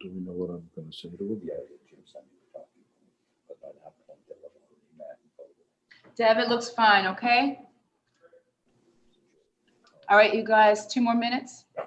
Do we know what I'm gonna say to him? Yeah, Jim sent me the copy, but by that point, they were already met and voted. Deb, it looks fine, okay? All right, you guys, 2 more minutes. Okay.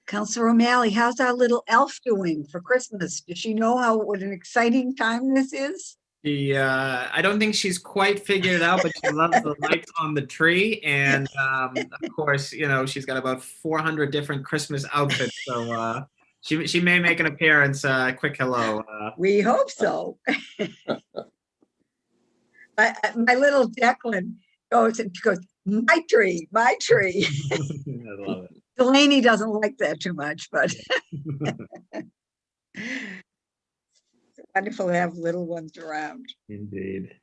Counselor O'Malley, how's our little elf doing for Christmas? Does she know what an exciting time this is? I don't think she's quite figured it out, but she loves the lights on the tree. And of course, she's got about 400 different Christmas outfits. So she may make an appearance. Quick hello. We hope so. My little Declan goes, my tree, my tree. I love it. Delaney doesn't like that too much, but it's wonderful to have little ones around. Indeed.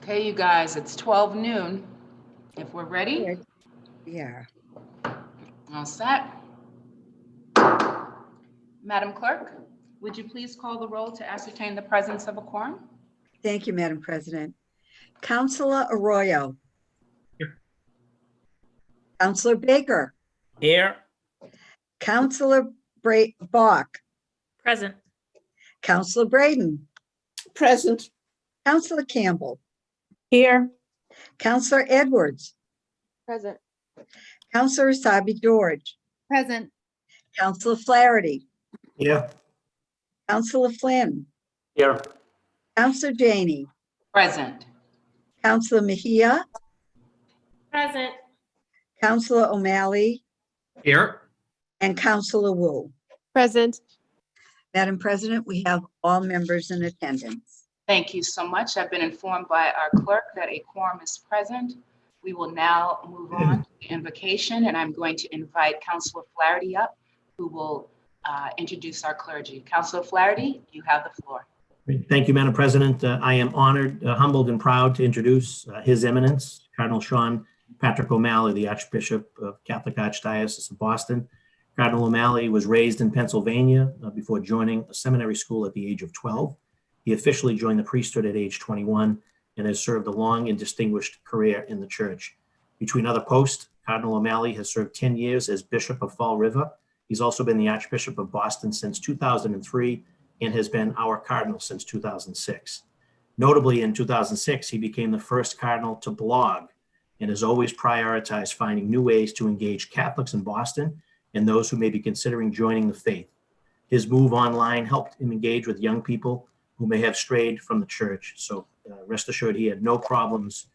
Okay, you guys, it's 12 noon. If we're ready, Yeah. all set. Madam Clerk, would you please call the roll to ascertain the presence of a quorum? Thank you, Madam President. Counselor Arroyo. Here. Counselor Baker. Here. Counselor Bach. Present. Counselor Braden. Present. Counselor Campbell. Here. Counselor Edwards. Present. Counselor Asabi George. Present. Counselor Flaherty. Yeah. Counselor Flynn. Here. Counselor Janey. Present. Counselor Mejia. Present. Counselor O'Malley. Here. And Counselor Wu. Present. Madam President, we have all members in attendance. Thank you so much. I've been informed by our clerk that a quorum is present. We will now move on to the invocation, and I'm going to invite Counselor Flaherty up, who will introduce our clergy. Counselor Flaherty, you have the floor. Thank you, Madam President. I am honored, humbled, and proud to introduce His Eminence, Cardinal Sean Patrick O'Malley, the Archbishop of Catholic Archdiocese of Boston. Cardinal O'Malley was raised in Pennsylvania before joining a seminary school at the age of 12. He officially joined the priesthood at age 21 and has served a long and distinguished career in the church. Between other posts, Cardinal O'Malley has served 10 years as Bishop of Fall River. He's also been the Archbishop of Boston since 2003 and has been our Cardinal since 2006. Notably, in 2006, he became the first Cardinal to blog and has always prioritized finding new ways to engage Catholics in Boston and those who may be considering joining the faith. His move online helped him engage with young people who may have strayed from the church. So rest assured, he had no problems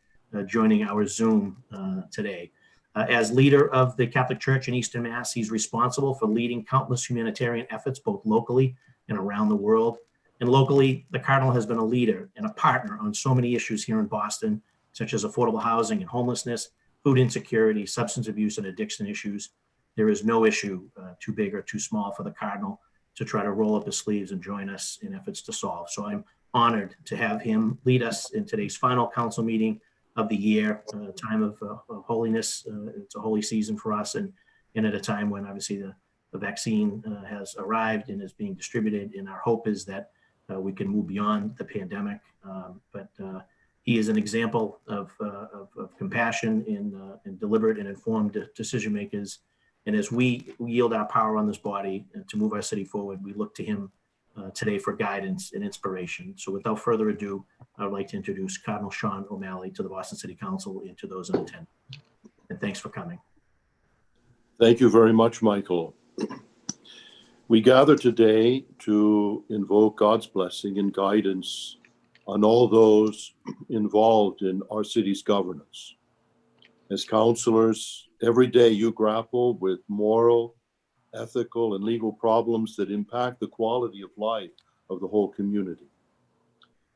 joining our Zoom today. As leader of the Catholic Church in Eastern Mass, he's responsible for leading countless humanitarian efforts, both locally and around the world. And locally, the Cardinal has been a leader and a partner on so many issues here in Boston, such as affordable housing and homelessness, food insecurity, substance abuse and addiction issues. There is no issue too big or too small for the Cardinal to try to roll up his sleeves and join us in efforts to solve. So I'm honored to have him lead us in today's final council meeting of the year, time of holiness. It's a holy season for us, and at a time when obviously the the vaccine has arrived and is being distributed. And our hope is that we can move beyond the pandemic. But he is an example of compassion in deliberate and informed decision makers. And as we yield our power on this body to move our city forward, we look to him today for guidance and inspiration. So without further ado, I would like to introduce Cardinal Sean O'Malley to the Boston City Council and to those in attendance. And thanks for coming. Thank you very much, Michael. We gather today to invoke God's blessing and guidance on all those involved in our city's governance. As councilors, every day you grapple with moral, ethical, and legal problems that impact the quality of life of the whole community.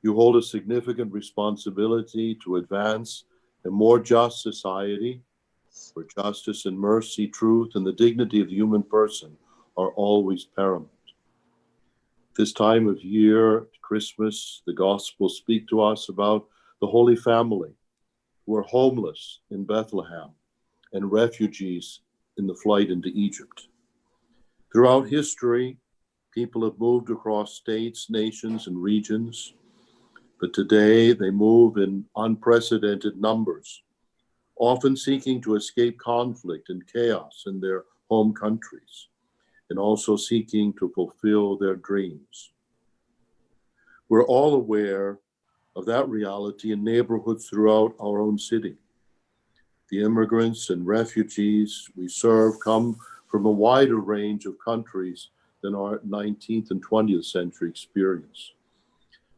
You hold a significant responsibility to advance a more just society where justice and mercy, truth, and the dignity of the human person are always paramount. This time of year, Christmas, the Gospels speak to us about the Holy Family who are homeless in Bethlehem and refugees in the flight into Egypt. Throughout history, people have moved across states, nations, and regions, but today they move in unprecedented numbers, often seeking to escape conflict and chaos in their home countries, and also seeking to fulfill their dreams. We're all aware of that reality in neighborhoods throughout our own city. The immigrants and refugees we serve come from a wider range of countries than our 19th and 20th century experience.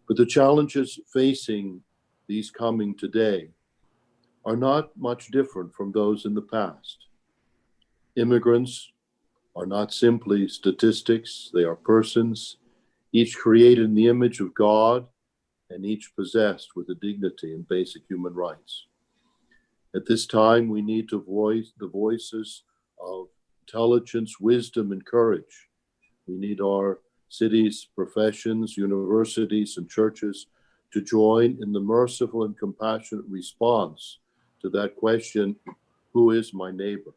But the challenges facing these coming today are not much different from those in the past. Immigrants are not simply statistics, they are persons, each created in the image of God and each possessed with the dignity and basic human rights. At this time, we need to voice the voices of intelligence, wisdom, and courage. We need our cities, professions, universities, and churches to join in the merciful and compassionate response to that question, who is my neighbor?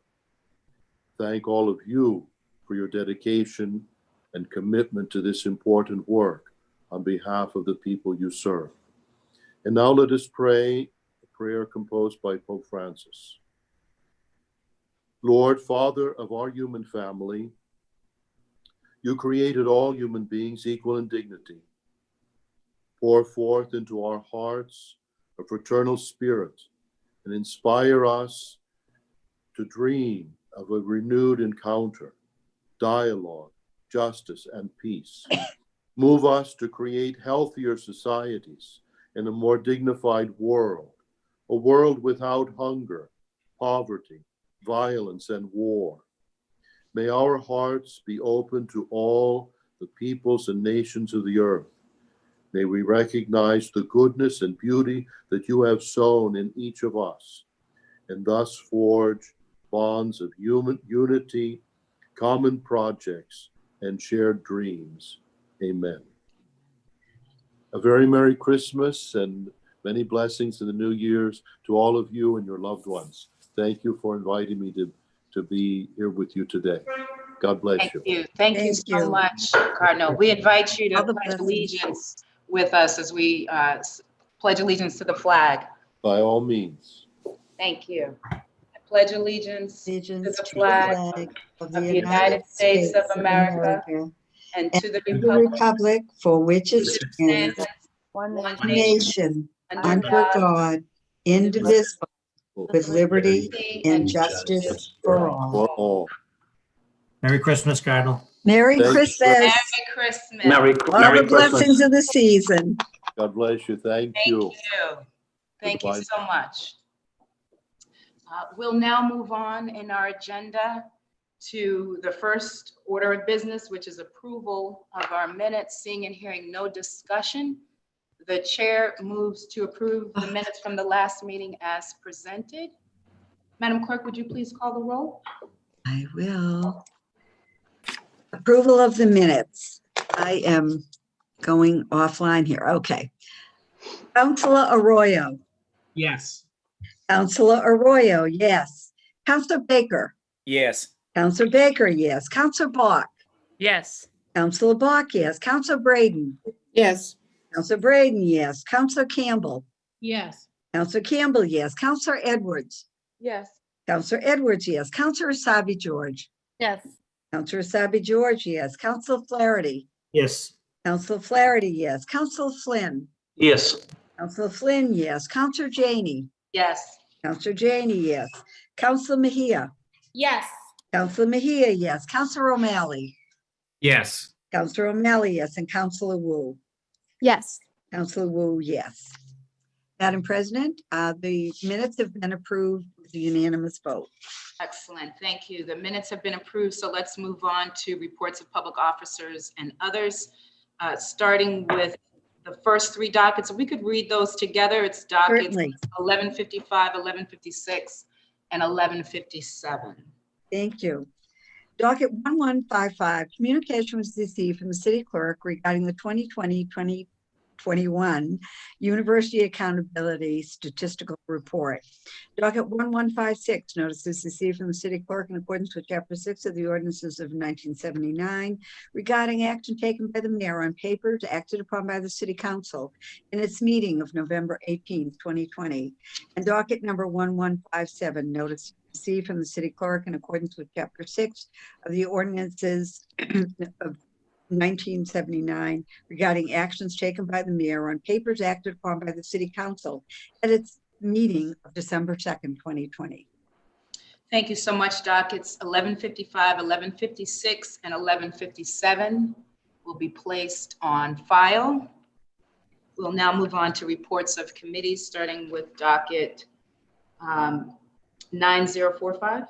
Thank all of you for your dedication and commitment to this important work on behalf of the people you serve. And now let us pray a prayer composed by Pope Francis. Lord, Father of our human family, you created all human beings equal in dignity. Pour forth into our hearts a fraternal spirit and inspire us to dream of a renewed encounter, dialogue, justice, and peace. Move us to create healthier societies and a more dignified world, a world without hunger, poverty, violence, and war. May our hearts be open to all the peoples and nations of the earth. May we recognize the goodness and beauty that you have sown in each of us, and thus forge bonds of human unity, common projects, and shared dreams. Amen. A very Merry Christmas and many blessings in the New Year's to all of you and your loved ones. Thank you for inviting me to be here with you today. God bless Thank you. you. Thank you Thank so you. much, Cardinal. We invite you to All the pledge blessings. allegiance with us as we pledge allegiance to the flag. By all means. Thank you. I pledge allegiance Allegiance the to flag the flag of the the United States of America and and to the to the republic republic for which it which stands, stands One one nation. nation nation, under under God, God, indivisible, with liberty and justice for all. For all. Merry Christmas, Cardinal. Merry Thank you. Christmas. Merry Christmas. All the blessings of the season. God bless you. Thank Thank you. you. Thank you Goodbye. so much. We'll now move on in our agenda to the first order of business, which is approval of our minutes. Seeing and hearing no discussion, the chair moves to approve the minutes from the last meeting as presented. Madam Clerk, would you please call the roll? I will. Approval of the minutes. I am going offline here. Okay. Councilor Arroyo. Yes. Councilor Arroyo, yes. Councilor Baker. Yes. Counselor Baker, yes. Counselor Bach. Yes. Counselor Bach, yes. Counselor Braden. Yes. Counselor Braden, yes. Counselor Campbell. Yes. Counselor Campbell, yes. Counselor Edwards. Yes. Counselor Edwards, yes. Counselor Asabi George. Yes. Counselor Asabi George, yes. Counselor Flaherty. Yes. Counselor Flaherty, yes. Counselor Flynn. Yes. Counselor Flynn, yes. Counselor Janey. Yes. Counselor Janey, yes. Counselor Mejia. Yes. Counselor Mejia, yes. Counselor O'Malley. Yes. Counselor O'Malley, yes. And Counselor Wu. Yes. Counselor Wu, yes. Madam President, the minutes have been approved with a unanimous vote. Excellent. Thank you. The minutes have been approved. So let's move on to reports of public officers and others, starting with the first three dockets. We could read those together. It's dockets Certainly. 1155, 1156, and 1157. Thank you. Docket 1155, communication was received from the city clerk regarding the 2020-2021 University Accountability Statistical Report. Docket 1156, notice is received from the city clerk in accordance with Chapter 6 of the ordinances of 1979 regarding action taken by the mayor on papers acted upon by the city council in its meeting of November 18, 2020. And docket number 1157, notice received from the city clerk in accordance with Chapter 6 of the ordinances of 1979 regarding actions taken by the mayor on papers acted upon by the city council at its meeting of December 2nd, 2020. Thank you so much. Dockets 1155, 1156, and 1157 will be placed on file. We'll now move on to reports of committees, starting with docket 9045.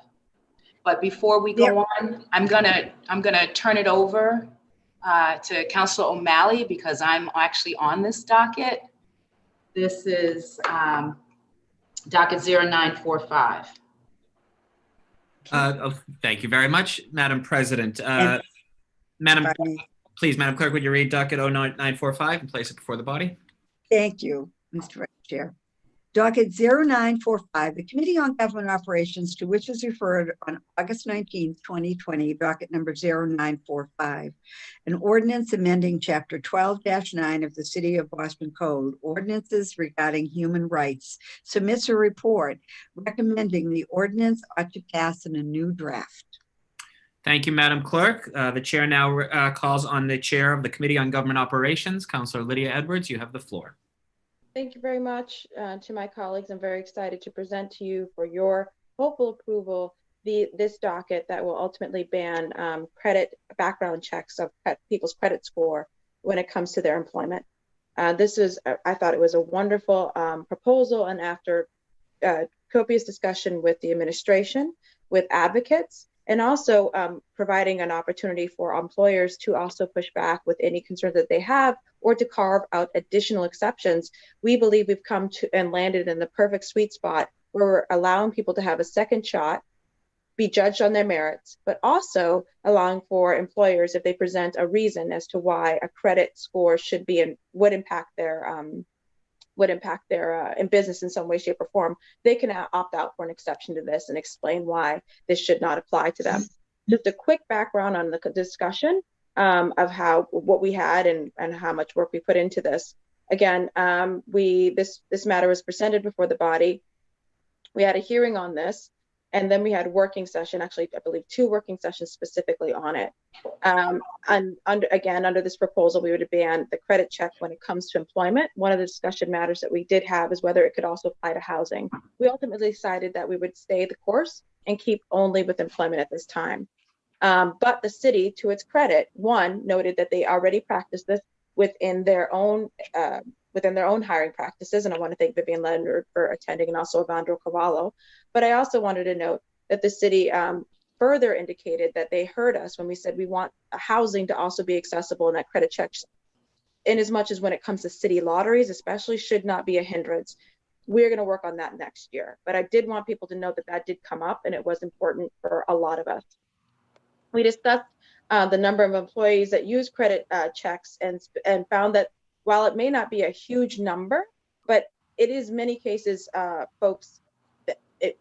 But before we go on, I'm gonna turn it over to Councilor O'Malley because I'm actually on this docket. This is docket 0945. Thank you very much, Madam President. And- Please, Madam Clerk, would you read docket 0945 and place it before the body? Thank you, Mr. Vice Chair. Docket 0945, the Committee on Government Operations, to which is referred on August 19, 2020, docket number 0945, an ordinance amending Chapter 12-9 of the City of Boston Code, ordinances regarding human rights, submits a report recommending the ordinance ought to pass in a new draft. Thank you, Madam Clerk. The chair now calls on the chair of the Committee on Government Operations, Councilor Lydia Edwards. You have the floor. Thank you very much to my colleagues. I'm very excited to present to you for your hopeful approval this docket that will ultimately ban credit background checks of people's credit score when it comes to their employment. I thought it was a wonderful proposal, and after copious discussion with the administration, with advocates, and also providing an opportunity for employers to also push back with any concerns that they have or to carve out additional exceptions, we believe we've come to and landed in the perfect sweet spot where we're allowing people to have a second shot, be judged on their merits, but also allowing for employers, if they present a reason as to why a credit score should be and would impact their in business in some way, shape, or form, they can opt out for an exception to this and explain why this should not apply to them. Just a quick background on the discussion of what we had and how much work we put into this. Again, this matter was presented before the body. We had a hearing on this, and then we had a working session, actually, I believe 2 working sessions specifically on it. And under this proposal, we would ban the credit check when it comes to employment. One of the discussion matters that we did have is whether it could also apply to housing. We ultimately decided that we would stay the course and keep only with employment at this time. But the city, to its credit, noted that they already practiced this within their own hiring practices. And I want to thank Vivian Leonard for attending, and also Evandro Cavallo. But I also wanted to note that the city further indicated that they heard us when we said we want housing to also be accessible, and that credit checks, in as much as when it comes to city lotteries, especially, should not be a hindrance. We're going to work on that next year. But I did want people to know that that did come up, and it was important for a lot of us. We discussed the number of employees that use credit checks and found that while it may not be a huge number, but it is many cases, folks,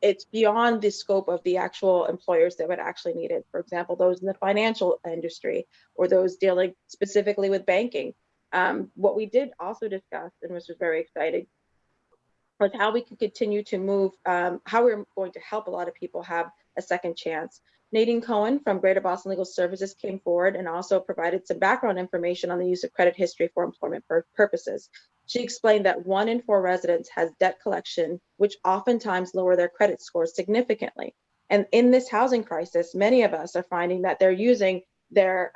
it's beyond the scope of the actual employers that would actually need it. For example, those in the financial industry or those dealing specifically with banking. What we did also discuss, and which was very exciting, was how we could continue to move, how we're going to help a lot of people have a second chance. Nadine Cohen from Greater Boston Legal Services came forward and also provided some background information on the use of credit history for employment purposes. She explained that 1 in 4 residents has debt collection, which oftentimes lower their credit scores significantly. And in this housing crisis, many of us are finding that they're using their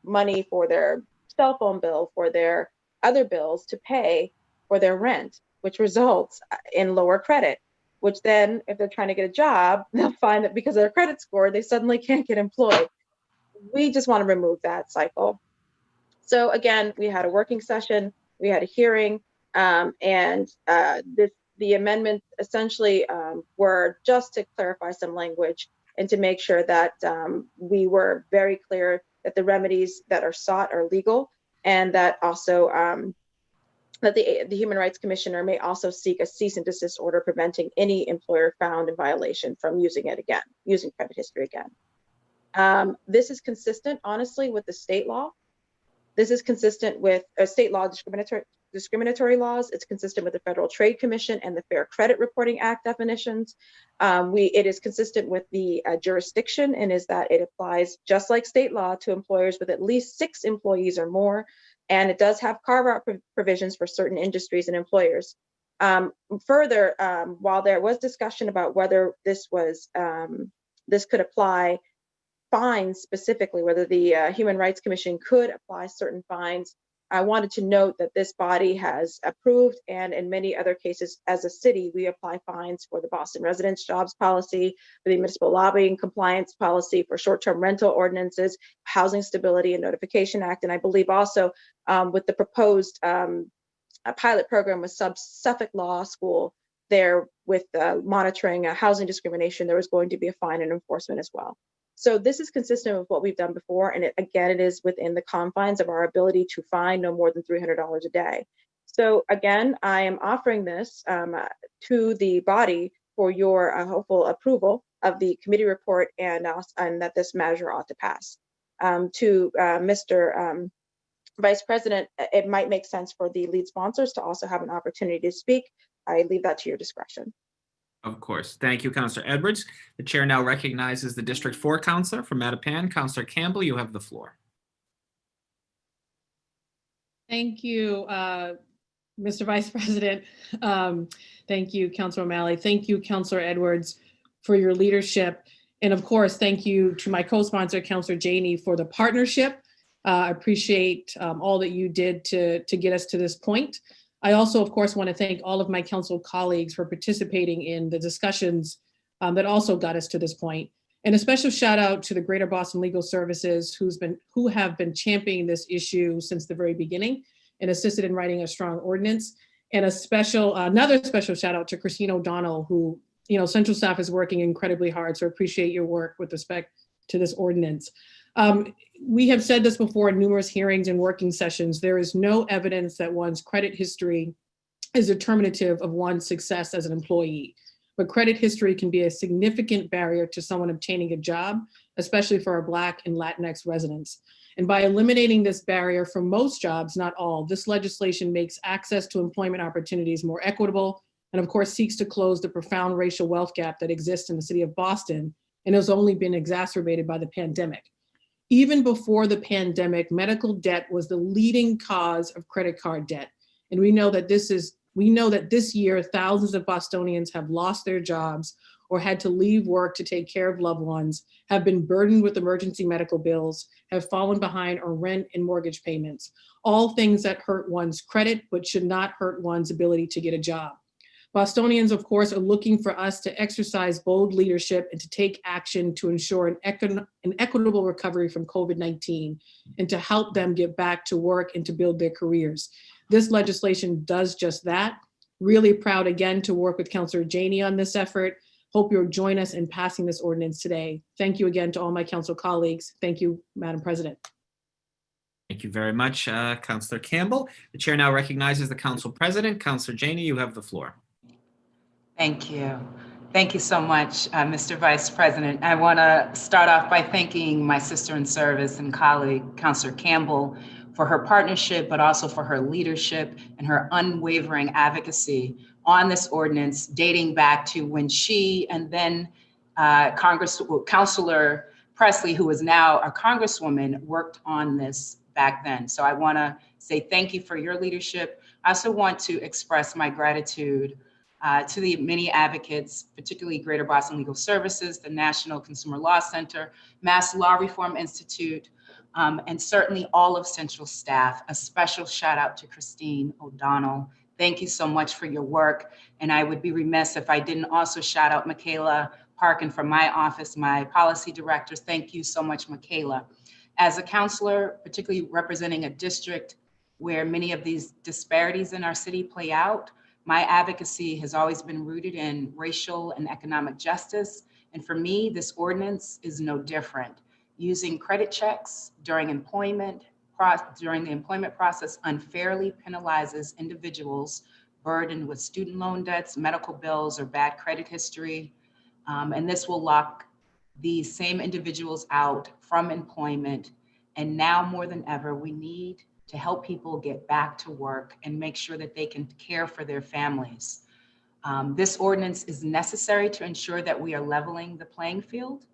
money for their cell phone bill, for their other bills to pay for their rent, which results in lower credit, which then if they're trying to get a job, they'll find that because of their credit score, they suddenly can't get employed. We just want to remove that cycle. So again, we had a working session, we had a hearing, and the amendments essentially were just to clarify some language and to make sure that we were very clear that the remedies that are sought are legal, and that also that the Human Rights Commissioner may also seek a cease and desist order preventing any employer found in violation from using credit history again. This is consistent, honestly, with the state law. This is consistent with state law discriminatory laws. It's consistent with the Federal Trade Commission and the Fair Credit Reporting Act definitions. It is consistent with the jurisdiction, and is that it applies just like state law to employers with at least 6 employees or more. And it does have carve-out provisions for certain industries and employers. Further, while there was discussion about whether this could apply fines specifically, whether the Human Rights Commission could apply certain fines, I wanted to note that this body has approved, and in many other cases as a city, we apply fines for the Boston Residence Jobs Policy, for the Municipal Lobbying Compliance Policy, for short-term rental ordinances, Housing Stability and Notification Act, and I believe also with the proposed a pilot program with Suffolk Law School there with monitoring housing discrimination, there was going to be a fine and enforcement as well. So this is consistent with what we've done before, and it is within the confines of our ability to fine no more than $300 a day. So again, I am offering this to the body for your hopeful approval of the committee report, and that this measure ought to pass. To Mr. Vice President, it might make sense for the lead sponsors to also have an opportunity to speak. I leave that to your discretion. Of course. Thank you, Councillor Edwards. The chair now recognizes the District 4 Councillor from Mattapan. Councillor Campbell, you have the floor. Thank you, Mr. Vice President. Thank you, Councillor O'Malley. Thank you, Councillor Edwards, for your leadership. And of course, thank you to my co-sponsor, Councillor Janey, for the partnership. I appreciate all that you did to get us to this point. I also, of course, want to thank all of my council colleagues for participating in the discussions that also got us to this point. And a special shout out to the Greater Boston Legal Services who have been championing this issue since the very beginning and assisted in writing a strong ordinance. And another special shout out to Christine O'Donnell, who, central staff is working incredibly hard. So appreciate your work with respect to this ordinance. We have said this before in numerous hearings and working sessions. There is no evidence that one's credit history is determinative of one's success as an employee. But credit history can be a significant barrier to someone obtaining a job, especially for our Black and Latinx residents. And by eliminating this barrier for most jobs, not all, this legislation makes access to employment opportunities more equitable, and of course seeks to close the profound racial wealth gap that exists in the city of Boston and has only been exacerbated by the pandemic. Even before the pandemic, medical debt was the leading cause of credit card debt. And we know that this year, thousands of Bostonians have lost their jobs or had to leave work to take care of loved ones, have been burdened with emergency medical bills, have fallen behind on rent and mortgage payments, all things that hurt one's credit, but should not hurt one's ability to get a job. Bostonians, of course, are looking for us to exercise bold leadership and to take action to ensure an equitable recovery from COVID-19 and to help them get back to work and to build their careers. This legislation does just that. Really proud again to work with Councillor Janey on this effort. Hope you'll join us in passing this ordinance today. Thank you again to all my council colleagues. Thank you, Madam President. Thank you very much, Councillor Campbell. The chair now recognizes the council president. Councillor Janey, you have the floor. Thank you. Thank you so much, Mr. Vice President. I want to start off by thanking my sister in service and colleague, Councilor Campbell, for her partnership, but also for her leadership and her unwavering advocacy on this ordinance dating back to when she and then Councilor Presley, who is now our Congresswoman, worked on this back then. So I want to say thank you for your leadership. I also want to express my gratitude to the many advocates, particularly Greater Boston Legal Services, the National Consumer Law Center, Mass Law Reform Institute, and certainly all of Central staff. A special shout out to Christine O'Donnell. Thank you so much for your work. And I would be remiss if I didn't also shout out Michaela Parkin from my office, my policy director. Thank you so much, Michaela. As a counselor, particularly representing a district where many of these disparities in our city play out, my advocacy has always been rooted in racial and economic justice. And for me, this ordinance is no different. Using credit checks during the employment process unfairly penalizes individuals burdened with student loan debts, medical bills, or bad credit history. And this will lock these same individuals out from employment. And now more than ever, we need to help people get back to work and make sure that they can care for their families. This ordinance is necessary to ensure that we are leveling the playing field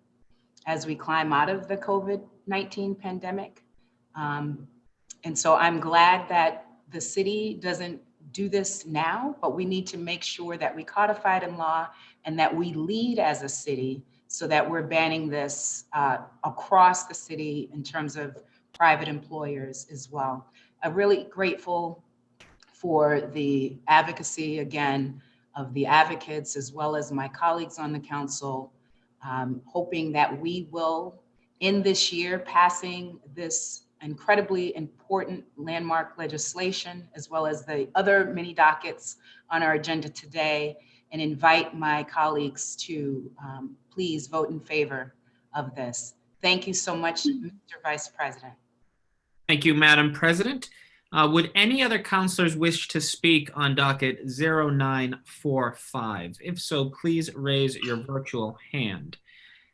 as we climb out of the COVID-19 pandemic. And so I'm glad that the city doesn't do this now, but we need to make sure that we codify it in law and that we lead as a city so that we're banning this across the city in terms of private employers as well. I'm really grateful for the advocacy, again, of the advocates as well as my colleagues on the council, hoping that we will, in this year, passing this incredibly important landmark legislation, as well as the other many dockets on our agenda today, and invite my colleagues to please vote in favor of this. Thank you so much, Mr. Vice President. Thank you, Madam President. Would any other counselors wish to speak on docket 0945? If so, please raise your virtual hand.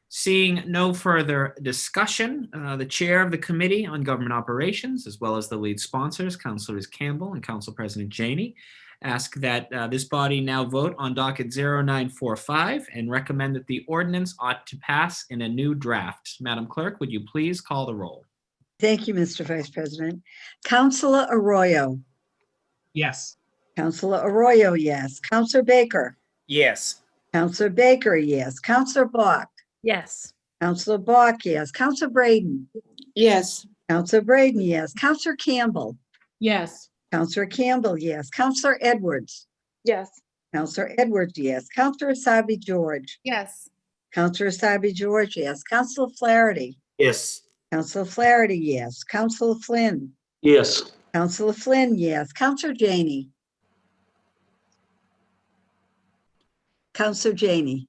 Seeing no further discussion, the chair of the Committee on Government Operations, as well as the lead sponsors, Councilors Campbell and Council President Janey, ask that this body now vote on docket 0945 and recommend that the ordinance ought to pass in a new draft. Madam Clerk, would you please call the roll? Thank you, Mr. Vice President. Councilor Arroyo. Yes. Councilor Arroyo, yes. Councilor Baker. Yes. Councilor Baker, yes. Councilor Bach. Yes. Councilor Bach, yes. Councilor Braden. Yes. Councilor Braden, yes. Councilor Campbell. Yes. Councilor Campbell, yes. Councilor Edwards. Yes. Councilor Edwards, yes. Councilor Asabi George. Yes. Councilor Asabi George, yes. Councilor Flaherty. Yes. Councilor Flaherty, yes. Councilor Flynn. Yes. Councilor Flynn, yes. Councilor Janey. Councilor Janey.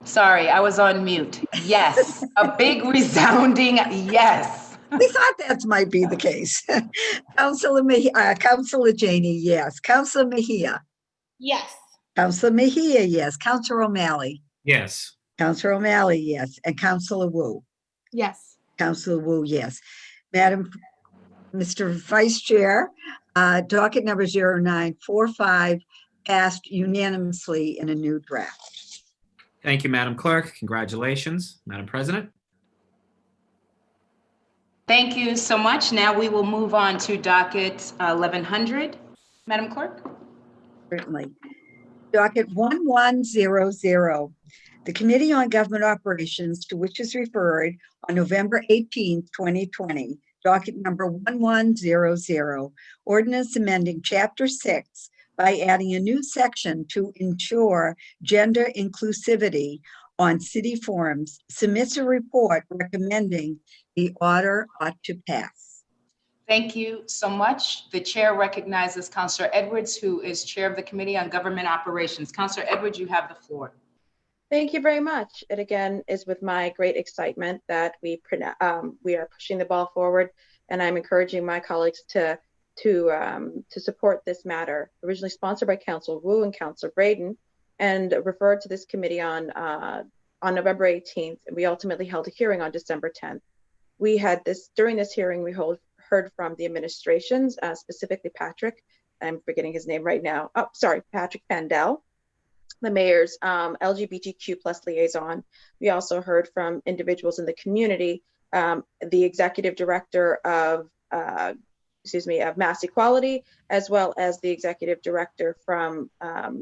Sorry, I was on mute. Yes, a big resounding yes. We thought that might be the case. Councilor Janey, yes. Councilor Mejia. Yes. Councilor Mejia, yes. Councilor O'Malley. Yes. Councilor O'Malley, yes. And Councilor Wu. Yes. Councilor Wu, yes. Mr. Vice Chair, docket number 0945 passed unanimously in a new draft. Thank you, Madam Clerk. Congratulations, Madam President. Thank you so much. Now we will move on to docket 1100. Madam Clerk? Certainly. Docket 1100. The Committee on Government Operations, to which is referred on November 18th, 2020, docket number 1100, ordinance amending Chapter 6 by adding a new section to ensure gender inclusivity on city forums, submits a report recommending the order ought to pass. Thank you so much. The chair recognizes Councilor Edwards, who is chair of the Committee on Government Operations. Councilor Edwards, you have the floor. Thank you very much. It again is with my great excitement that we are pushing the ball forward, and I'm encouraging my colleagues to support this matter. Originally sponsored by Councilor Wu and Councilor Braden, and referred to this committee on November 18th. And we ultimately held a hearing on December 10th. We had during this hearing, we heard from the administrations, specifically Patrick, I'm forgetting his name right now. Oh, sorry, Patrick Pandell, the mayor's LGBTQ plus liaison. We also heard from individuals in the community, the executive director of Mass Equality, as well as the executive director from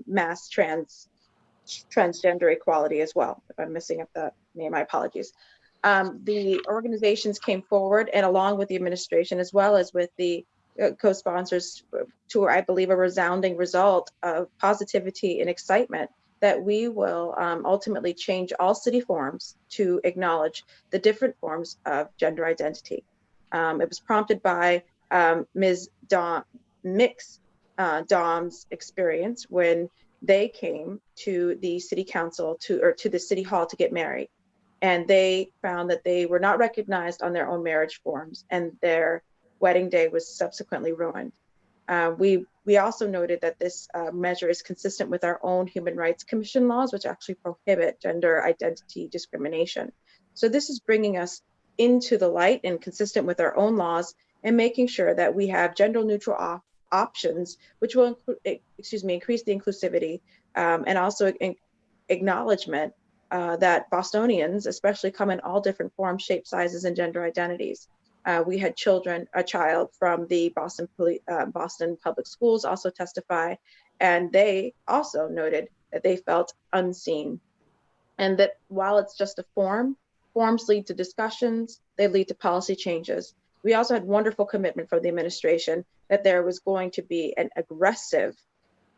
Mass Transgender Equality as well. If I'm messing up the name, my apologies. The organizations came forward, and along with the administration, as well as with the co-sponsors, to, I believe, a resounding result of positivity and excitement that we will ultimately change all city forms to acknowledge the different forms of gender identity. It was prompted by Ms. Dom's experience when they came to the city council to the city hall to get married. And they found that they were not recognized on their own marriage forms, and their wedding day was subsequently ruined. We also noted that this measure is consistent with our own Human Rights Commission laws, which actually prohibit gender identity discrimination. So this is bringing us into the light and consistent with our own laws, and making sure that we have gender neutral options, which will increase the inclusivity and also acknowledgement that Bostonians especially come in all different forms, shapes, sizes, and gender identities. We had a child from the Boston Public Schools also testify, and they also noted that they felt unseen, and that while it's just a forms lead to discussions, they lead to policy changes. We also had wonderful commitment from the administration that there was going to be an aggressive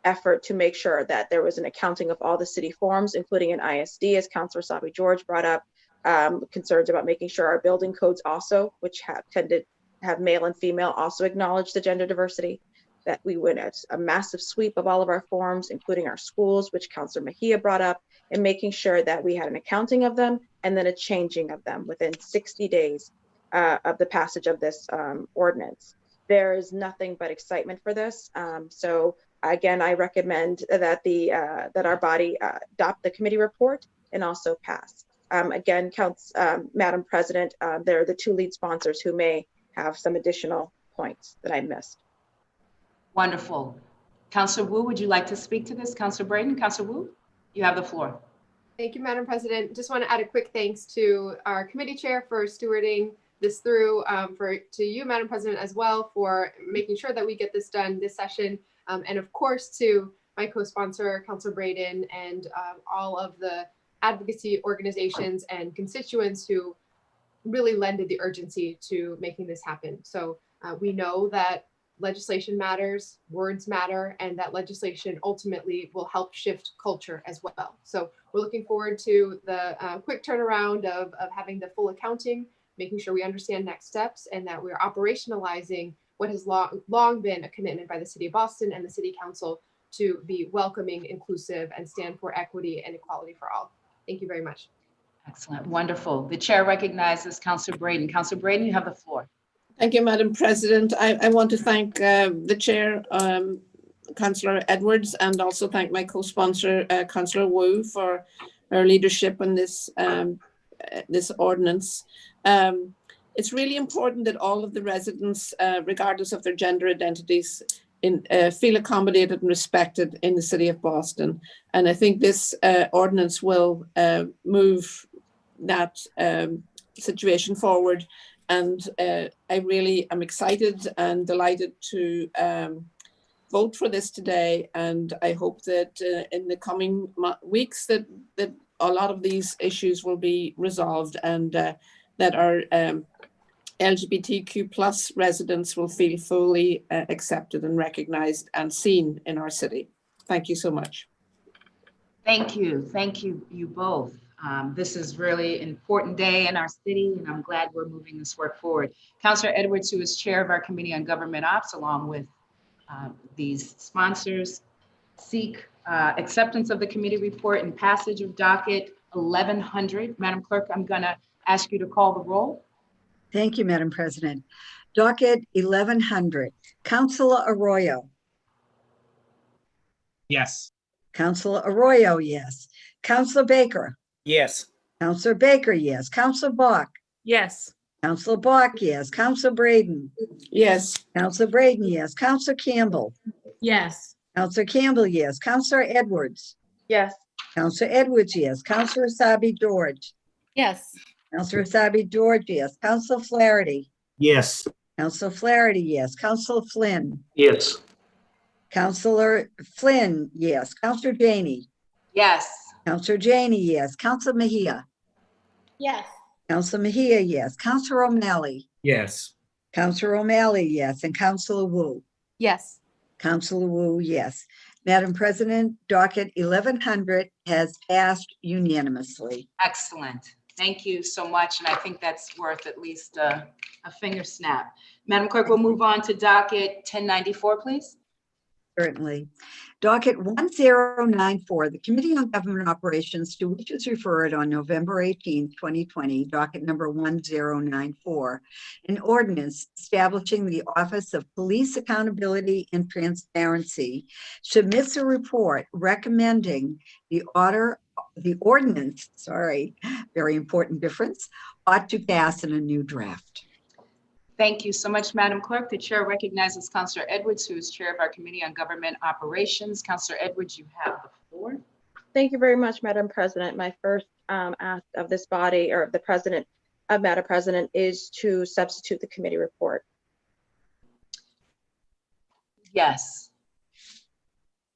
effort to make sure that there was an accounting of all the city forms, including an ISD, as Councilor Sabi George brought up, concerns about making sure our building codes also, which tended to have male and female, also acknowledge the gender diversity, that we went at a massive sweep of all of our forms, including our schools, which Councilor Mejia brought up, and making sure that we had an accounting of them and then a changing of them within 60 days of the passage of this ordinance. There is nothing but excitement for this. So again, I recommend that that our body adopt the committee report and also pass. Again, Madam President, there are the two lead sponsors who may have some additional points that I missed. Wonderful. Councilor Wu, would you like to speak to this? Councilor Braden, Councilor Wu, you have the floor. Thank you, Madam President. Just want to add a quick thanks to our committee chair for stewarding this through, to you, Madam President, as well, for making sure that we get this done this session. And of course, to my co-sponsor, Councilor Braden, and all of the advocacy organizations and constituents who really lended the urgency to making this happen. So we know that legislation matters, words matter, and that legislation ultimately will help shift culture as well. So we're looking forward to the quick turnaround of having the full accounting, making sure we understand next steps, and that we're operationalizing what has long been a commitment by the City of Boston and the City Council to be welcoming, inclusive, and stand for equity and equality for all. Thank you very much. Excellent, wonderful. The chair recognizes Councilor Braden. Councilor Braden, you have the floor. Thank you, Madam President. I want to thank the chair, Councillor Edwards, and also thank my co-sponsor, Councillor Wu, for her leadership on this this ordinance. It's really important that all of the residents, regardless of their gender identities, feel accommodated and respected in the City of Boston. And I think this ordinance will move that situation forward. And I really am excited and delighted to vote for this today. And I hope that in the coming weeks that a lot of these issues will be resolved, and that our LGBTQ plus residents will feel fully accepted and recognized and seen in our city. Thank you so much. Thank you. Thank you, you both. This is really an important day in our city, and I'm glad we're moving this work forward. Councilor Edwards, who is chair of our Committee on Government Ops, along with these sponsors, seek acceptance of the committee report and passage of docket 1100. Madam Clerk, I'm going to ask you to call the roll. Thank you, Madam President. Docket 1100. Councilor Arroyo. Yes. Counselor Arroyo, yes. Counselor Baker. Yes. Counselor Baker, yes. Counselor Bach. Yes. Counselor Bach, yes. Counselor Braden. Yes. Counselor Braden, yes. Counselor Campbell. Yes. Counselor Campbell, yes. Counselor Edwards. Yes. Counselor Edwards, yes. Counselor Asabi George. Yes. Counselor Asabi George, yes. Counselor Flaherty. Yes. Counselor Flaherty, yes. Counselor Flynn. Yes. Counselor Flynn, yes. Counselor Janey. Yes. Counselor Janey, yes. Counselor Mejia. Yes. Counselor Mejia, yes. Counselor O'Malley. Yes. Counselor O'Malley, yes. And Counselor Wu. Yes. Counselor Wu, yes. Madam President, docket 1100 has passed unanimously. Excellent. Thank you so much. And I think that's worth at least a finger snap. Madam Clerk, we'll move on to docket 1094, please. Certainly. Docket 1094, the Committee on Government Operations, to which is referred on November 18, 2020, docket number 1094, an ordinance establishing the Office of Police Accountability and Transparency, submits a report recommending the ordinance, very important difference, ought to pass in a new draft. Thank you so much, Madam Clerk. The chair recognizes Councilor Edwards, who is chair of our Committee on Government Operations. Councilor Edwards, you have the floor. Thank you very much, Madam President. My first ask of this body, or of the President, Madam President, is to substitute the committee report. Yes.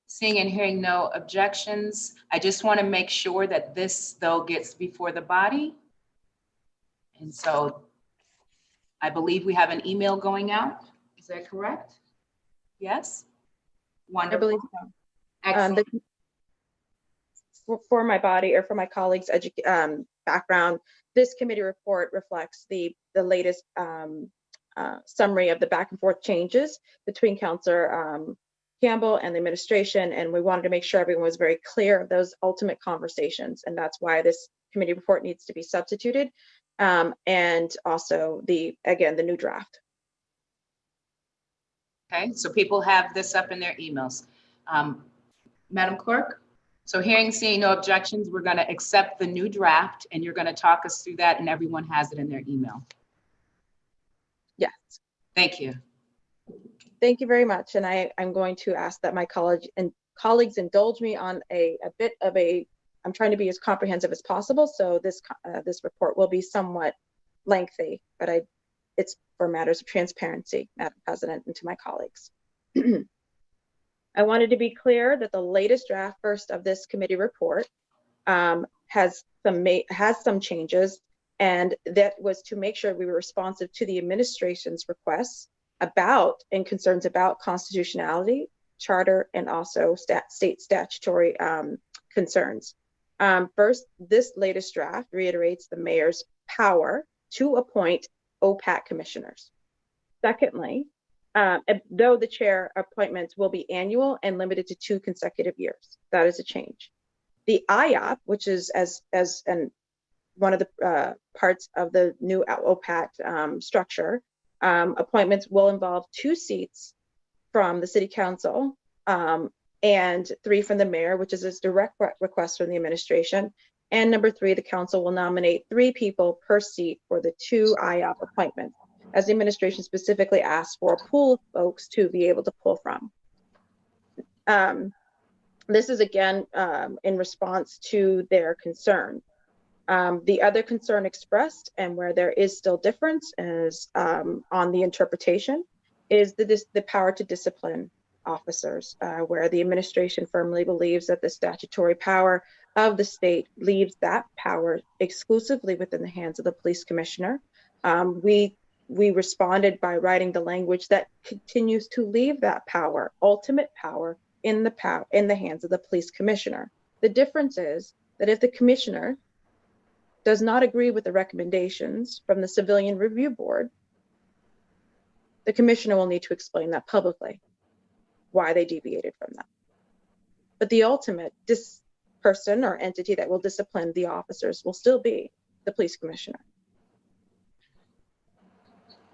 Seeing and hearing no objections, I just want to make sure that this, though, gets before the body. And so I believe we have an email going out. Is that correct? Yes? Wonderful. I believe so. Excellent. For my body, or for my colleagues' background, this committee report reflects the latest summary of the back and forth changes between Councilor Campbell and the administration, and we wanted to make sure everyone was very clear of those ultimate conversations, and that's why this committee report needs to be substituted, and also the new draft. Okay, so people have this up in their emails. Madam Clerk, so hearing, seeing no objections, we're going to accept the new draft, and you're going to talk us through that, and everyone has it in their email. Yes. Thank you. Thank you very much. And I'm going to ask that my colleagues indulge me on a bit of I'm trying to be as comprehensive as possible. So this report will be somewhat lengthy, but it's for matters of transparency, Madam President, and to my colleagues. I wanted to be clear that the latest draft first of this committee report has some changes, and that was to make sure we were responsive to the administration's requests about and concerns about constitutionality, charter, and also state statutory concerns. First, this latest draft reiterates the mayor's power to appoint OPAC commissioners. Secondly, though the chair appointments will be annual and limited to 2 consecutive years, that is a change. The IOP, which is as one of the parts of the new OPAC structure, appointments will involve 2 seats from the city council and 3 from the mayor, which is a direct request from the administration. And number 3, the council will nominate 3 people per seat for the 2 IOP appointments, as the administration specifically asked for a pool of folks to be able to pull from. This is again in response to their concern. The other concern expressed, and where there is still difference, is on the interpretation, is the power to discipline officers, where the administration firmly believes that the statutory power of the state leaves that power exclusively within the hands of the police commissioner. We responded by writing the language that continues to leave that power, ultimate power, in the hands of the police commissioner. The difference is that if the commissioner does not agree with the recommendations from the Civilian Review Board, the commissioner will need to explain that publicly, why they deviated from them. But the ultimate person or entity that will discipline the officers will still be the police commissioner.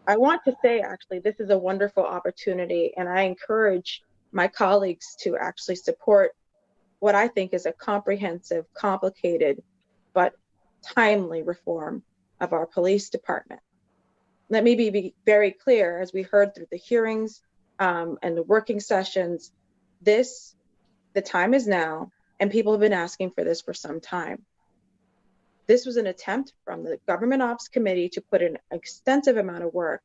I want to say, actually, this is a wonderful opportunity, and I encourage my colleagues to actually support what I think is a comprehensive, complicated, but timely reform of our police department. Let me be very clear, as we heard through the hearings and the working sessions, the time is now, and people have been asking for this for some time. This was an attempt from the Government Ops Committee to put in an extensive amount of work,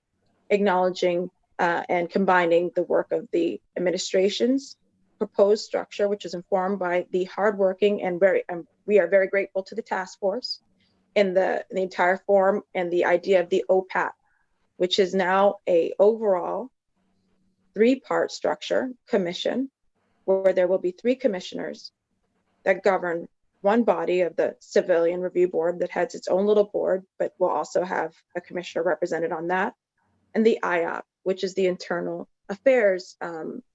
acknowledging and combining the work of the administration's proposed structure, which is informed by the hardworking and we are very grateful to the task force in the entire form, and the idea of the OPAT, which is now a overall 3-part structure commission, where there will be 3 commissioners that govern one body of the Civilian Review Board that has its own little board, but will also have a commissioner represented on that, and the IOP, which is the Internal Affairs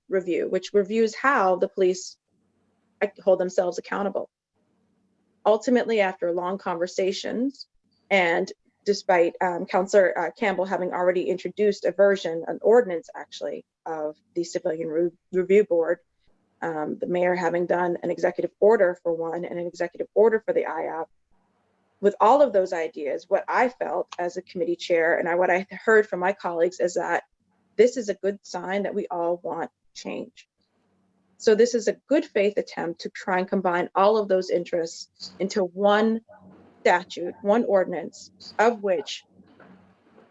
Review, which reviews how the police hold themselves accountable. Ultimately, after long conversations, and despite Councillor Campbell having already introduced a version, an ordinance actually, of the Civilian Review Board, the mayor having done an executive order for one and an executive order for the IOP. With all of those ideas, what I felt as a committee chair and what I heard from my colleagues is that this is a good sign that we all want change. So this is a good faith attempt to try and combine all of those interests into one statute, one ordinance, of which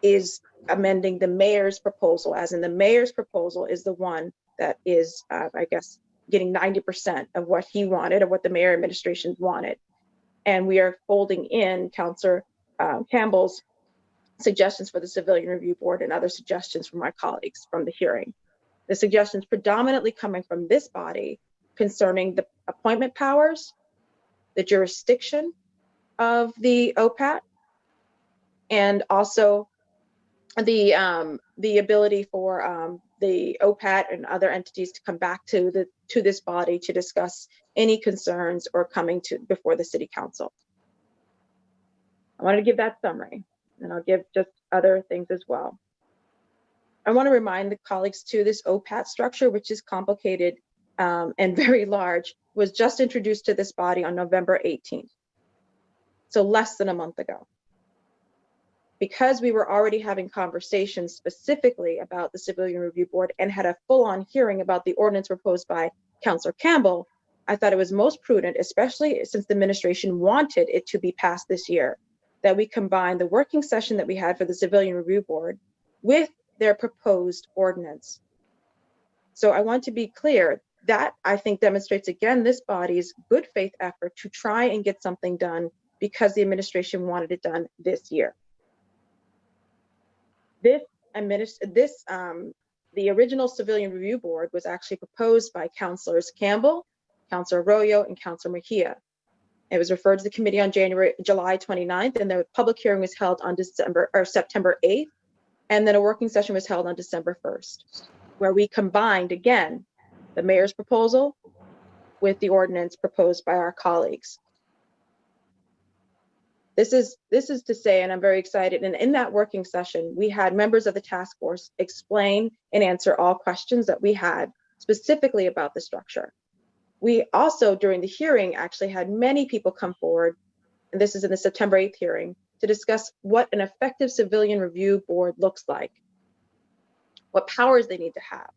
is amending the mayor's proposal, as in the mayor's proposal is the one that is, I guess, getting 90% of what he wanted, or what the mayor administration wanted. And we are folding in Councillor Campbell's suggestions for the Civilian Review Board and other suggestions from my colleagues from the hearing. The suggestions predominantly coming from this body concerning the appointment powers, the jurisdiction of the OPAT, and also the ability for the OPAT and other entities to come back to this body to discuss any concerns or coming to before the City Council. I want to give that summary, and I'll give just other things as well. I want to remind the colleagues too, this OPAT structure, which is complicated and very large, was just introduced to this body on November 18th. So less than a month ago. Because we were already having conversations specifically about the Civilian Review Board and had a full-on hearing about the ordinance proposed by Councillor Campbell, I thought it was most prudent, especially since the administration wanted it to be passed this year, that we combine the working session that we had for the Civilian Review Board with their proposed ordinance. So I want to be clear that I think demonstrates again this body's good faith effort to try and get something done because the administration wanted it done this year. The original Civilian Review Board was actually proposed by Councillors Campbell, Councillor Arroyo, and Councillor Mejia. It was referred to the committee on July 29th, and the public hearing was held on September 8th, and then a working session was held on December 1st, where we combined again the mayor's proposal with the ordinance proposed by our colleagues. This is to say, and I'm very excited, and in that working session, we had members of the task force explain and answer all questions that we had specifically about the structure. We also, during the hearing, actually had many people come forward, and this is in the September 8th hearing, to discuss what an effective Civilian Review Board looks like, what powers they need to have,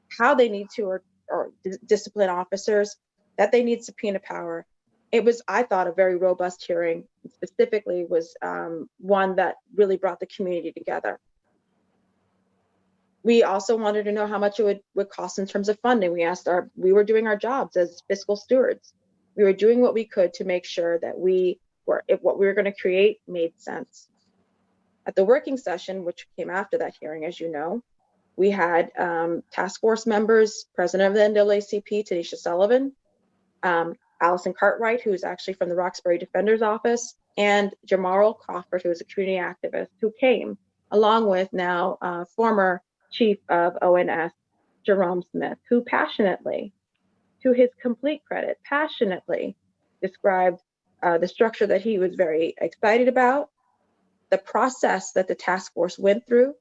how they need to or discipline officers, that they need subpoena power. It was, I thought, a very robust hearing. Specifically was one that really brought the community together. We also wanted to know how much it would cost in terms of funding. We were doing our jobs as fiscal stewards. We were doing what we could to make sure that what we were going to create made sense. At the working session, which came after that hearing, as you know, we had task force members, President of the NAACP, Tanisha Sullivan, Allison Cartwright, who is actually from the Roxbury Defender's Office, and Jamarl Crawford, who is a community activist, who came, along with now former Chief of ONS, Jerome Smith, who passionately, to his complete credit, passionately described the structure that he was very excited about, the process that the task force went through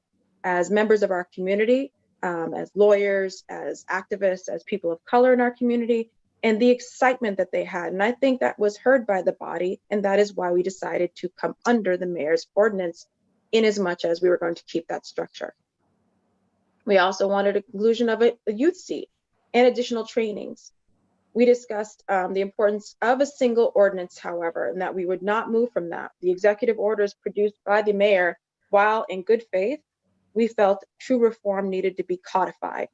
as members of our community, as lawyers, as activists, as people of color in our community, and the excitement that they had. And I think that was heard by the body, and that is why we decided to come under the mayor's ordinance in as much as we were going to keep that structure. We also wanted a conclusion of a youth seat and additional trainings. We discussed the importance of a single ordinance, however, and that we would not move from that. The executive orders produced by the mayor, while in good faith, we felt true reform needed to be codified.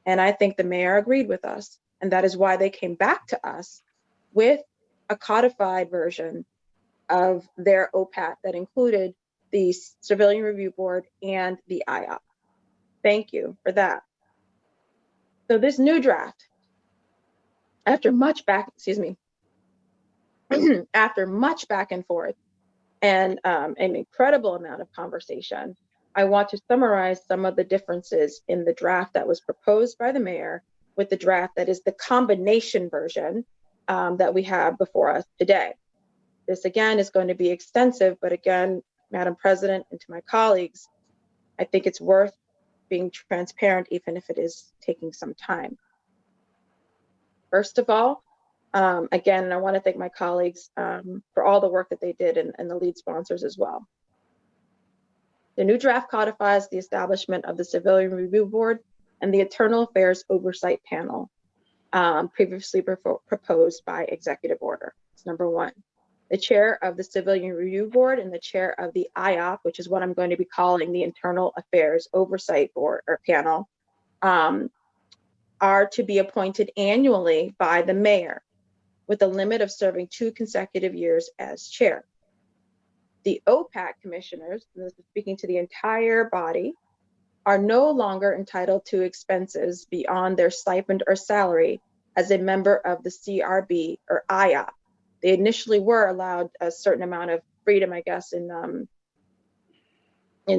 And I think the mayor agreed with us. And that is why they came back to us with a codified version of their OPAT that included the Civilian Review Board and the IOP. Thank you for that. So this new draft, after much back and forth and an incredible amount of conversation, I want to summarize some of the differences in the draft that was proposed by the mayor with the draft that is the combination version that we have before us today. This again is going to be extensive, but again, Madam President, and to my colleagues, I think it's worth being transparent, even if it is taking some time. First of all, again, I want to thank my colleagues for all the work that they did and the lead sponsors as well. The new draft codifies the establishment of the Civilian Review Board and the Internal Affairs Oversight Panel previously proposed by executive order. That's number one. The chair of the Civilian Review Board and the chair of the IOP, which is what I'm going to be calling the Internal Affairs Oversight Board or Panel, are to be appointed annually by the mayor with a limit of serving 2 consecutive years as chair. The OPAT commissioners, and this is speaking to the entire body, are no longer entitled to expenses beyond their stipend or salary as a member of the CRB or IOP. They initially were allowed a certain amount of freedom, I guess, in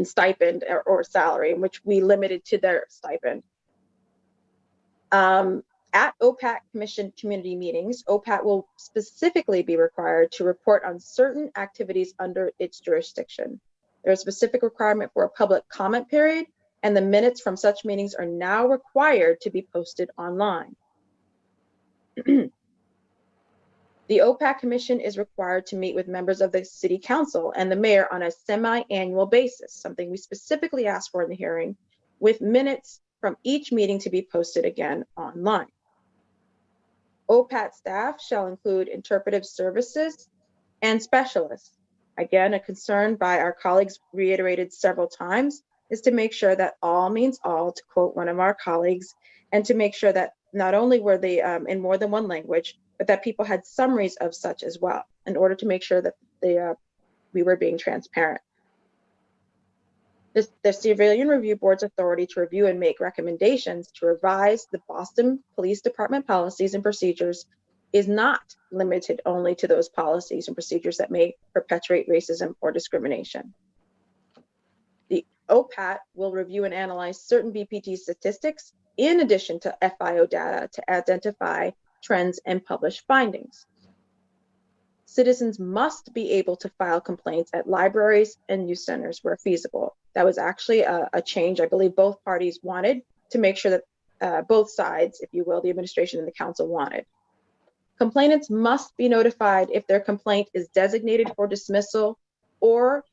stipend or salary, which we limited to their stipend. At OPAT Commission community meetings, OPAT will specifically be required to report on certain activities under its jurisdiction. There's a specific requirement for a public comment period, and the minutes from such meetings are now required to be posted online. The OPAT Commission is required to meet with members of the City Council and the mayor on a semi-annual basis, something we specifically asked for in the hearing, with minutes from each meeting to be posted again online. OPAT staff shall include interpretive services and specialists. Again, a concern by our colleagues reiterated several times is to make sure that all means all, to quote one of our colleagues, and to make sure that not only were they in more than one language, but that people had summaries of such as well, in order to make sure that we were being transparent. The Civilian Review Board's authority to review and make recommendations to revise the Boston Police Department policies and procedures is not limited only to those policies and procedures that may perpetuate racism or discrimination. The OPAT will review and analyze certain BPD statistics in addition to FIO data to identify trends and publish findings. Citizens must be able to file complaints at libraries and youth centers where feasible. That was actually a change I believe both parties wanted, to make sure that both sides, if you will, the administration and the council wanted. Complainants must be notified if their complaint is designated for dismissal or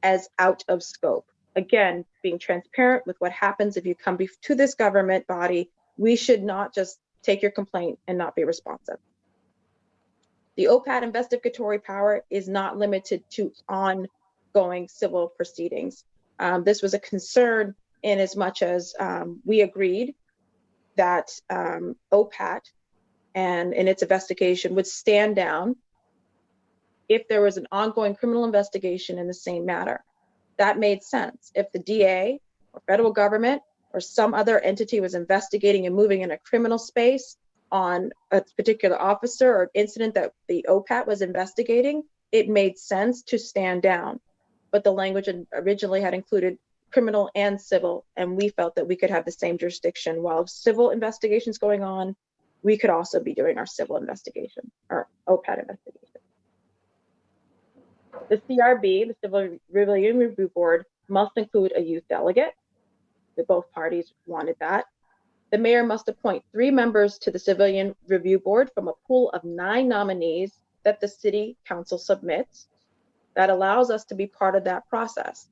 as out of scope. Again, being transparent with what happens if you come to this government body. We should not just take your complaint and not be responsive. The OPAT investigatory power is not limited to ongoing civil proceedings. This was a concern in as much as we agreed that OPAT and in its investigation would stand down if there was an ongoing criminal investigation in the same matter. That made sense. If the DA or federal government or some other entity was investigating and moving in a criminal space on a particular officer or incident that the OPAT was investigating, it made sense to stand down. But the language originally had included criminal and civil, and we felt that we could have the same jurisdiction. While civil investigations going on, we could also be doing our civil investigation or OPAT investigation. The CRB, the Civilian Review Board, must include a youth delegate. Both parties wanted that. The mayor must appoint 3 members to the Civilian Review Board from a pool of 9 nominees that the city council submits. That allows us to be part of that process.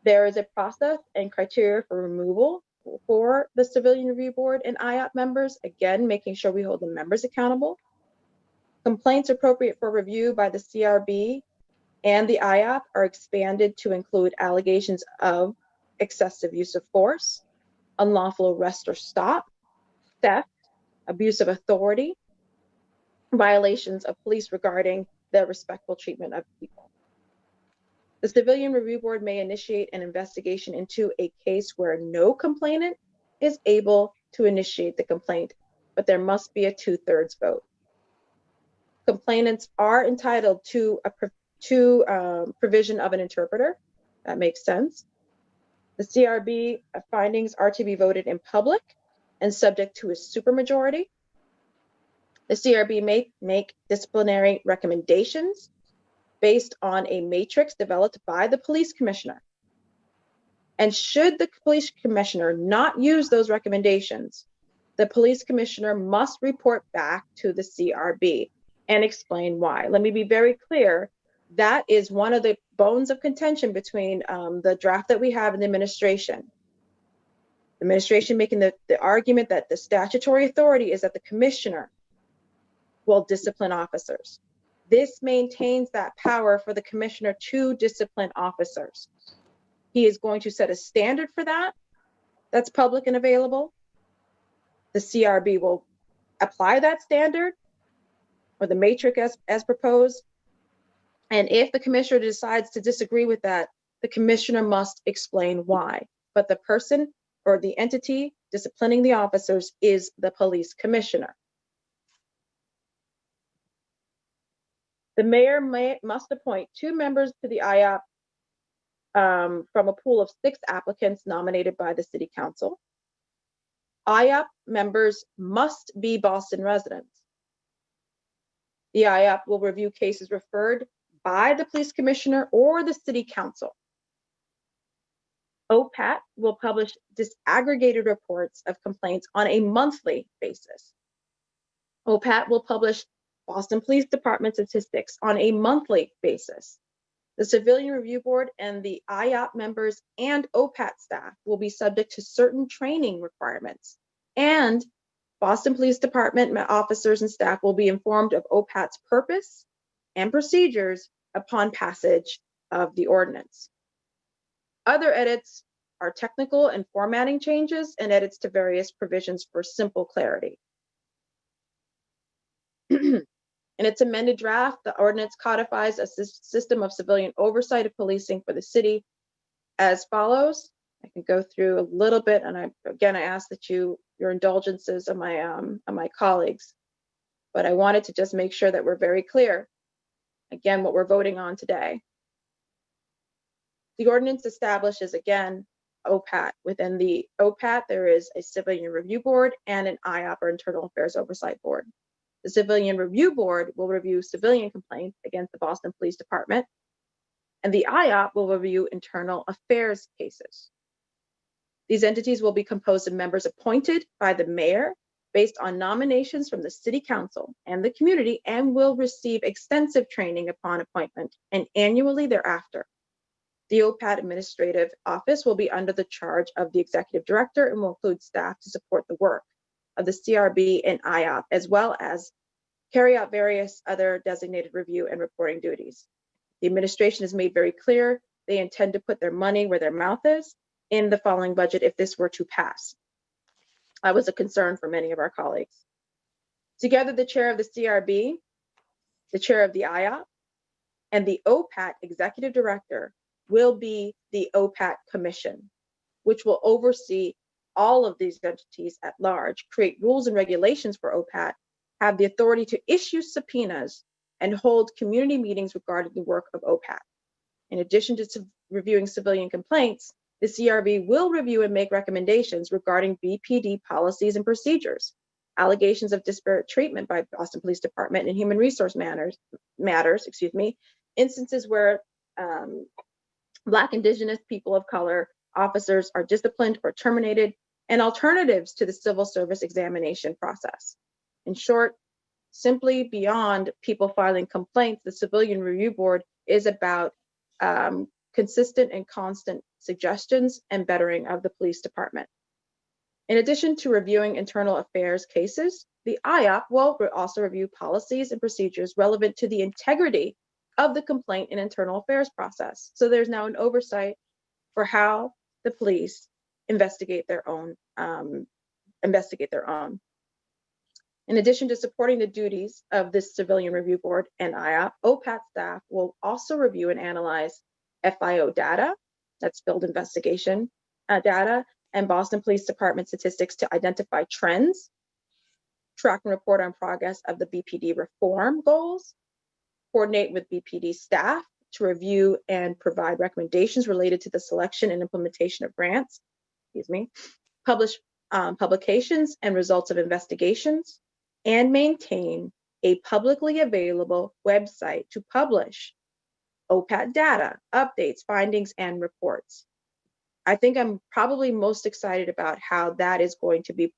There is a process and criteria for removal for the Civilian Review Board and IOP members, again, making sure we hold the members accountable. Complaints appropriate for review by the CRB and the IOP are expanded to include allegations of excessive use of force, unlawful arrest or stop, theft, abuse of authority, violations of police regarding the respectful treatment of people. The Civilian Review Board may initiate an investigation into a case where no complainant is able to initiate the complaint, but there must be a 2/3 vote. Complainants are entitled to provision of an interpreter. That makes sense. The CRB findings are to be voted in public and subject to a supermajority. The CRB may make disciplinary recommendations based on a matrix developed by the police commissioner. And should the police commissioner not use those recommendations, the police commissioner must report back to the CRB and explain why. Let me be very clear. That is one of the bones of contention between the draft that we have in the administration. The administration making the argument that the statutory authority is that the commissioner will discipline officers. This maintains that power for the commissioner to discipline officers. He is going to set a standard for that that's public and available. The CRB will apply that standard or the matrix as proposed. And if the commissioner decides to disagree with that, the commissioner must explain why. But the person or the entity disciplining the officers is the police commissioner. The mayor must appoint 2 members to the IOP from a pool of 6 applicants nominated by the city council. IOP members must be Boston residents. The IOP will review cases referred by the police commissioner or the city council. OPAT will publish disaggregated reports of complaints on a monthly basis. OPAT will publish Boston Police Department statistics on a monthly basis. The Civilian Review Board and the IOP members and OPAT staff will be subject to certain training requirements, and Boston Police Department officers and staff will be informed of OPAT's purpose and procedures upon passage of the ordinance. Other edits are technical and formatting changes and edits to various provisions for simple clarity. In its amended draft, the ordinance codifies a system of civilian oversight of policing for the city as follows. I can go through a little bit, and I ask that your indulgences of my colleagues, but I wanted to just make sure that we're very clear, again, what we're voting on today. The ordinance establishes, again, OPAT. Within the OPAT, there is a Civilian Review Board and an IOP, or Internal Affairs Oversight Board. The Civilian Review Board will review civilian complaints against the Boston Police Department, and the IOP will review internal affairs cases. These entities will be composed of members appointed by the mayor based on nominations from the city council and the community, and will receive extensive training upon appointment and annually thereafter. The OPAT administrative office will be under the charge of the executive director and will include staff to support the work of the CRB and IOP, as well as carry out various other designated review and reporting duties. The administration has made very clear they intend to put their money where their mouth is in the following budget if this were to pass. That was a concern for many of our colleagues. Together, the chair of the CRB, the chair of the IOP, and the OPAT executive director will be the OPAT commission, which will oversee all of these entities at large, create rules and regulations for OPAT, have the authority to issue subpoenas, and hold community meetings regarding the work of OPAT. In addition to reviewing civilian complaints, the CRB will review and make recommendations regarding BPD policies and procedures, allegations of disparate treatment by Boston Police Department and human resource matters, instances where Black, Indigenous, people of color officers are disciplined or terminated, and alternatives to the civil service examination process. In short, simply beyond people filing complaints, the Civilian Review Board is about consistent and constant suggestions and bettering of the police department. In addition to reviewing internal affairs cases, the IOP will also review policies and procedures relevant to the integrity of the complaint and internal affairs process. So there's now an oversight for how the police investigate their own. In addition to supporting the duties of this Civilian Review Board and IOP, OPAT staff will also review and analyze FIO data, that's field investigation data, and Boston Police Department statistics to identify trends, track and report on progress of the BPD reform goals, coordinate with BPD staff to review and provide recommendations related to the selection and implementation of grants, publish publications and results of investigations, and maintain a publicly available website to publish OPAT data, updates, findings, and reports. I think I'm probably most excited about how that is going to be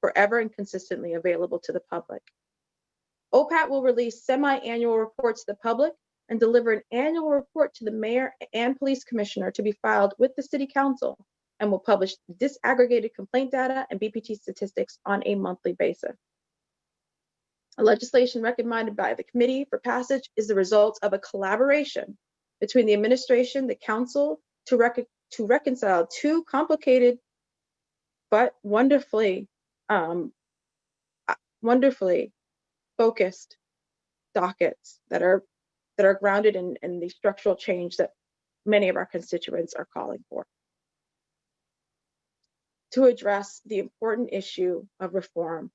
forever and consistently available to the public. OPAT will release semi-annual reports to the public and deliver an annual report to the mayor and police commissioner to be filed with the city council, and will publish disaggregated complaint data and BPT statistics on a monthly basis. A legislation recommended by the committee for passage is the result of a collaboration between the administration, the council, to reconcile two complicated but wonderfully focused dockets that are grounded in the structural change that many of our constituents are calling for, to address the important issue of reform.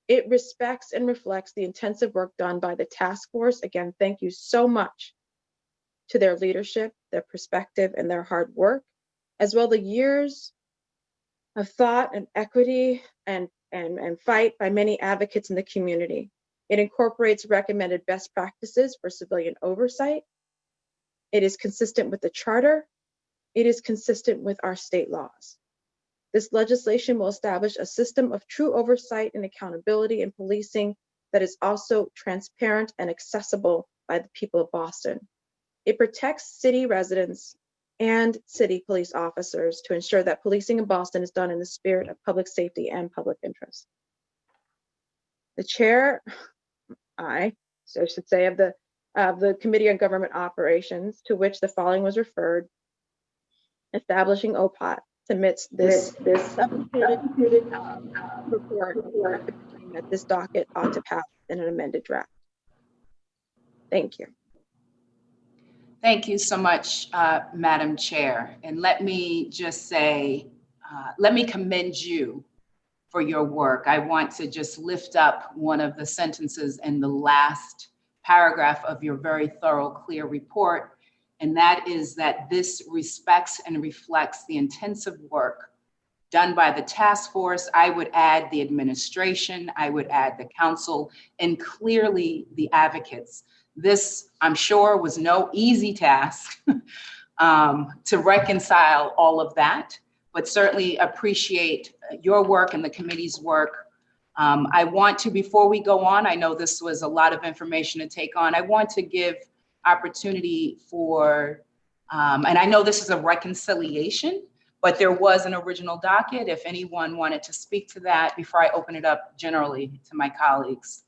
It respects and reflects the intensive work done by the task force. Again, thank you so much to their leadership, their perspective, and their hard work, as well the years of thought and equity and fight by many advocates in the community. It incorporates recommended best practices for civilian oversight. It is consistent with the charter. It is consistent with our state laws. This legislation will establish a system of true oversight and accountability in policing that is also transparent and accessible by the people of Boston. It protects city residents and city police officers to ensure that policing in Boston is done in the spirit of public safety and public interest. The chair, I should say, of the Committee on Government Operations, to which the following was referred, establishing OPAT, submits this substituted report that this docket ought to pass in an amended draft. Thank you. Thank you so much, Madam Chair. And let me just say, let me commend you for your work. I want to just lift up one of the sentences in the last paragraph of your very thorough, clear report, and that is that this respects and reflects the intensive work done by the task force. I would add the administration, I would add the council, and clearly the advocates. This, I'm sure, was no easy task to reconcile all of that, but certainly appreciate your work and the committee's work. I want to, before we go on, I know this was a lot of information to take on, I want to give opportunity for, and I know this is a reconciliation, but there was an original docket. If anyone wanted to speak to that before I open it up generally to my colleagues.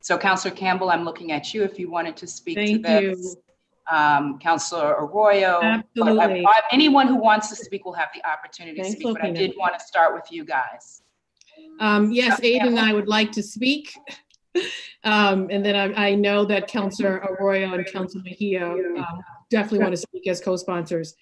So Councillor Campbell, I'm looking at you if you wanted to speak to this. Councillor Arroyo. Absolutely. Anyone who wants to speak will have the opportunity to speak, but I did want to start with you guys. Yes, Aiden and I would like to speak. And then I know that Councillor Arroyo and Councillor Mejia definitely want to speak as co-sponsors.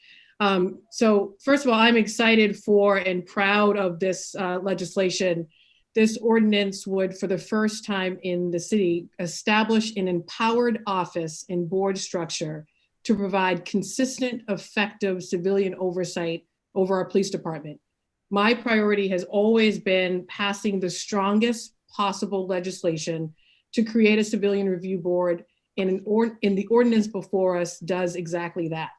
So first of all, I'm excited for and proud of this legislation. This ordinance would, for the first time in the city, establish an empowered office and board structure to provide consistent, effective civilian oversight over our police department. My priority has always been passing the strongest possible legislation to create a civilian review board, and the ordinance before us does exactly that.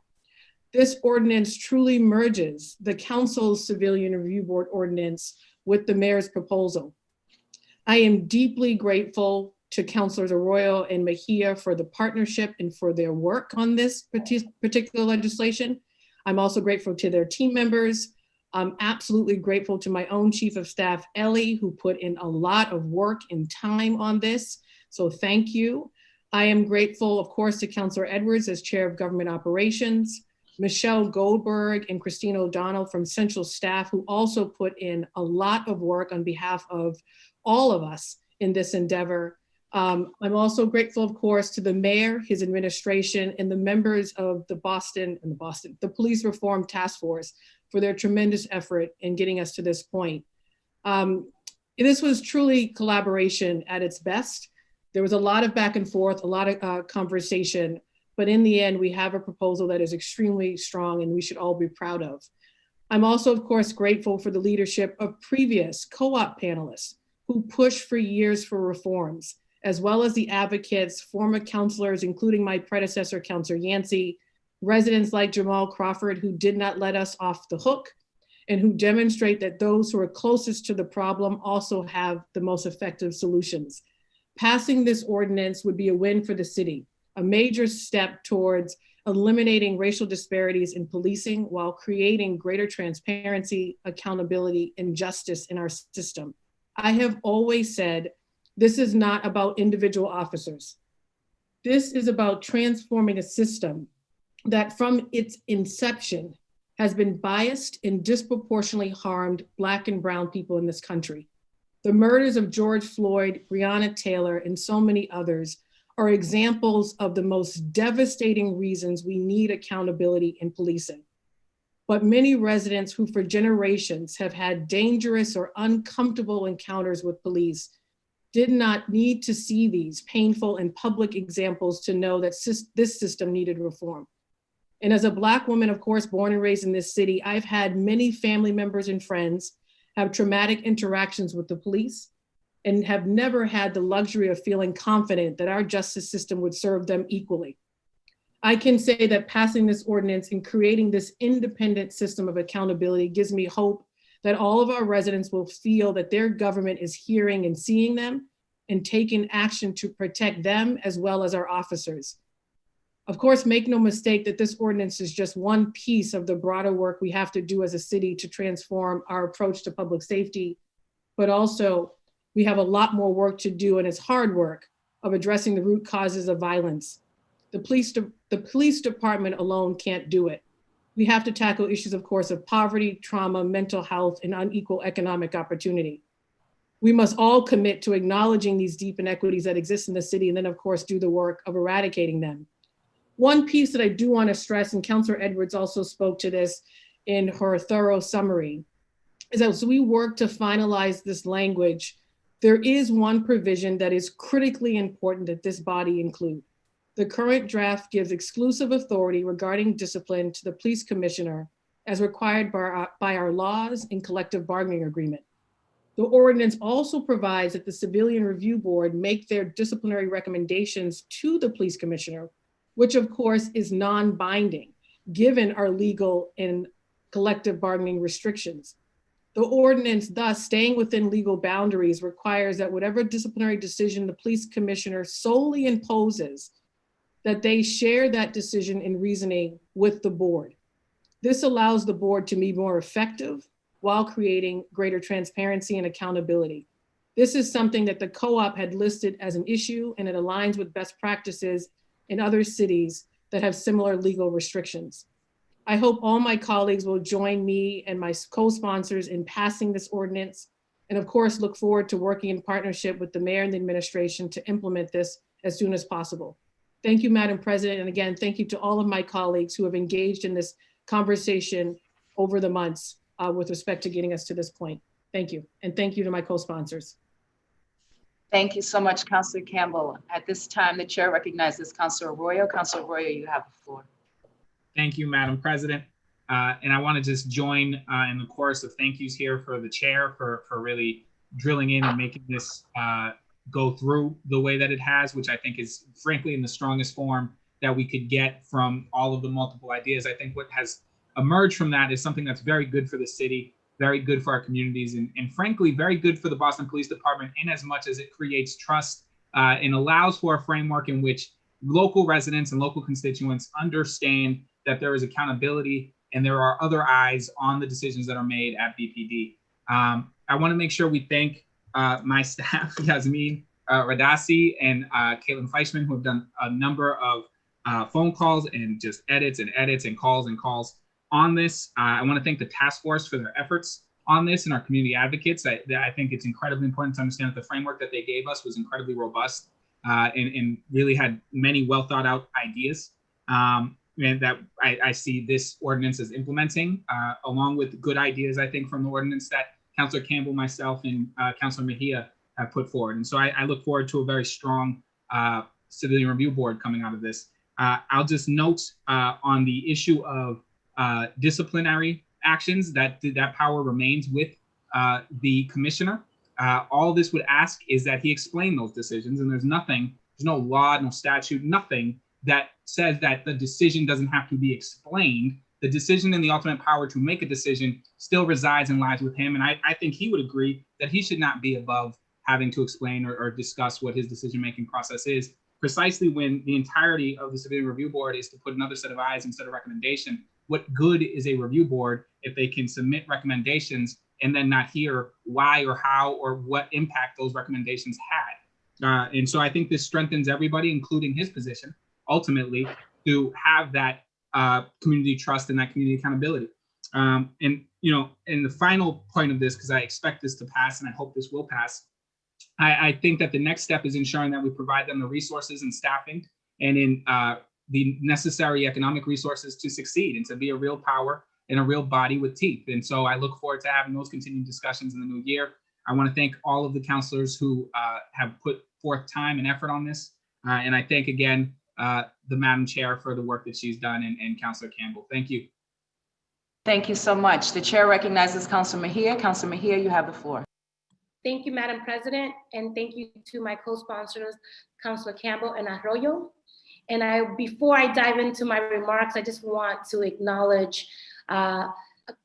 This ordinance truly merges the council's Civilian Review Board ordinance with the mayor's proposal. I am deeply grateful to Councilors Arroyo and Mejia for the partnership and for their work on this particular legislation. I'm also grateful to their team members. I'm absolutely grateful to my own Chief of Staff, Ellie, who put in a lot of work and time on this. So thank you. I am grateful, of course, to Councilor Edwards as Chair of Government Operations, Michelle Goldberg and Christina O'Donnell from Central Staff, who also put in a lot of work on behalf of all of us in this endeavor. I'm also grateful, of course, to the mayor, his administration, and the members of the Police Reform Task Force for their tremendous effort in getting us to this point. This was truly collaboration at its best. There was a lot of back and forth, a lot of conversation, but in the end, we have a proposal that is extremely strong and we should all be proud of. I'm also, of course, grateful for the leadership of previous co-op panelists who pushed for years for reforms, as well as the advocates, former counselors, including my predecessor, Counselor Yancey, residents like Jamal Crawford, who did not let us off the hook, and who demonstrate that those who are closest to the problem also have the most effective solutions. Passing this ordinance would be a win for the city, a major step towards eliminating racial disparities in policing while creating greater transparency, accountability, and justice in our system. I have always said, this is not about individual officers. This is about transforming a system that from its inception has been biased and disproportionately harmed Black and brown people in this country. The murders of George Floyd, Breonna Taylor, and so many others are examples of the most devastating reasons we need accountability in policing. But many residents who for generations have had dangerous or uncomfortable encounters with police did not need to see these painful and public examples to know that this system needed reform. And as a Black woman, of course, born and raised in this city, I've had many family members and friends have traumatic interactions with the police and have never had the luxury of feeling confident that our justice system would serve them equally. I can say that passing this ordinance and creating this independent system of accountability gives me hope that all of our residents will feel that their government is hearing and seeing them and taking action to protect them as well as our officers. Of course, make no mistake that this ordinance is just one piece of the broader work we have to do as a city to transform our approach to public safety, but also we have a lot more work to do, and it's hard work of addressing the root causes of violence. The police department alone can't do it. We have to tackle issues, of course, of poverty, trauma, mental health, and unequal economic opportunity. We must all commit to acknowledging these deep inequities that exist in the city, and then of course do the work of eradicating them. One piece that I do want to stress, and Councilor Edwards also spoke to this in her thorough summary, is that as we work to finalize this language, there is one provision that is critically important that this body include. The current draft gives exclusive authority regarding discipline to the police commissioner as required by our laws and collective bargaining agreement. The ordinance also provides that the Civilian Review Board make their disciplinary recommendations to the police commissioner, which of course is non-binding, given our legal and collective bargaining restrictions. The ordinance, thus staying within legal boundaries, requires that whatever disciplinary decision the police commissioner solely imposes, that they share that decision in reasoning with the board. This allows the board to be more effective while creating greater transparency and accountability. This is something that the co-op had listed as an issue, and it aligns with best practices in other cities that have similar legal restrictions. I hope all my colleagues will join me and my co-sponsors in passing this ordinance, and of course, look forward to working in partnership with the mayor and the administration to implement this as soon as possible. Thank you, Madam President. And again, thank you to all of my colleagues who have engaged in this conversation over the months with respect to getting us to this point. Thank you. And thank you to my co-sponsors. Thank you so much, Councilor Campbell. At this time, the chair recognizes Councilor Arroyo. Councilor Arroyo, you have the floor. Thank you, Madam President. And I want to just join in the chorus of thank yous here for the chair for really drilling in and making this go through the way that it has, which I think is frankly in the strongest form that we could get from all of the multiple ideas. I think what has emerged from that is something that's very good for the city, very good for our communities, and frankly, very good for the Boston Police Department in as much as it creates trust and allows for a framework in which local residents and local constituents understand that there is accountability and there are other eyes on the decisions that are made at BPD. I want to make sure we thank my staff, Yasmin Radasi and Caitlin Fleischman, who have done a number of phone calls and just edits and calls on this. I want to thank the task force for their efforts on this and our community advocates. I think it's incredibly important to understand that the framework that they gave us was incredibly robust and really had many well thought out ideas. And that I see this ordinance as implementing, along with good ideas, I think, from the ordinance that Councilor Campbell, myself, and Councilor Mejia have put forward. And so I look forward to a very strong civilian review board coming out of this. I'll just note on the issue of disciplinary actions that power remains with the commissioner. All this would ask is that he explain those decisions, and there's no law, no statute, nothing that says that the decision doesn't have to be explained. The decision and the ultimate power to make a decision still resides and lies with him. And I think he would agree that he should not be above having to explain or discuss what his decision-making process is, precisely when the entirety of the Civilian Review Board is to put another set of eyes instead of recommendation. What good is a review board if they can submit recommendations and then not hear why or how or what impact those recommendations had? And so I think this strengthens everybody, including his position, ultimately, to have that community trust and that community accountability. And the final point of this, because I expect this to pass and I hope this will pass, I think that the next step is ensuring that we provide them the resources and staffing and in the necessary economic resources to succeed and to be a real power and a real body with teeth. And so I look forward to having those continued discussions in the new year. I want to thank all of the counselors who have put forth time and effort on this. And I thank again the Madam Chair for the work that she's done and Councilor Campbell. Thank you. Thank you so much. The chair recognizes Councilor Mejia. Councilor Mejia, you have the floor. Thank you, Madam President, and thank you to my co-sponsors, Councilor Campbell and Arroyo. And before I dive into my remarks, I just want to acknowledge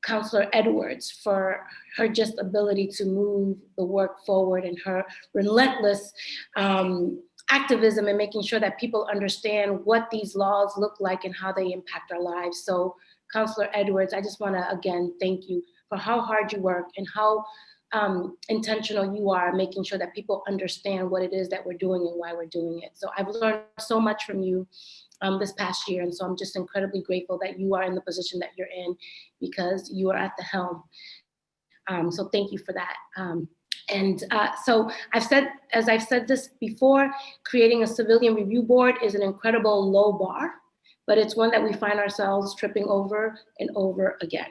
Councilor Edwards for her just ability to move the work forward and her relentless activism and making sure that people understand what these laws look like and how they impact our lives. So Councilor Edwards, I just want to again thank you for how hard you work and how intentional you are making sure that people understand what it is that we're doing and why we're doing it. So I've learned so much from you this past year. And so I'm just incredibly grateful that you are in the position that you're in because you are at the helm. So thank you for that. So as I've said this before, creating a civilian review board is an incredible low bar, but it's one that we find ourselves tripping over and over again.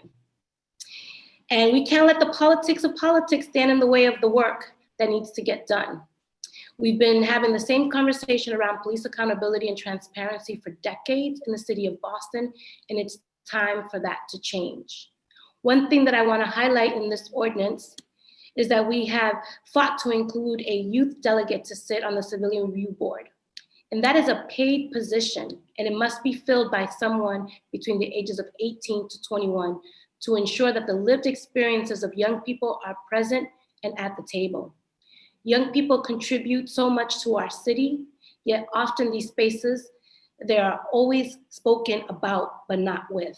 And we can't let the politics of politics stand in the way of the work that needs to get done. We've been having the same conversation around police accountability and transparency for decades in the city of Boston, and it's time for that to change. One thing that I want to highlight in this ordinance is that we have fought to include a youth delegate to sit on the Civilian Review Board. And that is a paid position, and it must be filled by someone between the ages of 18 to 21 to ensure that the lived experiences of young people are present and at the table. Young people contribute so much to our city, yet often these spaces, they are always spoken about, but not with.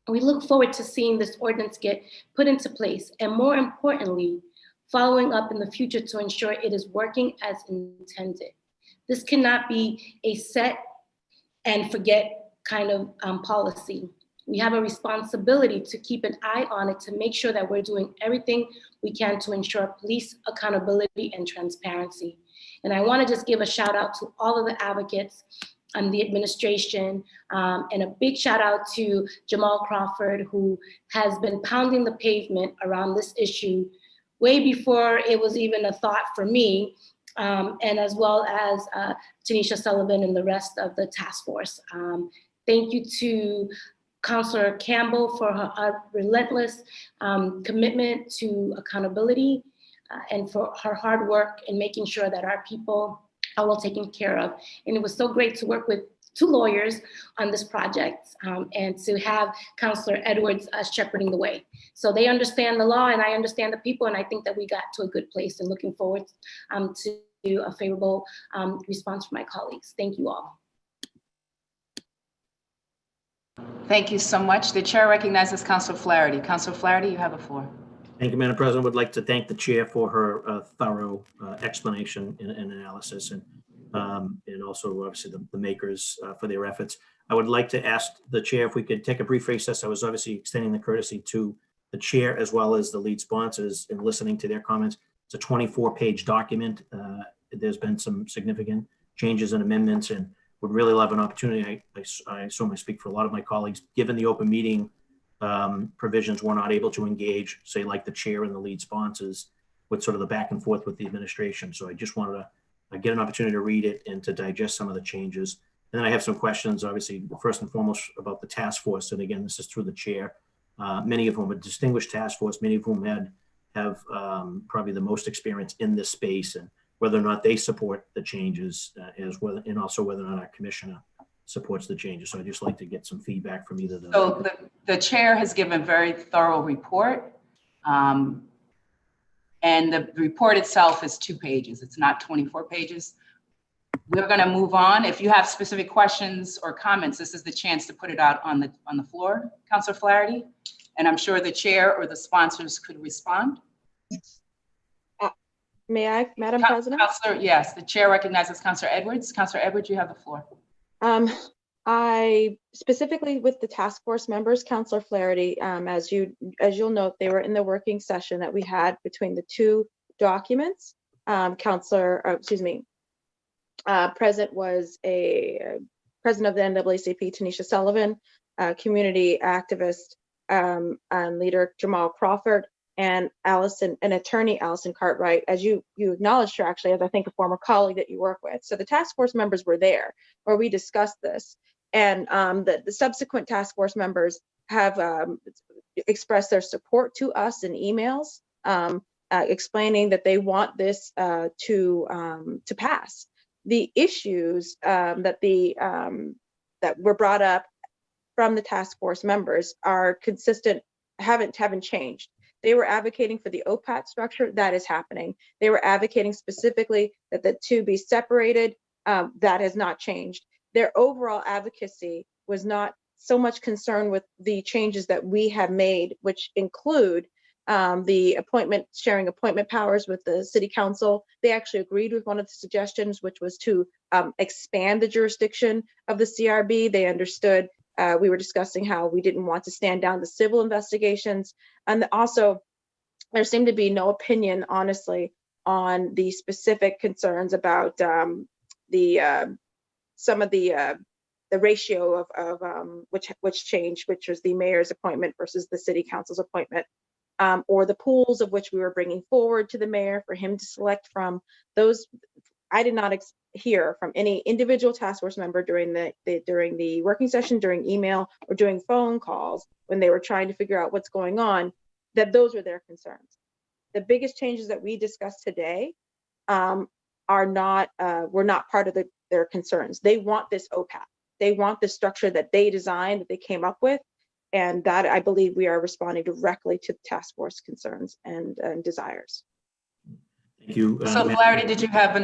We look forward to seeing this ordinance get put into place, and more importantly, following up in the future to ensure it is working as intended. This cannot be a set and forget kind of policy. We have a responsibility to keep an eye on it to make sure that we're doing everything we can to ensure police accountability and transparency. And I want to just give a shout out to all of the advocates and the administration, and a big shout out to Jamal Crawford, who has been pounding the pavement around this issue way before it was even a thought for me, and as well as Tanisha Sullivan and the rest of the task force. Thank you to Councilor Campbell for her relentless commitment to accountability and for her hard work in making sure that our people are well taken care of. And it was so great to work with two lawyers on this project, and to have Counselor Edwards shepherding the way. So they understand the law and I understand the people, and I think that we got to a good place, and looking forward to a favorable response from my colleagues. Thank you all. Thank you so much. The chair recognizes Councilor Flaherty. Councilor Flaherty, you have the floor. Thank you, Madam President. Would like to thank the chair for her thorough explanation and analysis, and also obviously the makers for their efforts. I would like to ask the chair if we could take a brief recess. I was obviously extending the courtesy to the chair as well as the lead sponsors and listening to their comments. It's a 24-page document. There's been some significant changes and amendments, and would really love an opportunity. I assume I speak for a lot of my colleagues, given the open meeting provisions, we're not able to engage, say, like the chair and the lead sponsors with sort of the back and forth with the administration. So I just wanted to get an opportunity to read it and to digest some of the changes. And then I have some questions, obviously, first and foremost about the task force. And again, this is through the chair. Many of whom are distinguished task force, many of whom have probably the most experience in this space, and whether or not they support the changes as well, and also whether or not our commissioner supports the changes. So I'd just like to get some feedback from either of them. So the chair has given a very thorough report. And the report itself is 2 pages. It's not 24 pages. We're going to move on. If you have specific questions or comments, this is the chance to put it out on the floor, Councilor Flaherty. And I'm sure the chair or the sponsors could respond. May I, Madam President? Councilor, yes, the chair recognizes Councilor Edwards. Councilor Edwards, you have the floor. I specifically with the task force members, Councilor Flaherty, as you'll note, they were in the working session that we had between the two documents. Present was a president of the NAACP, Tanisha Sullivan, community activist and leader Jamal Crawford, and attorney Allison Cartwright, as you acknowledged her actually, as I think a former colleague that you work with. So the task force members were there where we discussed this, and the subsequent task force members have expressed their support to us in emails, explaining that they want this to pass. The issues that were brought up from the task force members are consistent, haven't changed. They were advocating for the OPAT structure. That is happening. They were advocating specifically that the two be separated. That has not changed. Their overall advocacy was not so much concerned with the changes that we have made, which include the sharing appointment powers with the city council. They actually agreed with one of the suggestions, which was to expand the jurisdiction of the CRB. They understood. We were discussing how we didn't want to stand down the civil investigations. And also, there seemed to be no opinion, honestly, on the specific concerns about some of the ratio of which changed, which was the mayor's appointment versus the city council's appointment, or the pools of which we were bringing forward to the mayor for him to select from. Those, I did not hear from any individual task force member during the working session, during email, or during phone calls when they were trying to figure out what's going on, that those were their concerns. The biggest changes that we discussed today were not part of their concerns. They want this OPAT. They want the structure that they designed, that they came up with, and that I believe we are responding directly to the task force concerns and desires. Thank you. So Flaherty, did you have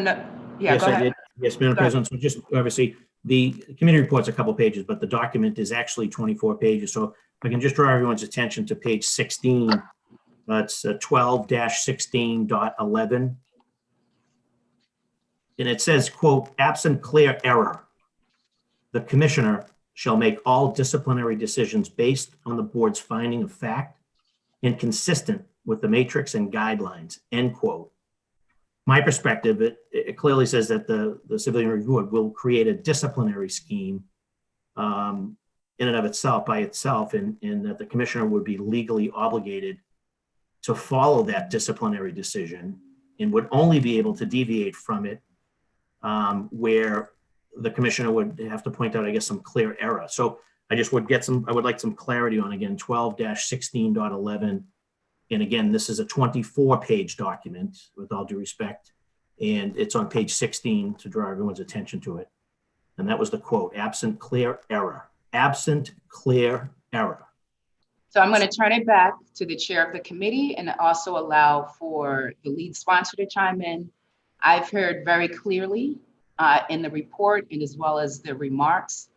Yes, go ahead. I did. Yes, Madam President. So just obviously the committee report's a couple pages, but the document is actually 24 pages. So if I can just draw everyone's attention to page 16, it's 12-16.11. And it says, quote, absent clear error, the commissioner shall make all disciplinary decisions based on the board's finding of fact and consistent with the matrix and guidelines, end quote. My perspective, it clearly says that the Civilian Review Board will create a disciplinary scheme in and of itself, by itself, and that the commissioner would be legally obligated to follow that disciplinary decision and would only be able to deviate from it where the commissioner would have to point out, I guess, some clear error. So I would like some clarity on, again, 12-16.11. And again, this is a 24-page document, with all due respect, and it's on page 16 to draw everyone's attention to it. And that was the quote, absent clear error, absent clear error. So I'm going to turn it back to the chair of the committee and also allow for the lead sponsor to chime in. I've heard very clearly in the report and as well as the remarks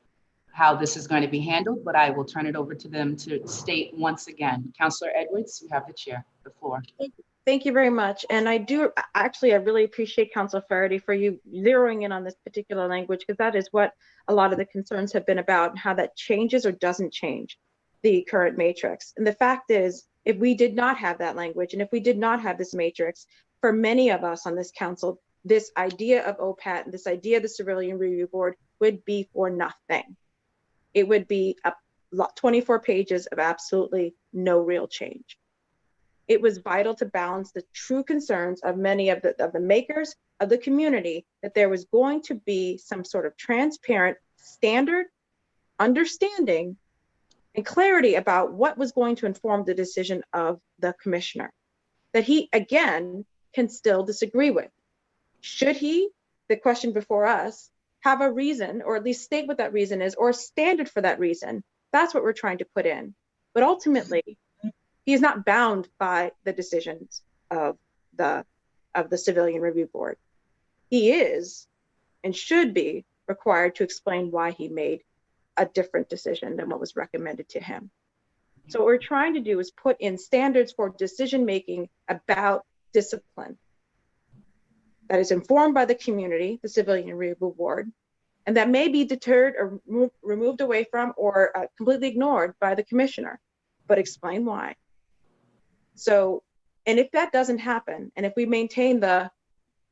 how this is going to be handled, but I will turn it over to them to state once again. Councillor Edwards, you have the floor. Thank you very much. And I really appreciate Councilor Flaherty for you zeroing in on this particular language, because that is what a lot of the concerns have been about, how that changes or doesn't change the current matrix. And the fact is, if we did not have that language, and if we did not have this matrix, for many of us on this council, this idea of OPAT and this idea of the Civilian Review Board would be for nothing. It would be 24 pages of absolutely no real change. It was vital to balance the true concerns of many of the makers of the community, that there was going to be some sort of transparent standard understanding and clarity about what was going to inform the decision of the commissioner, that he, again, can still disagree with. Should he, the question before us, have a reason, or at least state what that reason is, or a standard for that reason? That's what we're trying to put in. But ultimately, he is not bound by the decisions of the Civilian Review Board. He is and should be required to explain why he made a different decision than what was recommended to him. So what we're trying to do is put in standards for decision-making about discipline that is informed by the community, the Civilian Review Board, and that may be deterred or removed away from or completely ignored by the commissioner, but explain why. So, and if that doesn't happen, and if we maintain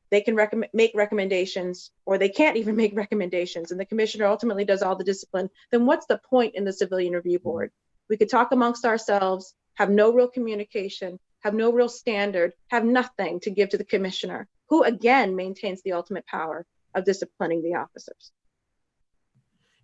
they can make recommendations, or they can't even make recommendations, and the commissioner ultimately does all the discipline, then what's the point in the Civilian Review Board? We could talk amongst ourselves, have no real communication, have no real standard, have nothing to give to the commissioner, who again maintains the ultimate power of disciplining the officers.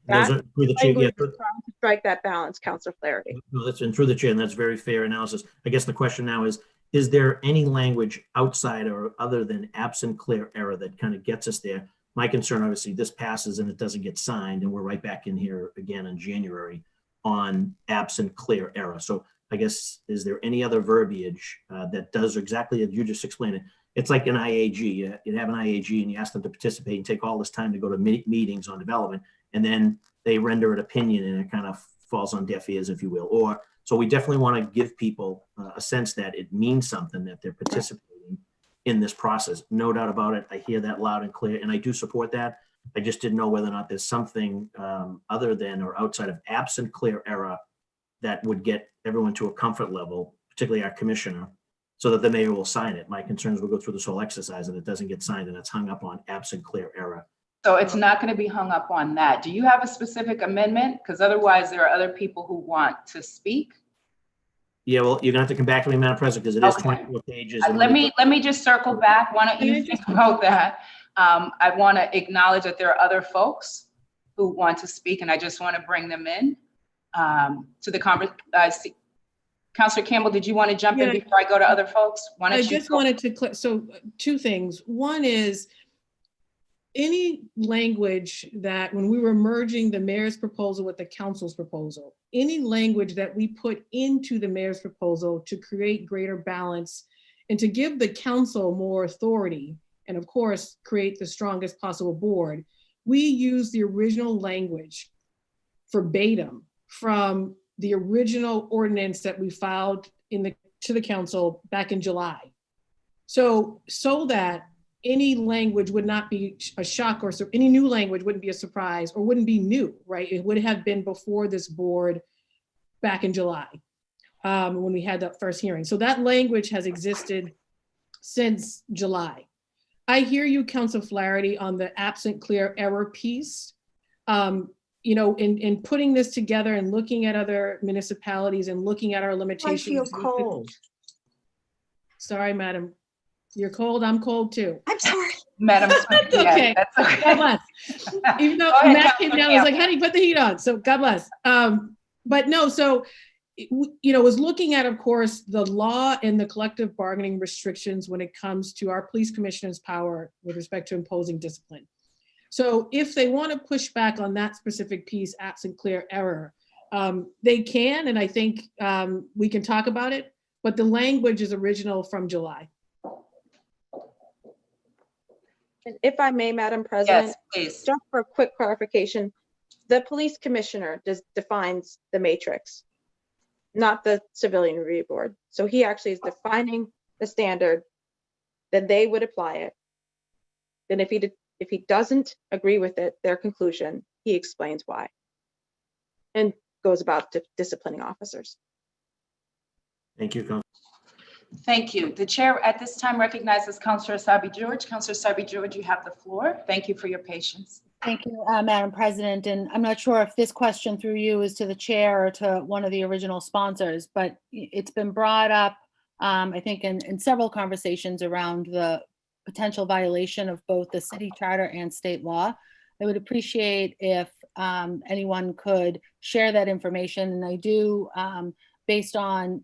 That Through the chair, yeah, language is trying to strike that balance, Councilor Flaherty. no, that's and through the chair, and that's very fair analysis. I guess the question now is there any language outside or other than absent clear error that kind of gets us there? My concern, obviously, this passes and it doesn't get signed, and we're right back in here again in January on absent clear error. So I guess, is there any other verbiage that does exactly as you just explained it? It's like an IAG. You have an IAG and you ask them to participate and take all this time to go to meetings on development, and then they render an opinion and it kind of falls on deaf ears, if you will. So we definitely want to give people a sense that it means something, that they're participating in this process. No doubt about it. I hear that loud and clear, and I do support that. I just didn't know whether or not there's something other than or outside of absent clear error that would get everyone to a comfort level, particularly our commissioner, so that the mayor will sign it. My concerns will go through this whole exercise and it doesn't get signed and it's hung up on absent clear error. So it's not going to be hung up on that. Do you have a specific amendment? Because otherwise there are other people who want to speak. Yeah, well, you're gonna have to come back to me, Madam President, because it is 24 pages. and Let me just circle back. Why don't you think about that? I want to acknowledge that there are other folks who want to speak, and I just want to bring them in to the conversation. Councilor Campbell, did you want to jump in before I go to other folks? I just wanted to so two things. One is any language that when we were merging the mayor's proposal with the council's proposal, any language that we put into the mayor's proposal to create greater balance and to give the council more authority, and of course, create the strongest possible board, we use the original language verbatim from the original ordinance that we filed to the council back in July. So that any language would not be a shock, or any new language wouldn't be a surprise or wouldn't be new, right? It would have been before this board back in July when we had that first hearing. So that language has existed since July. I hear you, Councilor Flaherty, on the absent clear error piece. You know, in putting this together and looking at other municipalities and looking at our limitations. I feel cold. Sorry, madam. You're cold, I'm cold too. I'm sorry. Madam, That's okay. That's okay. God bless. Even though Matt came down, I was like, honey, put the heat on. So God bless. But no, so, you know, was looking at, of course, the law and the collective bargaining restrictions when it comes to our police commissioner's power with respect to imposing discipline. So if they want to push back on that specific piece, absent clear error, they can, and I think we can talk about it, but the language is original from July. And if I may, Madam Yes, President, please. just for a quick clarification, the police commissioner defines the matrix, not the civilian review board. So he actually is defining the standard, that they would apply it. Then if he doesn't agree with it, their conclusion, he explains why. And goes about disciplining officers. Thank you, Council. Thank you. The chair at this time recognizes Councillor Asabi George. Councillor Asabi George, you have the floor. Thank you for your patience. Thank you, Madam President. And I'm not sure if this question through you is to the chair or to one of the original sponsors, but it's been brought up, I think, in several conversations around the potential violation of both the city charter and state law. I would appreciate if anyone could share that information. And I do, based on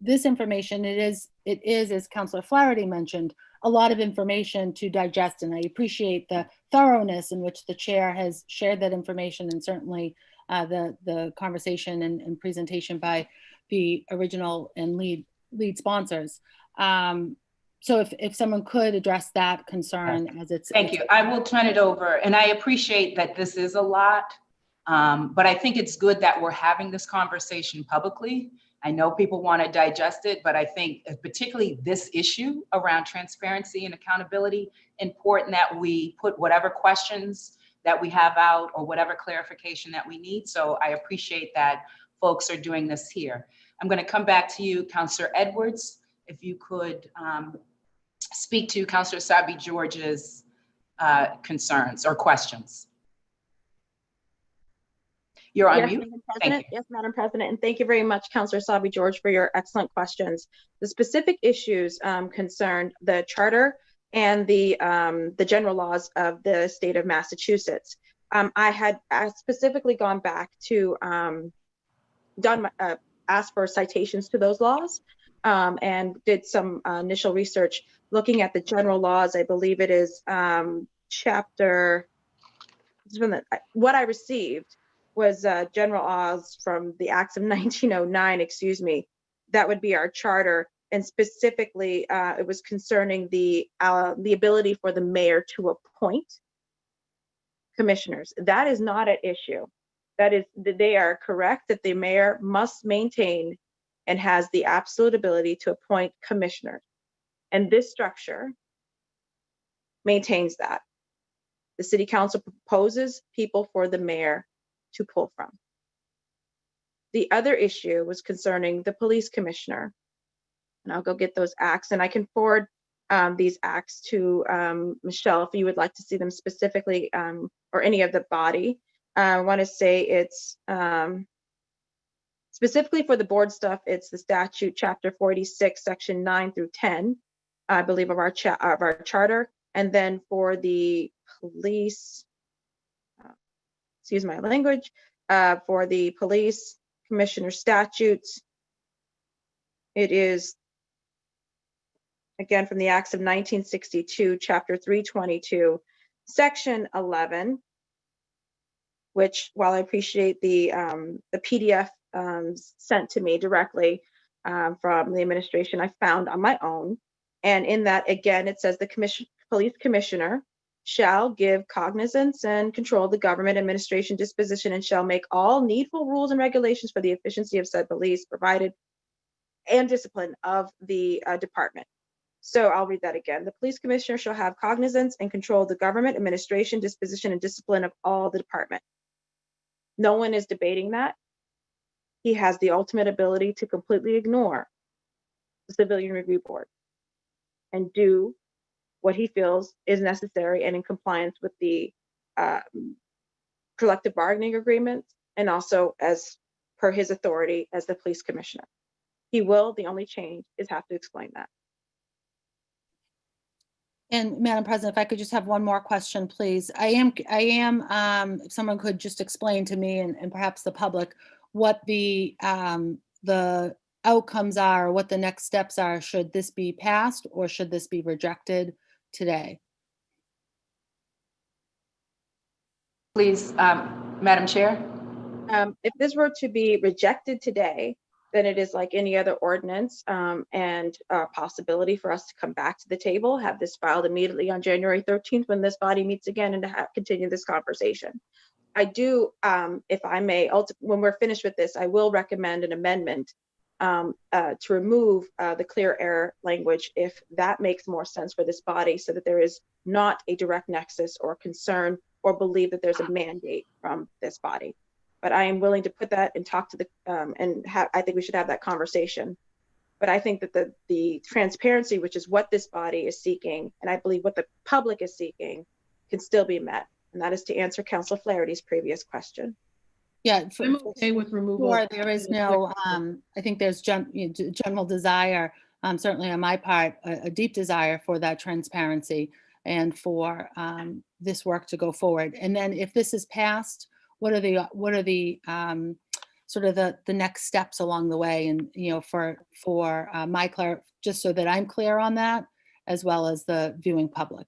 this information, it is, as Councillor Flaherty mentioned, a lot of information to digest, and I appreciate the thoroughness in which the chair has shared that information, and certainly the conversation and presentation by the original and lead sponsors. So if someone could address that concern as it's— Thank you. I will turn it over, and I appreciate that this is a lot, but I think it's good that we're having this conversation publicly. I know people want to digest it, but I think particularly this issue around transparency and accountability, important that we put whatever questions that we have out or whatever clarification that we need. So I appreciate that folks are doing this here. I'm going to come back to you, Councillor Edwards, if you could speak to Councillor Asabi George's concerns or questions. You're on mute. Madam President. Yes, Madam President, and thank you very much, Councillor Asabi George, for your excellent questions. The specific issues concerned the charter and the general laws of the state of Massachusetts. I had specifically gone back to asked for citations to those laws and did some initial research looking at the general laws. I believe it is chapter. What I received was general laws from the acts of 1909, excuse me. That would be our charter. And specifically, it was concerning the ability for the mayor to appoint commissioners. That is not at issue. That is, they are correct that the mayor must maintain and has the absolute ability to appoint commissioners. And this structure maintains that. The city council proposes people for the mayor to pull from. The other issue was concerning the police commissioner. And I'll go get those acts, and I can forward these acts to Michelle if you would like to see them specifically, or any of the body. I want to say it's specifically for the board stuff, it's the statute chapter 46, section 9 through 10, I believe, of our charter. And then for the police, excuse my language, for the police commissioner statutes, it is, again, from the acts of 1962, chapter 322, section 11, which, while I appreciate the PDF sent to me directly from the administration, I found on my own. And in that, again, it says the police commissioner shall give cognizance and control the government administration disposition and shall make all needful rules and regulations for the efficiency of said police provided and discipline of the department. So I'll read that again. The police commissioner shall have cognizance and control the government administration disposition and discipline of all the department. No one is debating that. He has the ultimate ability to completely ignore the civilian review board and do what he feels is necessary and in compliance with the collective bargaining agreements, and also as per his authority as the police commissioner. He will, the only change is have to explain that. And Madam President, if I could just have one more question, please. I am, if someone could just explain to me and perhaps the public what the outcomes are, what the next steps are. Should this be passed or should this be rejected today? Please, Madam Chair. If this were to be rejected today, then it is like any other ordinance, and a possibility for us to come back to the table, have this filed immediately on January 13th when this body meets again, and to continue this conversation. I do, if I may, when we're finished with this, I will recommend an amendment to remove the clear error language if that makes more sense for this body, so that there is not a direct nexus or concern or believe that there's a mandate from this body. But I am willing to put that and talk to the, I think we should have that conversation. But I think that the transparency, which is what this body is seeking, and I believe what the public is seeking, can still be met. And that is to answer Councilor Flaherty's previous question. Yeah, I'm okay with removal. sure, there is no, I think there's general desire, certainly on my part, a deep desire for that transparency and for this work to go forward. And then if this is passed, what are the sort of the next steps along the way? And, for my just so that I'm clear on that, as well as the viewing public.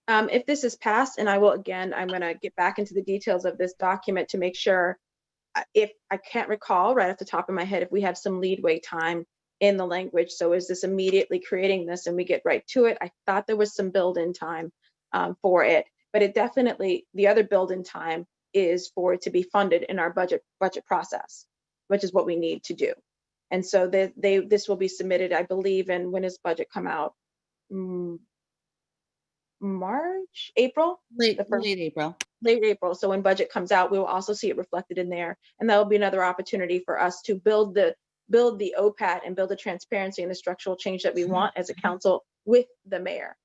If this is passed, and I will, again, I'm going to get back into the details of this document to make sure, if I can't recall right off the top of my head, if we have some leadway time in the language. So is this immediately creating this and we get right to it? I thought there was some build-in time for it, but it definitely, the other build-in time is for it to be funded in our budget process, which is what we need to do. And so this will be submitted, I believe, and when does budget come out? March, April? Late April. Late April. So when budget comes out, we will also see it reflected in there. And that will be another opportunity for us to build the OPAT and build the transparency and the structural change that we want as a council with the mayor.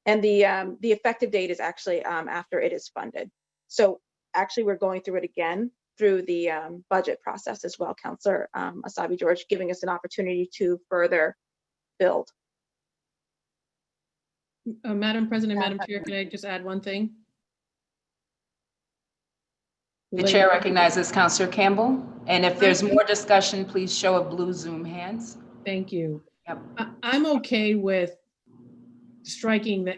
And the effective date is actually after it is funded. So actually we're going through it again through the budget process as well, Councilor Asabi George, giving us an opportunity to further build. Madam President, Madam Chair, can I just add one thing? The chair recognizes Councilor Campbell. And if there's more discussion, please show of blue Zoom hands. Thank you. Yep. I'm okay with striking the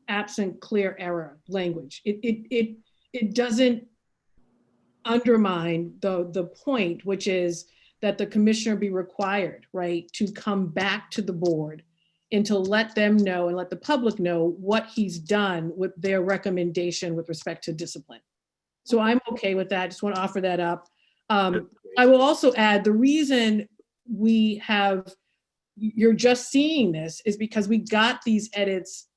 absent clear error language. It doesn't undermine the point, which is that the commissioner be required, right, to come back to the board and to let them know and let the public know what he's done with their recommendation with respect to discipline. So I'm okay with that. Just want to offer that up. I will also add the reason you're just seeing this is because we got these edits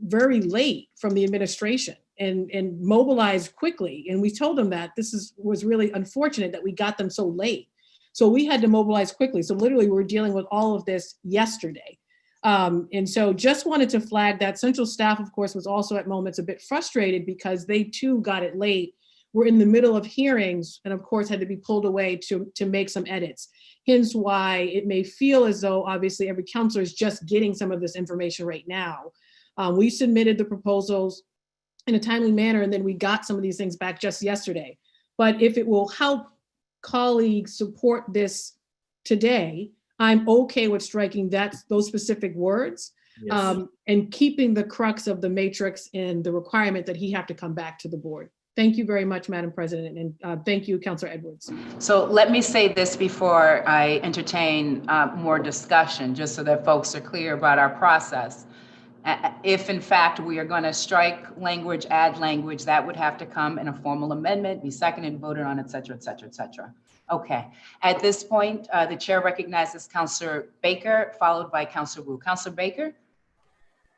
very late from the administration and mobilized quickly. And we told them that this was really unfortunate that we got them so late. So we had to mobilize quickly. So literally we're dealing with all of this yesterday. And so just wanted to flag that. Central staff, of course, was also at moments a bit frustrated because they too got it late. We're in the middle of hearings and of course had to be pulled away to make some edits. Hence why it may feel as though obviously every counselor is just getting some of this information right now. We submitted the proposals in a timely manner and then we got some of these things back just yesterday. But if it will help colleagues support this today, I'm okay with striking those specific words. Yes. And keeping the crux of the matrix and the requirement that he have to come back to the board. Thank you very much, Madam President, and thank you, Councilor Edwards. So let me say this before I entertain more discussion, just so that folks are clear about our process. If in fact we are going to strike language, add language, that would have to come in a formal amendment, be seconded, voted on, et cetera, et cetera, et cetera. Okay, at this point, the chair recognizes Councilor Baker, followed by Councilor Wu. Councilor Baker?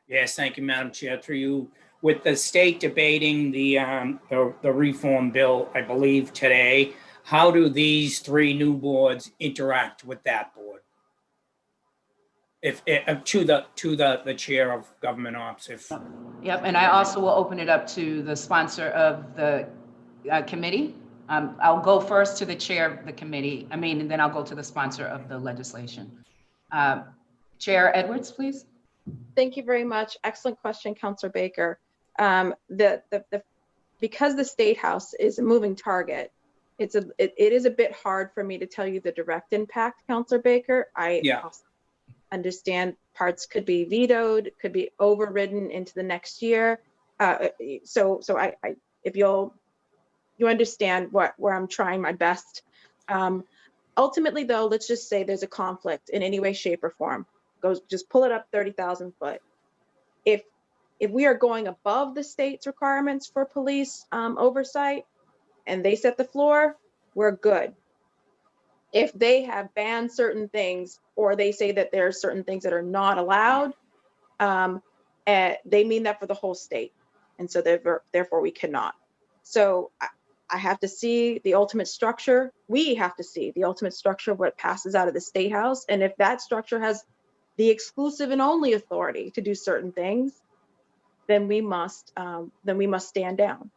Yes, thank you, Madam Chair. Through you, with the state debating the reform bill, I believe today, how do these three new boards interact with that board? If to the chair of government ops, if. Yep, and I also will open it up to the sponsor of the committee. I'll go first to the chair of the committee, and then I'll go to the sponsor of the legislation. Chair Edwards, please. Thank you very much. Excellent question, Councilor Baker. Because the State House is a moving target, it is a bit hard for me to tell you the direct impact, Councilor Baker. I understand parts could be vetoed, could be overridden into the next year. So if you understand where I'm trying my best. Ultimately, though, let's just say there's a conflict in any way, shape, or form. Just pull it up 30,000 foot. If we are going above the state's requirements for police oversight and they set the floor, we're good. If they have banned certain things or they say that there are certain things that are not allowed, they mean that for the whole state. And so therefore we cannot. So I have to see the ultimate structure. We have to see the ultimate structure of what passes out of the State House. And if that structure has the exclusive and only authority to do certain things, then we must stand down.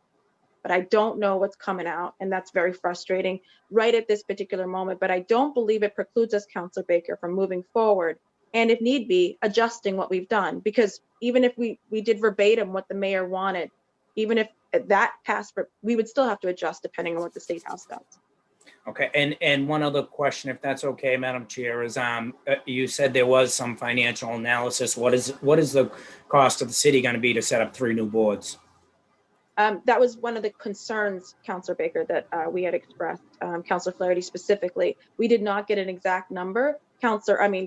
But I don't know what's coming out, and that's very frustrating right at this particular moment. But I don't believe it precludes us, Councilor Baker, from moving forward and, if need be, adjusting what we've done. Because even if we did verbatim what the mayor wanted, even if that passed, we would still have to adjust depending on what the State House does. Okay, and one other question, if that's okay, Madam Chair, is you said there was some financial analysis. What is the cost of the city going to be to set up 3 new boards? That was one of the concerns, Councilor Baker, that we had expressed, Councilor Flaherty specifically. We did not get an exact number.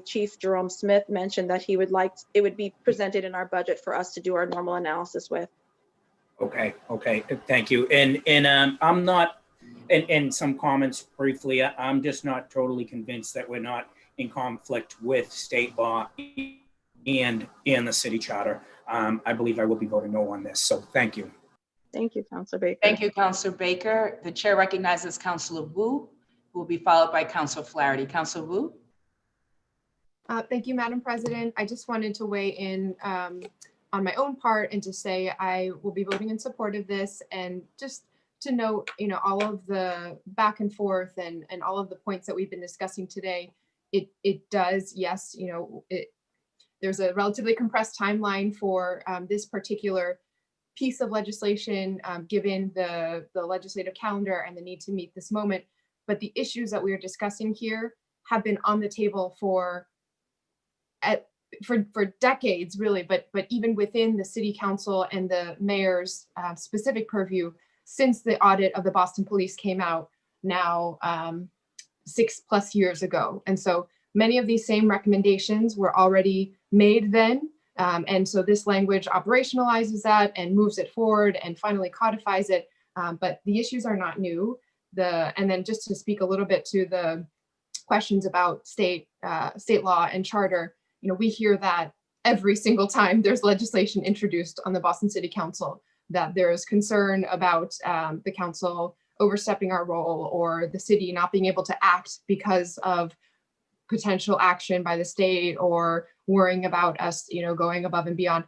Chief Jerome Smith mentioned that he would like it would be presented in our budget for us to do our normal analysis with. Okay, thank you. And I'm not, and some comments briefly, I'm just not totally convinced that we're not in conflict with state law and the city charter. I believe I will be voting no on this, so thank you. Thank you, Councilor Baker. Thank you, Councilor Baker. The chair recognizes Councilor Wu, who will be followed by Councilor Flaherty. Councilor Wu. Thank you, Madam President. I just wanted to weigh in on my own part and to say I will be voting in support of this, and just to note, all of the back and forth and all of the points that we've been discussing today. It does, yes, there's a relatively compressed timeline for this particular piece of legislation, given the legislative calendar and the need to meet this moment. But the issues that we are discussing here have been on the table for decades, really, but even within the city council and the mayor's specific purview since the audit of the Boston Police came out now 6+ years ago. And so many of these same recommendations were already made then. And so this language operationalizes that and moves it forward and finally codifies it. But the issues are not new. And then just to speak a little bit to the questions about state law and charter, we hear that every single time there's legislation introduced on the Boston City Council, that there is concern about the council overstepping our role or the city not being able to act because of potential action by the state or worrying about us, going above and beyond.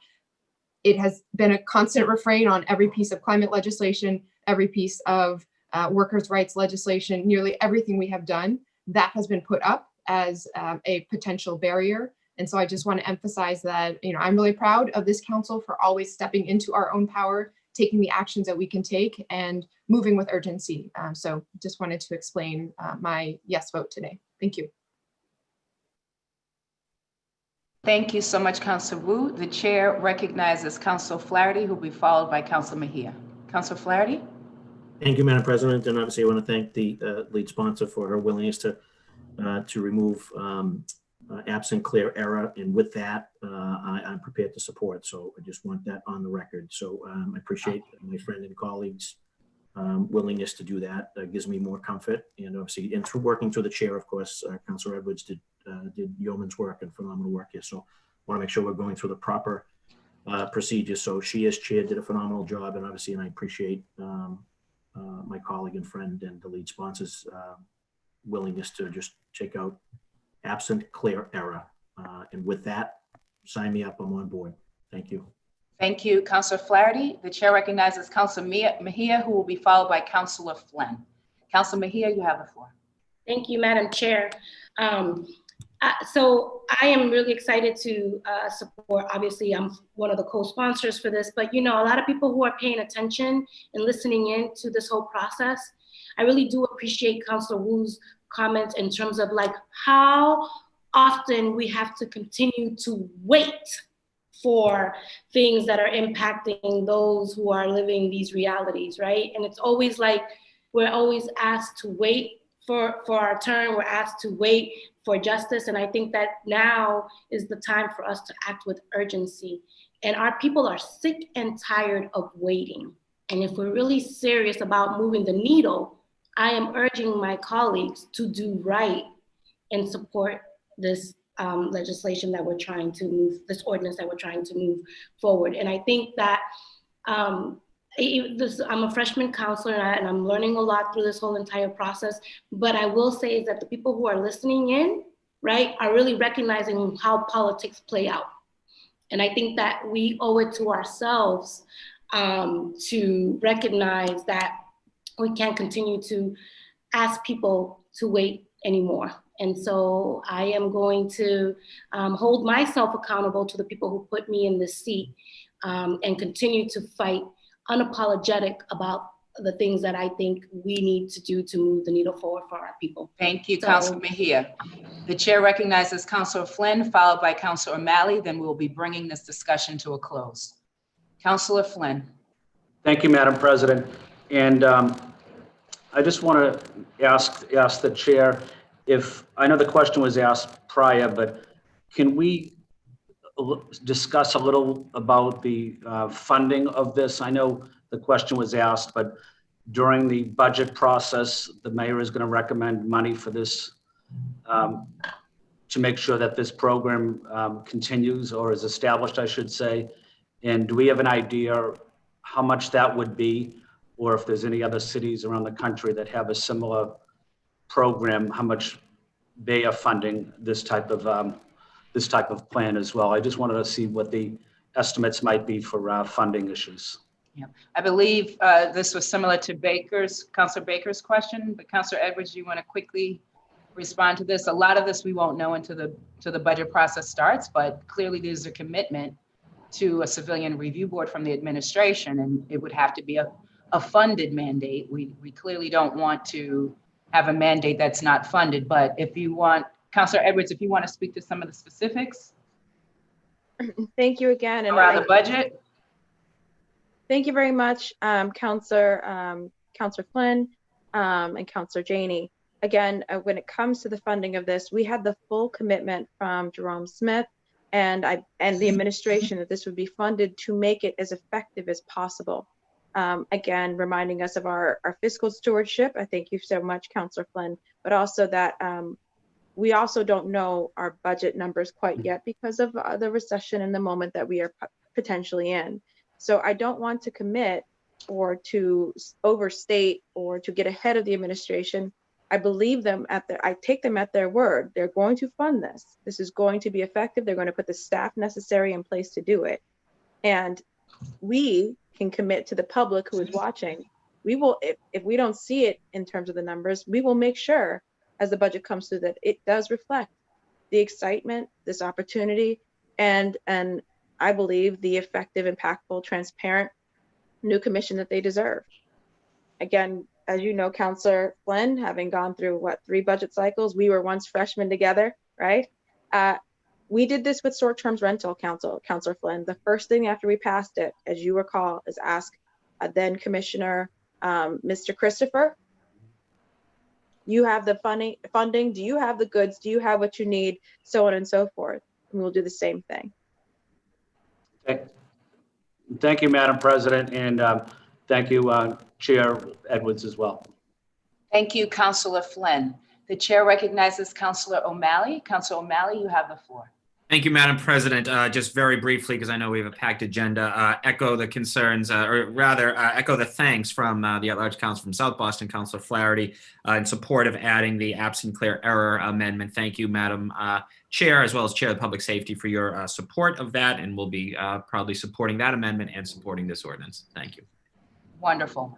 It has been a constant refrain on every piece of climate legislation, every piece of workers' rights legislation, nearly everything we have done that has been put up as a potential barrier. And so I just want to emphasize that, I'm really proud of this council for always stepping into our own power, taking the actions that we can take and moving with urgency. So just wanted to explain my yes vote today. Thank you. Thank you so much, Councilor Wu. The chair recognizes Councilor Flaherty, who will be followed by Councilor Mejia. Councilor Flaherty. Thank you, Madam President. And obviously I want to thank the lead sponsor for her willingness to remove absent clear error. And with that, I'm prepared to support. So I just want that on the record. So I appreciate my friend and colleagues' willingness to do that. That gives me more comfort. And obviously, and through working through the chair, of course, Councilor Edwards did yeoman's work and phenomenal work here. So I want to make sure we're going through the proper procedures. So she as chair did a phenomenal job. And obviously, and I appreciate my colleague and friend and the lead sponsor's willingness to just check out absent clear error. And with that, sign me up. I'm on board. Thank you. Thank you, Councilor Flaherty. The chair recognizes Councilor Mejia, who will be followed by Councilor Flynn. Councilor Mejia, you have the floor. Thank you, Madam Chair. So I am really excited to support, obviously I'm one of the co-sponsors for this, but a lot of people who are paying attention and listening in to this whole process, I really do appreciate Councilor Wu's comments in terms of how often we have to continue to wait for things that are impacting those who are living these realities, right? And it's always like, we're always asked to wait for our turn, we're asked to wait for justice. And I think that now is the time for us to act with urgency. And our people are sick and tired of waiting. And if we're really serious about moving the needle, I am urging my colleagues to do right and support this legislation that we're trying to move, this ordinance that we're trying to move forward. And I think that I'm a freshman counselor and I'm learning a lot through this whole entire process. But I will say is that the people who are listening in, right, are really recognizing how politics play out. And I think that we owe it to ourselves to recognize that we can't continue to ask people to wait anymore. And so I am going to hold myself accountable to the people who put me in this seat and continue to fight unapologetic about the things that I think we need to do to move the needle forward for our people. Thank you, Councilor Mejia. The chair recognizes Councilor Flynn, followed by Councilor O'Malley. Then we'll be bringing this discussion to a close. Councilor Flynn. Thank you, Madam President. And I just want to ask the chair if, I know the question was asked prior, but can we discuss a little about the funding of this? I know the question was asked, but during the budget process, the mayor is going to recommend money for this to make sure that this program continues or is established, I should say. And do we have an idea how much that would be, or if there's any other cities around the country that have a similar program, how much they are funding this type of plan as well? I just wanted to see what the estimates might be for funding issues. Yeah, I believe this was similar to Councilor Baker's question, but Councilor Edwards, do you want to quickly respond to this? A lot of this we won't know until the budget process starts, but clearly there's a commitment to a civilian review board from the administration, and it would have to be a funded mandate. We clearly don't want to have a mandate that's not funded, but if you want, Councilor Edwards, if you want to speak to some of the specifics. Thank you again. And around the budget. Thank you very much, Councilor Flynn and Councilor Janey. Again, when it comes to the funding of this, we had the full commitment from Jerome Smith and the administration that this would be funded to make it as effective as possible. Again, reminding us of our fiscal stewardship. I thank you so much, Councilor Flynn, but also that we also don't know our budget numbers quite yet because of the recession and the moment that we are potentially in. So I don't want to commit or to overstate or to get ahead of the administration. I believe them I take them at their word. They're going to fund this. This is going to be effective. They're going to put the staff necessary in place to do it. And we can commit to the public who is watching. We will, if we don't see it in terms of the numbers, we will make sure as the budget comes through that it does reflect the excitement, this opportunity, and I believe the effective, impactful, transparent new commission that they deserve. Again, as you know, Councilor Flynn, having gone through 3 budget cycles, we were once freshmen together, right? We did this with short-term rental, Councilor Flynn. The first thing after we passed it, as you recall, is ask then Commissioner Mr. Christopher, you have the funding, do you have the goods, do you have what you need, so on and so forth. And we'll do the same thing. Okay. Thank you, Madam President, and thank you, Chair Edwards as well. Thank you, Councilor Flynn. The chair recognizes Councilor O'Malley. Councilor O'Malley, you have the floor. Thank you, Madam President. Just very briefly, because I know we have a packed agenda, echo the concerns, or rather echo the thanks from the at-large council from South Boston, Councilor Flaherty, in support of adding the absent clear error amendment. Thank you, Madam Chair, as well as Chair of Public Safety, for your support of that, and we'll be proudly supporting that amendment and supporting this ordinance. Thank you. Wonderful.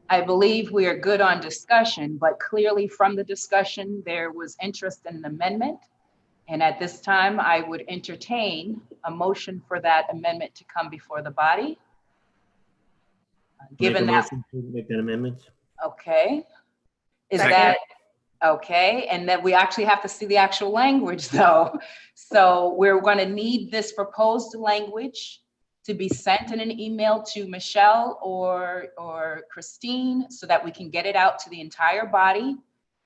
I believe we are good on discussion, but clearly from the discussion, there was interest in an amendment. And at this time, I would entertain a motion for that amendment to come before the body. Given that, Make that amendment. okay. Is Second. that Okay, and then we actually have to see the actual language though. So we're going to need this proposed language to be sent in an email to Michelle or Christine so that we can get it out to the entire body.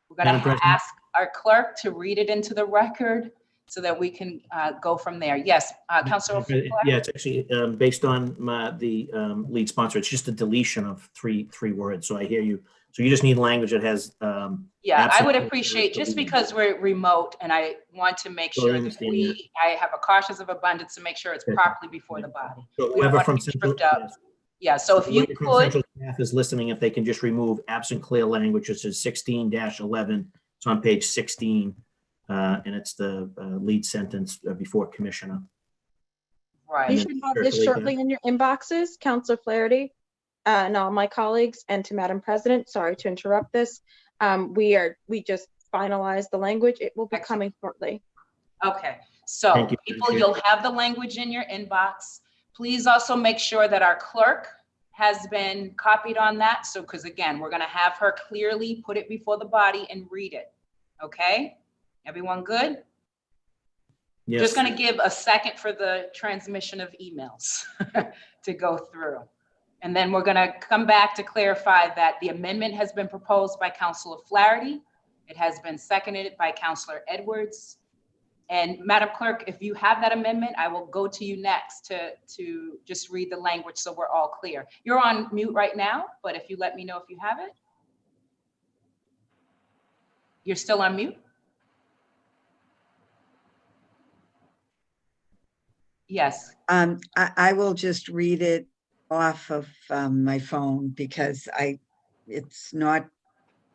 We're going Madam to President. ask our clerk to read it into the record so that we can go from there. Yes, Councilor. Yeah, it's actually based on the lead sponsor. It's just a deletion of three words. So I hear you. So you just need language that has. Yeah, I would absent- appreciate, just because we're remote and I want to make Totally sure that understand that. I have a cautious of abundance to make sure it's Okay. properly before the body. So We don't whoever want from to be Central, tripped up. yes. Yeah, so if you Whoever from could, Central staff is listening, if they can just remove absent clear language, which is 16-11. It's on page 16, and it's the lead sentence before commissioner. You right, should have this shortly in your inboxes, Councilor Flaherty, and all my colleagues, and to Madam President, sorry to interrupt this. We just finalized the language. It will be coming shortly. okay. So Thank you, people, Chair. you'll have the language in your inbox. Please also make sure that our clerk has been copied on that. So, because again, we're going to have her clearly put it before the body and read it. Okay? Everyone good? Yes. Just going to give a second for the transmission of emails to go through. And then we're going to come back to clarify that the amendment has been proposed by Councilor Flaherty. It has been seconded by Councilor Edwards. And Madam Clerk, if you have that amendment, I will go to you next to just read the language so we're all clear. You're on mute right now, but if you let me know if you have it. You're still on mute? Yes. I will just read it off of my phone because it's not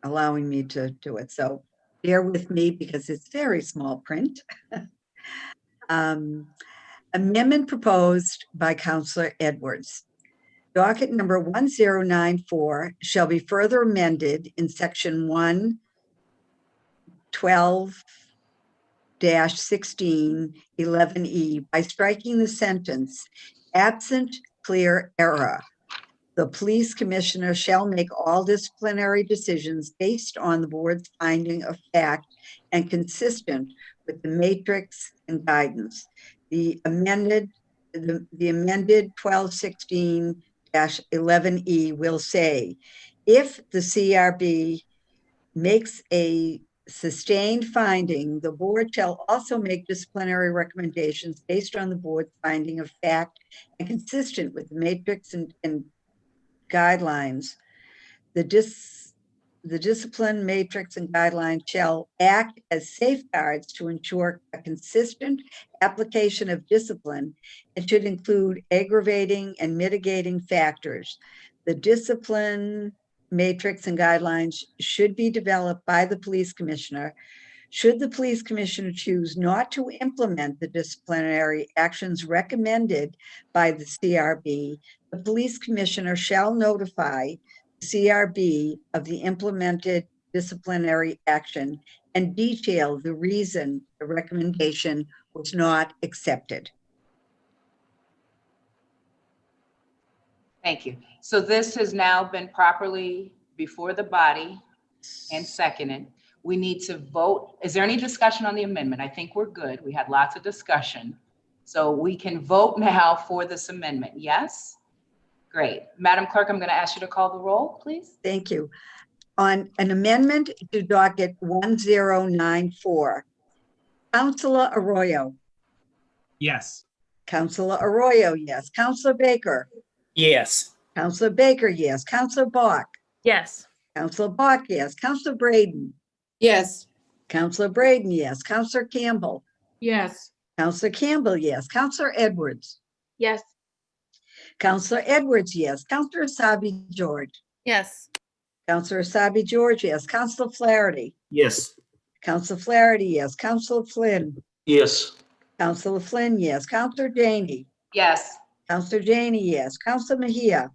allowing me to do it. So bear with me because it's very small print. Amendment proposed by Councilor Edwards. Docket number 1094 shall be further amended in section 112-16-11E by striking the sentence, absent clear error. The police commissioner shall make all disciplinary decisions based on the board's finding of fact and consistent with the matrix and guidance. The amended 1216-11E will say, if the CRB makes a sustained finding, the board shall also make disciplinary recommendations based on the board's finding of fact and consistent with the matrix and guidelines. The discipline matrix and guidelines shall act as safeguards to ensure a consistent application of discipline and should include aggravating and mitigating factors. The discipline matrix and guidelines should be developed by the police commissioner. Should the police commissioner choose not to implement the disciplinary actions recommended by the CRB, the police commissioner shall notify the CRB of the implemented disciplinary action and detail the reason the recommendation was not accepted. Thank you. So this has now been properly before the body and seconded. We need to vote. Is there any discussion on the amendment? I think we're good. We had lots of discussion. So we can vote now for this amendment. Yes? Great. Madam Clerk, I'm going to ask you to call the roll, please. Thank you. On an amendment to docket 1094, Councilor Arroyo. Yes. Councilor Arroyo, yes. Councilor Baker. Yes. Councilor Baker, yes. Councilor Bach. Yes. Councilor Bach, yes. Councilor Braden. Yes. Councilor Braden, yes. Councilor Campbell. Yes. Councilor Campbell, yes. Councilor Edwards. Yes. Councilor Edwards, yes. Councilor Asabi George. Yes. Councilor Asabi George, yes. Councilor Flaherty. Yes. Councilor Flaherty, yes. Councilor Flynn. Yes. Councilor Flynn, yes. Councilor Janey. Yes. Councilor Janey, yes. Councilor Mejia.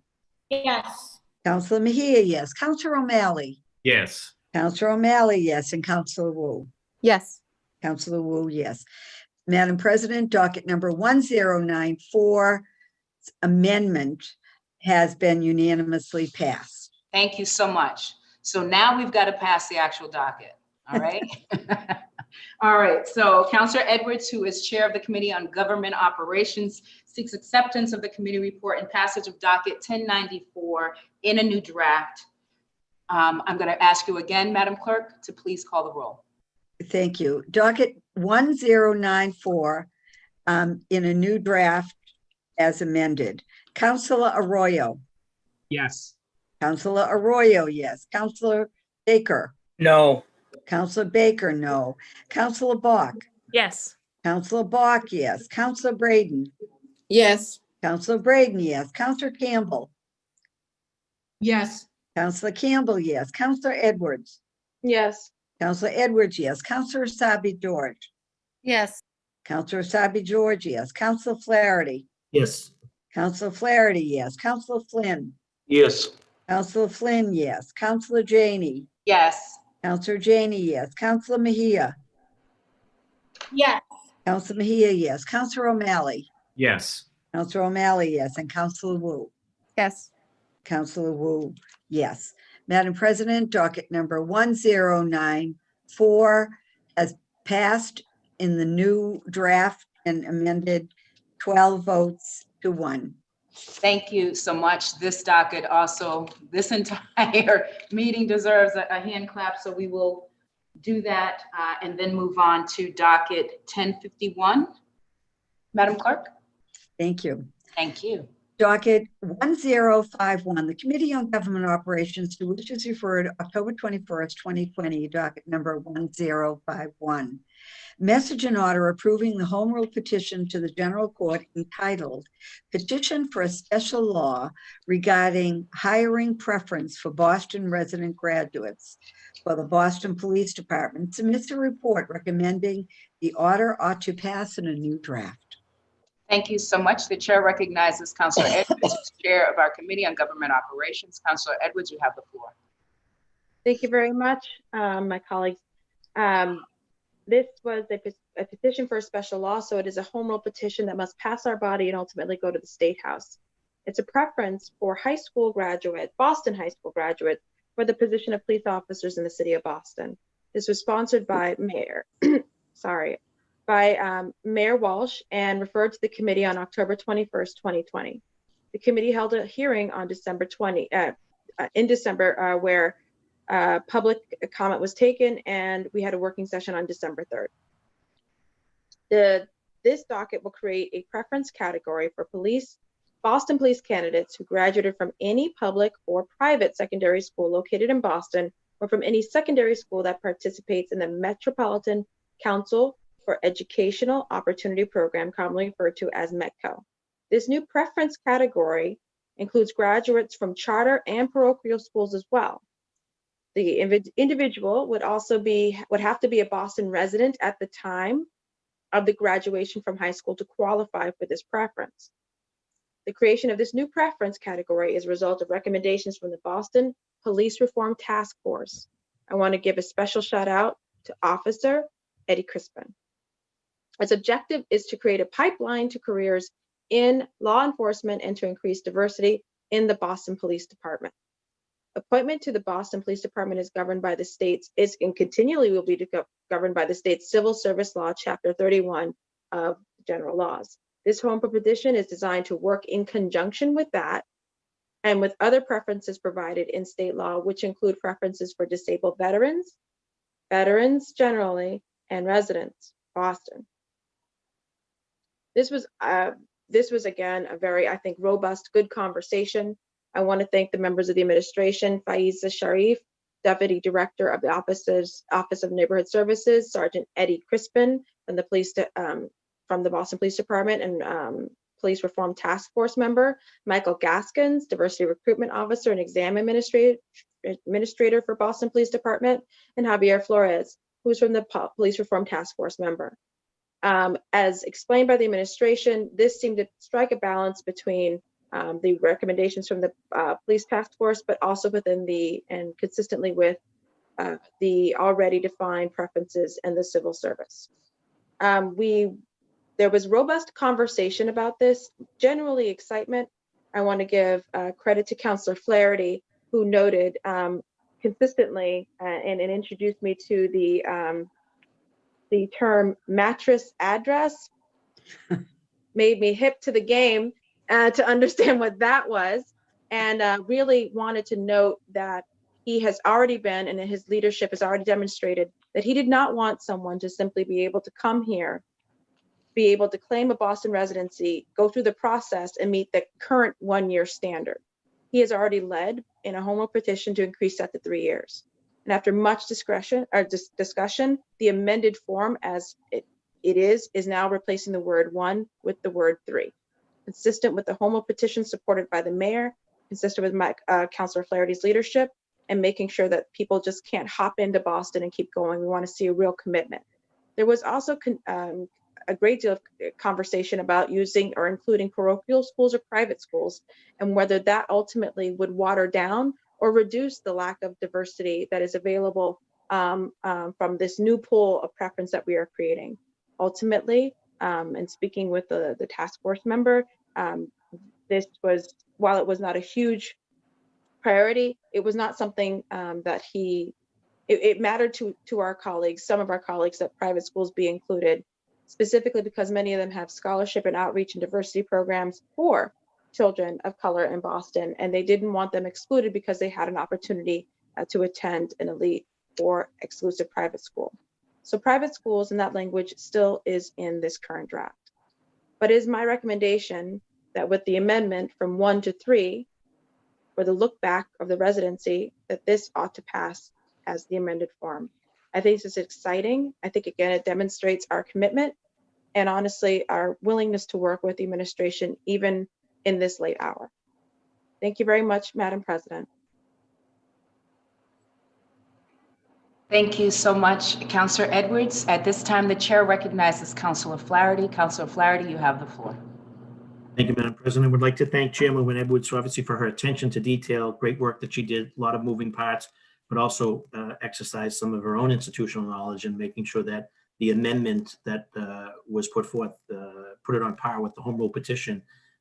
Yes. Councilor Mejia, yes. Councilor O'Malley. Yes. Councilor O'Malley, yes. And Councilor Wu. Yes. Councilor Wu, yes. Madam President, docket number 1094 amendment has been unanimously passed. Thank you so much. So now we've got to pass the actual docket. All right. All right, so Counselor Edwards, who is Chair of the Committee on Government Operations, seeks acceptance of the committee report and passage of docket 1094 in a new draft. I'm going to ask you again, Madam Clerk, to please call the roll. Thank you. Docket 1094 in a new draft as amended. Counselor Arroyo. Yes. Counselor Arroyo, yes. Counselor Baker. No. Counselor Baker, no. Counselor Bach. Yes. Counselor Bach, yes. Counselor Braden. Yes. Counselor Braden, yes. Counselor Campbell. Yes. Counselor Campbell, yes. Counselor Edwards. Yes. Counselor Edwards, yes. Counselor Asabi George. Yes. Counselor Asabi George, yes. Counselor Flaherty. Yes. Counselor Flaherty, yes. Counselor Flynn. Yes. Counselor Flynn, yes. Counselor Janey. Yes. Counselor Janey, yes. Counselor Mejia. Yes. Counselor Mejia, yes. Counselor O'Malley. Yes. Counselor O'Malley, yes. And Counselor Wu. Yes. Counselor Wu, yes. Madam President, docket number 1094 has passed in the new draft and amended 12 votes to 1. Thank you so much. This docket also, this entire meeting deserves a hand clap, so we will do that and then move on to docket 1051. Madam Clerk? Thank you. Thank you. Docket 1051, the Committee on Government Operations, to which is referred October 21st, 2020, docket number 1051. Message and order approving the Home Rule petition to the General Court entitled Petition for a Special Law Regarding Hiring Preference for Boston Resident Graduates for the Boston Police Department, submits a report recommending the order ought to pass in a new draft. Thank you so much. The chair recognizes Councilor Edwards, as chair of our Committee on Government Operations. Councilor Edwards, you have the floor. Thank you very much, my colleagues. This was a petition for a special law, so it is a home rule petition that must pass our body and ultimately go to the State House. It's a preference for high school graduates, Boston high school graduates, for the position of police officers in the city of Boston. This was sponsored by Mayor Walsh and referred to the committee on October 21st, 2020. The committee held a hearing on December where public comment was taken, and we had a working session on December 3rd. This docket will create a preference category for Boston police candidates who graduated from any public or private secondary school located in Boston, or from any secondary school that participates in the Metropolitan Council for Educational Opportunity Program, commonly referred to as METCO. This new preference category includes graduates from charter and parochial schools as well. The individual would have to be a Boston resident at the time of the graduation from high school to qualify for this preference. The creation of this new preference category is a result of recommendations from the Boston Police Reform Task Force. I want to give a special shout out to Officer Eddie Crispin. Its objective is to create a pipeline to careers in law enforcement and to increase diversity in the Boston Police Department. Appointment to the Boston Police Department is governed by the state's, and continually will be governed by the state's Civil Service Law, Chapter 31 of General Laws. This home rule petition is designed to work in conjunction with that and with other preferences provided in state law, which include preferences for disabled veterans generally, and residents, Boston. This was again a very, I think, robust, good conversation. I want to thank the members of the administration, Faiza Sharif, Deputy Director of the Office of Neighborhood Services, Sergeant Eddie Crispin from the Boston Police Department, and Police Reform Task Force member, Michael Gaskins, Diversity Recruitment Officer and Exam Administrator for Boston Police Department, and Javier Flores, who's from the Police Reform Task Force member. As explained by the administration, this seemed to strike a balance between the recommendations from the police task force, but also within and consistently with the already defined preferences in the civil service. There was robust conversation about this, generally excitement. I want to give credit to Councilor Flaherty, who noted consistently and introduced me to the term mattress address. Made me hip to the game to understand what that was, and really wanted to note that he has already been, and his leadership has already demonstrated that he did not want someone to simply be able to come here, be able to claim a Boston residency, go through the process and meet the current 1-year standard. He has already led in a home rule petition to increase that to 3 years. And after much discussion, the amended form as it is now replacing the word 1 with the word 3, consistent with the home rule petition supported by the mayor, consistent with Councilor Flaherty's leadership, and making sure that people just can't hop into Boston and keep going. We want to see a real commitment. There was also a great deal of conversation about using or including parochial schools or private schools, and whether that ultimately would water down or reduce the lack of diversity that is available from this new pool of preference that we are creating. Ultimately, and speaking with the task force member, this was, while it was not a huge priority, it was not something that it mattered to our colleagues, some of our colleagues, that private schools be included, specifically because many of them have scholarship and outreach and diversity programs for children of color in Boston, and they didn't want them excluded because they had an opportunity to attend an elite or exclusive private school. So private schools in that language still is in this current draft. But it is my recommendation that with the amendment from 1 to 3, for the look back of the residency, that this ought to pass as the amended form. I think this is exciting. I think, again, it demonstrates our commitment and honestly our willingness to work with the administration even in this late hour. Thank you very much, Madam President. Thank you so much, Councillor Edwards. At this time, the chair recognizes Councillor Flaherty. Councillor Flaherty, you have the floor. Thank you, Madam President. I would like to thank Chairwoman Edwards, obviously, for her attention to detail. Great work that she did, a lot of moving parts, but also exercised some of her own institutional knowledge in making sure that the amendment that was put forth, put it on par with the home rule petition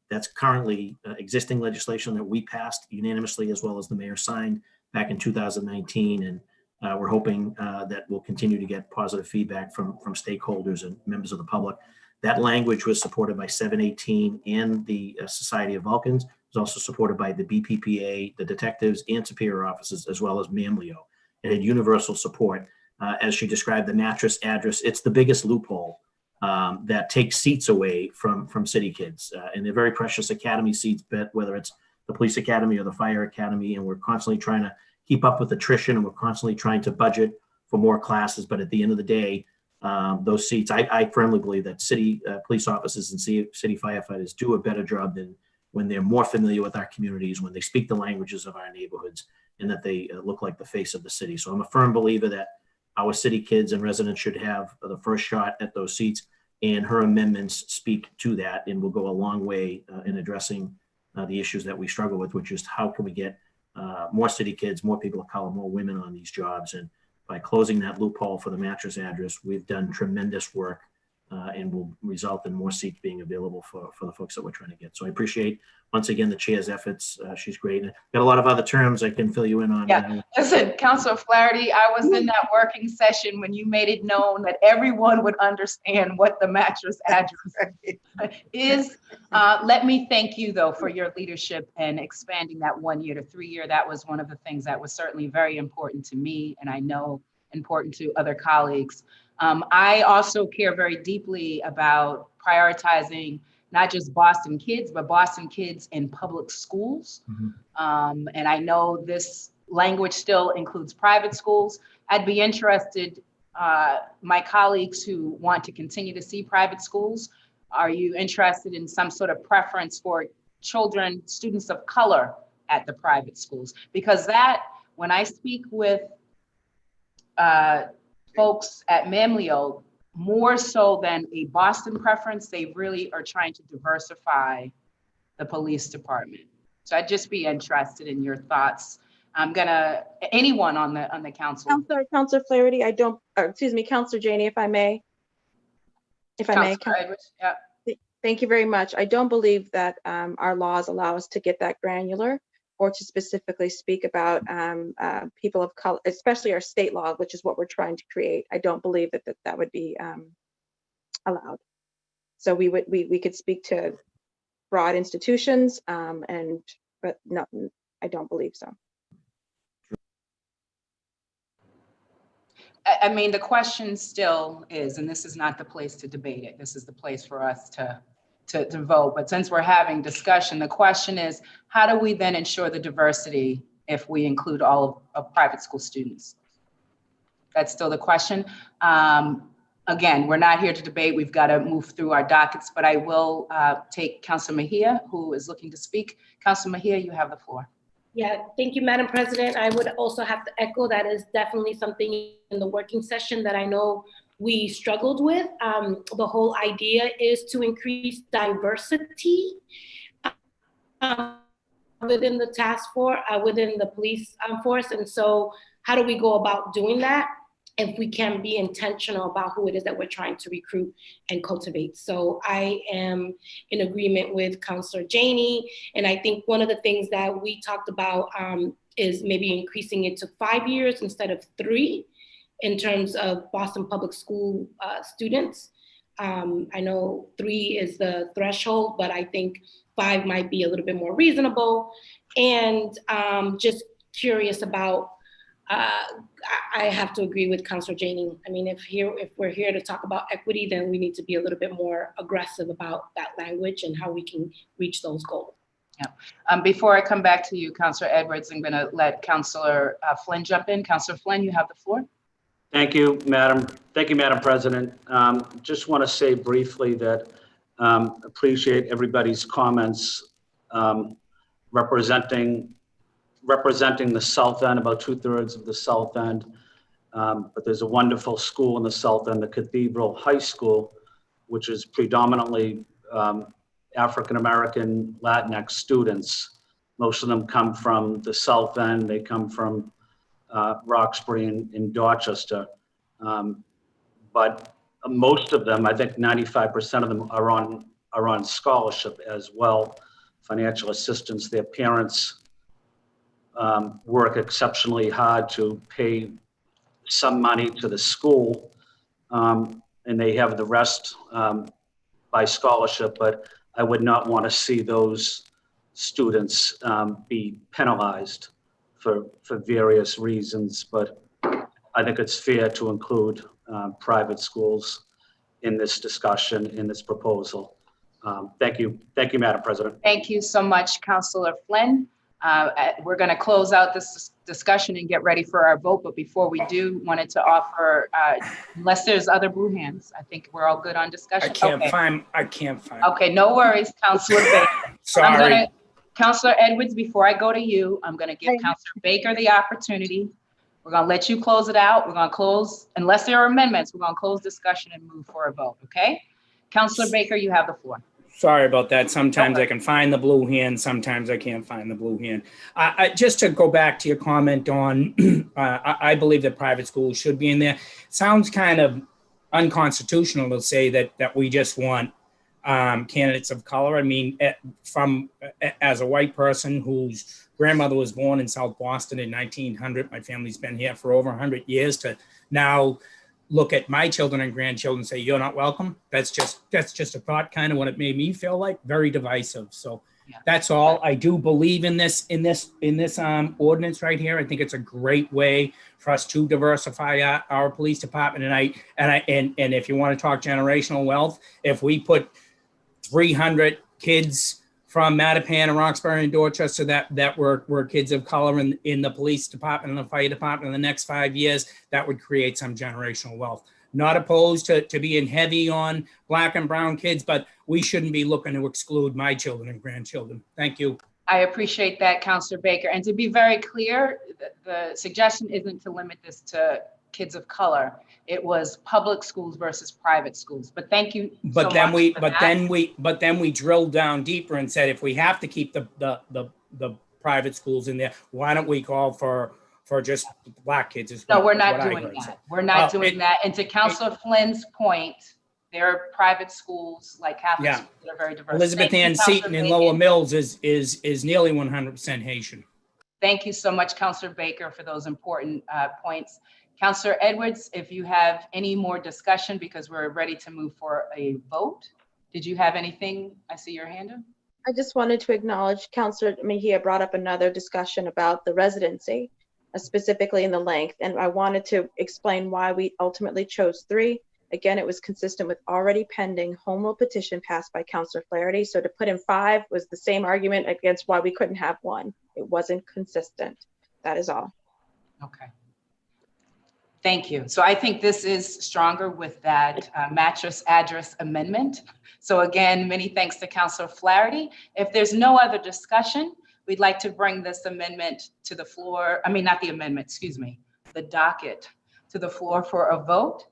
that's currently existing legislation that we passed unanimously, as well as the mayor signed back in 2019. And we're hoping that we'll continue to get positive feedback from stakeholders and members of the public. That language was supported by 718 and the Society of Vulcans. It was also supported by the BPPA, the detectives and superior officers, as well as MAMLIO. It had universal support. As she described the mattress address, it's the biggest loophole that takes seats away from city kids. And they're very precious academy seats, whether it's the police academy or the fire academy. And we're constantly trying to keep up with attrition, and we're constantly trying to budget for more classes. But at the end of the day, those seats, I firmly believe that city police officers and city firefighters do a better job than when they're more familiar with our communities, when they speak the languages of our neighborhoods, and that they look like the face of the city. So I'm a firm believer that our city kids and residents should have the first shot at those seats, and her amendments speak to that and will go a long way in addressing the issues that we struggle with, which is how can we get more city kids, more people of color, more women on these jobs. And by closing that loophole for the mattress address, we've done tremendous work and will result in more seats being available for the folks that we're trying to get. So I appreciate, once again, the chair's efforts. She's great. Got a lot of other terms I can fill you in on. Yeah, listen, Councilor Flaherty, I was in that working session when you made it known that everyone would understand what the mattress address is. Let me thank you, though, for your leadership and expanding that 1 year to 3 year. That was one of the things that was certainly very important to me, and I know important to other colleagues. I also care very deeply about prioritizing not just Boston kids, but Boston kids in public schools. Mm-hmm. And I know this language still includes private schools. I'd be interested, my colleagues who want to continue to see private schools, are you interested in some sort of preference for children, students of color at the private schools? Because that, when I speak with folks at MAMLIO, more so than a Boston preference, they really are trying to diversify the police department. So I'd just be interested in your thoughts. I'm gonna, anyone on the council. Councilor Flaherty, Councilor Janey, if I may. Edwards, yeah. Thank you very much. I don't believe that our laws allow us to get that granular or to specifically speak about people of color, especially our state law, which is what we're trying to create. I don't believe that would be allowed. So we could speak to broad institutions, but no, I don't believe so. I mean, the question still is, and this is not the place to debate it. This is the place for us to vote. But since we're having discussion, the question is, how do we then ensure the diversity if we include all of private school students? That's still the question. Again, we're not here to debate. We've got to move through our dockets, but I will take Councilor Mejia, who is looking to speak. Councilor Mejia, you have the floor. Yeah, thank you, Madam President. I would also have to echo that is definitely something in the working session that I know we struggled with. The whole idea is to increase diversity within the task force, within the police force. And so how do we go about doing that if we can be intentional about who it is that we're trying to recruit and cultivate? So I am in agreement with Councilor Janey. And I think one of the things that we talked about is maybe increasing it to 5 years instead of 3 in terms of Boston Public School students. I know 3 is the threshold, but I think 5 might be a little bit more reasonable. And just curious about, I have to agree with Councilor Janey. I mean, if we're here to talk about equity, then we need to be a little bit more aggressive about that language and how we can reach those goals. Yeah. Before I come back to you, Councilor Edwards, I'm going to let Councilor Flynn jump in. Councilor Flynn, you have the floor. Thank you, Madam President. Just want to say briefly that appreciate everybody's comments representing the South End, about 2/3 of the South End. But there's a wonderful school in the South End, the Cathedral High School, which is predominantly African-American Latinx students. Most of them come from the South End. They come from Roxbury and Dorchester. But most of them, I think 95% of them are on scholarship as well, financial assistance. Their parents work exceptionally hard to pay some money to the school, and they have the rest by scholarship, but I would not want to see those students be penalized for various reasons, but I think it's fair to include private schools in this discussion, in this proposal. Thank you, Madam President. Thank you so much, Councilor Flynn. We're going to close out this discussion and get ready for our vote. But before we do, wanted to offer, unless there's other blue hands, I think we're all good on discussion. I can't find. Okay, no worries, Councilor Baker. Sorry. Councilor Edwards, before I go to you, I'm going to give Councilor Baker the opportunity. We're going to let you close it out. We're going to close, unless there are amendments, we're going to close discussion and move for a vote, okay? Councilor Baker, you have the floor. Sorry about that. Sometimes I can find the blue hand, sometimes I can't find the blue hand. Just to go back to your comment on, I believe that private schools should be in there. Sounds kind of unconstitutional to say that we just want candidates of color. I mean, as a white person whose grandmother was born in South Boston in 1900, my family's been here for over 100 years, to now look at my children and grandchildren and say, you're not welcome. That's just a thought, kind of what it made me feel like, very divisive. So that's all. I do believe in this ordinance right here. I think it's a great way for us to diversify our police department. And if you want to talk generational wealth, if we put 300 kids from Mattapan and Roxbury and Dorchester that were kids of color in the police department and the fire department in the next 5 years, that would create some generational wealth. Not opposed to being heavy on Black and brown kids, but we shouldn't be looking to exclude my children and grandchildren. Thank you. I appreciate that, Councilor Baker. And to be very clear, the suggestion isn't to limit this to kids of color. It was public schools versus private schools. But thank you. But then we drilled down deeper and said, if we have to keep the private schools in there, why don't we call for just Black kids? No, we're not doing that. We're not doing that. And to Councilor Flynn's point, there are private schools like Catholic schools that are very diverse. Elizabeth Ann Seton in Lower Mills is nearly 100% Haitian. Thank you so much, Councillor Baker, for those important points. Councillor Edwards, if you have any more discussion, because we're ready to move for a vote. Did you have anything? I see your hand up. I just wanted to acknowledge Councillor Mejia brought up another discussion about the residency, specifically in the length, and I wanted to explain why we ultimately chose 3. Again, it was consistent with already pending home rule petition passed by Councillor Flaherty. So to put in 5 was the same argument against why we couldn't have 1. It wasn't consistent. That is all. Okay. Thank you. So I think this is stronger with that mattress address amendment. So again, many thanks to Councillor Flaherty. If there's no other discussion, we'd like to bring this amendment to the floor. I mean, not the amendment, excuse me, the docket to the floor for a vote.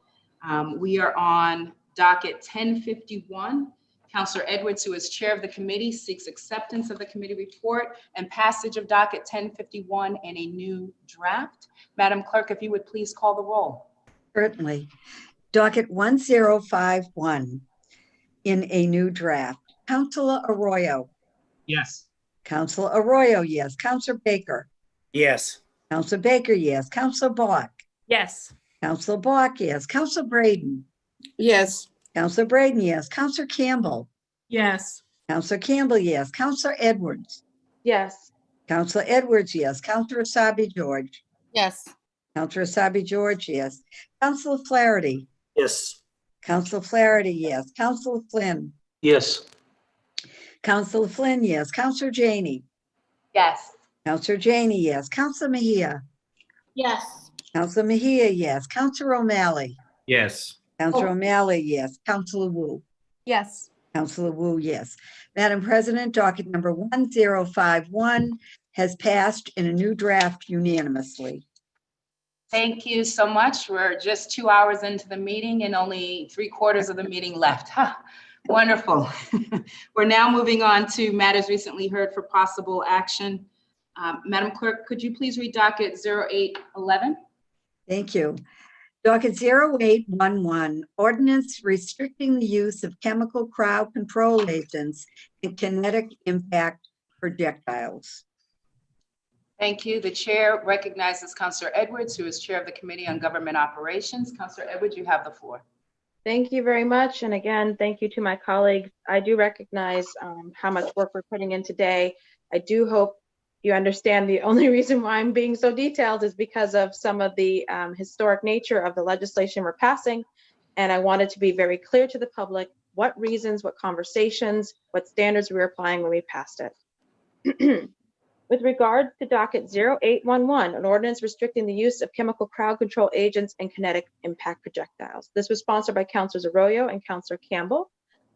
We are on docket 1051. Councillor Edwards, who is chair of the committee, seeks acceptance of the committee report and passage of docket 1051 in a new draft. Madam Clerk, if you would please call the roll. Certainly. Docket 1051 in a new draft. Councilor Arroyo. Yes. Councilor Arroyo, yes. Councilor Baker. Yes. Councilor Baker, yes. Councilor Bach. Yes. Councilor Bach, yes. Councilor Braden. Yes. Councilor Braden, yes. Councilor Campbell. Yes. Councilor Campbell, yes. Councilor Edwards. Yes. Councilor Edwards, yes. Councilor Asabi George. Yes. Councilor Asabi George, yes. Councilor Flaherty. Yes. Councilor Flaherty, yes. Councilor Flynn. Yes. Councilor Flynn, yes. Councilor Janey. Yes. Councilor Janey, yes. Councilor Mejia. Yes. Councilor Mejia, yes. Councilor O'Malley. Yes. Councilor O'Malley, yes. Councilor Wu. Yes. Councilor Wu, yes. Madam President, docket number 1051 has passed in a new draft unanimously. Thank you so much. We're just 2 hours into the meeting and only 3/4 of the meeting left. Huh. Wonderful. We're now moving on to matters recently heard for possible action. Madam Clerk, could you please read docket 0811? Thank you. Docket 0811, ordinance restricting the use of chemical crowd control agents and kinetic impact projectiles. Thank you. The chair recognizes Councillor Edwards, who is chair of the Committee on Government Operations. Councillor Edwards, you have the floor. Thank you very much. And again, thank you to my colleagues. I do recognize how much work we're putting in today. I do hope you understand the only reason why I'm being so detailed is because of some of the historic nature of the legislation we're passing. And I wanted to be very clear to the public what reasons, what conversations, what standards we were applying when we passed it. With regard to docket 0811, an ordinance restricting the use of chemical crowd control agents and kinetic impact projectiles. This was sponsored by Councilors Arroyo and Councilor Campbell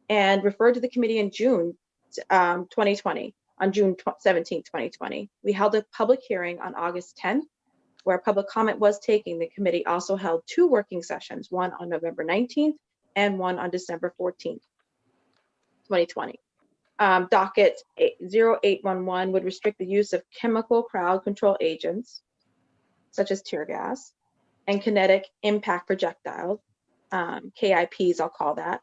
and referred to the committee in June 2020. On June 17, 2020. We held a public hearing on August 10th, where public comment was taken. The committee also held 2 working sessions, one on November 19th and one on December 14th, 2020. Docket 0811 would restrict the use of chemical crowd control agents, such as tear gas, and kinetic impact projectiles, KIPs, I'll call that,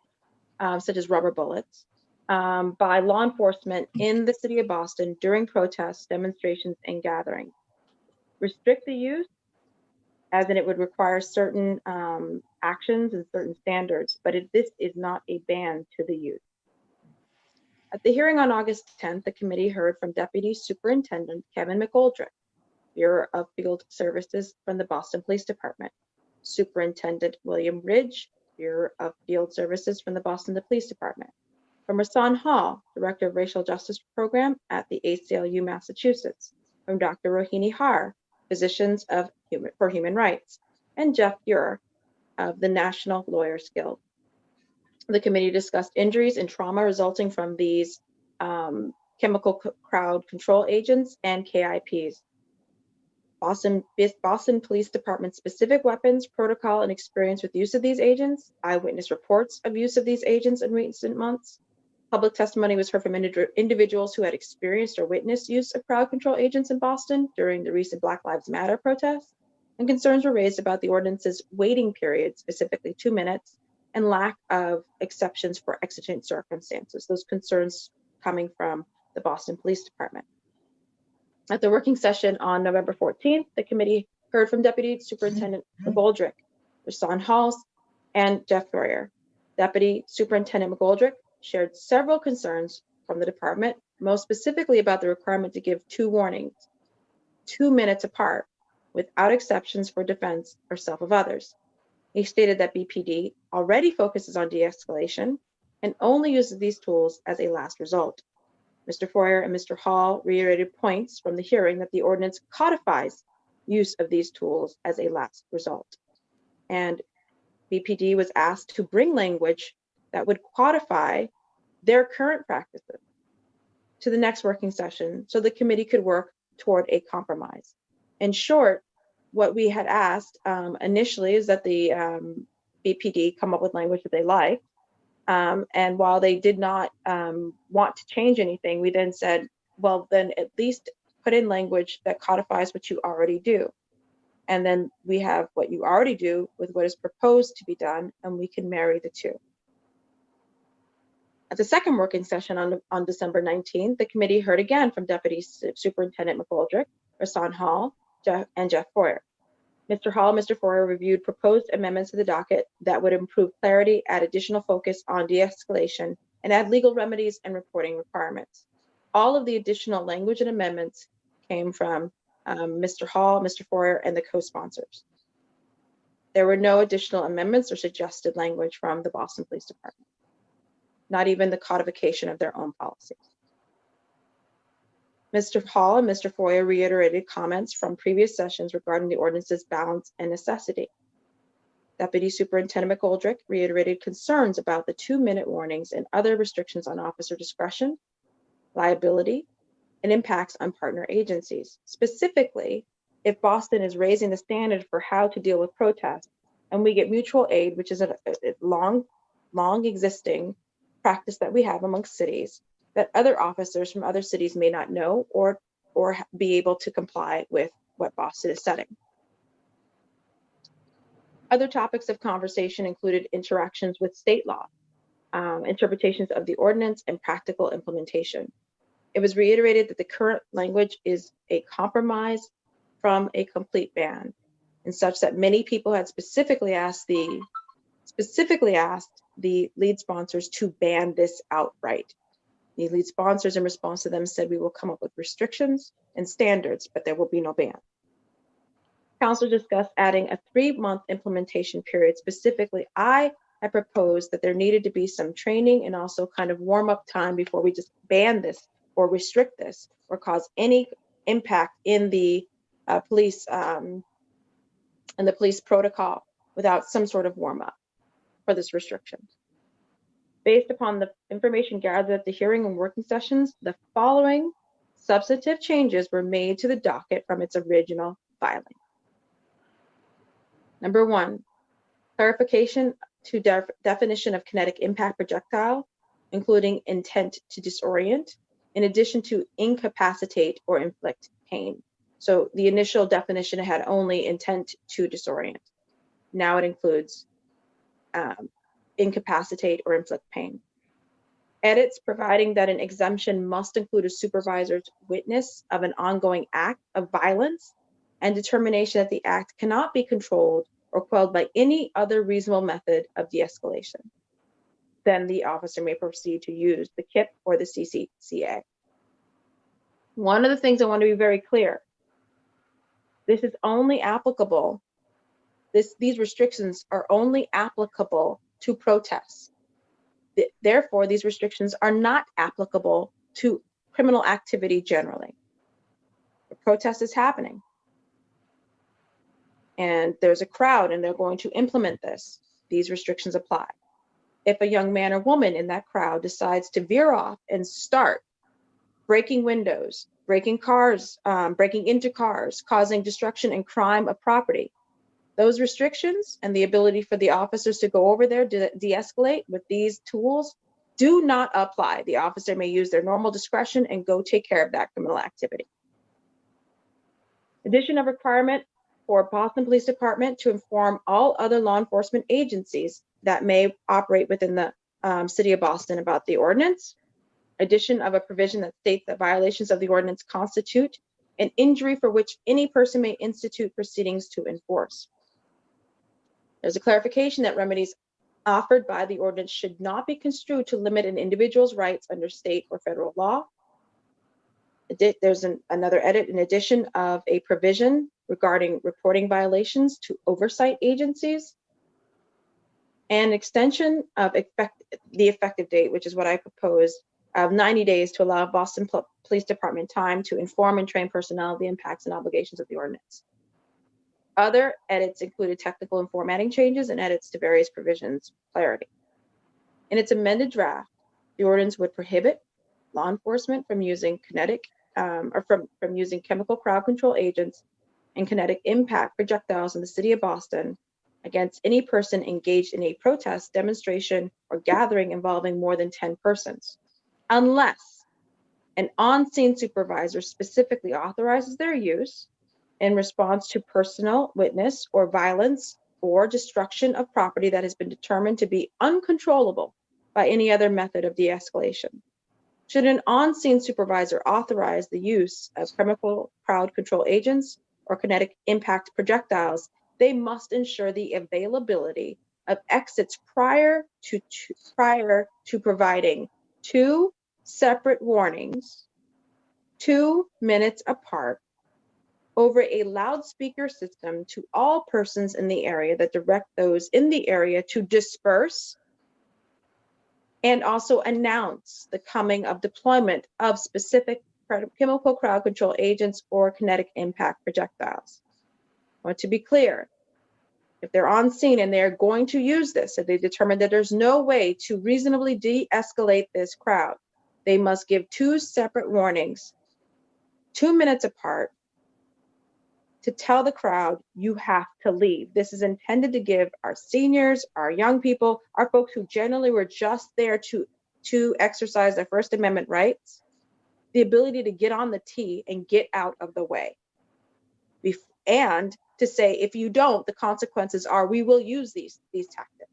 such as rubber bullets, by law enforcement in the city of Boston during protests, demonstrations, and gatherings. Restrict the use, as in it would require certain actions and certain standards, but this is not a ban to the use. At the hearing on August 10th, the committee heard from Deputy Superintendent Kevin McGoldrick, Bureau of Field Services from the Boston Police Department, Superintendent William Ridge, Bureau of Field Services from the Boston Police Department, from Rasan Hall, Director of Racial Justice Program at the ACLU, Massachusetts, from Dr. Rohini Har, Physicians for Human Rights, and Jeff Buer of the National Lawyers Guild. The committee discussed injuries and trauma resulting from these chemical crowd control agents and KIPs. Boston Police Department specific weapons, protocol, and experience with use of these agents, eyewitness reports of use of these agents in recent months. Public testimony was heard from individuals who had experienced or witnessed use of crowd control agents in Boston during the recent Black Lives Matter protests, and concerns were raised about the ordinance's waiting period, specifically 2 minutes, and lack of exceptions for exigent circumstances. Those concerns coming from the Boston Police Department. At the working session on November 14th, the committee heard from Deputy Superintendent McGoldrick, Rashawn Halls, and Jeff Foyer. Deputy Superintendent McGoldrick shared several concerns from the department, most specifically about the requirement to give 2 warnings, 2 minutes apart, without exceptions for defense or self of others. He stated that BPD already focuses on de-escalation and only uses these tools as a last result. Mr. Foyer and Mr. Hall reiterated points from the hearing that the ordinance codifies use of these tools as a last result. And BPD was asked to bring language that would codify their current practices to the next working session so the committee could work toward a compromise. In short, what we had asked initially is that the BPD come up with language that they like. And while they did not want to change anything, we then said, well, then at least put in language that codifies what you already do. And then we have what you already do with what is proposed to be done, and we can marry the two. At the second working session on December 19th, the committee heard again from Deputy Superintendent McGoldrick, Rashawn Hall, and Jeff Foyer. Mr. Hall and Mr. Foyer reviewed proposed amendments to the docket that would improve clarity, add additional focus on de-escalation, and add legal remedies and reporting requirements. All of the additional language and amendments came from Mr. Hall, Mr. Foyer, and the co-sponsors. There were no additional amendments or suggested language from the Boston Police Department, not even the codification of their own policies. Mr. Hall and Mr. Foyer reiterated comments from previous sessions regarding the ordinance's balance and necessity. Deputy Superintendent McGoldrick reiterated concerns about the 2-minute warnings and other restrictions on officer discretion, liability, and impacts on partner agencies. Specifically, if Boston is raising the standard for how to deal with protests, and we get mutual aid, which is a long existing practice that we have amongst cities, that other officers from other cities may not know or be able to comply with what Boston is setting. Other topics of conversation included interactions with state law, interpretations of the ordinance, and practical implementation. It was reiterated that the current language is a compromise from a complete ban, and such that many people had specifically asked the lead sponsors to ban this outright. The lead sponsors, in response to them, said we will come up with restrictions and standards, but there will be no ban. Council discussed adding a 3-month implementation period. Specifically, I had proposed that there needed to be some training and also kind of warm-up time before we just ban this or restrict this or cause any impact in the police protocol without some sort of warm-up for this restriction. Based upon the information gathered at the hearing and working sessions, the following substantive changes were made to the docket from its original filing. Number 1, clarification to definition of kinetic impact projectile, including intent to disorient, in addition to incapacitate or inflict pain. So the initial definition had only intent to disorient. Now it includes incapacitate or inflict pain. Edits providing that an exemption must include a supervisor's witness of an ongoing act of violence and determination that the act cannot be controlled or quelled by any other reasonable method of de-escalation. Then the officer may proceed to use the KIP or the CCCA. One of the things I want to be very clear, this is only applicable, these restrictions are only applicable to protests. Therefore, these restrictions are not applicable to criminal activity generally. A protest is happening, and there's a crowd, and they're going to implement this. These restrictions apply. If a young man or woman in that crowd decides to veer off and start breaking windows, breaking cars, breaking into cars, causing destruction and crime of property, those restrictions and the ability for the officers to go over there to de-escalate with these tools do not apply. The officer may use their normal discretion and go take care of that criminal activity. Addition of requirement for Boston Police Department to inform all other law enforcement agencies that may operate within the city of Boston about the ordinance. Addition of a provision that states that violations of the ordinance constitute an injury for which any person may institute proceedings to enforce. There's a clarification that remedies offered by the ordinance should not be construed to limit an individual's rights under state or federal law. There's another edit in addition of a provision regarding reporting violations to oversight agencies, and extension of the effective date, which is what I proposed, of 90 days to allow Boston Police Department time to inform and train personnel of the impacts and obligations of the ordinance. Other edits included technical and formatting changes and edits to various provisions, clarity. In its amended draft, the ordinance would prohibit law enforcement from using from using chemical crowd control agents and kinetic impact projectiles in the city of Boston against any person engaged in a protest, demonstration, or gathering involving more than 10 persons, unless an on-scene supervisor specifically authorizes their use in response to personal witness or violence or destruction of property that has been determined to be uncontrollable by any other method of de-escalation. Should an on-scene supervisor authorize the use of chemical crowd control agents or kinetic impact projectiles, they must ensure the availability of exits prior to providing 2 separate warnings, 2 minutes apart, over a loudspeaker system to all persons in the area that direct those in the area to disperse, and also announce the coming of deployment of specific chemical crowd control agents or kinetic impact projectiles. I want to be clear, if they're on scene and they're going to use this, if they determine that there's no way to reasonably de-escalate this crowd, they must give 2 separate warnings, 2 minutes apart, to tell the crowd, you have to leave. This is intended to give our seniors, our young people, our folks who generally were just there to exercise their First Amendment rights, the ability to get on the tee and get out of the way. And to say, if you don't, the consequences are we will use these tactics.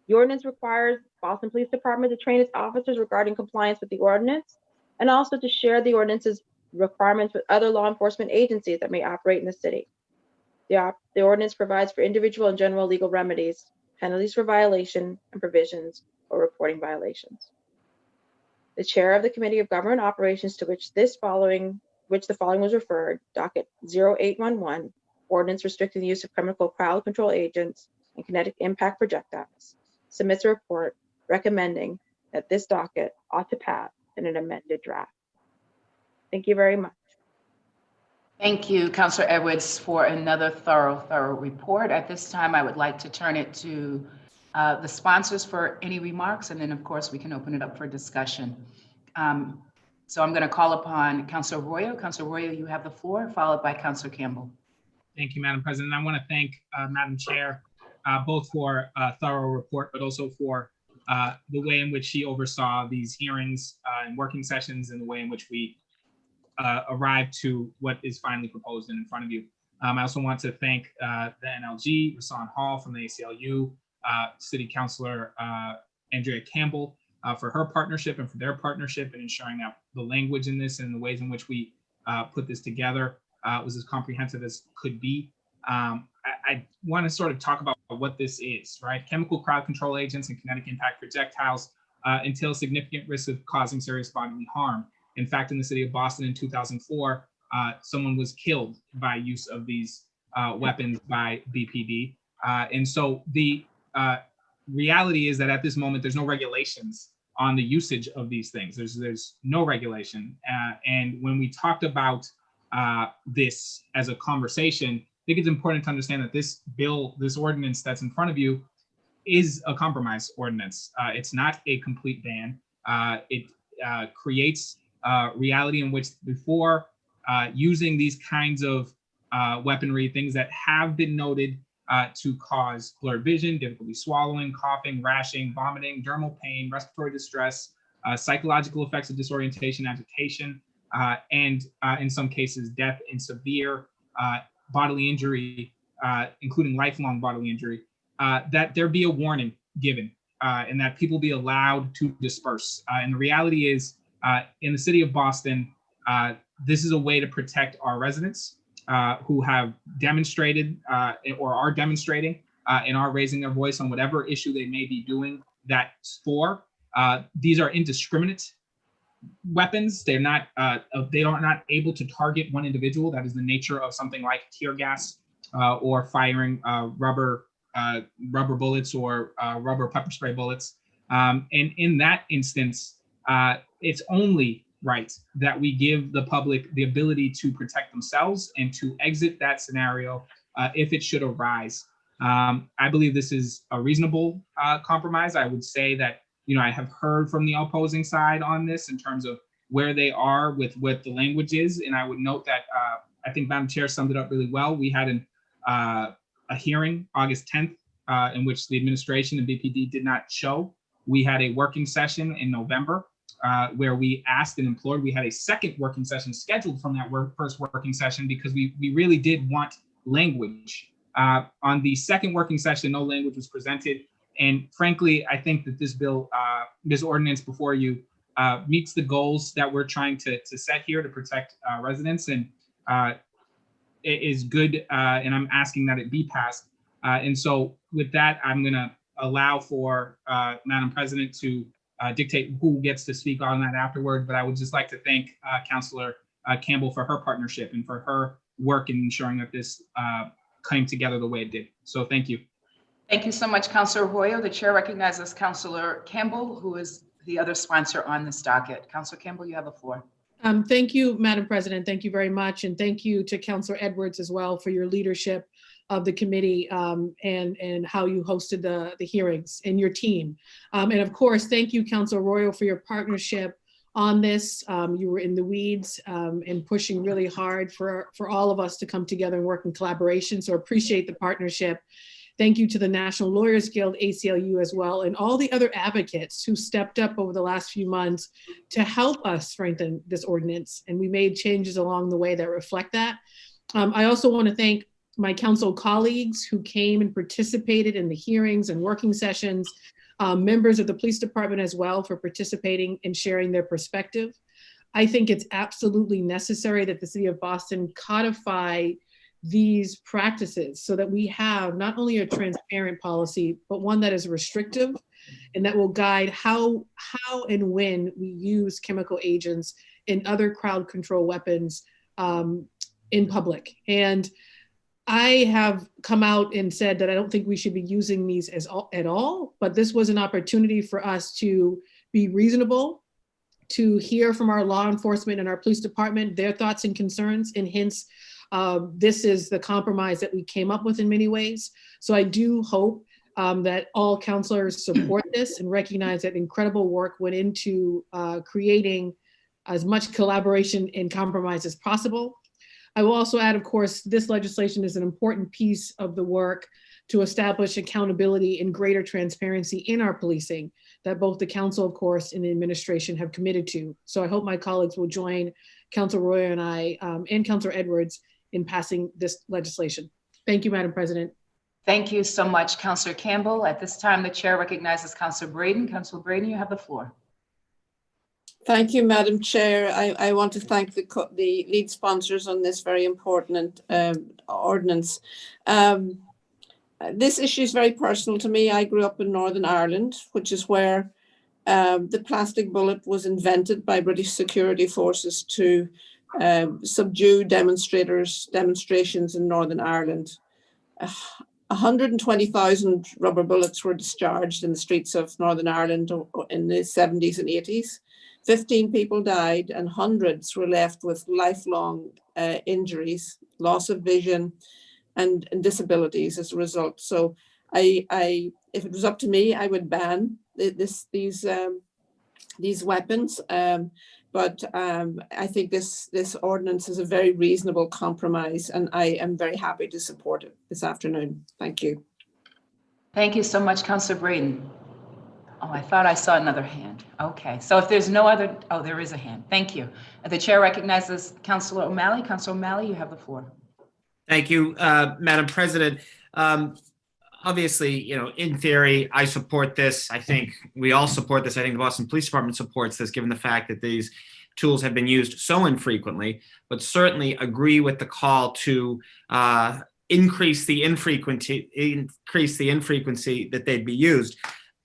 The ordinance requires Boston Police Department to train its officers regarding compliance with the ordinance, and also to share the ordinance's requirements with other law enforcement agencies that may operate in the city. The ordinance provides for individual and general legal remedies, penalties for violation, and provisions for reporting violations. The chair of the Committee of Government Operations, to which the following was referred, docket 0811, ordinance restricting the use of chemical crowd control agents and kinetic impact projectiles, submits a report recommending that this docket ought to pass in an amended draft. Thank you very much. Thank you, Councilor Edwards, for another thorough report. At this time, I would like to turn it to the sponsors for any remarks, and then of course we can open it up for discussion. So I'm going to call upon Councilor Arroyo. Councilor Arroyo, you have the floor, followed by Councilor Campbell. Thank you, Madam President. I want to thank Madam Chair, both for a thorough report, but also for the way in which she oversaw these hearings and working sessions, and the way in which we arrived to what is finally proposed and in front of you. I also want to thank the NLG, Rasan Hall from the ACLU, City Councilor Andrea Campbell for her partnership and for their partnership in ensuring that the language in this and the ways in which we put this together was as comprehensive as could be. I want to sort of talk about what this is, right? Chemical crowd control agents and kinetic impact projectiles entail significant risk of causing serious bodily harm. In fact, in the city of Boston in 2004, someone was killed by use of these weapons by BPD. And so the reality is that at this moment, there's no regulations on the usage of these things. There's no regulation. And when we talked about this as a conversation, I think it's important to understand that this bill, this ordinance that's in front of you, is a compromise ordinance. It's not a complete ban. It creates reality in which before using these kinds of weaponry, things that have been noted to cause blurred vision, difficulty swallowing, coughing, rashing, vomiting, dermal pain, respiratory distress, psychological effects of disorientation, agitation, and in some cases, death and severe bodily injury, including lifelong bodily injury, that there be a warning given and that people be allowed to disperse. And the reality is, in the city of Boston, this is a way to protect our residents who have demonstrated or are demonstrating and are raising their voice on whatever issue they may be doing that for. These are indiscriminate weapons. They're not they are not able to target one individual. That is the nature of something like tear gas or firing rubber bullets or rubber pepper spray bullets. And in that instance, it's only right that we give the public the ability to protect themselves and to exit that scenario if it should arise. I believe this is a reasonable compromise. I would say that, I have heard from the opposing side on this in terms of where they are with what the language is. And I would note that I think Madam Chair summed it up really well. We had a hearing August 10th in which the administration and BPD did not show. We had a working session in November where we asked and implored. We had a second working session scheduled from that first working session because we really did want language. On the second working session, no language was presented. And frankly, I think that this bill, this ordinance before you meets the goals that we're trying to set here to protect residents, and it is good, and I'm asking that it be passed. And so with that, I'm gonna allow for Madam President to dictate who gets to speak on that afterward, but I would just like to thank Councillor Campbell for her partnership and for her work in ensuring that this came together the way it did. So thank you. Thank you so much, Councillor Arroyo. The chair recognizes Councillor Campbell, who is the other sponsor on this docket. Councillor Campbell, you have the floor. Thank you, Madam President. Thank you very much. And thank you to Councillor Edwards as well for your leadership of the committee and how you hosted the hearings and your team. And of course, thank you, Councillor Arroyo, for your partnership on this. You were in the weeds and pushing really hard for all of us to come together and work in collaboration. So appreciate the partnership. Thank you to the National Lawyers Guild, ACLU as well, and all the other advocates who stepped up over the last few months to help us strengthen this ordinance. And we made changes along the way that reflect that. I also want to thank my council colleagues who came and participated in the hearings and working sessions, members of the police department as well for participating and sharing their perspective. I think it's absolutely necessary that the city of Boston codify these practices so that we have not only a transparent policy, but one that is restrictive and that will guide how and when we use chemical agents and other crowd control weapons in public. And I have come out and said that I don't think we should be using these at all, but this was an opportunity for us to be reasonable, to hear from our law enforcement and our police department, their thoughts and concerns, and hence this is the compromise that we came up with in many ways. So I do hope that all councilors support this and recognize that incredible work went into creating as much collaboration and compromise as possible. I will also add, of course, this legislation is an important piece of the work to establish accountability and greater transparency in our policing that both the council, of course, and the administration have committed to. So I hope my colleagues will join Councilor Arroyo and I and Councilor Edwards in passing this legislation. Thank you, Madam President. Thank you so much, Councillor Campbell. At this time, the chair recognizes Councillor Braden. Councillor Braden, you have the floor. Thank you, Madam Chair. I want to thank the lead sponsors on this very important ordinance. This issue is very personal to me. I grew up in Northern Ireland, which is where the plastic bullet was invented by British security forces to subdue demonstrations in Northern Ireland. 120,000 rubber bullets were discharged in the streets of Northern Ireland in the 70s and 80s. 15 people died and hundreds were left with lifelong injuries, loss of vision, and disabilities as a result. So if it was up to me, I would ban these weapons. But I think this ordinance is a very reasonable compromise, and I am very happy to support it this afternoon. Thank you. Thank you so much, Councillor Braden. Oh, I thought I saw another hand. Okay, so if there's no other, oh, there is a hand. Thank you. The chair recognizes Councillor O'Malley. Councillor O'Malley, you have the floor. Thank you, Madam President. Obviously, in theory, I support this. I think we all support this. I think the Boston Police Department supports this, given the fact that these tools have been used so infrequently, but certainly agree with the call to increase the infrequency that they'd be used.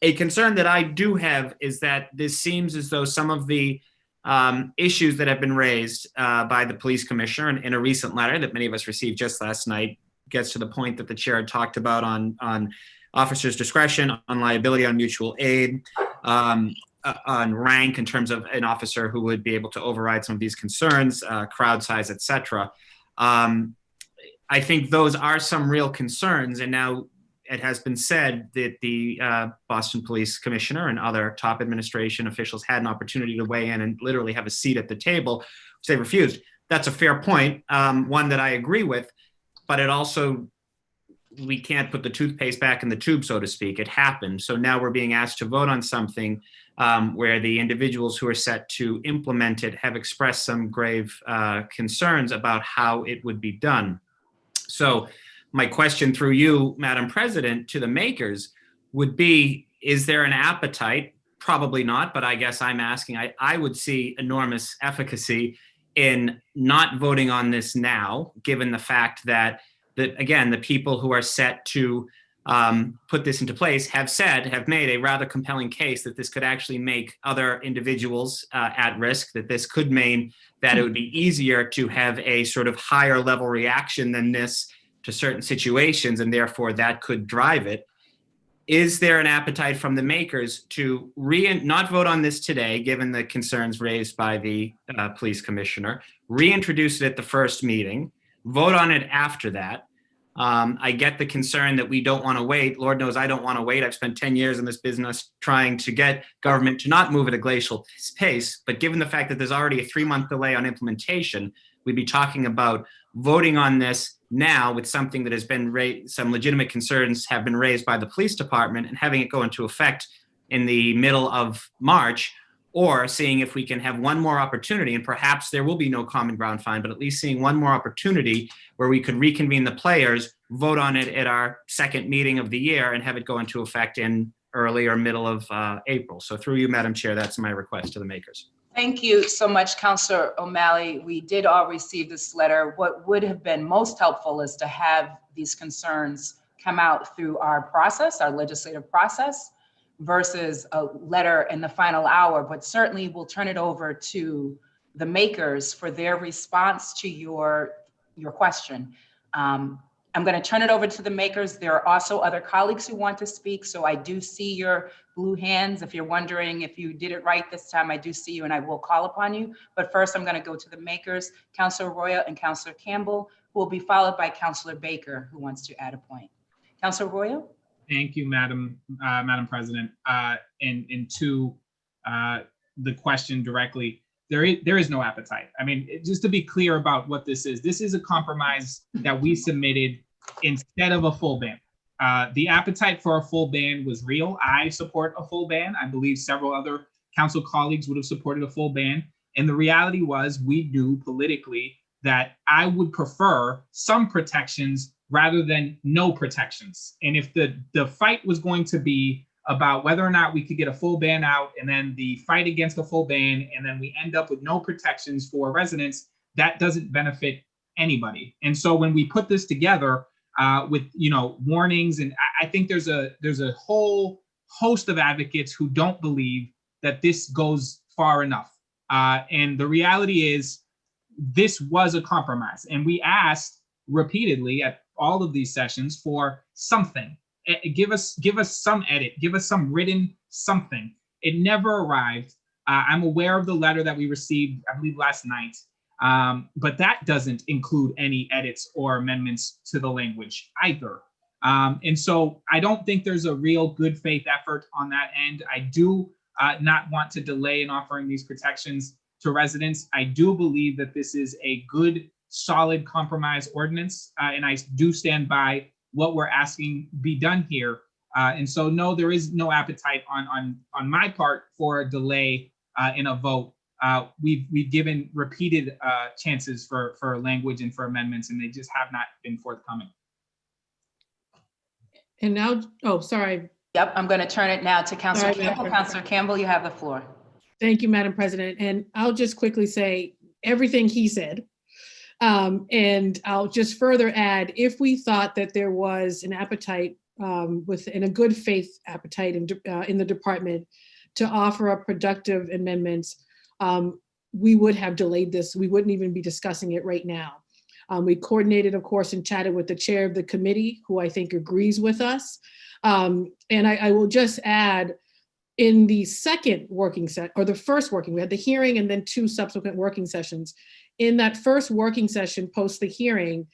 A concern that I do have is that this seems as though some of the issues that have been raised by the police commissioner in a recent letter that many of us received just last night gets to the point that the chair had talked about on officers' discretion, on liability, on mutual aid, on rank in terms of an officer who would be able to override some of these concerns, crowd size, et cetera. I think those are some real concerns. And now it has been said that the Boston Police Commissioner and other top administration officials had an opportunity to weigh in and literally have a seat at the table, which they refused. That's a fair point, one that I agree with, but it also, we can't put the toothpaste back in the tube, so to speak. It happened. So now we're being asked to vote on something where the individuals who are set to implement it have expressed some grave concerns about how it would be done. So my question through you, Madam President, to the makers would be, is there an appetite? Probably not, but I guess I'm asking, I would see enormous efficacy in not voting on this now, given the fact that, again, the people who are set to put this into place have made a rather compelling case that this could actually make other individuals at risk, that this could mean that it would be easier to have a sort of higher level reaction than this to certain situations, and therefore that could drive it. Is there an appetite from the makers to not vote on this today, given the concerns raised by the police commissioner, reintroduce it at the first meeting, vote on it after that? I get the concern that we don't want to wait. Lord knows I don't want to wait. I've spent 10 years in this business trying to get government to not move at a glacial pace. But given the fact that there's already a 3-month delay on implementation, we'd be talking about voting on this now with something that has been raised, some legitimate concerns have been raised by the police department, and having it go into effect in the middle of March, or seeing if we can have one more opportunity, and perhaps there will be no common ground fine, but at least seeing one more opportunity where we could reconvene the players, vote on it at our second meeting of the year, and have it go into effect in early or middle of April. So through you, Madam Chair, that's my request to the makers. Thank you so much, Councilor O'Malley. We did all receive this letter. What would have been most helpful is to have these concerns come out through our process, our legislative process, versus a letter in the final hour. But certainly we'll turn it over to the makers for their response to your question. I'm going to turn it over to the makers. There are also other colleagues who want to speak. So I do see your blue hands. If you're wondering if you did it right this time, I do see you and I will call upon you. But first, I'm going to go to the makers, Councilor Royo and Councilor Campbell, who will be followed by Councilor Baker, who wants to add a point. Councilor Royo? Thank you, Madam President. And to the question directly, there is no appetite. I mean, just to be clear about what this is a compromise that we submitted instead of a full ban. The appetite for a full ban was real. I support a full ban. I believe several other council colleagues would have supported a full ban. And the reality was, we knew politically that I would prefer some protections rather than no protections. And if the fight was going to be about whether or not we could get a full ban out, and then the fight against a full ban, and then we end up with no protections for residents, that doesn't benefit anybody. And so when we put this together with warnings, and I think there's a whole host of advocates who don't believe that this goes far enough. And the reality is, this was a compromise, and we asked repeatedly at all of these sessions for something. Give us some edit, give us some written something. It never arrived. I'm aware of the letter that we received, I believe last night, but that doesn't include any edits or amendments to the language either. And so I don't think there's a real good faith effort on that end. I do not want to delay in offering these protections to residents. I do believe that this is a good, solid compromise ordinance, and I do stand by what we're asking be done here. And so no, there is no appetite on my part for a delay in a vote. We've given repeated chances for language and for amendments, and they just have not been forthcoming. And now, oh, sorry. Yep, I'm going to turn it now to Councilor Campbell. Councilor Campbell, you have the floor. Thank you, Madam President. And I'll just quickly say everything he said. And I'll just further add, if we thought that there was an appetite within a good faith appetite in the department to offer up productive amendments, we would have delayed this. We wouldn't even be discussing it right now. We coordinated, of course, and chatted with the chair of the committee, who I think agrees with us. And I will just add, in the second working set, or the first working, we had the hearing and then 2 subsequent working sessions. In that first working session, post the hearing,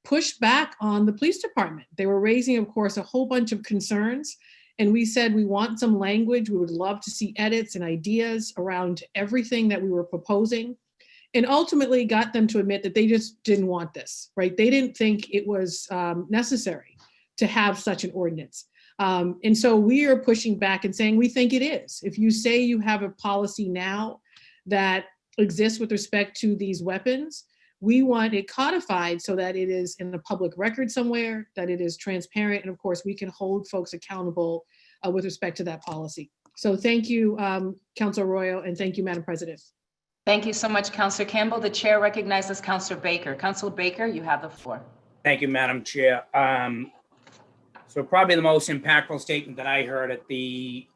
pushed back on the police department. They were raising, of course, a whole bunch of concerns. And we said, we want some language. We would love to see edits and ideas around everything that we were proposing. And ultimately got them to admit that they just didn't want this, right? They didn't think it was necessary to have such an ordinance. And so we are pushing back and saying, we think it is. If you say you have a policy now that exists with respect to these weapons, we want it codified so that it is in the public record somewhere, that it is transparent. And of course, we can hold folks accountable with respect to that policy. So thank you, Councilor Arroyo, and thank you, Madam President. Thank you so much, Councilor Campbell. The chair recognizes Councilor Baker. Councilor Baker, you have the floor. Thank you, Madam Chair. So probably the most impactful statement that I heard at the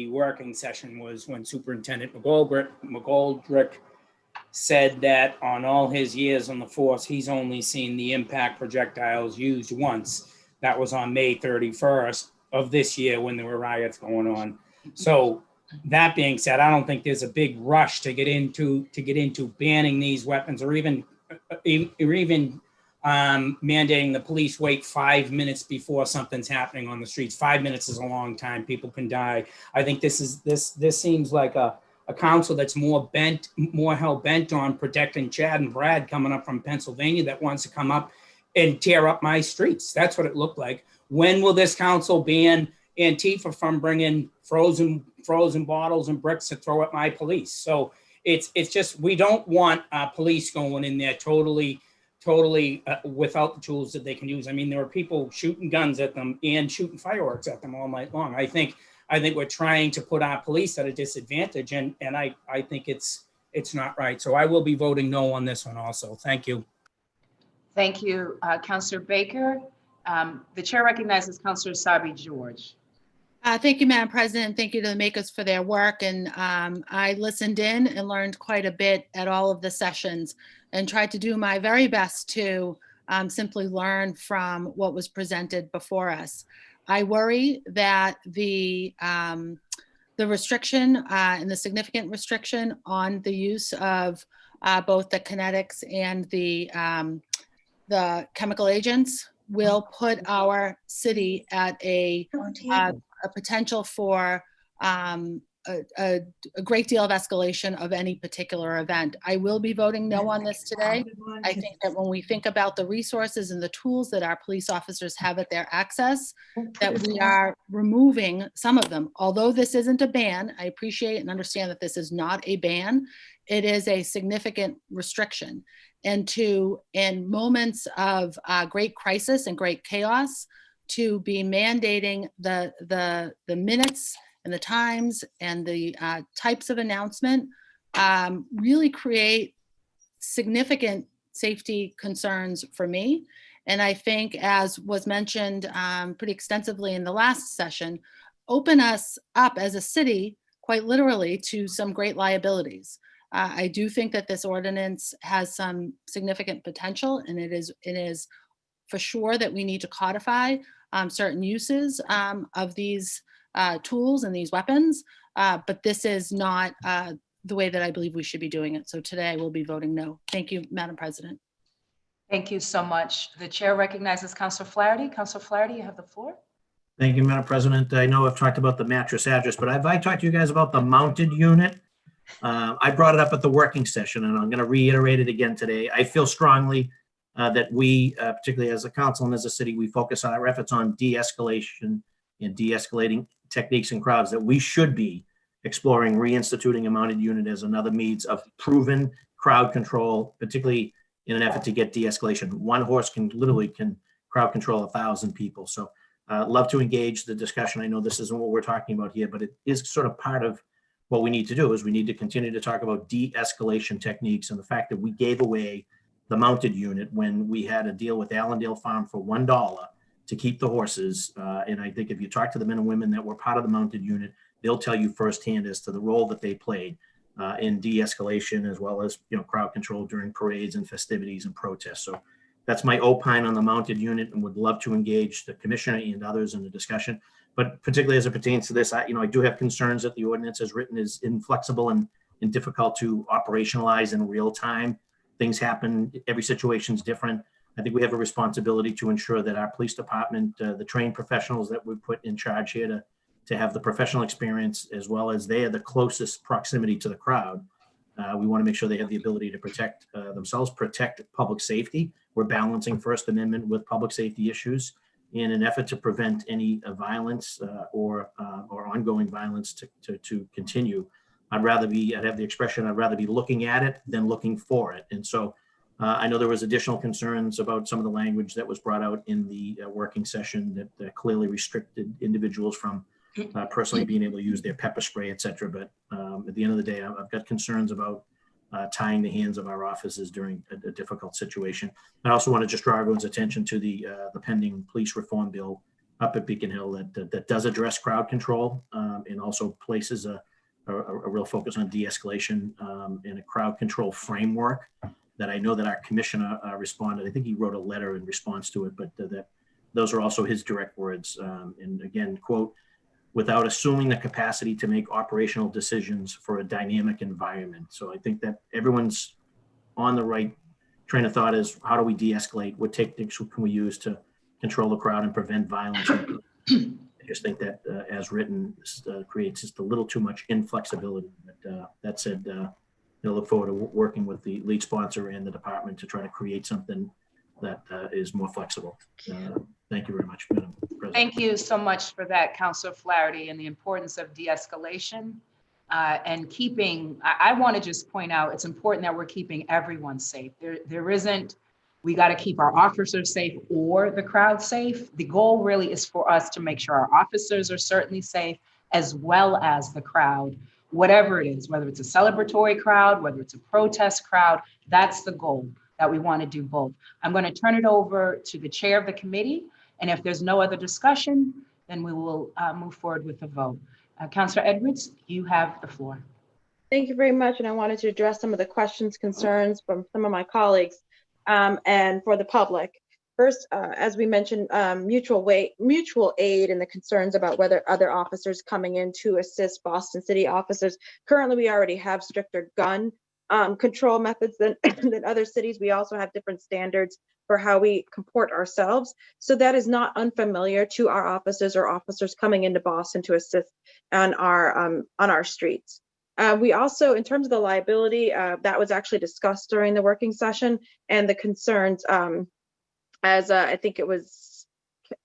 working session was when Superintendent McGoldrick said that on all his years on the force, he's only seen the impact projectiles used once. That was on May 31st of this year when there were riots going on. So that being said, I don't think there's a big rush to get into banning these weapons, or even mandating the police wait 5 minutes before something's happening on the streets. 5 minutes is a long time. People can die. I think this seems like a council that's more hell bent on protecting Chad and Brad coming up from Pennsylvania, that wants to come up and tear up my streets. That's what it looked like. When will this council ban Antifa from bringing frozen bottles and bricks to throw at my police? So it's just, we don't want police going in there totally without the tools that they can use. I mean, there are people shooting guns at them and shooting fireworks at them all night long. I think we're trying to put our police at a disadvantage, and I think it's not right. So I will be voting no on this one also. Thank you. Thank you, Councilor Baker. The chair recognizes Councilor Sabi George. Thank you, Madam President. Thank you to the makers for their work. And I listened in and learned quite a bit at all of the sessions and tried to do my very best to simply learn from what was presented before us. I worry that the restriction and the significant restriction on the use of both the kinetics and the chemical agents will put our city at a potential for a great deal of escalation of any particular event. I will be voting no on this today. I think that when we think about the resources and the tools that our police officers have at their access, that we are removing some of them. Although this isn't a ban, I appreciate and understand that this is not a ban. It is a significant restriction. And in moments of great crisis and great chaos, to be mandating the minutes and the times and the types of announcement really create significant safety concerns for me. And I think, as was mentioned pretty extensively in the last session, open us up as a city, quite literally, to some great liabilities. I do think that this ordinance has some significant potential, and it is for sure that we need to codify certain uses of these tools and these weapons, but this is not the way that I believe we should be doing it. So today I will be voting no. Thank you, Madam President. Thank you so much. The chair recognizes Councilor Flaherty. Councilor Flaherty, you have the floor. Thank you, Madam President. I know I've talked about the mattress address, but have I talked to you guys about the mounted unit? I brought it up at the working session, and I'm going to reiterate it again today. I feel strongly that we, particularly as a council and as a city, we focus our efforts on de-escalation and de-escalating techniques and crowds, that we should be exploring reinstituting a mounted unit as another means of proven crowd control, particularly in an effort to get de-escalation. One horse can crowd control 1,000 people. So love to engage the discussion. I know this isn't what we're talking about here, but it is sort of part of what we need to do is we need to continue to talk about de-escalation techniques and the fact that we gave away the mounted unit when we had a deal with Allendale Farm for $1 to keep the horses. And I think if you talk to the men and women that were part of the mounted unit, they'll tell you firsthand as to the role that they played in de-escalation, as well as, you know, crowd control during parades and festivities and protests. So that's my opine on the mounted unit, and would love to engage the commissioner and others in the discussion. But particularly as it pertains to this, I do have concerns that the ordinance as written is inflexible and difficult to operationalize in real time. Things happen, every situation is different. I think we have a responsibility to ensure that our police department, the trained professionals that we put in charge here to have the professional experience, as well as they are the closest proximity to the crowd. We want to make sure they have the ability to protect themselves, protect public safety. We're balancing First Amendment with public safety issues in an effort to prevent any violence or ongoing violence to continue. I'd have the expression, I'd rather be looking at it than looking for it. And so I know there was additional concerns about some of the language that was brought out in the working session that clearly restricted individuals from personally being able to use their pepper spray, et cetera. But at the end of the day, I've got concerns about tying the hands of our officers during a difficult situation. I also want to just draw everyone's attention to the pending police reform bill up at Beacon Hill that does address crowd control and also places a real focus on de-escalation and a crowd control framework that I know that our commissioner responded. I think he wrote a letter in response to it, but that those are also his direct words. And again, quote, without assuming the capacity to make operational decisions for a dynamic environment. So I think that everyone's on the right train of thought is, how do we de-escalate? What techniques can we use to control the crowd and prevent violence? I just think that as written, this creates just a little too much inflexibility. But that said, look forward to working with the lead sponsor and the department to try to create something that is more flexible. Thank you very much, Madam President. Thank you so much for that, Councilor Flaherty, and the importance of de-escalation and keeping, I want to just point out, it's important that we're keeping everyone safe. There isn't, we got to keep our officers safe or the crowd safe. The goal really is for us to make sure our officers are certainly safe, as well as the crowd, whatever it is, whether it's a celebratory crowd, whether it's a protest crowd, that's the goal, that we want to do both. I'm going to turn it over to the chair of the committee. And if there's no other discussion, then we will move forward with the vote. Councilor Edwards, you have the floor. Thank you very much. And I wanted to address some of the questions, concerns from some of my colleagues and for the public. First, as we mentioned, mutual aid and the concerns about whether other officers coming in to assist Boston City officers. Currently, we already have stricter gun control methods than other cities. We also have different standards for how we comport ourselves. So that is not unfamiliar to our officers or officers coming into Boston to assist on our streets. We also, in terms of the liability, that was actually discussed during the working session, and the concerns, as I think it was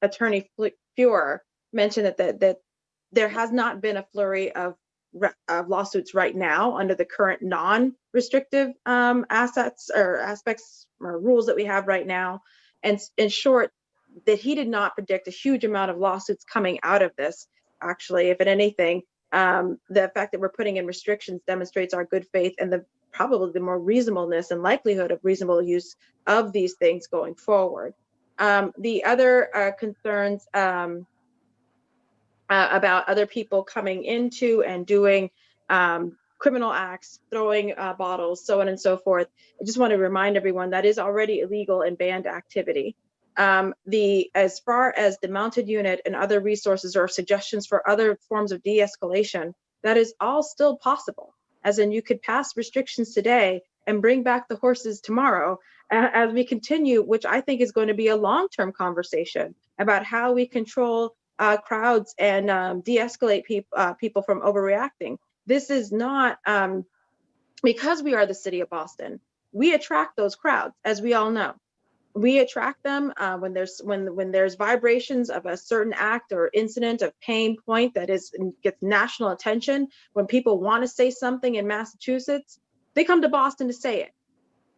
Attorney Feuer mentioned that there has not been a flurry of lawsuits right now under the current non-restrictive aspects or rules that we have right now. And in short, that he did not predict a huge amount of lawsuits coming out of this. Actually, if anything, the fact that we're putting in restrictions demonstrates our good faith and probably the more reasonableness and likelihood of reasonable use of these things going forward. The other concerns about other people coming into and doing criminal acts, throwing bottles, so on and so forth. I just want to remind everyone that is already illegal and banned activity. As far as the mounted unit and other resources or suggestions for other forms of de-escalation, that is all still possible. As in, you could pass restrictions today and bring back the horses tomorrow as we continue, which I think is going to be a long-term conversation about how we control crowds and de-escalate people from overreacting. This is not, because we are the city of Boston, we attract those crowds, as we all know. We attract them when there's vibrations of a certain act or incident of pain point that gets national attention. When people want to say something in Massachusetts, they come to Boston to say it.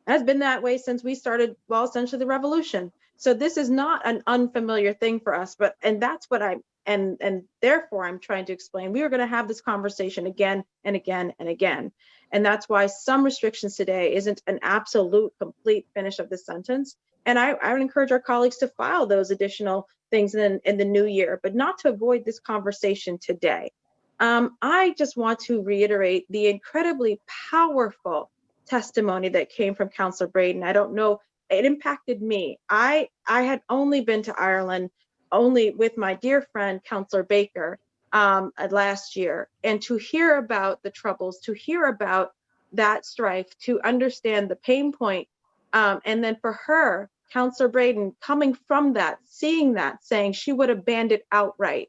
It has been that way since we started, well, essentially the revolution. So this is not an unfamiliar thing for us, and that's what And therefore, I'm trying to explain, we are going to have this conversation again and again and again. And that's why some restrictions today isn't an absolute complete finish of the sentence. And I would encourage our colleagues to file those additional things in the new year, but not to avoid this conversation today. I just want to reiterate the incredibly powerful testimony that came from Councillor Braden. I don't know, it impacted me. I had only been to Ireland only with my dear friend, Councillor Baker, last year. And to hear about the troubles, to hear about that strife, to understand the pain point, and then for her, Councillor Braden, coming from that, seeing that, saying she would have banned it outright.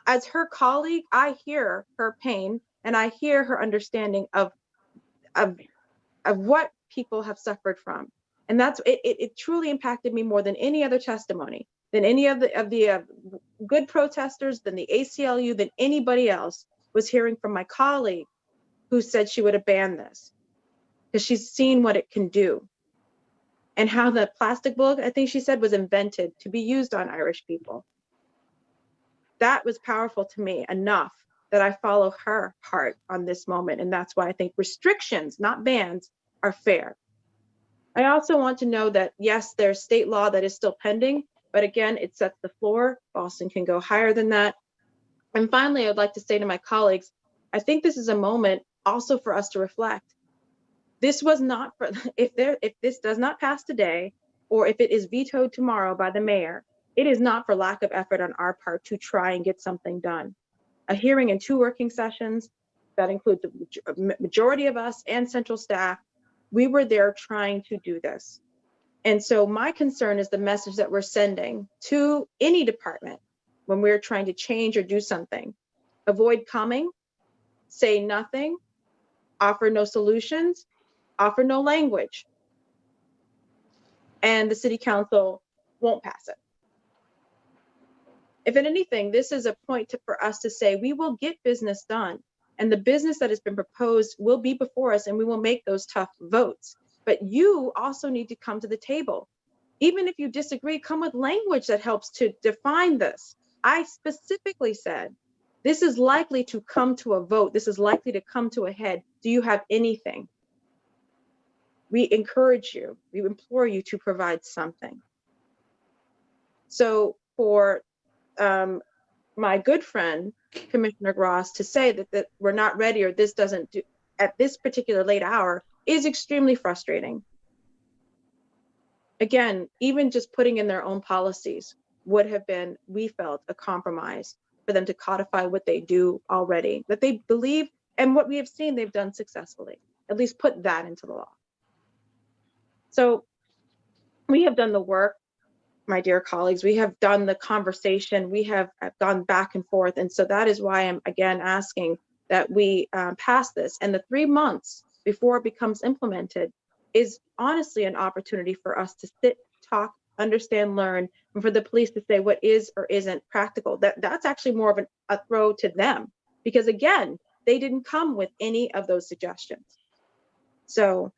As her colleague, I hear her pain and I hear her understanding of what people have suffered from. And that's, it truly impacted me more than any other testimony, than any of the good protesters, than the ACLU, than anybody else was hearing from my colleague who said she would have banned this because she's seen what it can do and how the plastic book, I think she said, was invented to be used on Irish people. That was powerful to me enough that I follow her heart on this moment. And that's why I think restrictions, not bans, are fair. I also want to know that, yes, there's state law that is still pending, but again, it sets the floor. Boston can go higher than that. And finally, I'd like to say to my colleagues, I think this is a moment also for us to reflect. This was not for, if this does not pass today, or if it is vetoed tomorrow by the mayor, it is not for lack of effort on our part to try and get something done. A hearing and 2 working sessions that include the majority of us and central staff, we were there trying to do this. And so my concern is the message that we're sending to any department when we're trying to change or do something. Avoid coming, say nothing, offer no solutions, offer no language, and the city council won't pass it. If anything, this is a point for us to say we will get business done, and the business that has been proposed will be before us, and we will make those tough votes. But you also need to come to the table. Even if you disagree, come with language that helps to define this. I specifically said, this is likely to come to a vote. This is likely to come to a head. Do you have anything? We encourage you, we implore you to provide something. So for my good friend, Commissioner Gross, to say that we're not ready or this doesn't do at this particular late hour is extremely frustrating. Again, even just putting in their own policies would have been, we felt, a compromise for them to codify what they do already, that they believe, and what we have seen they've done successfully, at least put that into the law. So we have done the work, my dear colleagues, we have done the conversation, we have gone back and forth. And so that is why I'm again asking that we pass this. And the 3 months before it becomes implemented is honestly an opportunity for us to sit, talk, understand, learn, and for the police to say what is or isn't practical. That's actually more of a throw to them, because again, they didn't come with any of those suggestions. So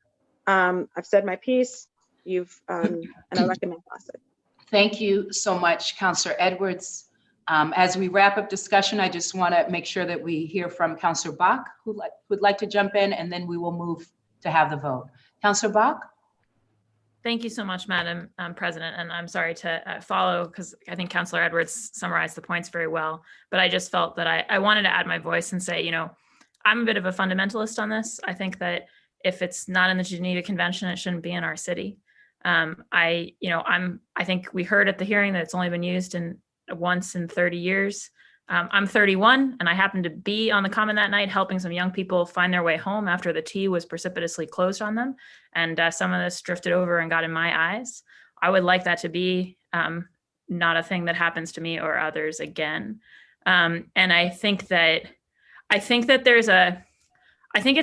I've said my piece, and I recommend pass it. Thank you so much, Councillor Edwards. As we wrap up discussion, I just want to make sure that we hear from Councillor Bach, who would like to jump in, and then we will move to have the vote. Councillor Bach? Thank you so much, Madam President. And I'm sorry to follow, because I think Councillor Edwards summarized the points very well, but I just felt that I wanted to add my voice and say, I'm a bit of a fundamentalist on this. I think that if it's not in the Geneva Convention, it shouldn't be in our city. I think we heard at the hearing that it's only been used once in 30 years. I'm 31 and I happened to be on the Common that night helping some young people find their way home after the T was precipitously closed on them. And some of this drifted over and got in my eyes. I would like that to be not a thing that happens to me or others again. And I think it's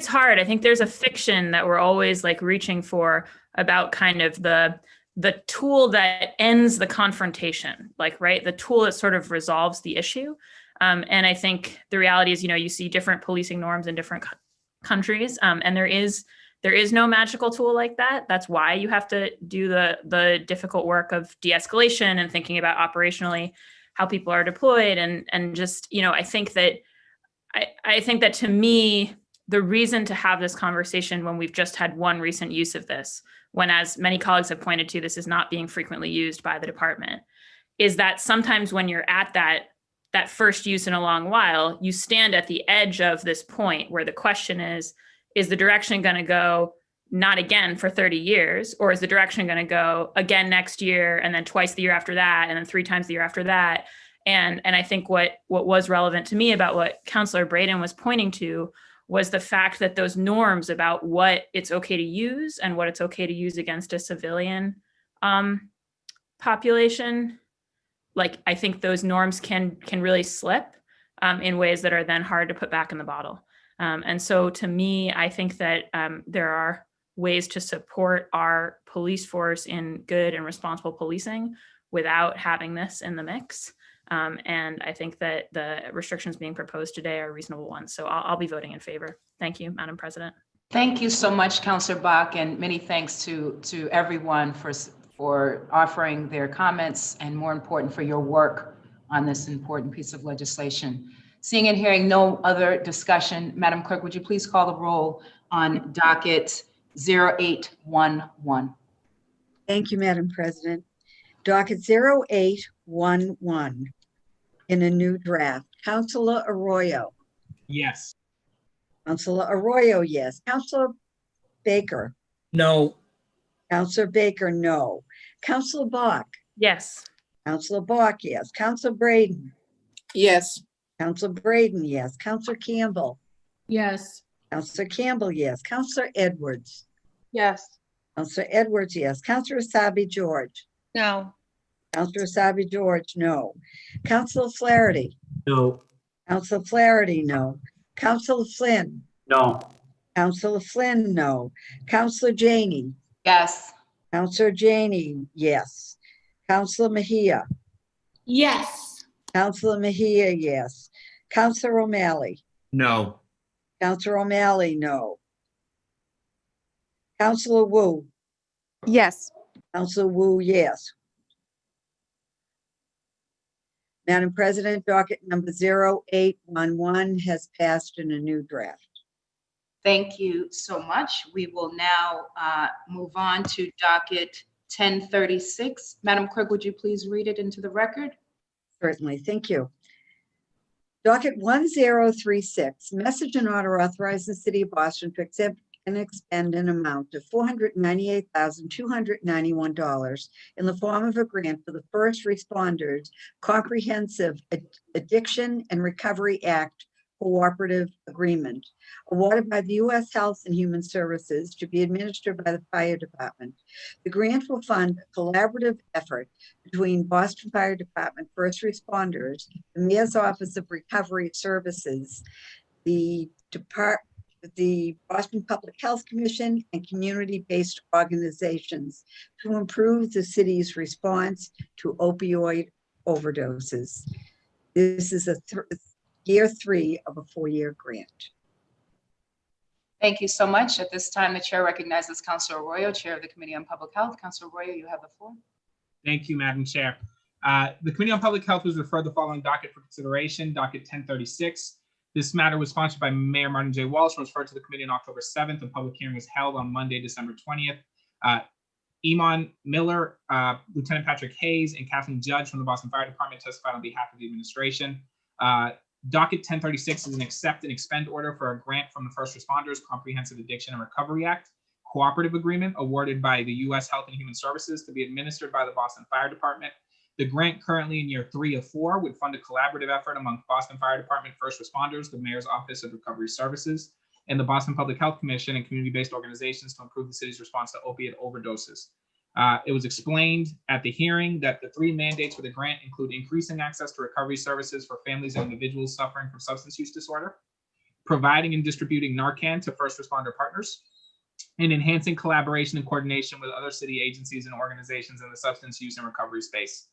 hard. I think there's a fiction that we're always like reaching for about kind of the tool that ends the confrontation, like, right? The tool that sort of resolves the issue. And I think the reality is, you see different policing norms in different countries. And there is no magical tool like that. That's why you have to do the difficult work of de-escalation and thinking about operationally how people are deployed, and just, you know, I think that to me, the reason to have this conversation when we've just had one recent use of this, when, as many colleagues have pointed to, this is not being frequently used by the department, is that sometimes when you're at that first use in a long while, you stand at the edge of this point where the question is the direction going to go not again for 30 years, or is the direction going to go again next year, and then twice the year after that, and then 3 times the year after that? And I think what was relevant to me about what Councillor Braden was pointing to was the fact that those norms about what it's okay to use and what it's okay to use against a civilian population, like, I think those norms can really slip in ways that are then hard to put back in the bottle. And so to me, I think that there are ways to support our police force in good and responsible policing without having this in the mix. And I think that the restrictions being proposed today are reasonable ones. So I'll be voting in favor. Thank you, Madam President. Thank you so much, Councillor Bach, and many thanks to everyone for offering their comments, and more important, for your work on this important piece of legislation. Seeing and hearing no other discussion, Madam Clerk, would you please call the roll on docket 0811? Thank you, Madam President. Docket 0811 in a new draft. Councilor Arroyo. Yes. Councilor Arroyo, yes. Councilor Baker. No. Councilor Baker, no. Councilor Bach. Yes. Councilor Bach, yes. Councilor Braden. Yes. Councilor Braden, yes. Councilor Campbell. Yes. Councilor Campbell, yes. Councilor Edwards. Yes. Councilor Edwards, yes. Councilor Asabi George. No. Councilor Asabi George, no. Councilor Flaherty. No. Councilor Flaherty, no. Councilor Flynn. No. Councilor Flynn, no. Councilor Janey. Yes. Councilor Janey, yes. Councilor Mejia. Yes. Councilor Mejia, yes. Councilor O'Malley. No. Councilor O'Malley, no. Councilor Wu. Yes. Councilor Wu, yes. Madam President, docket number 0811 has passed in a new draft. Thank you so much. We will now move on to docket 1036. Madam Clerk, would you please read it into the record? Certainly, thank you. Docket 1036, message and order authorizing the City of Boston to accept and expend an amount of $498,291 in the form of a grant for the First Responders Comprehensive Addiction and Recovery Act Cooperative Agreement, awarded by the U.S. Health and Human Services to be administered by the Fire Department. The grant will fund a collaborative effort between Boston Fire Department, first responders, the Mayor's Office of Recovery Services, the Boston Public Health Commission, and community-based organizations to improve the city's response to opioid overdoses. This is year 3 of a 4-year grant. Thank you so much. At this time, the chair recognizes Councilor Arroyo, Chair of the Committee on Public Health. Councilor Arroyo, you have the floor. Thank you, Madam Chair. The Committee on Public Health has referred the following docket for consideration, docket 1036. This matter was sponsored by Mayor Martin J. Walsh and was referred to the committee on October 7th. A public hearing was held on Monday, December 20th. Iman Miller, Lieutenant Patrick Hayes, and Kathleen Judge from the Boston Fire Department testified on behalf of the administration. Docket 1036 is an accept and expend order for a grant from the First Responders Comprehensive Addiction and Recovery Act cooperative agreement awarded by the U.S. Health and Human Services to be administered by the Boston Fire Department. The grant, currently in year 3 of 4, would fund a collaborative effort among Boston Fire Department, first responders, the Mayor's Office of Recovery Services, and the Boston Public Health Commission and community-based organizations to improve the city's response to opiate overdoses. It was explained at the hearing that the 3 mandates for the grant include increasing access to recovery services for families and individuals suffering from substance use disorder, providing and distributing Narcan to first responder partners, and enhancing collaboration and coordination with other city agencies and organizations in the substance use and recovery space.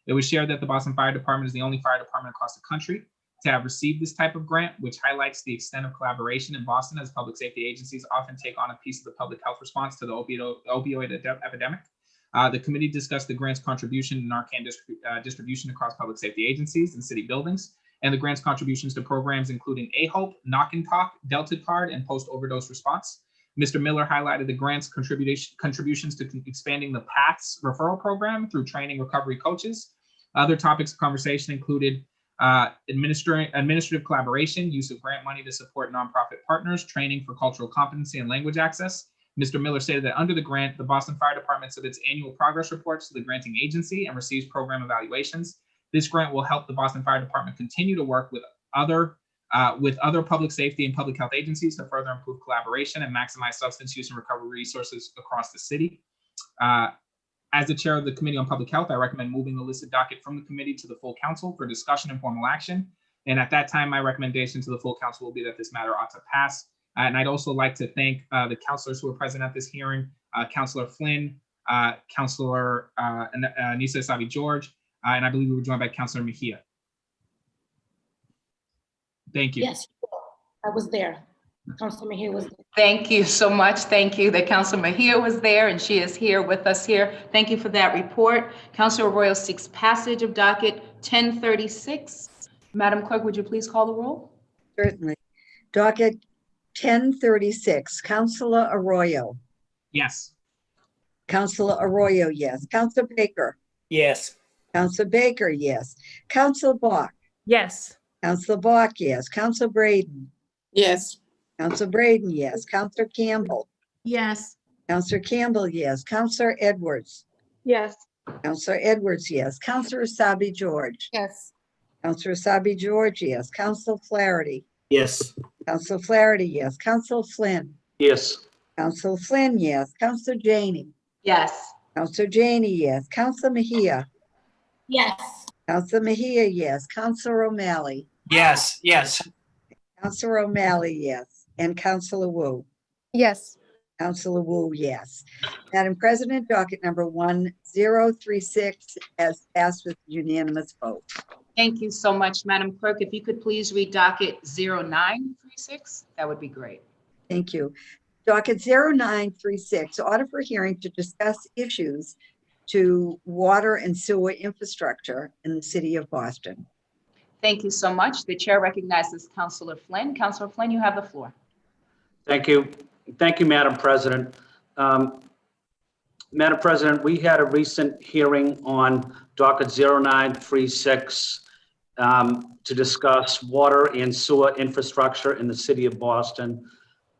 It was shared that the Boston Fire Department is the only fire department across the country to have received this type of grant, which highlights the extent of collaboration in Boston, as public safety agencies often take on a piece of the public health response to the opioid epidemic. The committee discussed the grant's contribution to Narcan distribution across public safety agencies and city buildings, and the grant's contributions to programs including A-HOPE, Knock and Talk, Delta Card, and post-overdose response. Mr. Miller highlighted the grant's contributions to expanding the PATHS referral program through training recovery coaches. Other topics of conversation included administrative collaboration, use of grant money to support nonprofit partners, training for cultural competency and language access. Mr. Miller stated that under the grant, the Boston Fire Department submits annual progress reports to the granting agency and receives program evaluations. This grant will help the Boston Fire Department continue to work with other public safety and public health agencies to further improve collaboration and maximize substance use and recovery resources across the city. As the chair of the Committee on Public Health, I recommend moving the listed docket from the committee to the full council for discussion and formal action. And at that time, my recommendation to the full council will be that this matter ought to pass. And I'd also like to thank the councilors who were present at this hearing, Councilor Flynn, Councilor Anissa Essabi-George, and I believe we were joined by Councilor Mejia. Thank you. Yes, I was there. Councilor Mejia was there. Thank you so much. Thank you that Councilor Mejia was there, and she is here with us here. Thank you for that report. Councilor Arroyo seeks passage of docket 1036. Madam Clerk, would you please call the roll? Certainly. Docket 1036, Councilor Arroyo. Yes. Councilor Arroyo, yes. Councilor Baker. Yes. Councilor Baker, yes. Councilor Bach. Yes. Councilor Bach, yes. Councilor Braden. Yes. Councilor Braden, yes. Councilor Campbell. Yes. Councilor Campbell, yes. Councilor Edwards. Yes. Councilor Edwards, yes. Councilor Essabi-George. Yes. Councilor Essabi-George, yes. Councilor Flaherty. Yes. Councilor Flaherty, yes. Councilor Flynn. Yes. Councilor Flynn, yes. Councilor Janey. Yes. Councilor Janey, yes. Councilor Mejia. Yes. Councilor Mejia, yes. Councilor O'Malley. Yes. Yes. Councilor O'Malley, yes. And Councilor Wu. Yes. Councilor Wu, yes. Madam President, docket number 1036 has passed with unanimous vote. Thank you so much, Madam Clerk. If you could please read docket 0936, that would be great. Thank you. Docket 0936, order for hearing to discuss issues to water and sewer infrastructure in the city of Boston. Thank you so much. The chair recognizes Councilor Flynn. Councilor Flynn, you have the floor. Thank you. Thank you, Madam President. Madam President, we had a recent hearing on docket 0936 to discuss water and sewer infrastructure in the city of Boston.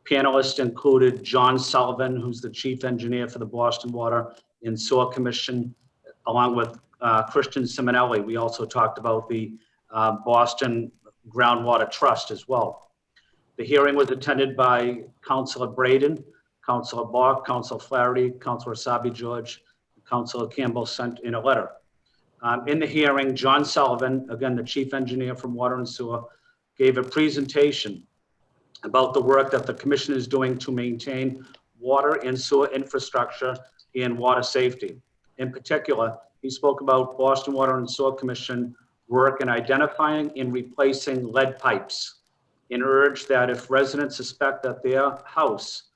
Panelists included John Sullivan, who's the chief engineer for the Boston Water and Sewer Commission, along with Christian Simonelli. We also talked about the Boston Groundwater Trust as well. The hearing was attended by Councilor Braden, Councilor Bach, Councilor Flaherty, Councilor Essabi-George, Councilor Campbell sent in a letter. In the hearing, John Sullivan, again, the chief engineer from Water and Sewer, gave a presentation about the work that the commission is doing to maintain water and sewer infrastructure and water safety. In particular, he spoke about Boston Water and Sewer Commission work in identifying and replacing lead pipes, and urged that if residents suspect that their house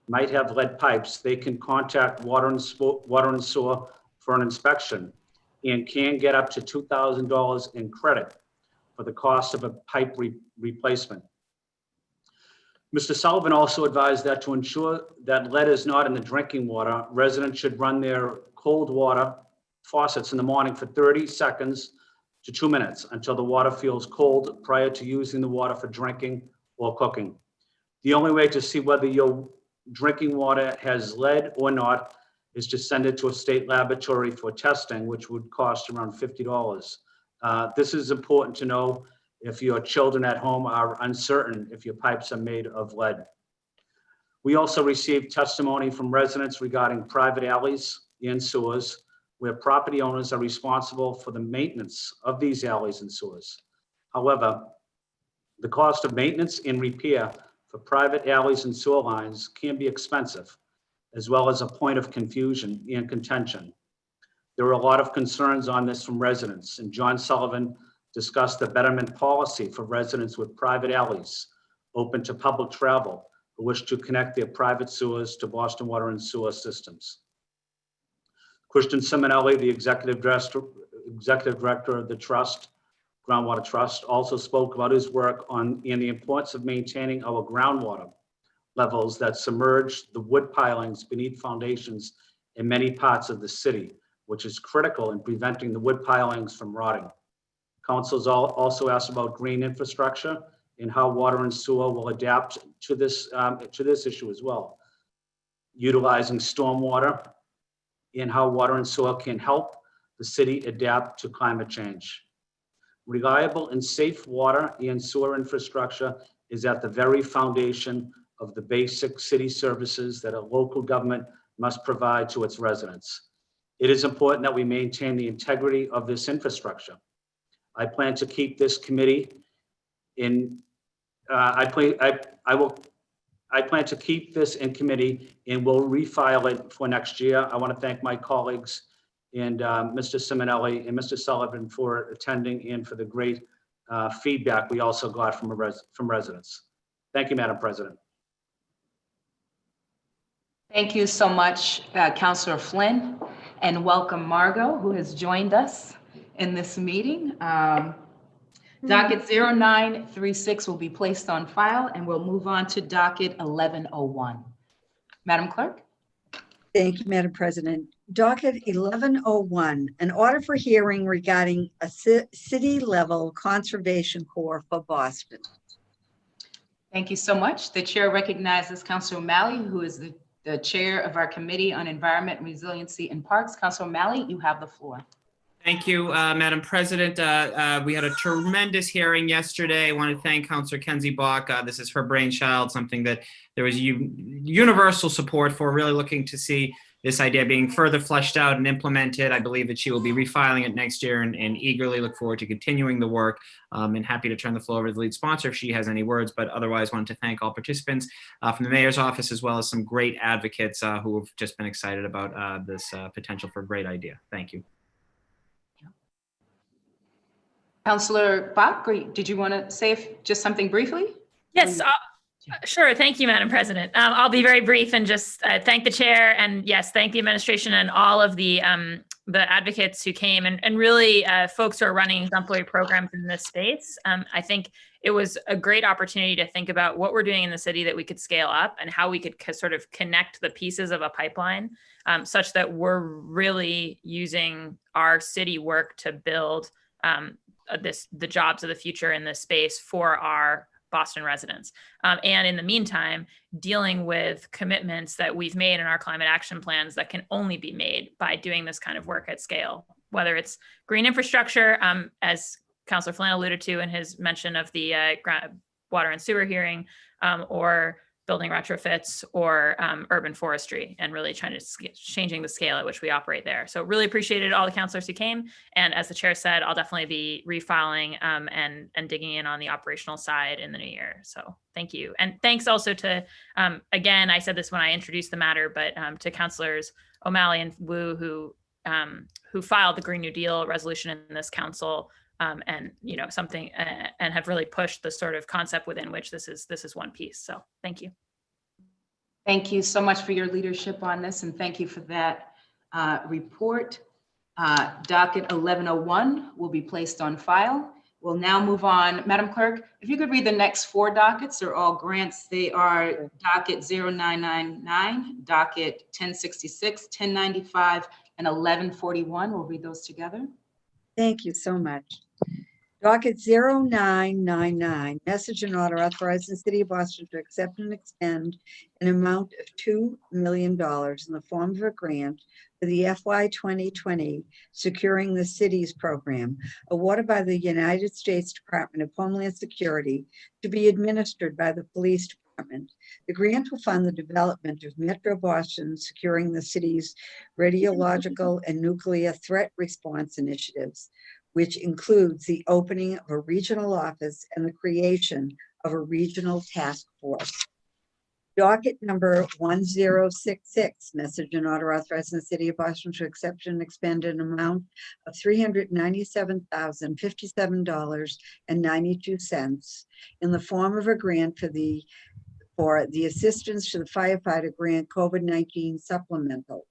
might have lead pipes, they can contact Water and Sewer for an inspection and can get up to $2,000 in credit for the cost of a pipe replacement. Mr. Sullivan also advised that to ensure that lead is not in the drinking water, residents should run their cold water faucets in the morning for 30 seconds to 2 minutes until the water feels cold prior to using the water for drinking or cooking. The only way to see whether your drinking water has lead or not is to send it to a state laboratory for testing, which would cost around $50. This is important to know if your children at home are uncertain if your pipes are made of lead. We also received testimony from residents regarding private alleys and sewers, where property owners are responsible for the maintenance of these alleys and sewers. However, the cost of maintenance and repair for private alleys and sewer lines can be expensive, as well as a point of confusion and contention. There were a lot of concerns on this from residents, and John Sullivan discussed the betterment policy for residents with private alleys open to public travel who wish to connect their private sewers to Boston Water and Sewer systems. Christian Simonelli, the executive director of the trust, Groundwater Trust, also spoke about his work in the importance of maintaining our groundwater levels that submerge the wood pilings beneath foundations in many parts of the city, which is critical in preventing the wood pilings from rotting. Council's also asked about green infrastructure and how water and sewer will adapt to this issue as well. Utilizing stormwater and how water and sewer can help the city adapt to climate change. Reliable and safe water and sewer infrastructure is at the very foundation of the basic city services that a local government must provide to its residents. It is important that we maintain the integrity of this infrastructure. I plan to keep this committee in, I plan to keep this in committee and will refile it for next year. I want to thank my colleagues and Mr. Simonelli and Mr. Sullivan for attending and for the great feedback we also got from residents. Thank you, Madam President. Thank you so much, Councillor Flynn, and welcome Margot, who has joined us in this meeting. Docket 0936 will be placed on file, and we'll move on to docket 1101. Madam Clerk? Thank you, Madam President. Docket 1101, an order for hearing regarding a city-level conservation corps for Boston. Thank you so much. The chair recognizes Councilor O'Malley, who is the chair of our Committee on Environment, Resiliency, and Parks. Councilor O'Malley, you have the floor. Thank you, Madam President. We had a tremendous hearing yesterday. I want to thank Councillor Kenzie Bach. This is her brainchild, something that there was universal support for, really looking to see this idea being further fleshed out and implemented. I believe that she will be refiling it next year and eagerly look forward to continuing the work, and happy to turn the floor over to the lead sponsor if she has any words, but otherwise wanted to thank all participants from the mayor's office, as well as some great advocates who have just been excited about this potential for a great idea. Thank you. Councillor Bach, did you want to say just something briefly? Yes, sure. Thank you, Madam President. I'll be very brief and just thank the chair, and yes, thank the administration and all of the advocates who came, and really folks who are running exemplary programs in this space. I think it was a great opportunity to think about what we're doing in the city that we could scale up and how we could sort of connect the pieces of a pipeline such that we're really using our city work to build the jobs of the future in this space for our Boston residents. And in the meantime, dealing with commitments that we've made in our climate action plans that can only be made by doing this kind of work at scale, whether it's green infrastructure, as Councillor Flynn alluded to in his mention of the water and sewer hearing, or building retrofits, or urban forestry, and really trying to changing the scale at which we operate there. So really appreciated all the councilors who came. And as the chair said, I'll definitely be refiling and digging in on the operational side in the new year. So thank you. And thanks also to, again, I said this when I introduced the matter, but to Councilors O'Malley and Wu, who filed the Green New Deal resolution in this council, and something, and have really pushed the sort of concept within which this is one piece. So thank you. Thank you so much for your leadership on this, and thank you for that report. Docket 1101 will be placed on file. We'll now move on. Madam Clerk, if you could read the next four dockets, they're all grants. They are docket 0999, docket 1066, 1095, and 1141. We'll read those together. Thank you so much. Docket 0999, message and order authorizing the City of Boston to accept and expend an amount of $2 million in the form of a grant for the FY 2020 Securing the Cities program, awarded by the United States Department of Homeland Security to be administered by the Police Department. The grant will fund the development of Metro Boston Securing the City's radiological and nuclear threat response initiatives, which includes the opening of a regional office and the creation of a regional task force. Docket number 1066, message and order authorizing the City of Boston to accept and expend an amount of $397,057.92 in the form of a grant for the assistance to the firefighter grant COVID-19 supplemental,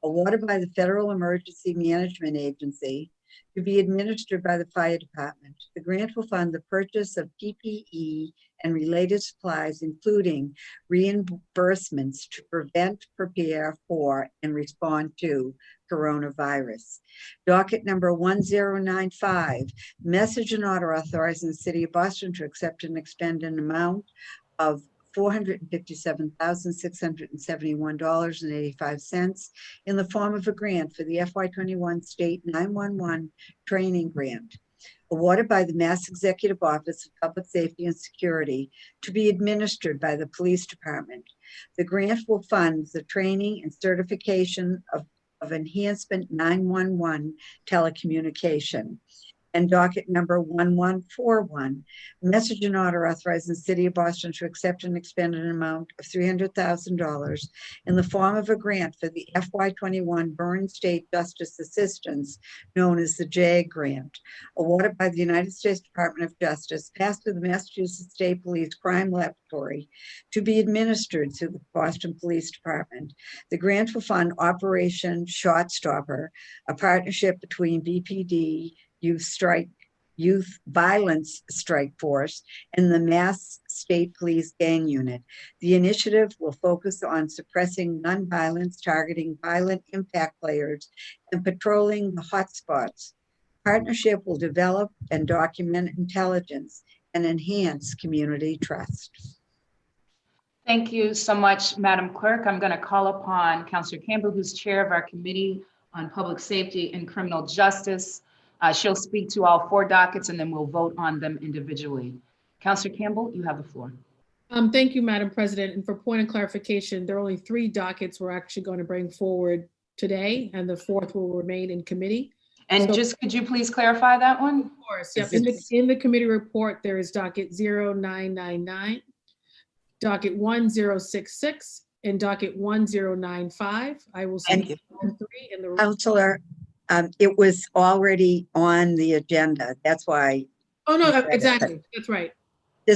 awarded by the Federal Emergency Management Agency to be administered by the Fire Department. The grant will fund the purchase of PPE and related supplies, including reimbursements to prevent, prepare for, and respond to coronavirus. Docket number 1095, message and order authorizing the City of Boston to accept and expend an amount of $457,671.85 in the form of a grant for the FY21 State 911 Training Grant, awarded by the Mass Executive Office of Public Safety and Security to be administered by the Police Department. The grant will fund the training and certification of enhancement 911 telecommunication. And docket number 1141, message and order authorizing the City of Boston to accept and expend an amount of $300,000 in the form of a grant for the FY21 Burn State Justice Assistance, known as the JAG Grant, awarded by the United States Department of Justice, passed through the Massachusetts State Police Crime Laboratory to be administered through the Boston Police Department. The grant will fund Operation Shotstopper, a partnership between BPD, Youth Violence Strike Force, and the Mass State Police Gang Unit. The initiative will focus on suppressing gun violence, targeting violent impact players, and patrolling the hotspots. Partnership will develop and document intelligence and enhance community trust. Thank you so much, Madam Clerk. I'm going to call upon Councillor Campbell, who's chair of our Committee on Public Safety and Criminal Justice. She'll speak to all 4 dockets and then we'll vote on them individually. Councillor Campbell, you have the floor. Thank you, Madam President. And for point of clarification, there are only 3 dockets we're actually going to bring forward today, and the 4th will remain in committee. And just could you please clarify that one? Of course, yep. In the committee report, there is docket 0999, docket 1066, and docket 1095. I will Thank see you. 3 in the Counselor, it was already on the agenda. That's why. Oh, no, exactly. That's right. Yeah,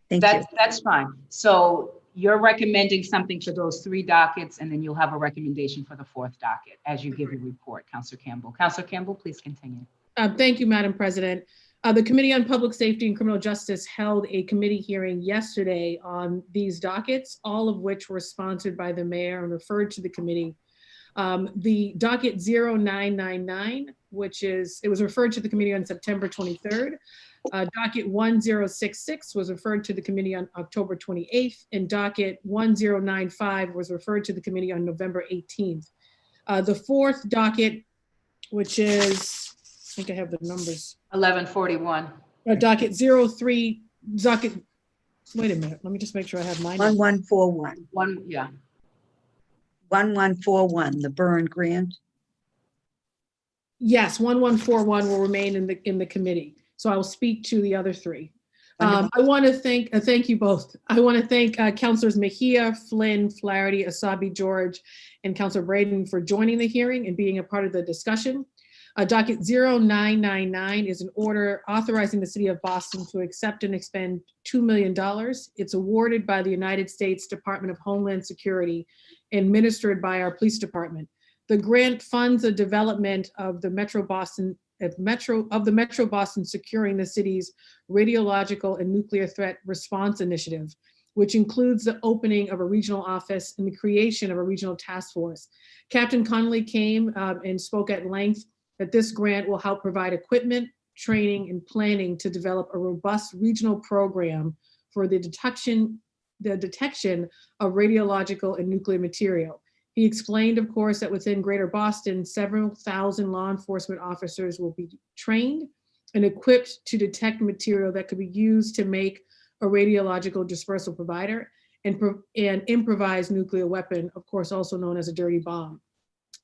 thank you. That's fine. So you're recommending something for those 3 dockets, and then you'll have a recommendation for the 4th docket as you give your report, Councillor Campbell. Councillor Campbell, please continue. Thank you, Madam President. The Committee on Public Safety and Criminal Justice held a committee hearing yesterday on these dockets, all of which were sponsored by the mayor and referred to the committee. The docket 0999, it was referred to the committee on September 23rd. Docket 1066 was referred to the committee on October 28th, and docket 1095 was referred to the committee on November 18th. The 4th docket, which is, I think I have the numbers. 1141. Docket 03, wait a minute, let me just make sure I have mine. 1141. Yeah. 1141, the burn grant. Yes, 1141 will remain in the committee. So I will speak to the other 3. I want to thank you both. I want to thank Councilors Mejia, Flynn, Flaherty, Asabi, George, and Councilor Braden for joining the hearing and being a part of the discussion. Docket 0999 is an order authorizing the City of Boston to accept and expend $2 million. It's awarded by the United States Department of Homeland Security, administered by our police department. The grant funds the development of the Metro Boston securing the city's radiological and nuclear threat response initiative, which includes the opening of a regional office and the creation of a regional task force. Captain Connolly came and spoke at length that this grant will help provide equipment, training, and planning to develop a robust regional program for the detection of radiological and nuclear material. He explained, of course, that within Greater Boston, several thousand law enforcement officers will be trained and equipped to detect material that could be used to make a radiological dispersal provider and improvised nuclear weapon, of course, also known as a dirty bomb.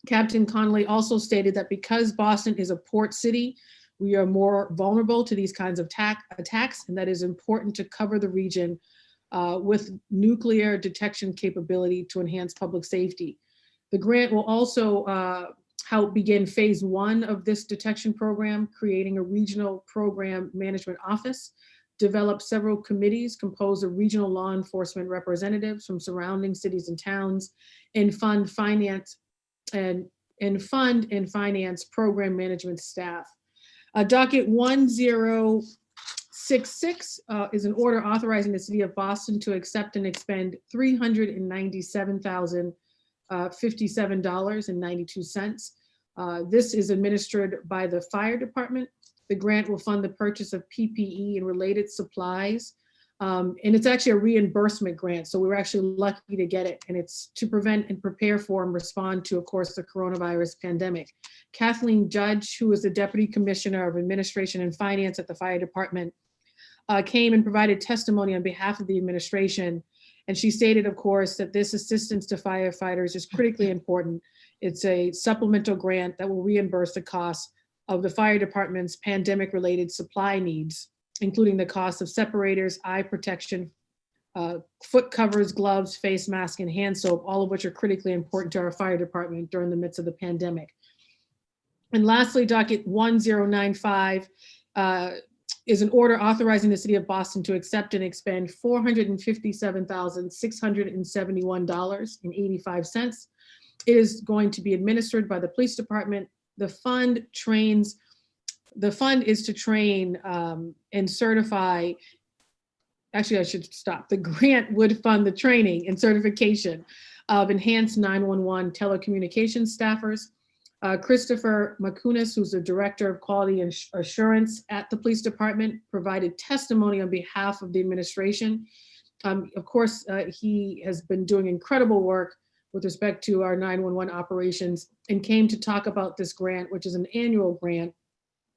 Captain Connolly also stated that because Boston is a port city, we are more vulnerable to these kinds of attacks, and that is important to cover the region with nuclear detection capability to enhance public safety. The grant will also help begin phase 1 of this detection program, creating a regional program management office, develop several committees composed of regional law enforcement representatives from surrounding cities and towns, and fund finance and fund and finance program management staff. Docket 1066 is an order authorizing the city of Boston to accept and expend $397,057.92. This is administered by the fire department. The grant will fund the purchase of PPE and related supplies. And it's actually a reimbursement grant, so we were actually lucky to get it. And it's to prevent and prepare for and respond to, of course, the coronavirus pandemic. Kathleen Judge, who is the Deputy Commissioner of Administration and Finance at the Fire Department, came and provided testimony on behalf of the administration. And she stated, of course, that this assistance to firefighters is critically important. It's a supplemental grant that will reimburse the cost of the fire department's pandemic-related supply needs, including the cost of separators, eye protection, foot covers, gloves, face mask, and hand soap, all of which are critically important to our fire department during the midst of the pandemic. And lastly, docket 1095 is an order authorizing the city of Boston to accept and expend $457,671.85. It is going to be administered by the police department. The fund is to train and certify. Actually, I should stop. The grant would fund the training and certification of enhanced 911 telecommunications staffers. Christopher Makunis, who's the Director of Quality Assurance at the Police Department, provided testimony on behalf of the administration. Of course, he has been doing incredible work with respect to our 911 operations and came to talk about this grant, which is an annual grant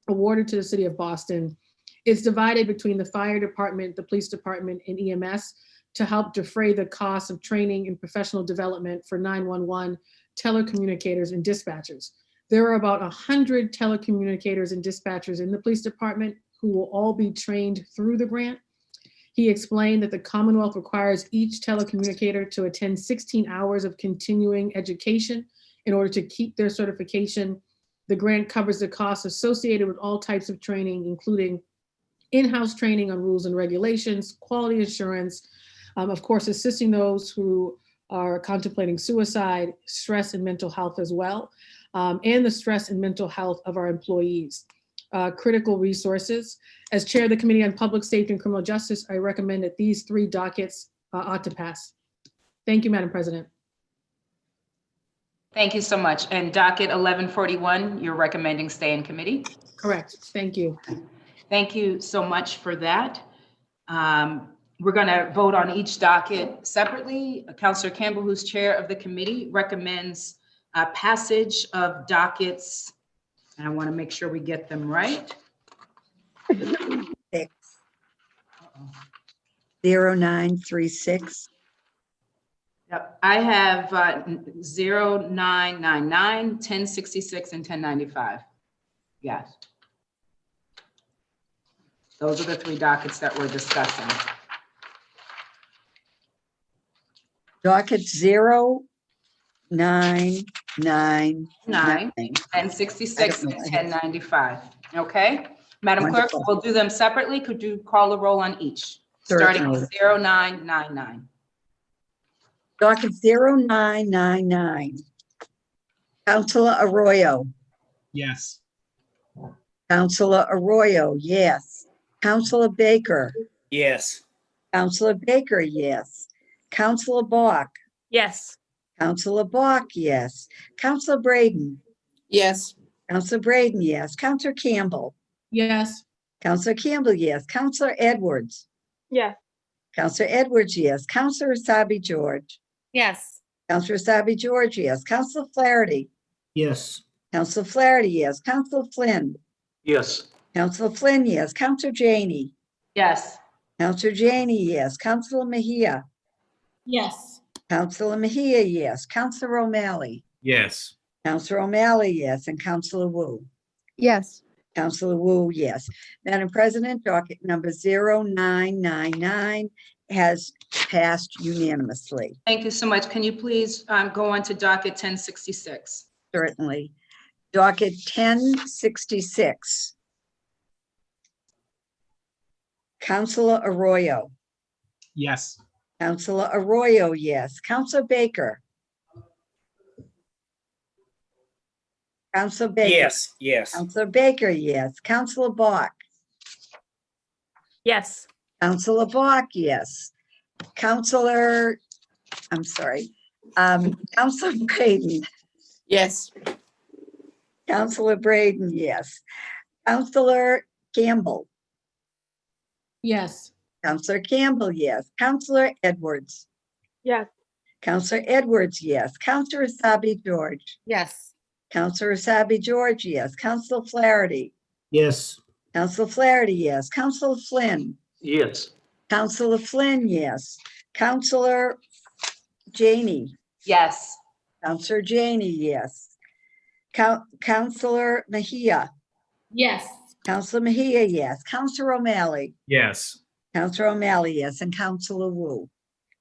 awarded to the city of Boston. It's divided between the fire department, the police department, and EMS to help defray the cost of training and professional development for 911 telecommunicators and dispatchers. There are about 100 telecommunicators and dispatchers in the police department who will all be trained through the grant. He explained that the Commonwealth requires each telecommunicator to attend 16 hours of continuing education in order to keep their certification. The grant covers the costs associated with all types of training, including in-house training on rules and regulations, quality assurance, of course, assisting those who are contemplating suicide, stress and mental health as well, and the stress and mental health of our employees. Critical resources. As Chair of the Committee on Public Safety and Criminal Justice, I recommend that these three dockets ought to pass. Thank you, Madam President. Thank you so much. And docket 1141, you're recommending stay in committee? Correct. Thank you. Thank you so much for that. We're going to vote on each docket separately. Councillor Campbell, who's chair of the committee, recommends passage of dockets. And I want to make sure we get them right. 0936. Yep, I have 0999, 1066, and 1095. Yes. Those are the three dockets that we're discussing. Docket 0999. 1066 and 1095. Okay, Madam Clerk, Wonderful. we'll do them separately. Could you call a roll on each? Starting with 0999. Docket 0999. Councilor Arroyo. Yes. Councilor Arroyo, yes. Councilor Baker. Yes. Councilor Baker, yes. Councilor Bach. Yes. Councilor Bach, yes. Councilor Braden. Yes. Councilor Braden, yes. Councilor Campbell. Yes. Councilor Campbell, yes. Councilor Edwards. Yes. Councilor Edwards, yes. Councilor Asabi George. Yes. Councilor Asabi George, yes. Councilor Flaherty. Yes. Councilor Flaherty, yes. Councilor Flynn. Yes. Councilor Flynn, yes. Councilor Janey. Yes. Councilor Janey, yes. Councilor Mejia. Yes. Councilor Mejia, yes. Councilor O'Malley. Yes. Councilor O'Malley, yes. And Councilor Wu. Yes. Councilor Wu, yes. Madam President, docket number 0999 has passed unanimously. Thank you so much. Can you please go on to docket 1066? Certainly. Docket 1066. Councilor Arroyo. Yes. Councilor Arroyo, yes. Councilor Baker. Counselor Baker. Yes, yes. Counselor Baker, yes. Counselor Bach. Yes. Counselor Bach, yes. Counselor, I'm sorry, Counselor Braden. Yes. Counselor Braden, yes. Counselor Campbell. Yes. Counselor Campbell, yes. Counselor Edwards. Yes. Counselor Edwards, yes. Counselor Asabi George. Yes. Counselor Asabi George, yes. Counselor Flaherty. Yes. Counselor Flaherty, yes. Counselor Flynn. Yes. Counselor Flynn, yes. Counselor Janey. Yes. Counselor Janey, yes. Counselor Mejia. Yes. Counselor Mejia, yes. Counselor O'Malley. Yes. Counselor O'Malley, yes. And Counselor Wu.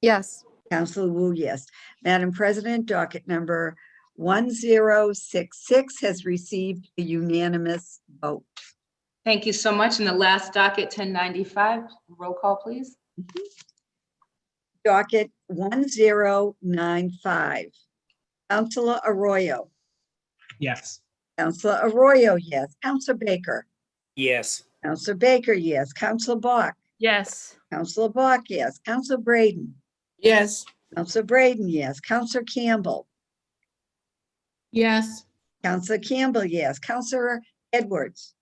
Yes. Counselor Wu, yes. Madam President, docket number 1066 has received a unanimous vote. Thank you so much. And the last docket, 1095, roll call, please. Docket 1095. Counselor Arroyo. Yes. Counselor Arroyo, yes. Counselor Baker. Yes. Counselor Baker, yes. Counselor Bach. Yes. Counselor Bach, yes. Counselor Braden. Yes. Counselor Braden, yes. Counselor Campbell. Yes. Counselor Campbell, yes. Counselor Edwards.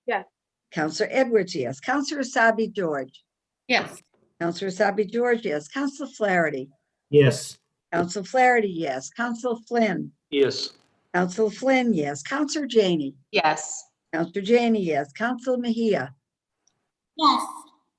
Yes. Counselor Edwards, yes. Counselor Asabi George. Yes. Counselor Asabi George, yes. Counselor Flaherty. Yes. Counselor Flaherty, yes. Counselor Flynn. Yes. Counselor Flynn, yes. Counselor Janey. Yes. Counselor Janey, yes. Counselor Mejia. Yes.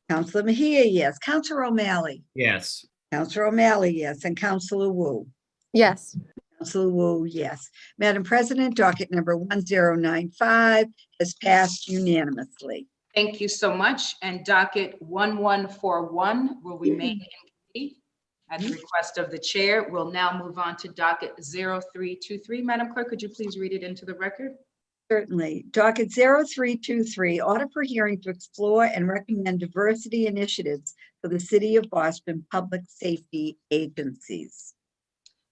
Counselor Mejia, yes. Counselor O'Malley. Yes. Counselor O'Malley, yes. And Counselor Wu. Yes. Counselor Wu, yes. Madam President, docket number 1095 has passed unanimously. Thank you so much. And docket 1141 will remain in committee. At the request of the chair, we'll now move on to docket 0323. Madam Clerk, could you please read it into the record? Certainly. Docket 0323, order for hearing to explore and recommend diversity initiatives for the City of Boston public safety agencies.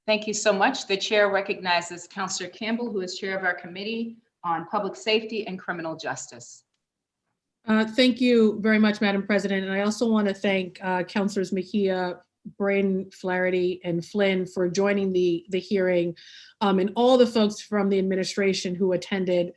Thank you so much. The chair recognizes Councillor Campbell, who is chair of our committee on public safety and criminal justice. Thank you very much, Madam President. And I also want to thank Councilors Mejia, Braden, Flaherty, and Flynn for joining the hearing, and all the folks from the administration who attended,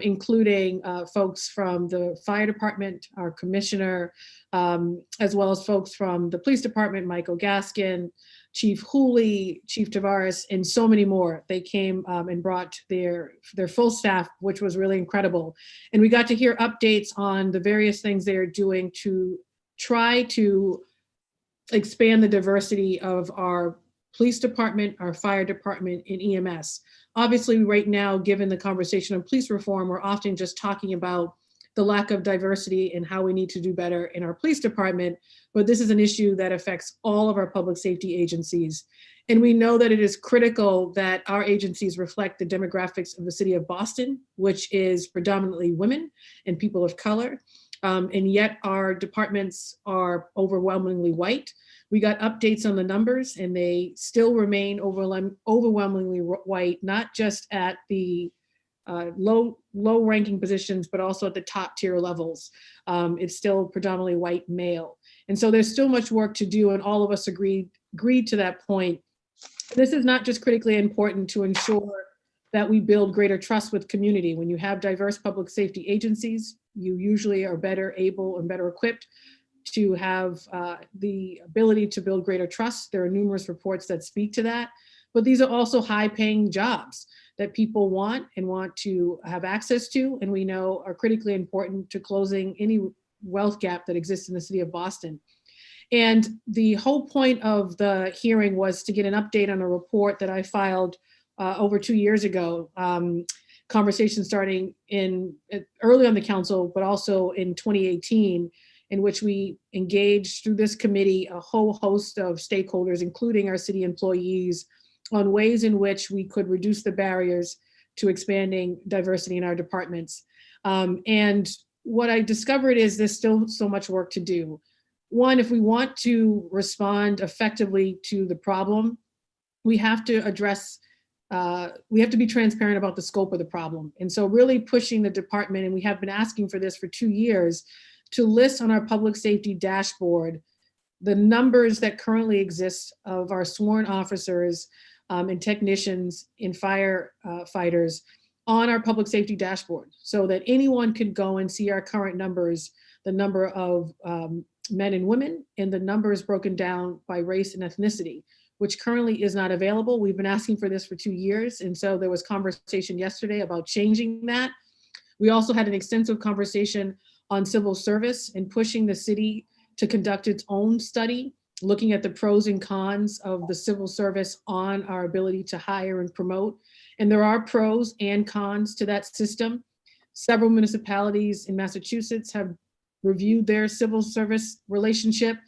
including folks from the fire department, our commissioner, as well as folks from the police department, Michael Gaskin, Chief Hooley, Chief Tavares, and so many more. They came and brought their full staff, which was really incredible. And we got to hear updates on the various things they are doing to try to expand the diversity of our police department, our fire department, and EMS. Obviously, right now, given the conversation of police reform, we're often just talking about the lack of diversity and how we need to do better in our police department. But this is an issue that affects all of our public safety agencies. And we know that it is critical that our agencies reflect the demographics of the city of Boston, which is predominantly women and people of color. And yet our departments are overwhelmingly white. We got updates on the numbers and they still remain overwhelmingly white, not just at the low ranking positions, but also at the top tier levels. It's still predominantly white male. And so there's still much work to do, and all of us agreed to that point. This is not just critically important to ensure that we build greater trust with community. When you have diverse public safety agencies, you usually are better able and better equipped to have the ability to build greater trust. There are numerous reports that speak to that, but these are also high-paying jobs that people want and want to have access to, and we know are critically important to closing any wealth gap that exists in the city of Boston. And the whole point of the hearing was to get an update on a report that I filed over 2 years ago, conversation starting early on the council, but also in 2018, in which we engaged through this committee a whole host of stakeholders, including our city employees, on ways in which we could reduce the barriers to expanding diversity in our departments. And what I discovered is there's still so much work to do. One, if we want to respond effectively to the problem, we have to address we have to be transparent about the scope of the problem. And so really pushing the department, and we have been asking for this for 2 years, to list on our public safety dashboard the numbers that currently exist of our sworn officers and technicians and firefighters on our public safety dashboard, so that anyone could go and see our current numbers, the number of men and women, and the numbers broken down by race and ethnicity, which currently is not available. We've been asking for this for 2 years. And so there was conversation yesterday about changing that. We also had an extensive conversation on civil service and pushing the city to conduct its own study, looking at the pros and cons of the civil service on our ability to hire and promote. And there are pros and cons to that system. Several municipalities in Massachusetts have reviewed their civil service relationship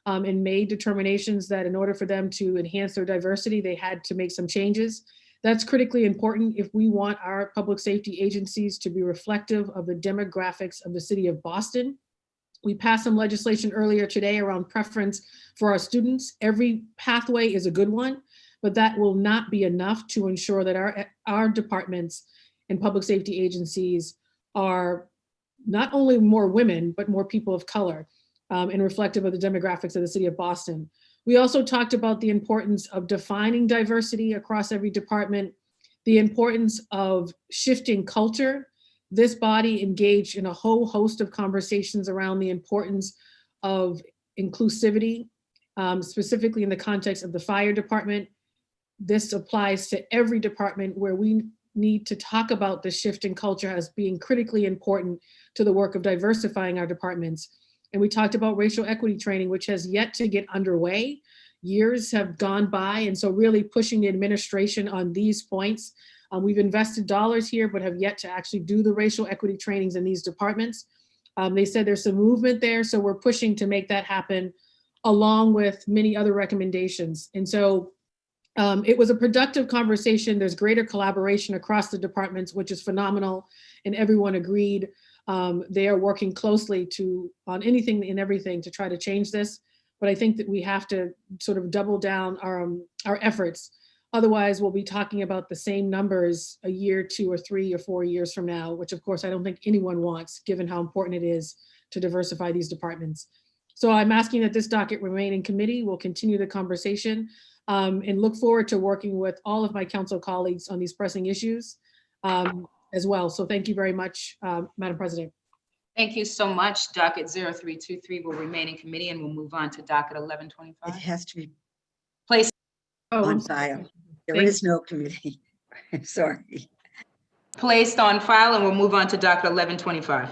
and made determinations that in order for them to enhance their diversity, they had to make some changes. That's critically important if we want our public safety agencies to be reflective of the demographics of the city of Boston. We passed some legislation earlier today around preference for our students. Every pathway is a good one, but that will not be enough to ensure that our departments and public safety agencies are not only more women, but more people of color and reflective of the demographics of the city of Boston. We also talked about the importance of defining diversity across every department, the importance of shifting culture. This body engaged in a whole host of conversations around the importance of inclusivity, specifically in the context of the fire department. This applies to every department where we need to talk about the shift in culture as being critically important to the work of diversifying our departments. And we talked about racial equity training, which has yet to get underway. Years have gone by, and so really pushing the administration on these points. We've invested dollars here, but have yet to actually do the racial equity trainings in these departments. They said there's some movement there, so we're pushing to make that happen, along with many other recommendations. And so it was a productive conversation. There's greater collaboration across the departments, which is phenomenal, and everyone agreed. They are working closely on anything and everything to try to change this. But I think that we have to sort of double down our efforts. Otherwise, we'll be talking about the same numbers a year, 2 or 3 or 4 years from now, which of course I don't think anyone wants, given how important it is to diversify these departments. So I'm asking that this docket remain in committee. We'll continue the conversation and look forward to working with all of my council colleagues on these pressing issues as well. So thank you very much, Madam President. Thank you so much. Docket 0323 will remain in committee, and we'll move on to docket It 1125. has to be Placed on file. There Thank is no committee. I'm sorry. on file, and we'll move on to docket 1125.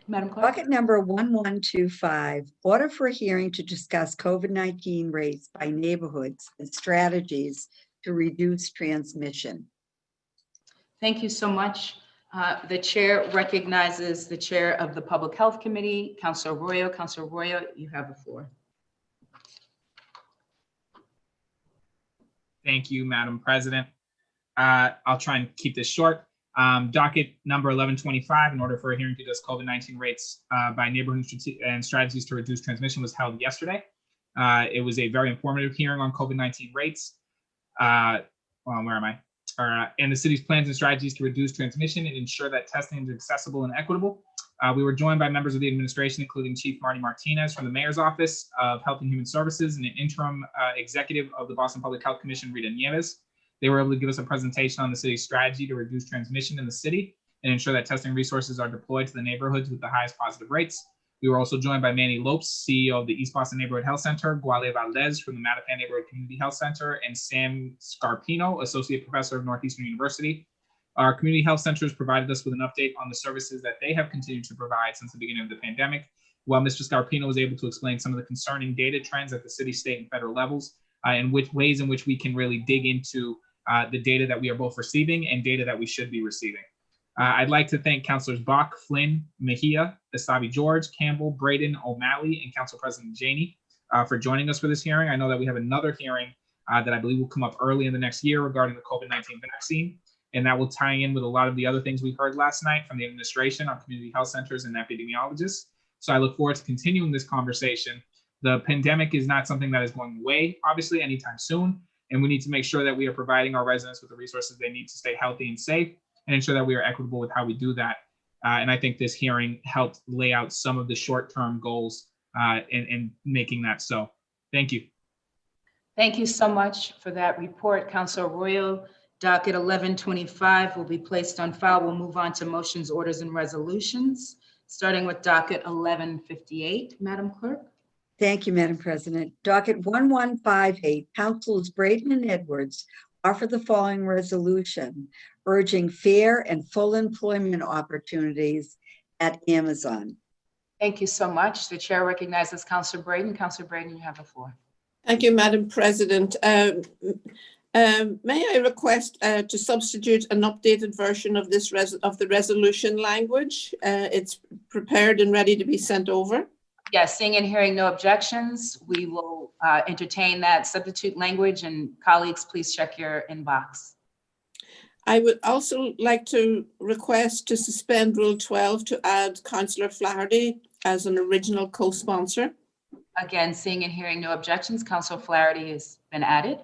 Madam Clerk. Docket number 1125, order for a hearing to discuss COVID-19 rates by neighborhoods and strategies to reduce transmission. Thank you so much. The chair recognizes the chair of the Public Health Committee, Councilor Arroyo. Councilor Arroyo, you have the floor. Thank you, Madam President. I'll try and keep this short. Docket number 1125, in order for a hearing to discuss COVID-19 rates by neighborhoods and strategies to reduce transmission, was held yesterday. It was a very informative hearing on COVID-19 rates. And the city's plans and strategies to reduce transmission and ensure that testing is accessible and equitable. We were joined by members of the administration, including Chief Marty Martinez from the Mayor's Office of Health and Human Services and an interim executive of the Boston Public Health Commission, Rita Nieves. They were able to give us a presentation on the city's strategy to reduce transmission in the city and ensure that testing resources are deployed to the neighborhoods with the highest positive rates. We were also joined by Manny Lopes, CEO of the East Boston Neighborhood Health Center, Guale Valdez from the Mattapan Neighborhood Community Health Center, and Sam Scarpino, Associate Professor of Northeastern University. Our community health centers provided us with an update on the services that they have continued to provide since the beginning of the pandemic, while Mr. Scarpino was able to explain some of the concerning data trends at the city, state, and federal levels, and which ways in which we can really dig into the data that we are both receiving and data that we should be receiving. I'd like to thank Councilors Bach, Flynn, Mejia, Estavi George, Campbell, Braden, O'Malley, and Council President Janey for joining us for this hearing. I know that we have another hearing that I believe will come up early in the next year regarding the COVID-19 vaccine, and that will tie in with a lot of the other things we heard last night from the administration on community health centers and epidemiologists. So I look forward to continuing this conversation. The pandemic is not something that is going away, obviously, anytime soon. And we need to make sure that we are providing our residents with the resources they need to stay healthy and safe, and ensure that we are equitable with how we do that. And I think this hearing helped lay out some of the short-term goals in making that so. Thank you. Thank you so much for that report, Councilor Arroyo. Docket 1125 will be placed on file. We'll move on to motions, orders, and resolutions, starting with docket 1158. Madam Clerk. Thank you, Madam President. Docket 1158, Councilors Braden and Edwards offer the following resolution, urging fair and full employment opportunities at Amazon. Thank you so much. The chair recognizes Councilor Braden. Councilor Braden, you have the floor. Thank you, Madam President. May I request to substitute an updated version of this of the resolution language? It's prepared and ready to be sent over. Yes, seeing and hearing no objections, we will entertain that substitute language, and colleagues, please check your inbox. I would also like to request to suspend Rule 12 to add Councillor Flaherty as an original co-sponsor. Again, seeing and hearing no objections, Councilor Flaherty has been added.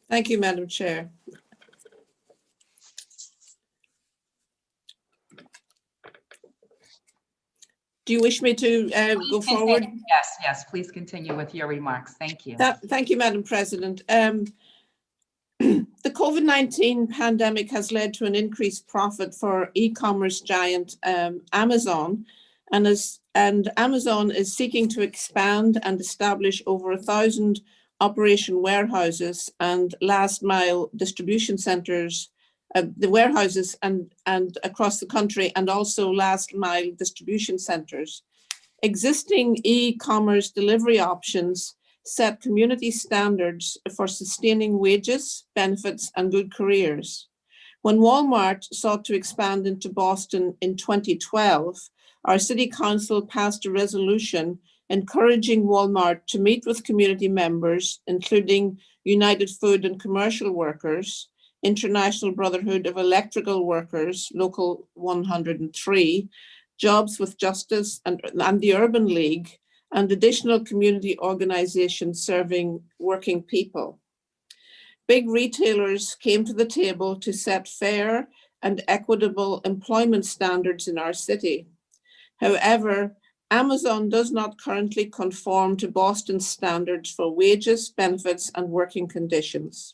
Thank you, Madam Chair. Do you wish me to go forward? Yes, yes, please continue with your remarks. Thank you. Thank you, Madam President. The COVID-19 pandemic has led to an increased profit for e-commerce giant Amazon, and Amazon is seeking to expand and establish over 1,000 operation warehouses and last mile distribution centers, the warehouses and across the country, and also last mile distribution centers. Existing e-commerce delivery options set community standards for sustaining wages, benefits, and good careers. When Walmart sought to expand into Boston in 2012, our City Council passed a resolution encouraging Walmart to meet with community members, including United Food and Commercial Workers, International Brotherhood of Electrical Workers, Local 103, Jobs with Justice, and the Urban League, and additional community organizations serving working people. Big retailers came to the table to set fair and equitable employment standards in our city. However, Amazon does not currently conform to Boston's standards for wages, benefits, and working conditions.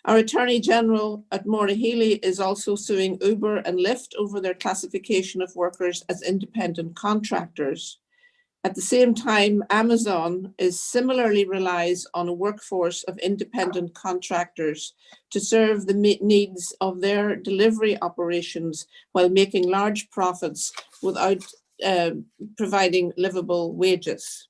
Our Attorney General at Maura Healey is also suing Uber and Lyft over their classification of workers as independent contractors. At the same time, Amazon similarly relies on a workforce of independent contractors to serve the needs of their delivery operations while making large profits without providing livable wages.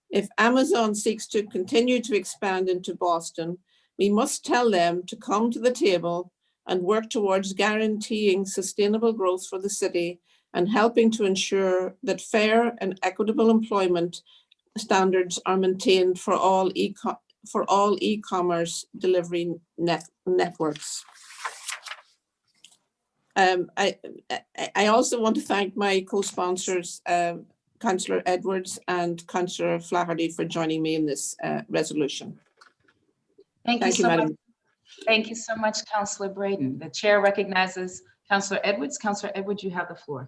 If Amazon seeks to continue to expand into Boston, we must tell them to come to the table and work towards guaranteeing sustainable growth for the city and helping to ensure that fair and equitable employment standards are maintained for all e-commerce delivery networks. I also want to thank my co-sponsors, Councillor Edwards and Councillor Flaherty, for joining me in this resolution. Thank you so much. Thank you so much, Councillor Braden. The chair recognizes Councillor Edwards. Councillor Edwards, you have the floor.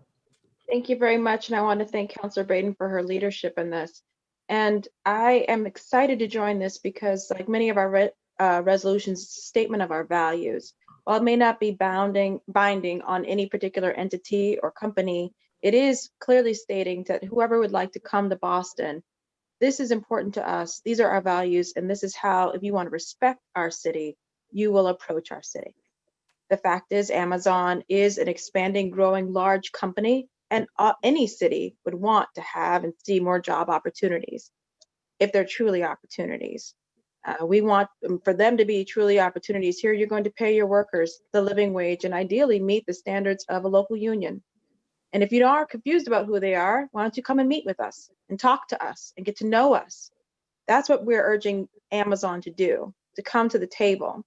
Thank you very much. And I want to thank Councillor Braden for her leadership in this. And I am excited to join this because, like many of our resolutions, it's a statement of our values. While it may not be binding on any particular entity or company, it is clearly stating that whoever would like to come to Boston, this is important to us. These are our values. And this is how, if you want to respect our city, you will approach our city. The fact is, Amazon is an expanding, growing, large company, and any city would want to have and see more job opportunities if they're truly opportunities. We want for them to be truly opportunities. Here, you're going to pay your workers the living wage and ideally meet the standards of a local union. And if you are confused about who they are, why don't you come and meet with us and talk to us and get to know us? That's what we're urging Amazon to do, to come to the table.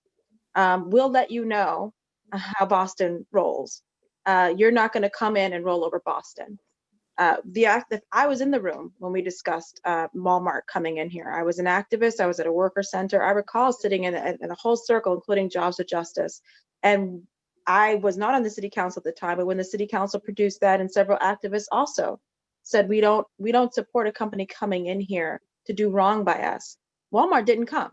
We'll let you know how Boston rolls. You're not going to come in and roll over Boston. the act that I was in the room when we discussed Walmart coming in here. I was an activist. I was at a worker center. I recall sitting in a whole circle, including Jobs with Justice. And I was not on the city council at the time, but when the city council produced that, and several activists also said, we don't support a company coming in here to do wrong by us. Walmart didn't come.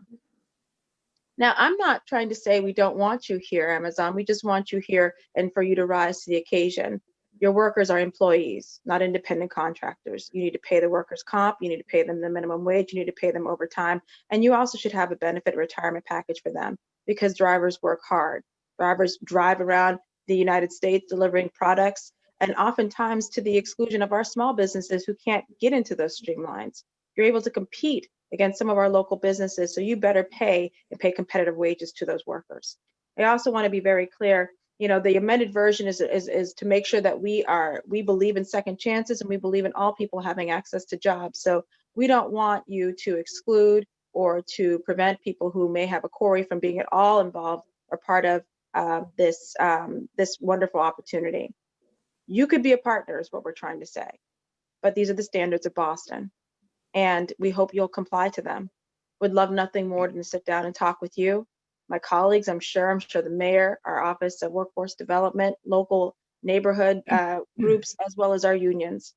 Now, I'm not trying to say we don't want you here, Amazon. We just want you here and for you to rise to the occasion. Your workers are employees, not independent contractors. You need to pay the workers comp. You need to pay them the minimum wage. You need to pay them overtime. And you also should have a benefit retirement package for them, because drivers work hard. Drivers drive around the United States delivering products, and oftentimes to the exclusion of our small businesses who can't get into those streamlines. You're able to compete against some of our local businesses, so you better pay and pay competitive wages to those workers. I also want to be very clear, the amended version is to make sure that we believe in second chances, and we believe in all people having access to jobs. So we don't want you to exclude or to prevent people who may have a quarry from being at all involved or part of this wonderful opportunity. You could be a partner is what we're trying to say, but these are the standards of Boston, and we hope you'll comply to them. Would love nothing more than to sit down and talk with you, my colleagues. I'm sure the mayor, our Office of Workforce Development, local neighborhood groups, as well as our unions.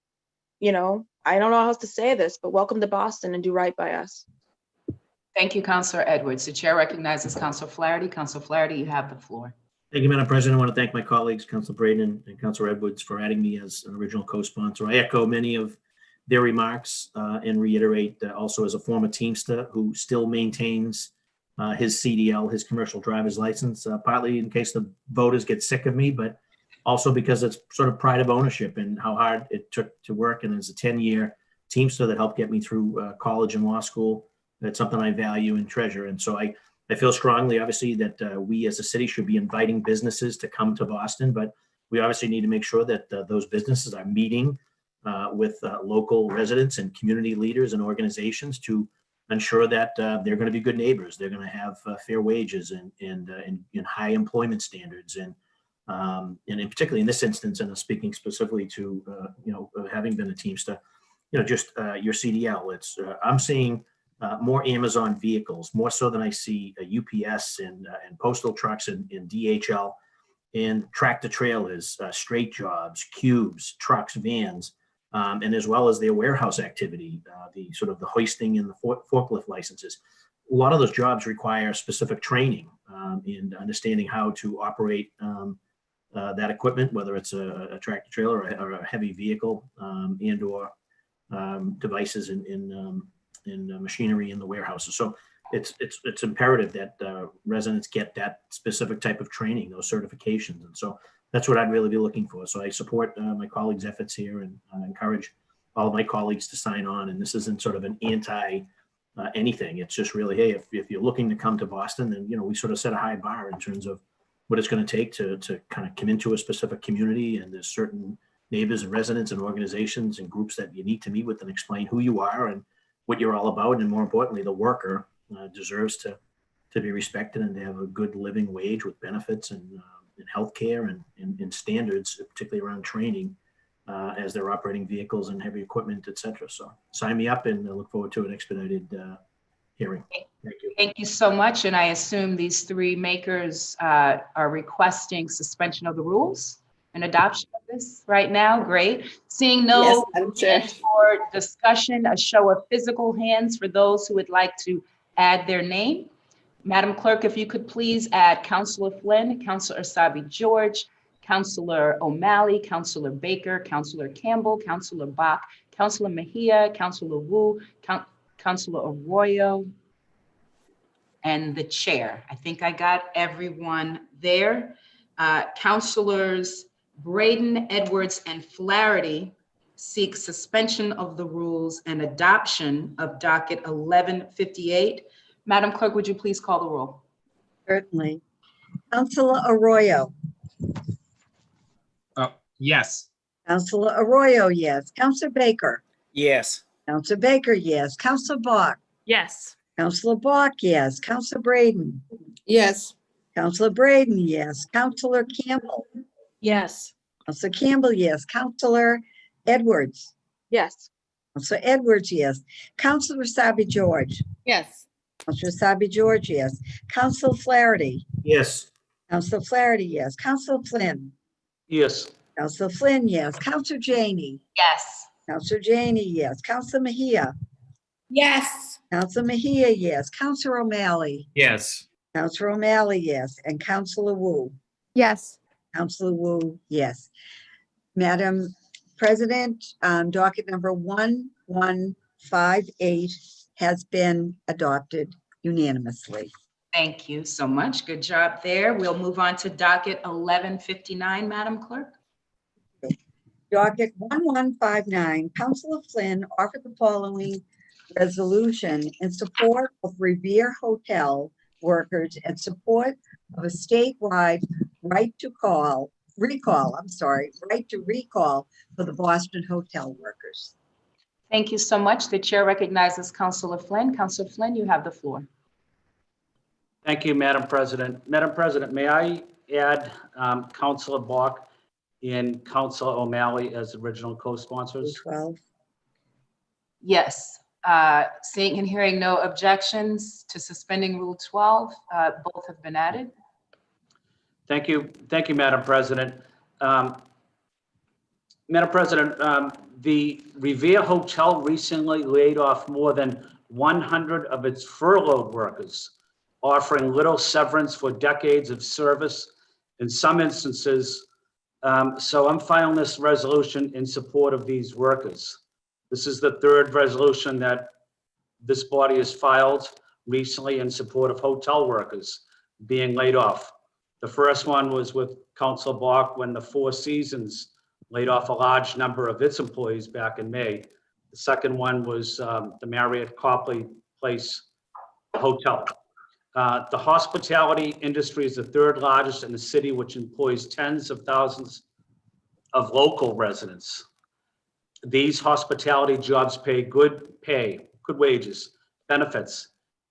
I don't know how else to say this, but welcome to Boston and do right by us. Thank you, Councilor Edwards. The chair recognizes Councilor Flaherty. Councilor Flaherty, you have the floor. Thank you, Madam President. I want to thank my colleagues, Councilor Braden and Councilor Edwards, for adding me as an original co-sponsor. I echo many of their remarks and reiterate also as a former Teamster who still maintains his CDL, his commercial driver's license, partly in case the voters get sick of me, but also because it's sort of pride of ownership and how hard it took to work. And as a 10-year Teamster that helped get me through college and law school, that's something I value and treasure. And so I feel strongly, obviously, that we as a city should be inviting businesses to come to Boston, but we obviously need to make sure that those businesses are meeting with local residents and community leaders and organizations to ensure that they're going to be good neighbors. They're going to have fair wages and high employment standards. And in particularly in this instance, and I'm speaking specifically to, having been a Teamster, just your CDL, I'm seeing more Amazon vehicles, more so than I see UPS and postal trucks and DHL and tractor trailers, straight jobs, cubes, trucks, vans, and as well as their warehouse activity, the hoisting and the forklift licenses. A lot of those jobs require specific training and understanding how to operate that equipment, whether it's a tractor trailer or a heavy vehicle and or devices in machinery in the warehouses. So it's imperative that residents get that specific type of training, those certifications. And so that's what I'd really be looking for. So I support my colleagues' efforts here and encourage all of my colleagues to sign on. And this isn't sort of an anti anything. It's just really, hey, if you're looking to come to Boston, then, we sort of set a high bar in terms of what it's going to take to kind of come into a specific community. And there's certain neighbors and residents and organizations and groups that you need to meet with and explain who you are and what you're all about. And more importantly, the worker deserves to be respected and to have a good living wage with benefits and healthcare and standards, particularly around training as they're operating vehicles and heavy equipment, et cetera. So sign me up and I look forward to an expedited hearing. Thank you. Thank you so much. And I assume these three makers are requesting suspension of the rules and adoption of this right now. Great. Seeing no hands for discussion, a show of physical hands for those who would like to add their name. Madam Clerk, if you could please add Councilor Flynn, Councilor Asabi George, Councilor O'Malley, Councilor Baker, Councilor Campbell, Councilor Bach, Councilor Mejia, Councilor Wu, Councilor Arroyo, and the chair. I think I got everyone there. Councilors Braden, Edwards, and Flaherty seek suspension of the rules and adoption of docket 1158. Madam Clerk, would you please call the roll? Certainly. Councilor Arroyo. Yes. Councilor Arroyo, yes. Councilor Baker. Yes. Councilor Baker, yes. Councilor Bach. Yes. Councilor Bach, yes. Councilor Braden. Yes. Councilor Braden, yes. Councilor Campbell. Yes. Councilor Campbell, yes. Councilor Edwards, Yes. Counselor Edwards, yes. Counselor Sabi George, Yes. Counselor Sabi George, yes. Counselor Flaherty, Yes. Counselor Flaherty, yes. Counselor Flynn, Yes. Counselor Flynn, yes. Counselor Janey, Yes. Counselor Janey, yes. Counselor Mejia, Yes. Counselor Mejia, yes. Counselor O'Malley, Yes. Counselor O'Malley, yes. And Counselor Wu, Yes. Counselor Wu, yes. Madam President, docket number 1158 has been adopted unanimously. Thank you so much. Good job there. We'll move on to docket 1159, Madam Clerk. Docket 1159, Councilor Flynn offered the following resolution in support of Revere Hotel workers and support of a statewide right to recall for the Boston hotel workers. Thank you so much. The chair recognizes Councilor Flynn. Councilor Flynn, you have the floor. Thank you, Madam President. Madam President, may I add Councilor Bach and Councilor O'Malley as original co-sponsors? 12. Yes. Seeing and hearing no objections to suspending Rule 12, both have been added. Thank you, Madam President. Madam President, the Revere Hotel recently laid off more than 100 of its furloughed workers, offering little severance for decades of service in some instances. So I'm filing this resolution in support of these workers. This is the third resolution that this body has filed recently in support of hotel workers being laid off. The first one was with Councilor Bach when the Four Seasons laid off a large number of its employees back in May. The second one was the Marriott Copley Place Hotel. The hospitality industry is the third largest in the city, which employs tens of thousands of local residents. These hospitality jobs pay, good wages, benefits,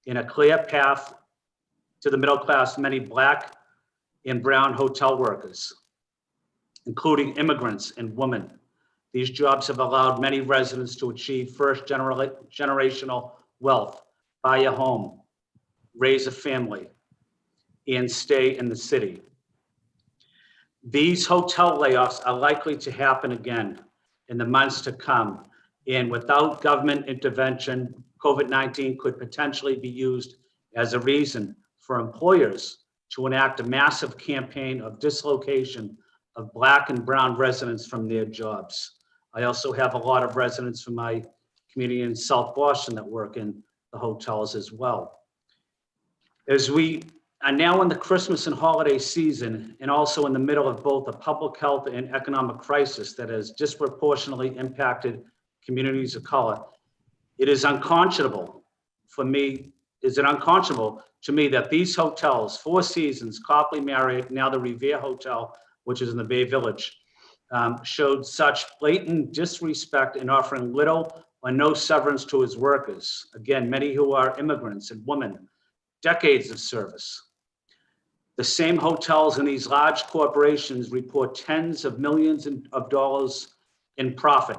and a clear path to the middle class, many Black and brown hotel workers, including immigrants and women. These jobs have allowed many residents to achieve first generational wealth, buy a home, raise a family, and stay in the city. These hotel layoffs are likely to happen again in the months to come. And without government intervention, COVID-19 could potentially be used as a reason for employers to enact a massive campaign of dislocation of Black and brown residents from their jobs. I also have a lot of residents from my community in South Boston that work in the hotels as well. As we are now in the Christmas and holiday season, and also in the middle of both a public health and economic crisis that has disproportionately impacted communities of color, it is unconscionable to me that these hotels, Four Seasons, Copley Marriott, now the Revere Hotel, which is in the Bay Village, showed such blatant disrespect in offering little or no severance to its workers. Again, many who are immigrants and women, decades of service. The same hotels and these large corporations report tens of millions of dollars in profit.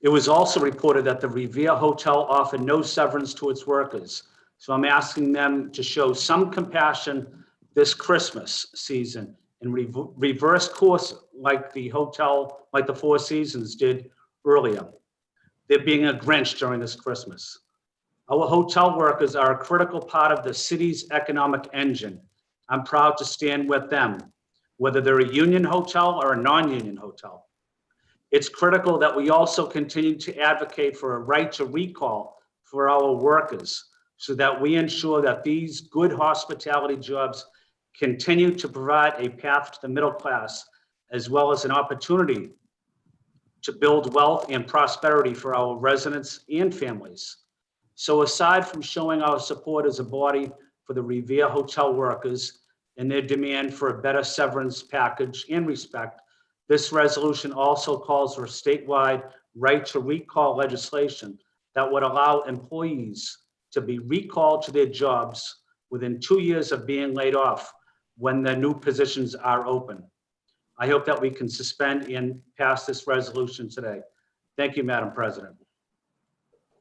It was also reported that the Revere Hotel offered no severance to its workers. So I'm asking them to show some compassion this Christmas season and reverse course like the Four Seasons did earlier. They're being a Grinch during this Christmas. Our hotel workers are a critical part of the city's economic engine. I'm proud to stand with them, whether they're a union hotel or a non-union hotel. It's critical that we also continue to advocate for a right to recall for our workers so that we ensure that these good hospitality jobs continue to provide a path to the middle class, as well as an opportunity to build wealth and prosperity for our residents and families. So aside from showing our support as a body for the Revere Hotel workers and their demand for a better severance package and respect, this resolution also calls for a statewide right to recall legislation that would allow employees to be recalled to their jobs within 2 years of being laid off when their new positions are open. I hope that we can suspend and pass this resolution today. Thank you, Madam President.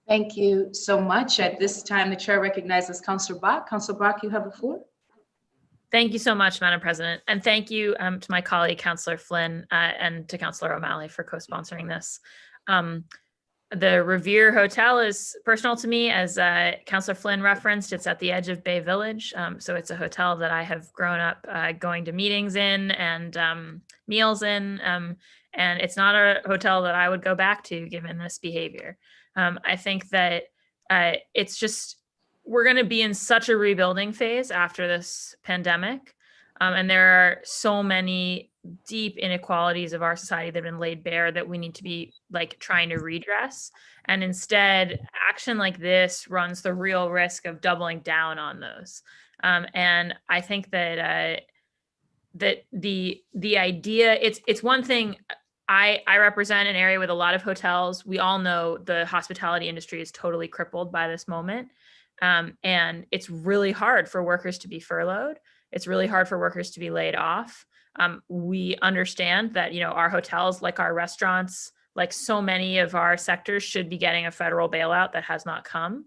Thank you so much. At this time, the chair recognizes Councillor Bach. Councillor Bach, you have the floor. Thank you so much, Madam President. And thank you to my colleague, Councillor Flynn, and to Councillor O'Malley for co-sponsoring this. The Revere Hotel is personal to me, as Councillor Flynn referenced. It's at the edge of Bay Village. So it's a hotel that I have grown up going to meetings in and meals in. And it's not a hotel that I would go back to given this behavior. I think that it's just, we're going to be in such a rebuilding phase after this pandemic. And there are so many deep inequalities of our society that have been laid bare that we need to be like trying to redress. And instead, action like this runs the real risk of doubling down on those. And I think that that the idea, it's one thing. I represent an area with a lot of hotels. We all know the hospitality industry is totally crippled by this moment. And it's really hard for workers to be furloughed. It's really hard for workers to be laid off. We understand that, you know, our hotels, like our restaurants, like so many of our sectors, should be getting a federal bailout that has not come.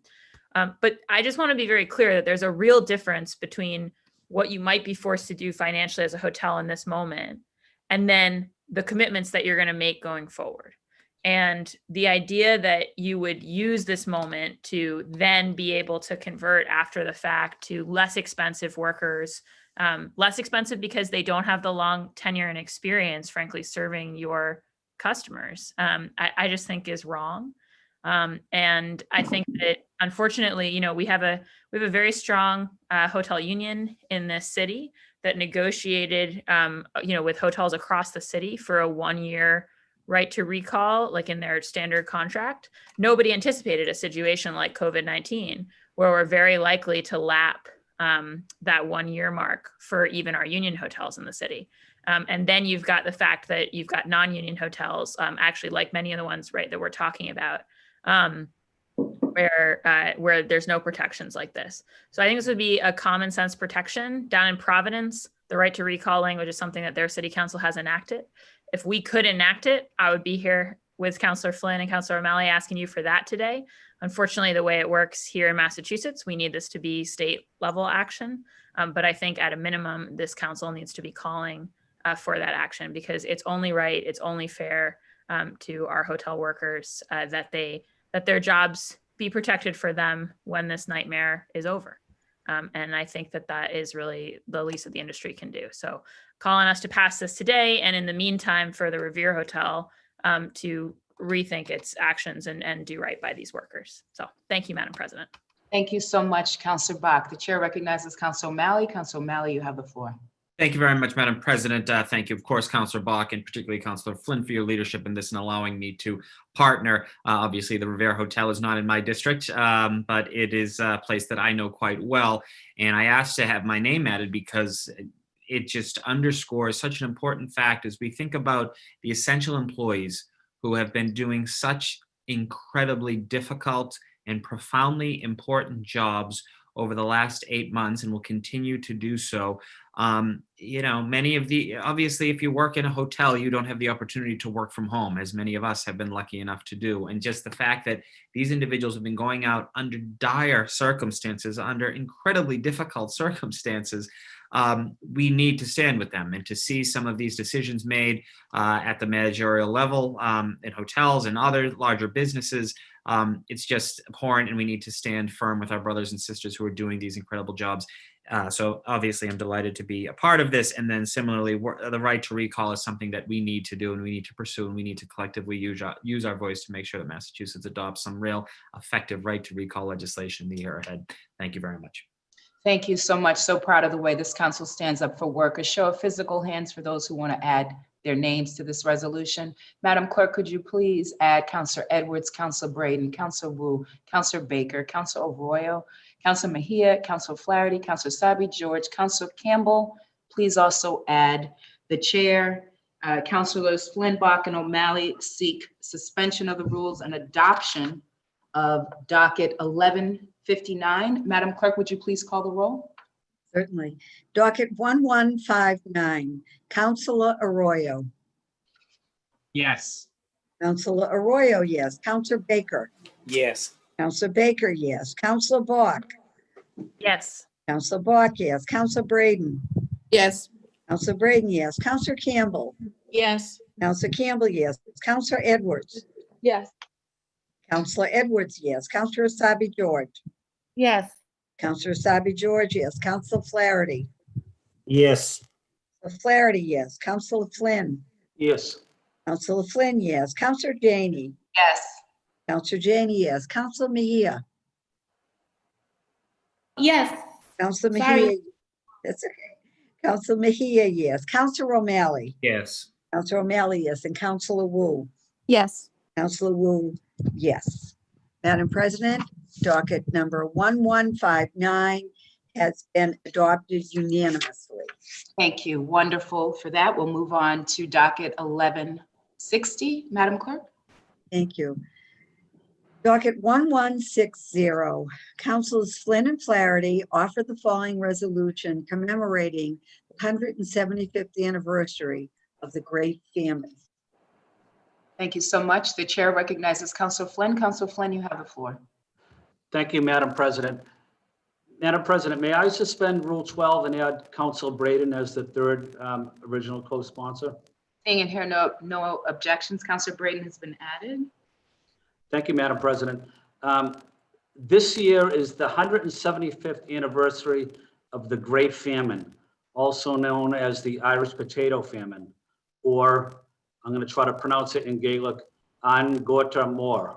But I just want to be very clear that there's a real difference between what you might be forced to do financially as a hotel in this moment, and then the commitments that you're going to make going forward. And the idea that you would use this moment to then be able to convert after the fact to less expensive workers, less expensive because they don't have the long tenure and experience, frankly, serving your customers, I just think is wrong. And I think that unfortunately, you know, we have a very strong hotel union in this city that negotiated, you know, with hotels across the city for a 1-year right to recall, like in their standard contract. Nobody anticipated a situation like COVID-19, where we're very likely to lap that 1-year mark for even our union hotels in the city. And then you've got the fact that you've got non-union hotels, actually like many of the ones, right, that we're talking about, where there's no protections like this. So I think this would be a common sense protection. Down in Providence, the right to recall language is something that their city council has enacted. If we could enact it, I would be here with Councillor Flynn and Councillor O'Malley asking you for that today. Unfortunately, the way it works here in Massachusetts, we need this to be state level action. But I think at a minimum, this council needs to be calling for that action, because it's only right, it's only fair to our hotel workers that their jobs be protected for them when this nightmare is over. And I think that is really the least that the industry can do. So calling us to pass this today, and in the meantime for the Revere Hotel to rethink its actions and do right by these workers. So thank you, Madam President. Thank you so much, Councillor Bach. The chair recognizes Councillor O'Malley. Councillor O'Malley, you have the floor. Thank you very much, Madam President. Thank you, of course, Councillor Bach, and particularly Councillor Flynn, for your leadership in this and allowing me to partner. Obviously, the Revere Hotel is not in my district, but it is a place that I know quite well. And I asked to have my name added because it just underscores such an important fact as we think about the essential employees who have been doing such incredibly difficult and profoundly important jobs over the last 8 months and will continue to do so. You know, obviously, if you work in a hotel, you don't have the opportunity to work from home, as many of us have been lucky enough to do. And just the fact that these individuals have been going out under dire circumstances, under incredibly difficult circumstances, we need to stand with them, and to see some of these decisions made at the managerial level in hotels and other larger businesses. It's just abhorrent, and we need to stand firm with our brothers and sisters who are doing these incredible jobs. So obviously, I'm delighted to be a part of this. And then similarly, the right to recall is something that we need to do, and we need to pursue, and we need to collectively use our voice to make sure that Massachusetts adopts some real effective right to recall legislation in the year ahead. Thank you very much. Thank you so much. So proud of the way this council stands up for workers. Show of physical hands for those who want to add their names to this resolution. Madam Clerk, could you please add Councillor Edwards, Councillor Braden, Councillor Wu, Councillor Baker, Councillor Arroyo, Councillor Mejia, Councillor Flaherty, Councillor Sabi George, Councillor Campbell. Please also add the chair. Councillors Flynn, Bach, and O'Malley seek suspension of the rules and adoption of docket 1159. Madam Clerk, would you please call the roll? Certainly. Docket 1159, Counselor Arroyo. Yes. Counselor Arroyo, yes. Counselor Baker. Yes. Counselor Baker, yes. Counselor Bach. Yes. Counselor Bach, yes. Counselor Braden. Yes. Counselor Braden, yes. Counselor Campbell. Yes. Counselor Campbell, yes. Counselor Edwards. Yes. Counselor Edwards, yes. Counselor Asabi George. Yes. Counselor Asabi George, yes. Counselor Flaherty. Yes. Flaherty, yes. Counselor Flynn. Yes. Counselor Flynn, yes. Counselor Janey. Yes. Counselor Janey, yes. Counselor Mejia. Yes. Counselor Sorry. Mejia. That's okay. Counselor Mejia, yes. Counselor O'Malley. Yes. Counselor O'Malley, yes. And Counselor Wu. Yes. Counselor Wu, yes. Madam President, docket number 1159 has been adopted unanimously. Thank you. Wonderful for that. We'll move on to docket 1160. Madam Clerk? Thank you. Docket 1160, Councilors Flynn and Flaherty offer the following resolution commemorating the 175th anniversary of the Great Famine. Thank you so much. The chair recognizes Councilor Flynn. Councilor Flynn, you have the floor. Thank you, Madam President. Madam President, may I suspend Rule 12 and add Council Braden as the third original co-sponsor? Seeing and hearing no objections, Councilor Braden has been added. Thank you, Madam President. This year is the 175th anniversary of the Great Famine, also known as the Irish Potato Famine, or I'm going to try to pronounce it in Gaelic, An Gorta Mór.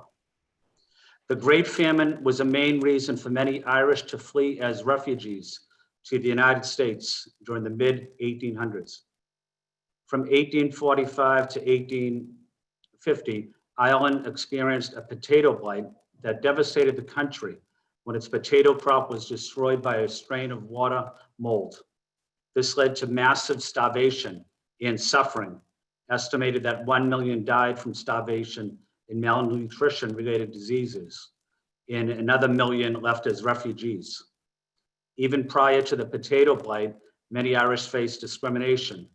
The Great Famine was a main reason for many Irish to flee as refugees to the United States during the mid-1800s. From 1845 to 1850, Ireland experienced a potato blight that devastated the country when its potato crop was destroyed by a strain of water mold. This led to massive starvation and suffering. Estimated that 1 million died from starvation and malnutrition-related diseases, and another million left as refugees. Even prior to the potato blight, many Irish faced discrimination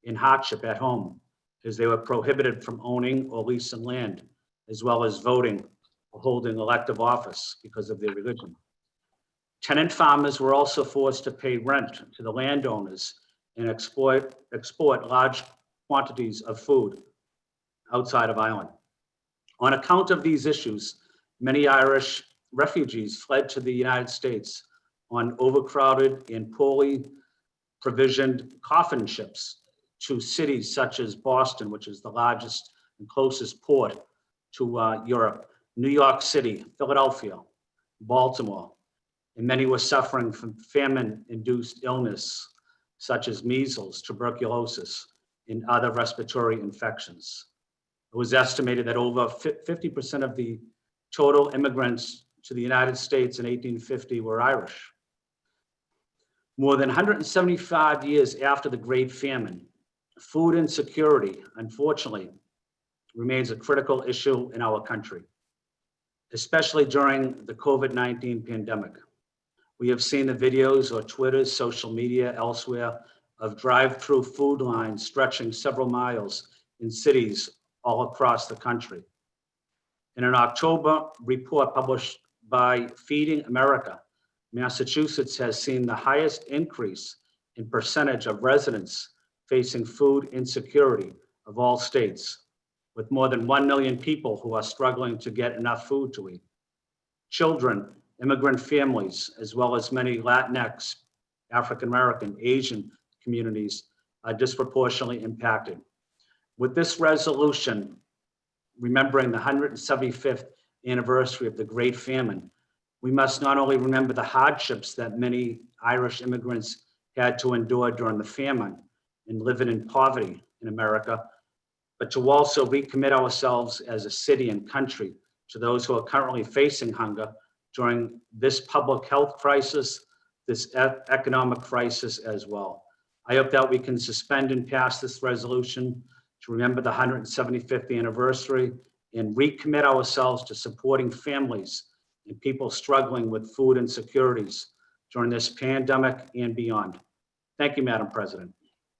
and hardship at home, as they were prohibited from owning or leasing land, as well as voting or holding elective office because of their religion. Tenant farmers were also forced to pay rent to the landowners and export large quantities of food outside of Ireland. On account of these issues, many Irish refugees fled to the United States on overcrowded and poorly provisioned coffin ships to cities such as Boston, which is the largest and closest port to Europe, New York City, Philadelphia, Baltimore, and many were suffering from famine-induced illness such as measles, tuberculosis, and other respiratory infections. It was estimated that over 50% of the total immigrants to the United States in 1850 were Irish. More than 175 years after the Great Famine, food insecurity, unfortunately, remains a critical issue in our country, especially during the COVID-19 pandemic. We have seen the videos or Twitter, social media, elsewhere of drive-through food lines stretching several miles in cities all across the country. In an October report published by Feeding America, Massachusetts has seen the highest increase in percentage of residents facing food insecurity of all states, with more than 1 million people who are struggling to get enough food to eat. Children, immigrant families, as well as many Latinx, African American, Asian communities are disproportionately impacted. With this resolution, remembering the 175th anniversary of the Great Famine, we must not only remember the hardships that many Irish immigrants had to endure during the famine and living in poverty in America, but to also recommit ourselves as a city and country to those who are currently facing hunger during this public health crisis, this economic crisis as well. I hope that we can suspend and pass this resolution to remember the 175th anniversary and recommit ourselves to supporting families and people struggling with food insecurities during this pandemic and beyond. Thank you, Madam President.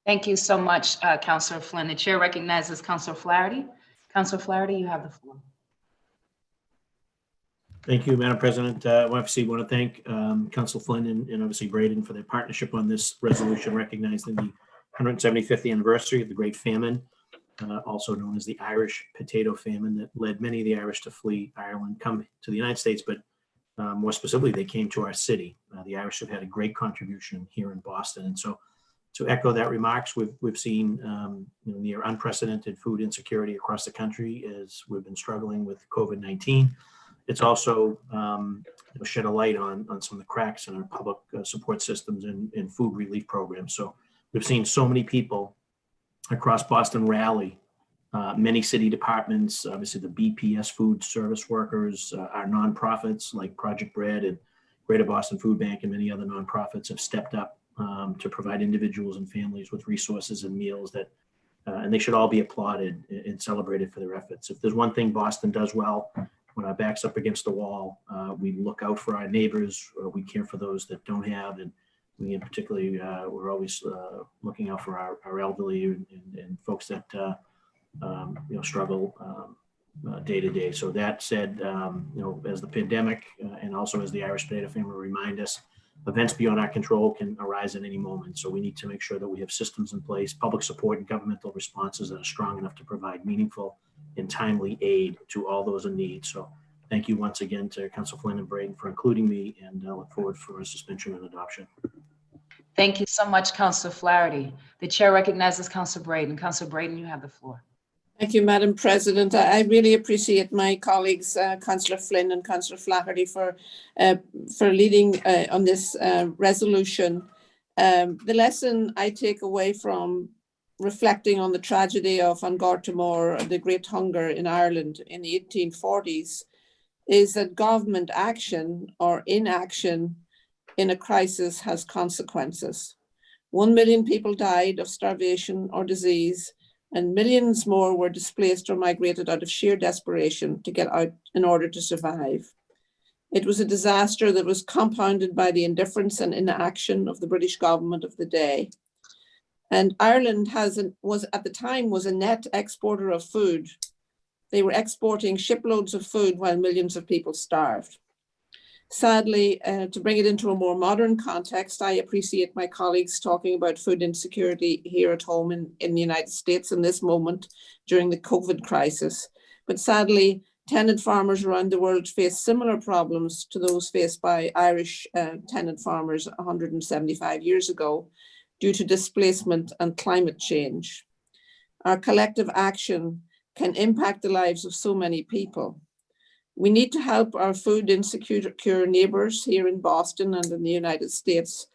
Thank you so much, Councillor Flynn. The chair recognizes Councillor Flaherty. Councillor Flaherty, you have the floor. Thank you, Madam President. I obviously want to thank Council Flynn and obviously Braden for their partnership on this resolution recognizing the 175th anniversary of the Great Famine, also known as the Irish Potato Famine, that led many of the Irish to flee Ireland, come to the United States, but more specifically, they came to our city. The Irish have had a great contribution here in Boston. And so to echo that remarks, we've seen near unprecedented food insecurity across the country as we've been struggling with COVID-19. It's also shed a light on some of the cracks in our public support systems and food relief programs. So we've seen so many people across Boston rally, many city departments, obviously the BPS food service workers, our nonprofits like Project Bread and Greater Boston Food Bank and many other nonprofits have stepped up to provide individuals and families with resources and meals that, and they should all be applauded and celebrated for their efforts. If there's one thing Boston does well, when our back's up against the wall, we look out for our neighbors, we care for those that don't have, and we in particularly, we're always looking out for our elderly and folks that struggle day to day. So that said, as the pandemic and also as the Irish Potato Famine remind us, events beyond our control can arise at any moment. So we need to make sure that we have systems in place, public support and governmental responses that are strong enough to provide meaningful and timely aid to all those in need. So thank you once again to Council Flynn and Braden for including me, and I look forward for a suspension and adoption. Thank you so much, Councillor Flaherty. The chair recognizes Councillor Braden. Councillor Braden, you have the floor. Thank you, Madam President. I really appreciate my colleagues, Councillor Flynn and Councillor Flaherty, for leading on this resolution. The lesson I take away from reflecting on the tragedy of An Garta Mór, the Great Hunger in Ireland in the 1840s, is that government action or inaction in a crisis has consequences. 1 million people died of starvation or disease, and millions more were displaced or migrated out of sheer desperation to get out in order to survive. It was a disaster that was compounded by the indifference and inaction of the British government of the day. And Ireland was at the time a net exporter of food. They were exporting shiploads of food while millions of people starved. Sadly, to bring it into a more modern context, I appreciate my colleagues talking about food insecurity here at home in the United States in this moment during the COVID crisis. But sadly, tenant farmers around the world face similar problems to those faced by Irish tenant farmers 175 years ago due to displacement and climate change. Our collective action can impact the lives of so many people. We need to help our food insecure neighbours here in Boston and in the United States,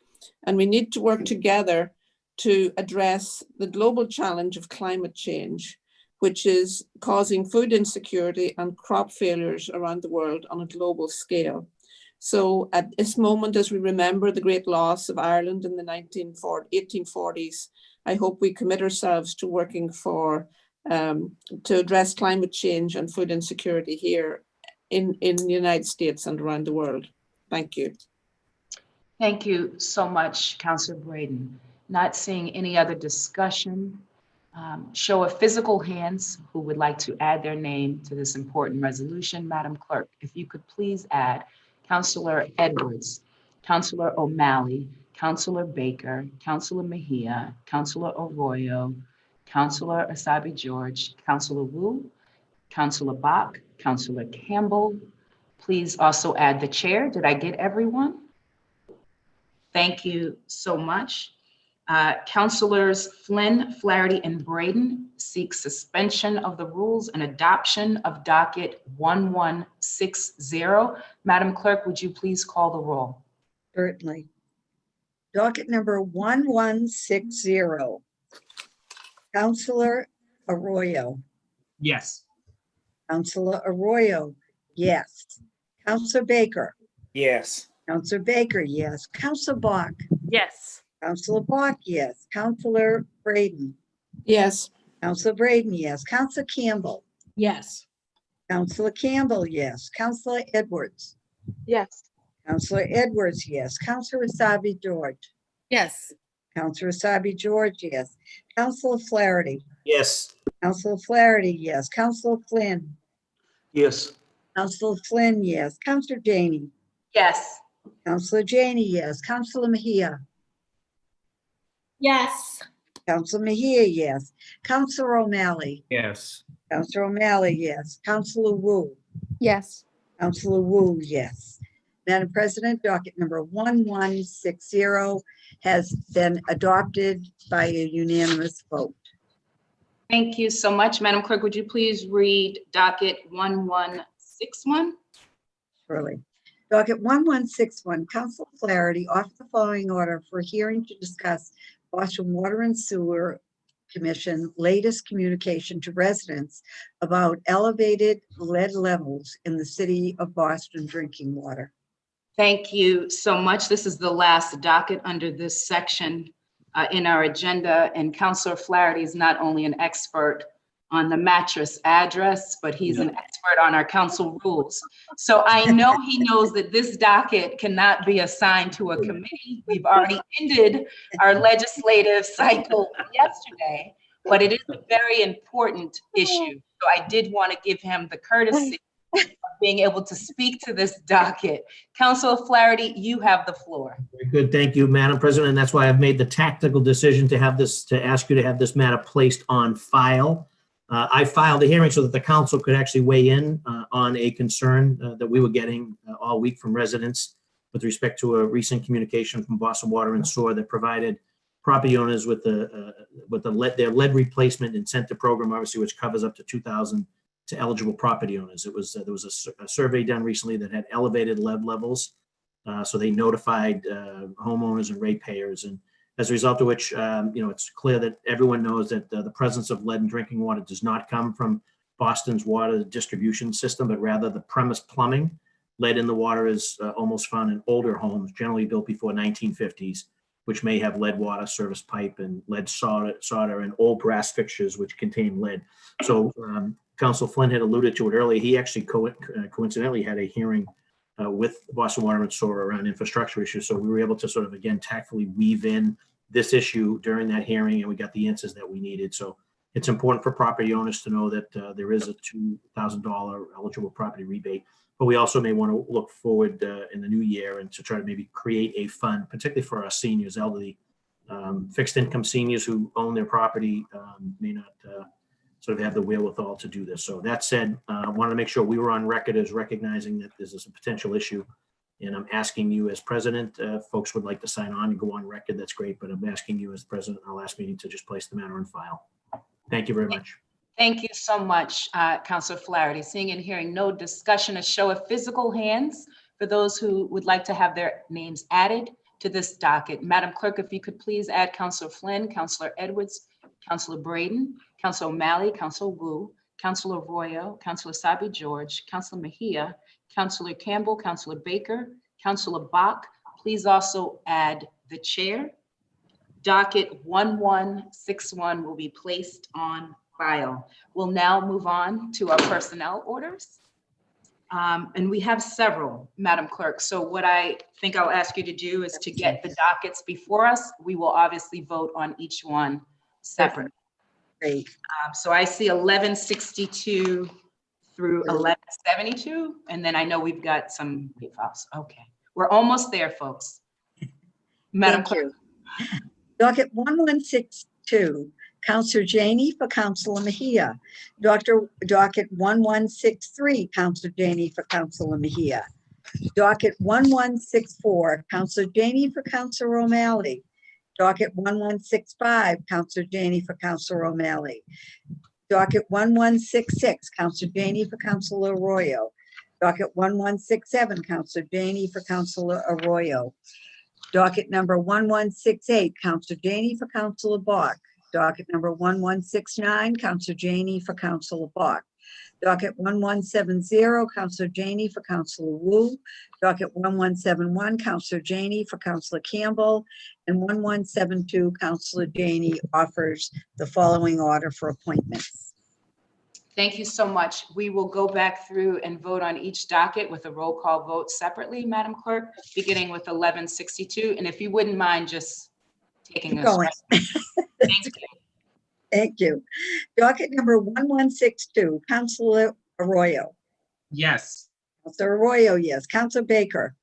and we need to work together to address the global challenge of climate change, which is causing food insecurity and crop failures around the world on a global scale. So at this moment, as we remember the great loss of Ireland in the 1840s, I hope we commit ourselves to working to address climate change and food insecurity here in the United States and around the world. Thank you. Thank you so much, Councillor Braden. Not seeing any other discussion. Show of physical hands who would like to add their name to this important resolution. Madam Clerk, if you could please add Councillor Edwards, Councillor O'Malley, Councillor Baker, Councillor Mejia, Councillor Arroyo, Councillor Asabi George, Councillor Wu, Councillor Bach, Councillor Campbell. Please also add the chair. Did I get everyone? Thank you so much. Councillors Flynn, Flaherty, and Braden seek suspension of the rules and adoption of docket 1160. Madam Clerk, would you please call the roll? Certainly. Docket number 1160. Councillor Arroyo. Yes. Councillor Arroyo, yes. Councillor Baker. Yes. Councillor Baker, yes. Councillor Bach. Yes. Councillor Bach, yes. Councillor Braden. Yes. Councillor Braden, yes. Councillor Campbell. Yes. Councillor Campbell, yes. Councillor Edwards. Yes. Counselor Edwards, yes. Counselor Asabi George. Yes. Counselor Asabi George, yes. Counselor Flaherty. Yes. Counselor Flaherty, yes. Counselor Flynn. Yes. Counselor Flynn, yes. Counselor Janey. Yes. Counselor Janey, yes. Counselor Mejia. Yes. Counselor Mejia, yes. Counselor O'Malley. Yes. Counselor O'Malley, yes. Counselor Wu. Yes. Counselor Wu, yes. Madam President, docket number 1160 has been adopted by a unanimous vote. Thank you so much. Madam Clerk, would you please read docket 1161? Surely. Docket 1161, Council Flaherty offered the following order for a hearing to discuss Boston Water and Sewer Commission latest communication to residents about elevated lead levels in the city of Boston drinking water. Thank you so much. This is the last docket under this section in our agenda, and Councilor Flaherty is not only an expert on the mattress address, but he's an expert on our council rules. So I know he knows that this docket cannot be assigned to a committee. We've already ended our legislative cycle yesterday, but it is a very important issue. So I did want to give him the courtesy of being able to speak to this docket. Councilor Flaherty, you have the floor. Very good. Thank you, Madam President. And that's why I've made the tactical decision to have this, to ask you to have this matter placed on file. I filed a hearing so that the council could actually weigh in on a concern that we were getting all week from residents with respect to a recent communication from Boston Water and Sewer that provided property owners with their lead replacement incentive program, obviously, which covers up to $2,000 to eligible property owners. There was a survey done recently that had elevated lead levels, so they notified homeowners and ratepayers, and as a result of which, it's clear that everyone knows that the presence of lead in drinking water does not come from Boston's water distribution system, but rather the premise plumbing. Lead in the water is almost found in older homes, generally built before 1950s, which may have lead water service pipe and lead solder and old brass fixtures which contain lead. So Council Flynn had alluded to it earlier. He actually coincidentally had a hearing with Boston Water and Sewer around infrastructure issues. So we were able to sort of, again, tactfully weave in this issue during that hearing, and we got the answers that we needed. So it's important for property owners to know that there is a $2,000 eligible property rebate, but we also may want to look forward in the new year and to try to maybe create a fund, particularly for our seniors, elderly, fixed income seniors who own their property may not sort of have the wherewithal to do this. So that said, I wanted to make sure we were on record as recognizing that this is a potential issue. And I'm asking you as president, folks would like to sign on and go on record, that's great, but I'm asking you as president in our last meeting to just place the matter on file. Thank you very much. Thank you so much, Councilor Flaherty. Seeing and hearing no discussion, a show of physical hands for those who would like to have their names added to this docket. Madam Clerk, if you could please add Councilor Flynn, Councilor Edwards, Councilor Braden, Councilor O'Malley, Councilor Wu, Councilor Arroyo, Councilor Asabi George, Councilor Mejia, Councilor Campbell, Councilor Baker, Councilor Bach. Please also add the chair. Docket 1161 will be placed on file. We'll now move on to our personnel orders. And we have several, Madam Clerk. So what I think I'll ask you to do is to get the dockets before us. We will obviously vote on each one separately. Great. So I see 1162 through 1172, and then I know we've got some files. Okay, we're almost there, folks. Madam Clerk. Docket 1162, Councilor Janey for Councilor Mejia. Docket 1163, Councilor Janey for Councilor Mejia. Docket 1164, Councilor Janey for Councilor O'Malley. Docket 1165, Councilor Janey for Councilor O'Malley. Docket 1166, Councilor Janey for Councilor Arroyo. Docket 1167, Councilor Janey for Councilor Arroyo. Docket number 1168, Councilor Janey for Councilor Bach. Docket number 1169, Councilor Janey for Councilor Bach. Docket 1170, Councilor Janey for Councilor Wu. Docket 1171, Councilor Janey for Councilor Campbell. And 1172, Councilor Janey offers the following order for appointments. Thank you so much. We will go back through and vote on each docket with a roll call vote separately, Madam Clerk, beginning with 1162. And if you wouldn't mind just taking Keep us. going. Thank you. Thank you. Docket number 1162, Councilor Arroyo. Yes. Councilor Arroyo, yes. Councilor Baker.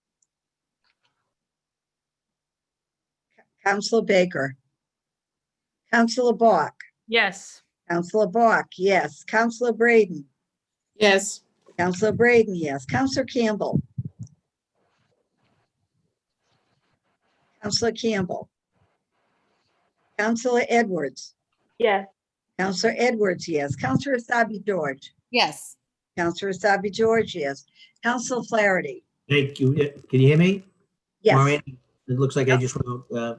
Councilor Baker. Councilor Bach. Yes. Councilor Bach, yes. Councilor Braden. Yes. Councilor Braden, yes. Councilor Campbell. Councilor Campbell. Councilor Edwards. Yes. Councilor Edwards, yes. Councilor Asabi George. Yes. Councilor Asabi George, yes. Councilor Flaherty. Thank you. Can you hear me? Yes. Maureen, it looks like I just wrote, I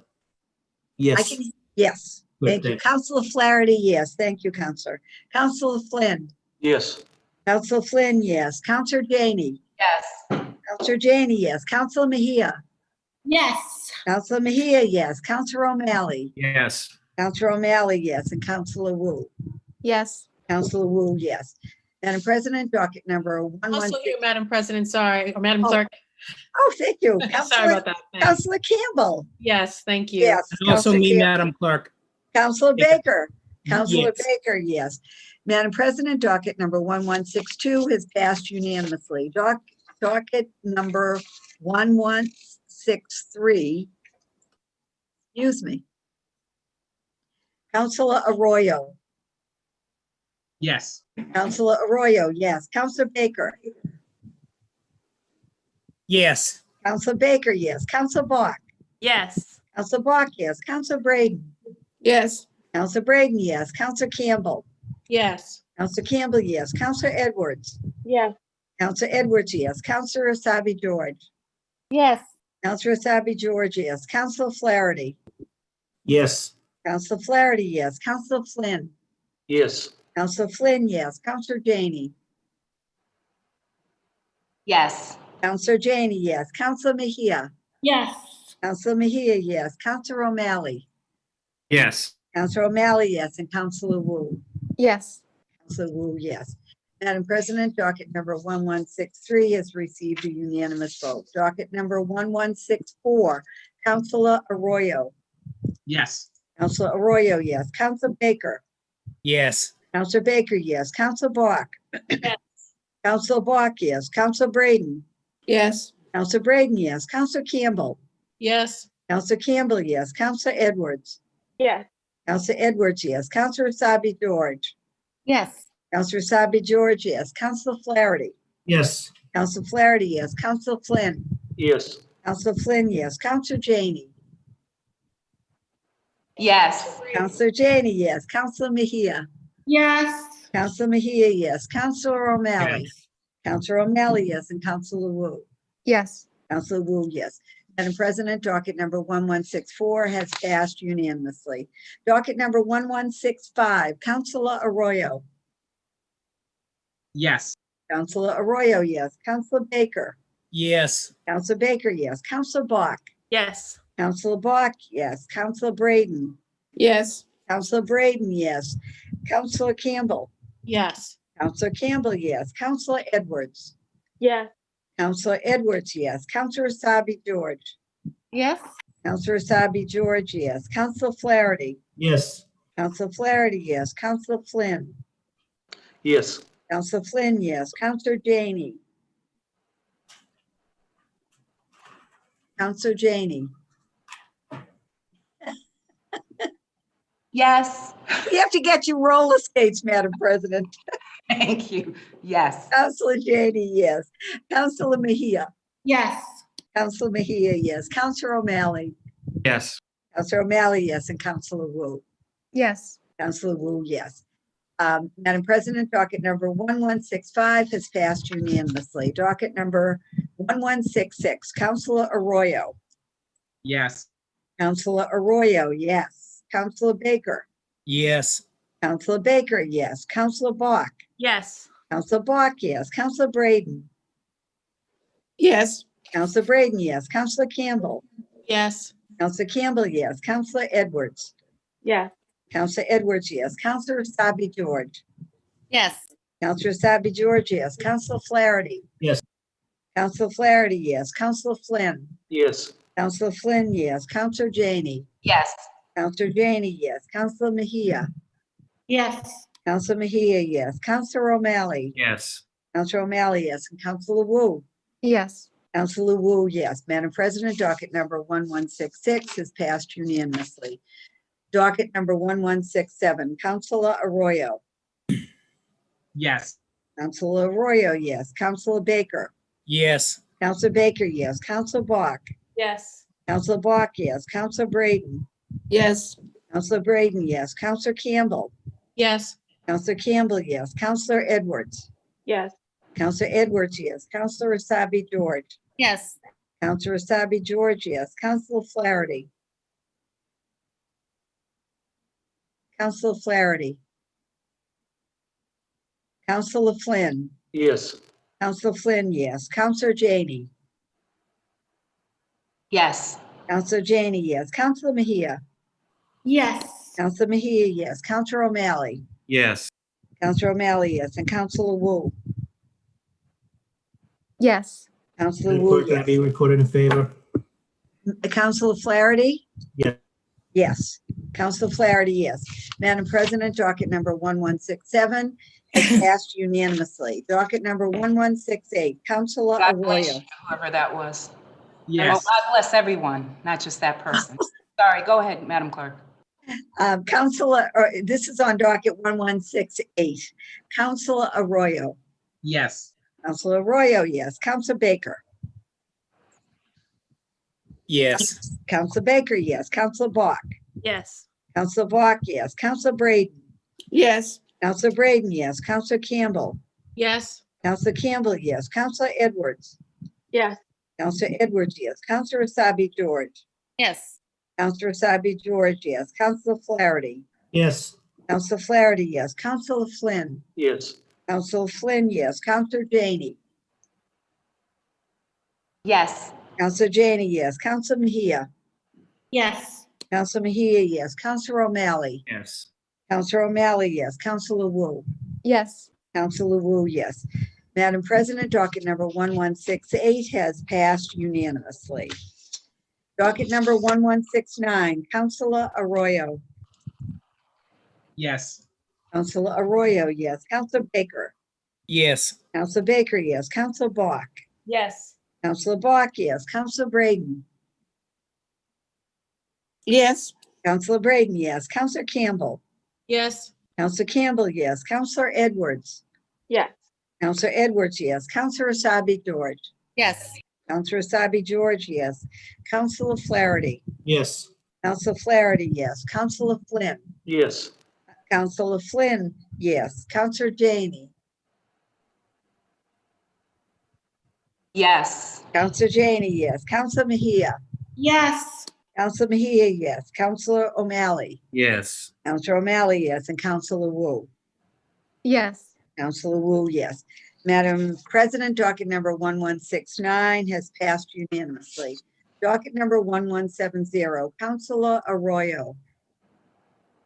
yes. can, yes. Good, Thank you. thank you. Councilor Flaherty, yes. Thank you, Councilor. Councilor Flynn. Yes. Councilor Flynn, yes. Councilor Janey. Yes. Councilor Janey, yes. Councilor Mejia. Yes. Councilor Mejia, yes. Councilor O'Malley. Yes. Councilor O'Malley, yes. And Councilor Wu. Yes. Councilor Wu, yes. Madam President, docket number Also 116. you, Madam President, sorry, or Madam Oh, Clerk. Oh, thank you. Sorry Councilor, about that. Thanks. Councilor Campbell. Yes, thank you. Yes. And also Councilor me, Campbell. Madam Clerk. Councilor Baker. Councilor Yes. Baker, yes. Madam President, docket number 1162 has passed unanimously. Docket number 1163. Excuse me. Councilor Arroyo. Yes. Councilor Arroyo, yes. Councilor Baker. Yes. Councilor Baker, yes. Councilor Bach. Yes. Councilor Bach, yes. Councilor Braden. Yes. Councilor Braden, yes. Councilor Campbell. Yes. Councilor Campbell, yes. Councilor Edwards. Yes. Councilor Edwards, yes. Councilor Asabi George. Yes. Councilor Asabi George, yes. Councilor Flaherty. Yes. Councilor Flaherty, yes. Councilor Flynn. Yes. Councilor Flynn, yes. Councilor Janey. Yes. Councilor Janey, yes. Councilor Mejia. Yes. Councilor Mejia, yes. Councilor O'Malley. Yes. Councilor O'Malley, yes. And Councilor Wu. Yes. Councilor Wu, yes. Madam President, docket number 1163 has received a unanimous vote. Docket number 1164, Councilor Arroyo. Yes. Councilor Arroyo, yes. Councilor Baker. Yes. Councilor Baker, yes. Councilor Bach. Yes. Councilor Bach, yes. Councilor Braden. Yes. Councilor Braden, yes. Councilor Campbell. Yes. Councilor Campbell, yes. Councilor Edwards. Yes. Councilor Edwards, yes. Councilor Asabi George. Yes. Councilor Asabi George, yes. Councilor Flaherty. Yes. Councilor Flaherty, yes. Councilor Flynn. Yes. Councilor Flynn, yes. Councilor Janey. Yes. Councilor Janey, yes. Councilor Mejia. Yes. Councilor Mejia, yes. Councilor O'Malley. Councilor O'Malley, yes. And Councilor Wu. Yes. Councilor Wu, yes. Madam President, docket number 1164 has passed unanimously. Docket number 1165, Councilor Arroyo. Yes. Councilor Arroyo, yes. Councilor Baker. Yes. Councilor Baker, yes. Councilor Bach. Yes. Councilor Bach, yes. Councilor Braden. Yes. Councilor Braden, yes. Councilor Campbell. Yes. Councilor Campbell, yes. Councilor Edwards. Yes. Councilor Edwards, yes. Councilor Asabi George. Yes. Councilor Asabi George, yes. Councilor Flaherty. Yes. Councilor Flaherty, yes. Councilor Flynn. Yes. Councilor Flynn, yes. Councilor Janey. Councilor Janey. Yes. We have to get you roller skates, Madam President. Thank you. Yes. Councilor Janey, yes. Councilor Mejia. Yes. Councilor Mejia, yes. Councilor O'Malley. Yes. Councilor O'Malley, yes. And Councilor Wu. Yes. Councilor Wu, yes. Madam President, docket number 1165 has passed unanimously. Docket number 1166, Councilor Arroyo. Yes. Councilor Arroyo, yes. Councilor Baker. Yes. Councilor Baker, yes. Councilor Bach. Yes. Councilor Bach, yes. Councilor Braden. Yes. Councilor Braden, yes. Councilor Campbell. Yes. Councilor Campbell, yes. Councilor Edwards. Yes. Councilor Edwards, yes. Councilor Asabi George. Yes. Counselor Asabi George, yes. Counselor Flaherty. Yes. Counselor Flaherty, yes. Counselor Flynn. Yes. Counselor Flynn, yes. Counselor Janey. Yes. Counselor Janey, yes. Counselor Mejia. Yes. Counselor Mejia, yes. Counselor O'Malley. Yes. Counselor O'Malley, yes. And Counselor Wu. Yes. Counselor Wu, yes. Madam President, docket number 1166 is passed unanimously. Docket number 1167, Counselor Arroyo. Yes. Counselor Arroyo, yes. Counselor Baker. Yes. Counselor Baker, yes. Counselor Bach. Yes. Counselor Bach, yes. Counselor Braden. Yes. Counselor Braden, yes. Counselor Campbell. Yes. Counselor Campbell, yes. Counselor Edwards. Yes. Counselor Edwards, yes. Counselor Asabi George. Yes. Counselor Asabi George, yes. Counselor Flaherty. Counselor Flaherty. Counselor Flynn. Yes. Counselor Flynn, yes. Counselor Janey. Yes. Counselor Janey, yes. Counselor Mejia. Yes. Counselor Mejia, yes. Counselor O'Malley. Yes. Counselor O'Malley, yes. And Counselor Wu. Yes. Counselor Madam Wu, Clerk, can I yes. be recorded in favor? Counselor Flaherty? Yes. Yes. Counselor Flaherty, yes. Madam President, docket number 1167 has passed unanimously. Docket number 1168, Counselor God bless Arroyo. you, whoever that was. Oh, Yes. God bless everyone, not just that person. Sorry, go ahead, Madam Clerk. This is on docket 1168. Counselor Arroyo. Yes. Counselor Arroyo, yes. Counselor Baker. Yes. Counselor Baker, yes. Counselor Bach. Yes. Counselor Bach, yes. Counselor Braden. Yes. Counselor Braden, yes. Counselor Campbell. Yes. Counselor Campbell, yes. Counselor Edwards. Yes. Counselor Edwards, yes. Counselor Asabi George. Yes. Counselor Asabi George, yes. Counselor Flaherty. Yes. Counselor Flaherty, yes. Counselor Flynn. Yes. Counselor Flynn, yes. Counselor Janey. Yes. Counselor Janey, yes. Counselor Mejia. Yes. Counselor Mejia, yes. Counselor O'Malley. Yes. Counselor O'Malley, yes. Counselor Wu. Yes. Counselor Wu, yes. Madam President, docket number 1168 has passed unanimously. Docket number 1169, Counselor Arroyo. Yes. Counselor Arroyo, yes. Counselor Baker. Yes. Counselor Baker, yes. Counselor Bach. Yes. Counselor Bach, yes. Counselor Braden. Yes. Counselor Braden, yes. Counselor Campbell. Yes. Counselor Campbell, yes. Counselor Edwards. Yes. Counselor Edwards, yes. Counselor Asabi George. Yes. Counselor Asabi George, yes. Counselor Flaherty. Yes. Counselor Flaherty, yes. Counselor Flynn. Yes. Counselor Flynn, yes. Counselor Janey. Yes. Counselor Janey, yes. Counselor Mejia. Yes. Counselor Mejia, yes. Counselor O'Malley. Yes. Counselor O'Malley, yes. And Counselor Wu. Yes. Counselor Wu, yes. Madam President, docket number 1169 has passed unanimously. Docket number 1170, Counselor Arroyo.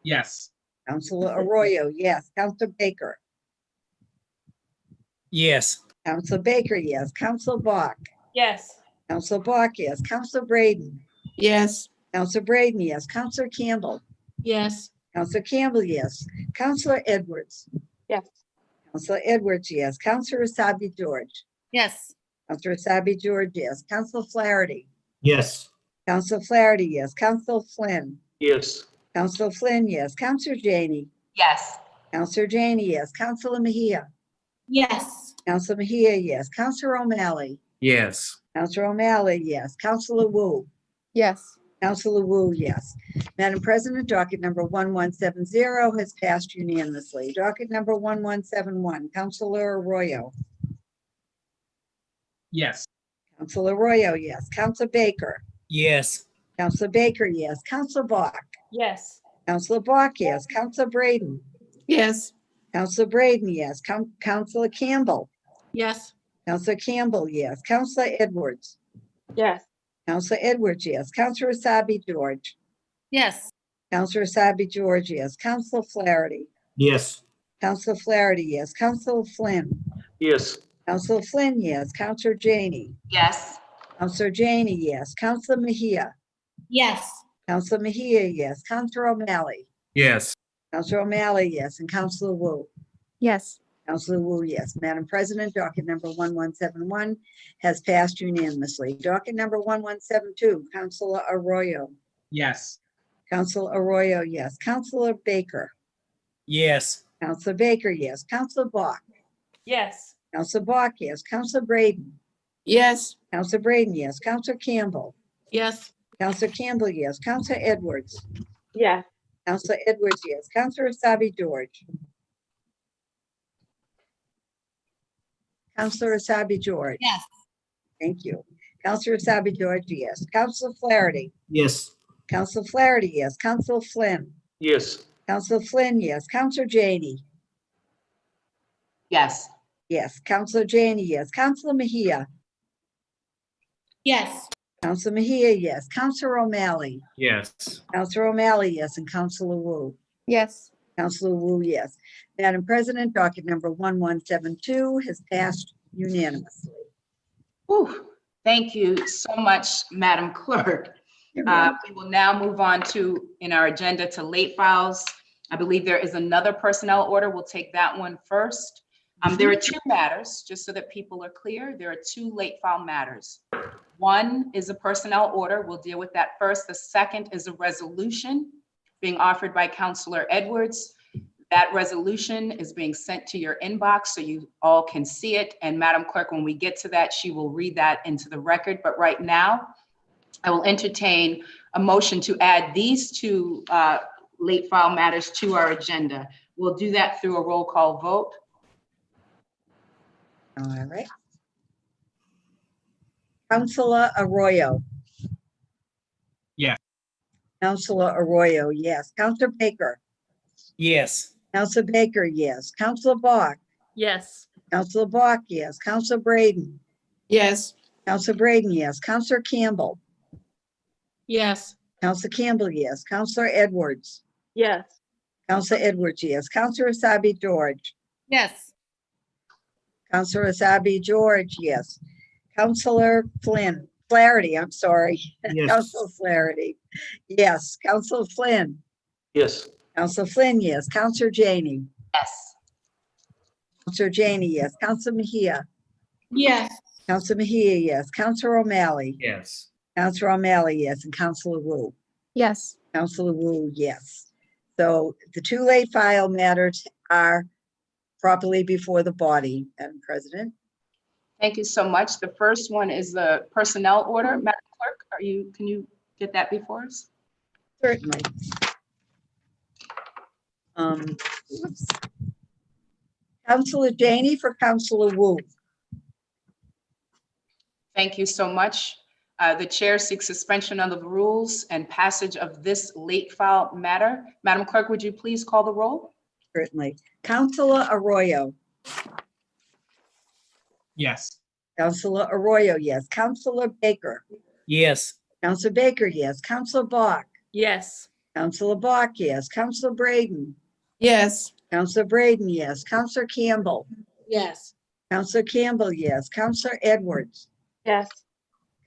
Yes. Counselor Arroyo, yes. Counselor Baker. Yes. Counselor Baker, yes. Counselor Bach. Yes. Counselor Bach, yes. Counselor Braden. Yes. Counselor Braden, yes. Counselor Campbell. Yes. Counselor Campbell, yes. Counselor Edwards. Yes. Counselor Edwards, yes. Counselor Asabi George. Yes. Counselor Asabi George, yes. Counselor Flaherty. Yes. Counselor Flaherty, yes. Counselor Flynn. Yes. Counselor Flynn, yes. Counselor Janey. Yes. Counselor Janey, yes. Counselor Mejia. Yes. Counselor Mejia, yes. Counselor O'Malley. Yes. Counselor O'Malley, yes. Counselor Wu. Yes. Counselor Wu, yes. Madam President, docket number 1170 has passed unanimously. Docket number 1171, Counselor Arroyo. Yes. Counselor Arroyo, yes. Counselor Baker. Yes. Counselor Baker, yes. Counselor Bach. Yes. Counselor Bach, yes. Counselor Braden. Yes. Counselor Braden, yes. Counselor Campbell. Yes. Counselor Campbell, yes. Counselor Edwards. Yes. Counselor Edwards, yes. Counselor Asabi George. Yes. Counselor Asabi George, yes. Counselor Flaherty. Yes. Counselor Flaherty, yes. Counselor Flynn. Yes. Counselor Flynn, yes. Counselor Janey. Yes. Counselor Janey, yes. Counselor Mejia. Yes. Counselor Mejia, yes. Counselor O'Malley. Yes. Counselor O'Malley, yes. And Counselor Wu. Yes. Counselor Wu, yes. Madam President, docket number 1171 has passed unanimously. Docket number 1172, Counselor Arroyo. Yes. Counselor Arroyo, yes. Counselor Baker. Yes. Counselor Baker, yes. Counselor Bach. Yes. Counselor Bach, yes. Counselor Braden. Yes. Counselor Braden, yes. Counselor Campbell. Yes. Counselor Campbell, yes. Counselor Edwards. Yes. Counselor Edwards, yes. Counselor Asabi George. Counselor Asabi George. Yes. Thank you. Counselor Asabi George, yes. Counselor Flaherty. Yes. Counselor Flaherty, yes. Counselor Flynn. Yes. Counselor Flynn, yes. Counselor Janey. Yes. Yes. Counselor Janey, yes. Counselor Mejia. Yes. Counselor Mejia, yes. Counselor O'Malley. Yes. Counselor O'Malley, yes. And Counselor Wu. Yes. Counselor Wu, yes. Madam President, docket number 1172 has passed unanimously. Whew. Thank you so much, Madam Clerk. We will now move on to, in our agenda, to late files. I believe there is another personnel order. We'll take that one first. There are two matters, just so that people are clear. There are two late file matters. One is a personnel order. We'll deal with that first. The second is a resolution being offered by Counselor Edwards. That resolution is being sent to your inbox so you all can see it. And Madam Clerk, when we get to that, she will read that into the record. But right now, I will entertain a motion to add these two late file matters to our agenda. We'll do that through a roll call vote. All right. Counselor Arroyo. Yes. Counselor Arroyo, yes. Counselor Baker. Yes. Counselor Baker, yes. Counselor Bach. Yes. Counselor Bach, yes. Counselor Braden. Yes. Counselor Braden, yes. Counselor Campbell. Yes. Counselor Campbell, yes. Counselor Edwards. Yes. Counselor Edwards, yes. Counselor Asabi George. Yes. Counselor Asabi George, yes. Counselor Flaherty, I'm sorry. Yes. Counselor Flaherty, yes. Counselor Flynn. Yes. Counselor Flynn, yes. Counselor Janey. Yes. Counselor Janey, yes. Counselor Mejia. Yes. Counselor Mejia, yes. Counselor O'Malley. Yes. Counselor O'Malley, yes. And Counselor Wu. Yes. Counselor Wu, yes. So the two late file matters are properly before the body, Madam President. Thank you so much. The first one is the personnel order. Madam Clerk, can you get that before us? Certainly. Oops. Counselor Janey for Counselor Wu. Thank you so much. The chair seeks suspension of the rules and passage of this late file matter. Madam Clerk, would you please call the roll? Certainly. Counselor Arroyo. Yes. Counselor Arroyo, yes. Counselor Baker. Yes. Counselor Baker, yes. Counselor Bach. Yes. Counselor Bach, yes. Counselor Braden. Yes. Counselor Braden, yes. Counselor Campbell. Yes. Counselor Campbell, yes. Counselor Edwards. Yes.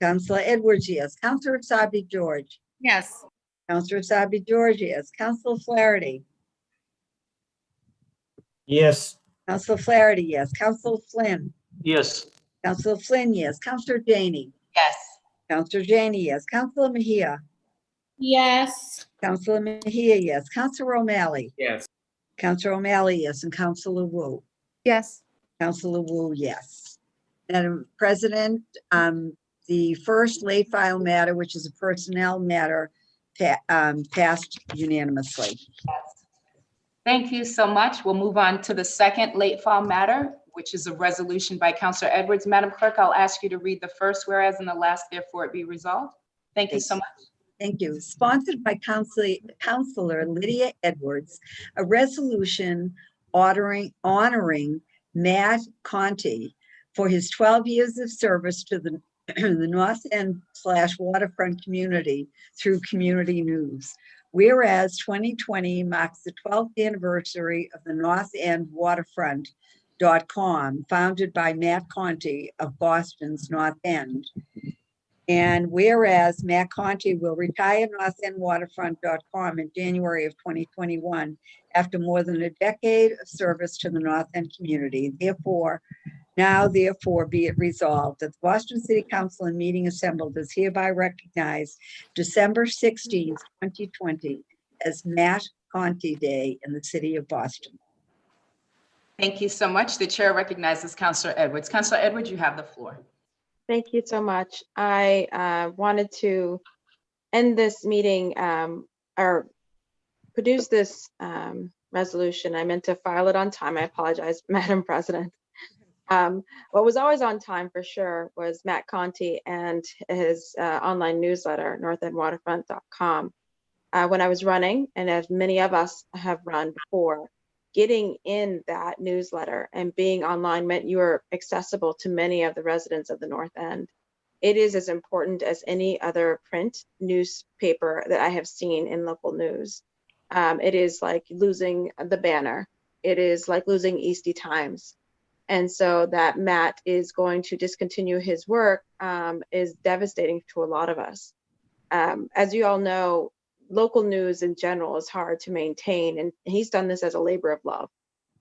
Counselor Edwards, yes. Counselor Asabi George. Yes. Counselor Asabi George, yes. Counselor Flaherty. Yes. Counselor Flaherty, yes. Counselor Flynn. Yes. Counselor Flynn, yes. Counselor Janey. Yes. Counselor Janey, yes. Counselor Mejia. Yes. Counselor Mejia, yes. Counselor O'Malley. Yes. Counselor O'Malley, yes. And Counselor Wu. Yes. Counselor Wu, yes. Madam President, the first late file matter, which is a personnel matter, passed unanimously. Thank you so much. We'll move on to the second late file matter, which is a resolution by Counselor Edwards. Madam Clerk, I'll ask you to read the first whereas and the last therefore it be resolved. Thank you so much. Thank you. Sponsored by Counselor Lydia Edwards, a resolution honoring Matt Conti for his 12 years of service to the North End / waterfront community through community news. Whereas 2020 marks the 12th anniversary of the North End Waterfront.com, founded by Matt Conti of Boston's North End. And whereas Matt Conti will retire NorthEndWaterfront.com in January of 2021 after more than a decade of service to the North End community. Therefore be it resolved that the Boston City Council in meeting assembled does hereby recognize December 16th, 2020 as Matt Conti Day in the city of Boston. Thank you so much. The chair recognizes Councilor Edwards. Councilor Edwards, you have the floor. Thank you so much. I wanted to end this meeting or produce this resolution. I meant to file it on time. I apologize, Madam President. What was always on time for sure was Matt Conti and his online newsletter, NorthEndWaterfront.com. When I was running, and as many of us have run before, getting in that newsletter and being online meant you were accessible to many of the residents of the North End. It is as important as any other print newspaper that I have seen in local news. It is like losing the Banner. It is like losing Eastie Times. And so that Matt is going to discontinue his work is devastating to a lot of us. As you all know, local news in general is hard to maintain, and he's done this as a labor of love,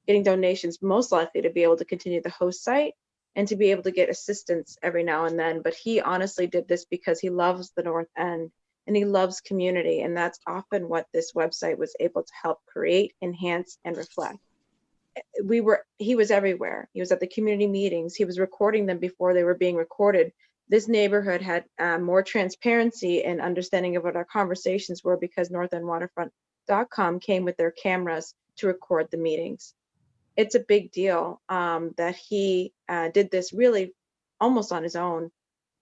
getting donations most likely to be able to continue the host site and to be able to get assistance every now and then. But he honestly did this because he loves the North End and he loves community, and that's often what this website was able to help create, enhance, and reflect. He was everywhere. He was at the community meetings. He was recording them before they were being recorded. This neighborhood had more transparency and understanding of what our conversations were because NorthEndWaterfront.com came with their cameras to record the meetings. It's a big deal that he did this really almost on his own.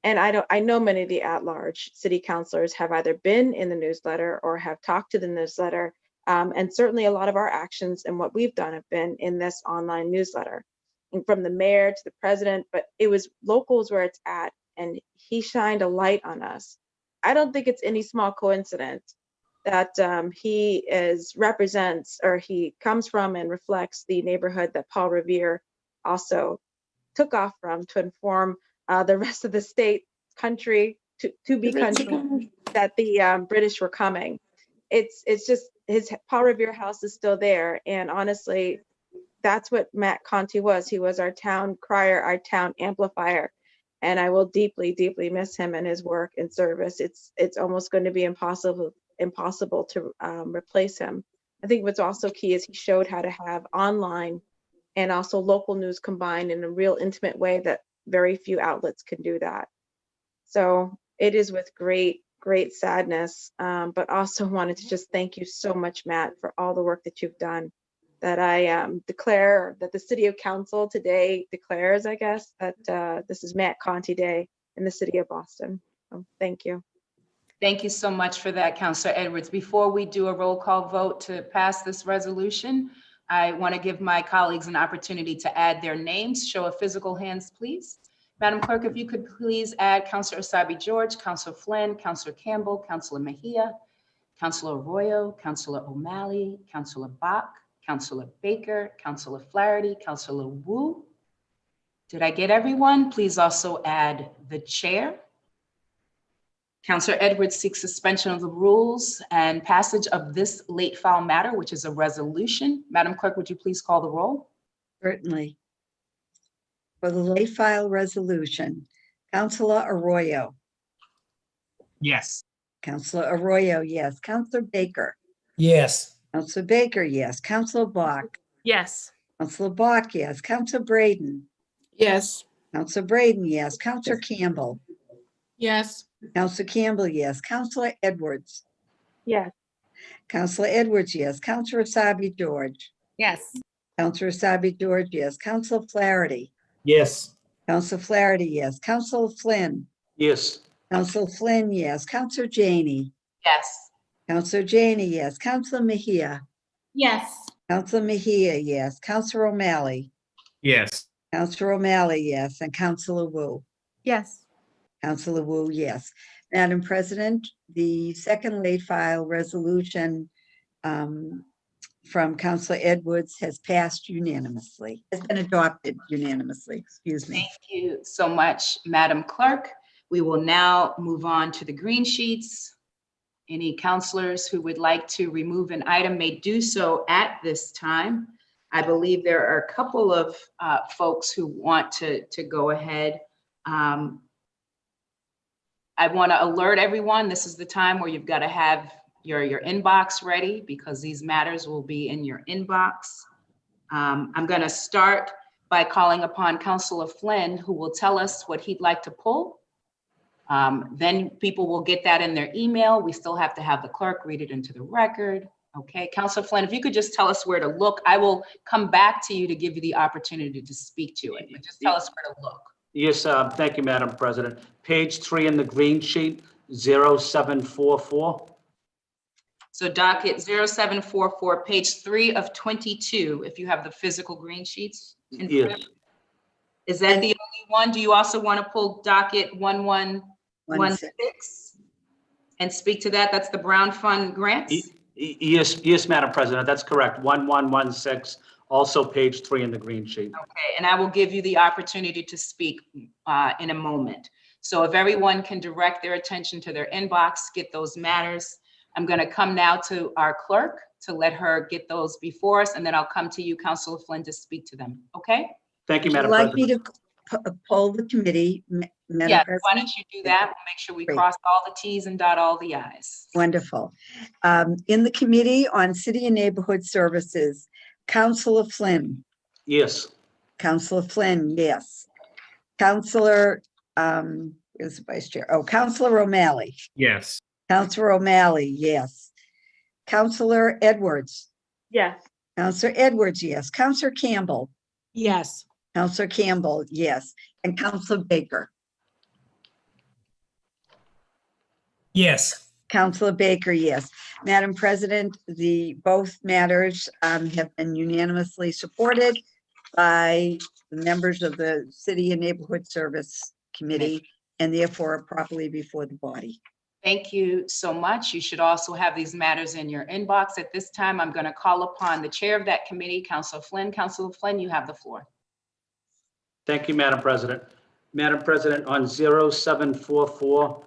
And I know many of the at-large city councilors have either been in the newsletter or have talked to the newsletter. And certainly a lot of our actions and what we've done have been in this online newsletter, and from the mayor to the president, but it was locals where it's at. And he shined a light on us. I don't think it's any small coincidence that he represents, or he comes from and reflects the neighborhood that Paul Revere also took off from to inform the rest of the state, country, to be country, that the British were coming. It's just his Paul Revere house is still there. And honestly, that's what Matt Conti was. He was our town crier, our town amplifier. And I will deeply, deeply miss him and his work and service. It's almost going to be impossible to replace him. I think what's also key is he showed how to have online and also local news combined in a real intimate way that very few outlets can do that. So it is with great, great sadness, but also wanted to just thank you so much, Matt, for all the work that you've done. That I declare that the City of Council today declares, I guess, that this is Matt Conti Day in the city of Boston. So thank you. Thank you so much for that, Councilor Edwards. Before we do a roll call vote to pass this resolution, I want to give my colleagues an opportunity to add their names. Show of physical hands, please. Madam Clerk, if you could please add Councilor Asabi George, Councilor Flynn, Councilor Campbell, Councilor Mejia, Councilor Arroyo, Councilor O'Malley, Councilor Bach, Councilor Baker, Councilor Flaherty, Councilor Wu. Did I get everyone? Please also add the chair. Councilor Edwards seeks suspension of the rules and passage of this late file matter, which is a resolution. Madam Clerk, would you please call the roll? Certainly. For the late file resolution, Councilor Arroyo. Yes. Councilor Arroyo, yes. Councilor Baker. Yes. Councilor Baker, yes. Councilor Bach. Yes. Councilor Bach, yes. Councilor Braden. Yes. Councilor Braden, yes. Councilor Campbell. Yes. Councilor Campbell, yes. Councilor Edwards. Yes. Councilor Edwards, yes. Councilor Asabi George. Yes. Councilor Asabi George, yes. Councilor Flaherty. Yes. Councilor Flaherty, yes. Councilor Flynn. Yes. Councilor Flynn, yes. Councilor Janey. Yes. Councilor Janey, yes. Councilor Mejia. Yes. Councilor Mejia, yes. Councilor O'Malley. Yes. Councilor O'Malley, yes. And Councilor Wu. Yes. Councilor Wu, yes. Madam President, the second late file resolution from Councilor Edwards has passed unanimously, has been adopted unanimously, excuse me. Thank you so much, Madam Clerk. We will now move on to the green sheets. Any counselors who would like to remove an item may do so at this time. I believe there are a couple of folks who want to go ahead. I want to alert everyone, this is the time where you've got to have your inbox ready because these matters will be in your inbox. I'm going to start by calling upon Councilor Flynn, who will tell us what he'd like to pull. Then people will get that in their email. We still have to have the clerk read it into the record. Okay, Councilor Flynn, if you could just tell us where to look, I will come back to you to give you the opportunity to speak to it, but just tell us where to look. Yes, thank you, Madam President. Page 3 in the green sheet, 0744. So docket 0744, page 3 of 22, if you have the physical green sheets. Yes. Is that the only one? Do you also want to pull docket 1116 and speak to that? That's the Brown Fund grants? Yes, Madam President, that's correct. 1116, also page 3 in the green sheet. Okay, and I will give you the opportunity to speak in a moment. So if everyone can direct their attention to their inbox, get those matters. I'm going to come now to our clerk to let her get those before us, and then I'll come to you, Councilor Flynn, to speak to them. Okay? Thank you, Madam Would you President. like me to poll the committee, Madam Yeah, President? why don't you do that? We'll make sure we Great. cross all the Ts and dot all the Is. Wonderful. In the Committee on City and Neighborhood Services, Councilor Flynn. Yes. Councilor Flynn, yes. Councilor, where's the Vice Chair? Oh, Councilor O'Malley. Yes. Councilor O'Malley, yes. Councilor Edwards. Yes. Councilor Edwards, yes. Councilor Campbell. Yes. Councilor Campbell, yes. And Councilor Baker. Yes. Councilor Baker, yes. Madam President, both matters have been unanimously supported by the members of the City and Neighborhood Service Committee and therefore are properly before the body. Thank you so much. You should also have these matters in your inbox. At this time, I'm going to call upon the chair of that committee, Councilor Flynn. Councilor Flynn, you have the floor. Thank you, Madam President. Madam President, on 0744,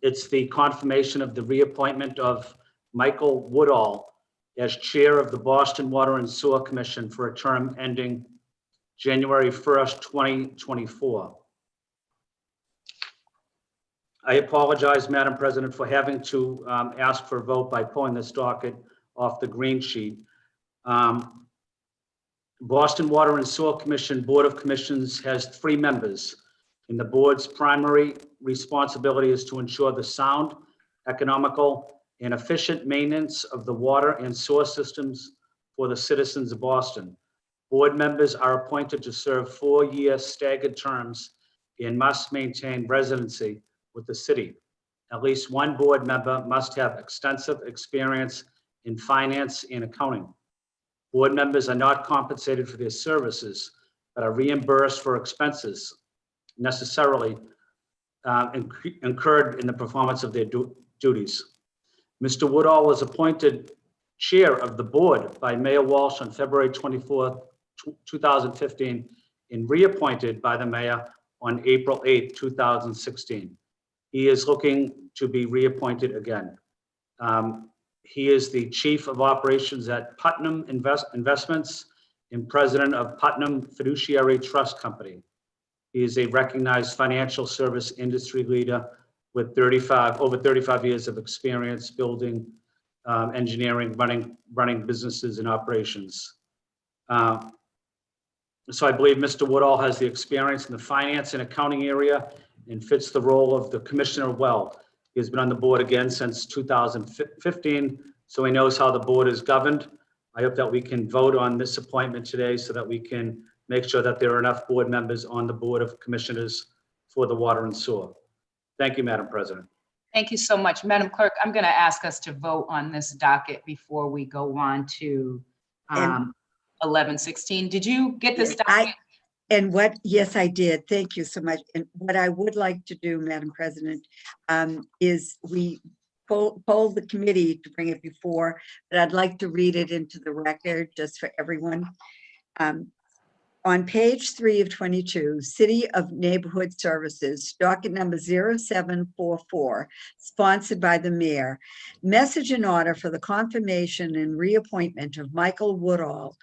it's the confirmation of the reappointment of Michael Woodall as Chair of the Boston Water and Sewer Commission for a term ending January 1st, 2024. I apologize, Madam President, for having to ask for a vote by pulling this docket off the green sheet. Boston Water and Sewer Commission Board of Commissions has 3 members, and the board's primary responsibility is to ensure the sound, economical, and efficient maintenance of the water and sewer systems for the citizens of Boston. Board members are appointed to serve 4-year staggered terms and must maintain residency with the city. At least one board member must have extensive experience in finance and accounting. Board members are not compensated for their services, but are reimbursed for expenses necessarily incurred in the performance of their duties. Mr. Woodall was appointed chair of the board by Mayor Walsh on February 24, 2015, and reappointed by the mayor on April 8, 2016. He is looking to be reappointed again. He is the Chief of Operations at Putnam Investments and President of Putnam Fiduciary Trust Company. He is a recognized financial service industry leader with over 35 years of experience building, engineering, running businesses and operations. So I believe Mr. Woodall has the experience in the finance and accounting area and fits the role of the commissioner well. He has been on the board again since 2015, so he knows how the board is governed. I hope that we can vote on this appointment today so that we can make sure that there are enough board members on the Board of Commissioners for the water and sewer. Thank you, Madam President. Thank you so much. Madam Clerk, I'm going to ask us to vote on this docket before we go on to 1116. Did you get this docket? And yes, I did. Thank you so much. And what I would like to do, Madam President, is we poll the committee to bring it before, but I'd like to read it into the record just for everyone. On page 3 of 22, City of Neighborhood Services, docket number 0744, sponsored by the mayor. Message in order for the confirmation and reappointment of Michael Woodall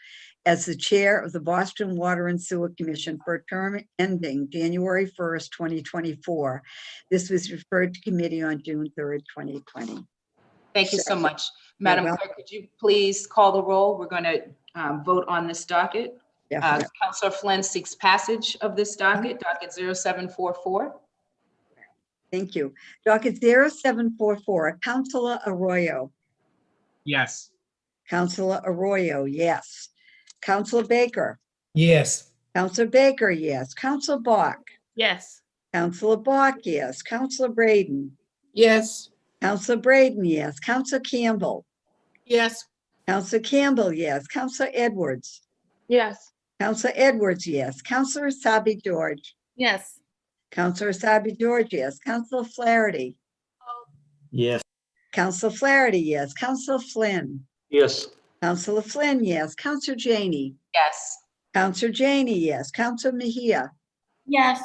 as the chair of the Boston Water and Sewer Commission for a term ending January 1st, 2024. This was referred to committee on June 3rd, 2020. Thank you so much. Madam Clerk, could you please call the roll? We're going to vote on this docket. Councilor Flynn seeks passage of this docket, docket 0744. Thank you. Docket 0744, Councilor Arroyo. Yes. Councilor Arroyo, yes. Councilor Baker. Yes. Councilor Baker, yes. Councilor Bach. Yes. Councilor Bach, yes. Councilor Braden. Yes. Councilor Braden, yes. Councilor Campbell. Yes. Councilor Campbell, yes. Councilor Edwards. Yes. Councilor Edwards, yes. Councilor Asabi George. Yes. Councilor Asabi George, yes. Councilor Flaherty. Yes. Councilor Flaherty, yes. Councilor Flynn. Yes. Councilor Flynn, yes. Councilor Janey. Yes. Councilor Janey, yes. Councilor Mejia. Yes.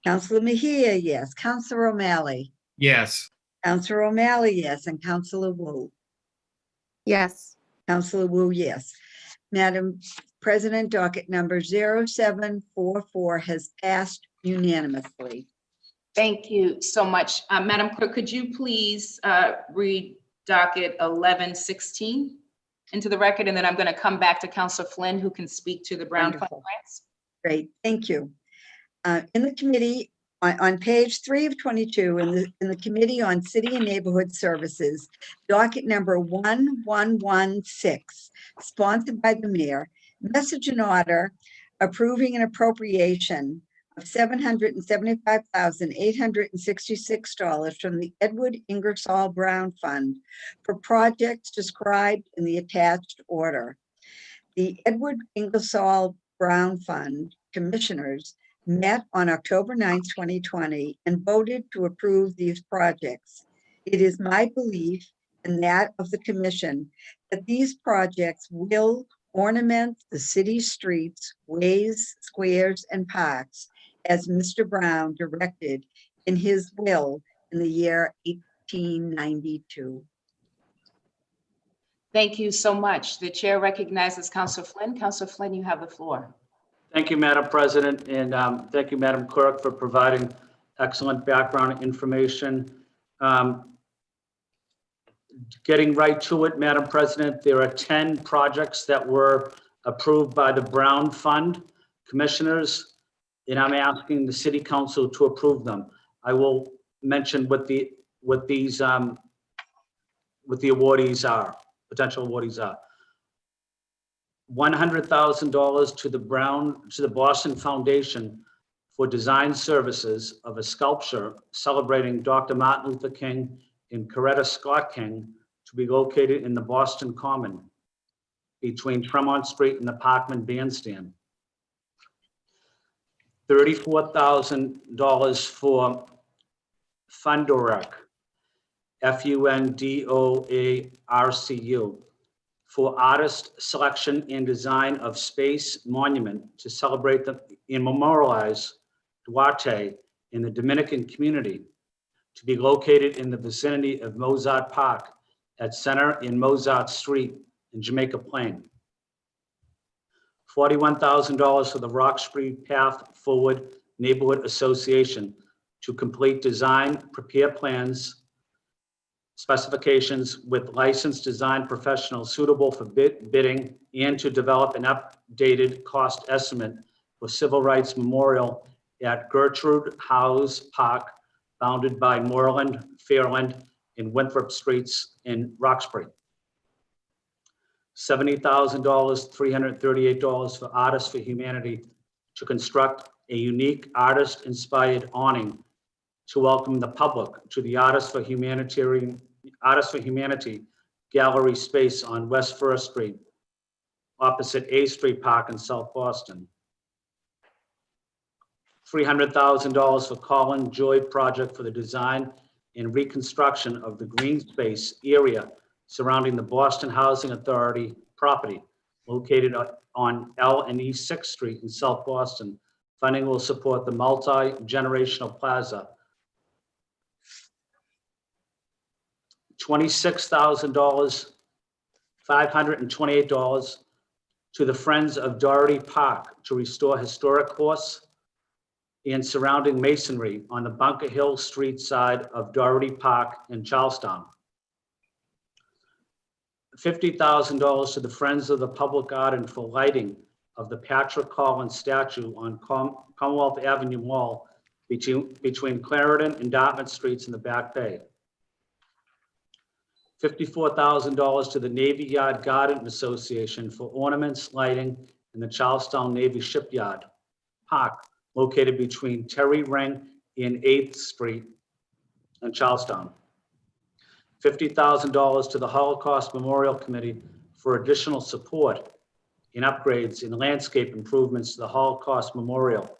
Councilor Mejia, yes. Councilor O'Malley. Yes. Councilor O'Malley, yes. And Councilor Wu. Yes. Councilor Wu, yes. Madam President, docket number 0744 has passed unanimously. Thank you so much. Madam Clerk, could you please read docket 1116 into the record? And then I'm going to come back to Councilor Flynn, who can speak to the Brown Fund grants. Great, thank you. In the committee, on page 3 of 22, in the Committee on City and Neighborhood Services, docket number 1116, sponsored by the mayor, message in order approving an appropriation of $775,866 from the Edward Ingersoll Brown Fund for projects described in the attached order. The Edward Ingersoll Brown Fund Commissioners met on October 9, 2020, and voted to approve these projects. It is my belief and that of the commission that these projects will ornament the city streets, ways, squares, and parks as Mr. Brown directed in his will in the year 1892. Thank you so much. The chair recognizes Councilor Flynn. Councilor Flynn, you have the floor. Thank you, Madam President, and thank you, Madam Clerk, for providing excellent background information. Getting right to it, Madam President, there are 10 projects that were approved by the Brown Fund Commissioners, and I'm asking the City Council to approve them. I will mention what the awardees are, potential awardees are. $100,000 to the Boston Foundation for design services of a sculpture celebrating Dr. Martin Luther King and Coretta Scott King to be located in the Boston Common between Tremont Street and the Parkman Bandstand. $34,000 for Fundoarcu, Fundoarcu, for artist selection and design of space monument to celebrate and memorialize Duarte in the Dominican community, to be located in the vicinity of Mozart Park at Center and Mozart Street in Jamaica Plain. $41,000 for the Roxbury Path Forward Neighborhood Association to complete design, prepare plans, specifications with licensed design professionals suitable for bidding, and to develop an updated cost estimate for Civil Rights Memorial at Gertrude House Park, bounded by Moreland, Fairland, and Winthrop Streets in Roxbury. $70,000, $338 for Artists for Humanity to construct a unique artist-inspired awning to welcome the public to the Artists for Humanity gallery space on West First Street, opposite A Street Park in South Boston. $300,000 for Colin Joy project for the design and reconstruction of the green space area surrounding the Boston Housing Authority property located on L and E 6th Street in South Boston. Funding will support the multi-generational plaza. $26,000, $528 to the Friends of Doherty Park to restore historic horse and surrounding masonry on the Bunker Hill Street side of Doherty Park in Charlestown. $50,000 to the Friends of the Public Garden for lighting of the Patrick Collins statue on Commonwealth Avenue Mall between Clarendon and Dartmouth Streets in the Back Bay. $54,000 to the Navy Yard Garden Association for ornaments, lighting in the Charlestown Navy Shipyard Park located between Terry Ring and 8th Street in Charlestown. $50,000 to the Holocaust Memorial Committee for additional support in upgrades and landscape improvements to the Holocaust Memorial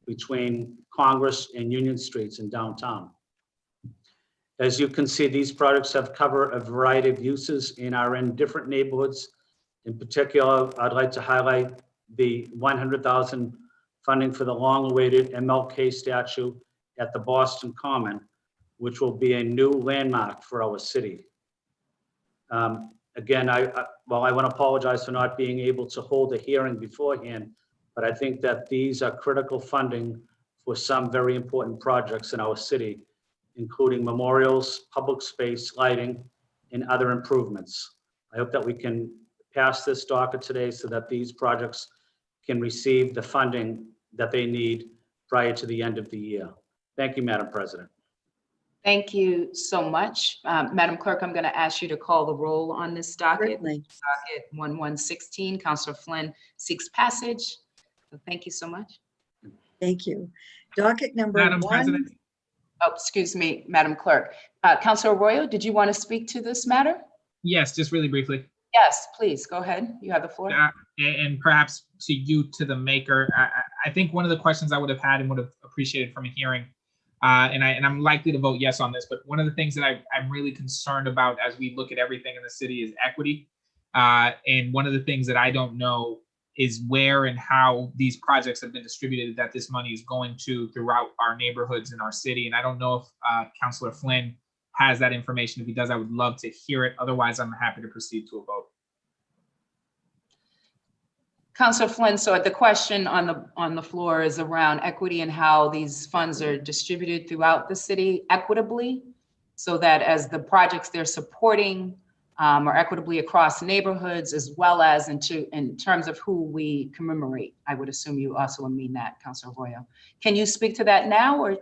between Congress and Union Streets in downtown. As you can see, these projects have covered a variety of uses and are in different neighborhoods. In particular, I'd like to highlight the $100,000 funding for the long-awaited MLK statue at the Boston Common, which will be a new landmark for our city. Again, well, I want to apologize for not being able to hold a hearing beforehand, but I think that these are critical funding for some very important projects in our city, including memorials, public space, lighting, and other improvements. I hope that we can pass this docket today so that these projects can receive the funding that they need prior to the end of the year. Thank you, Madam President. Thank you so much. Madam Clerk, I'm going to ask you to call the roll on this docket. Certainly. Docket 1116, Councilor Flynn seeks passage. So thank you so much. Thank you. Docket number Madam one. President. Oh, excuse me, Madam Clerk. Councilor Arroyo, did you want to speak to this matter? Yes, just really briefly. Yes, please, go ahead. You have the floor. And perhaps to you, to the maker, I think one of the questions I would have had and would have appreciated from a hearing, and I'm likely to vote yes on this, but one of the things that I'm really concerned about as we look at everything in the city is equity. And one of the things that I don't know is where and how these projects have been distributed, that this money is going to throughout our neighborhoods in our city. And I don't know if Councilor Flynn has that information. If he does, I would love to hear it. Otherwise, I'm happy to proceed to a vote. Councilor Flynn, so the question on the floor is around equity and how these funds are distributed throughout the city equitably, so that as the projects they're supporting are equitably across neighborhoods, as well as in terms of who we commemorate. I would assume you also mean that, Councilor Arroyo. Can you speak to that now, or?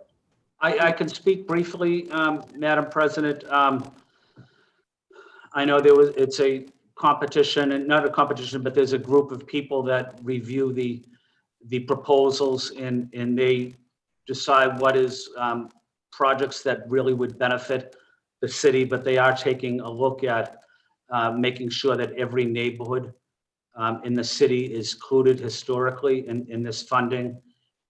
I can speak briefly, Madam President. I know it's a competition, and not a competition, but there's a group of people that review the proposals and they decide what is projects that really would benefit the city, but they are taking a look at making sure that every neighborhood in the city is included historically in this funding.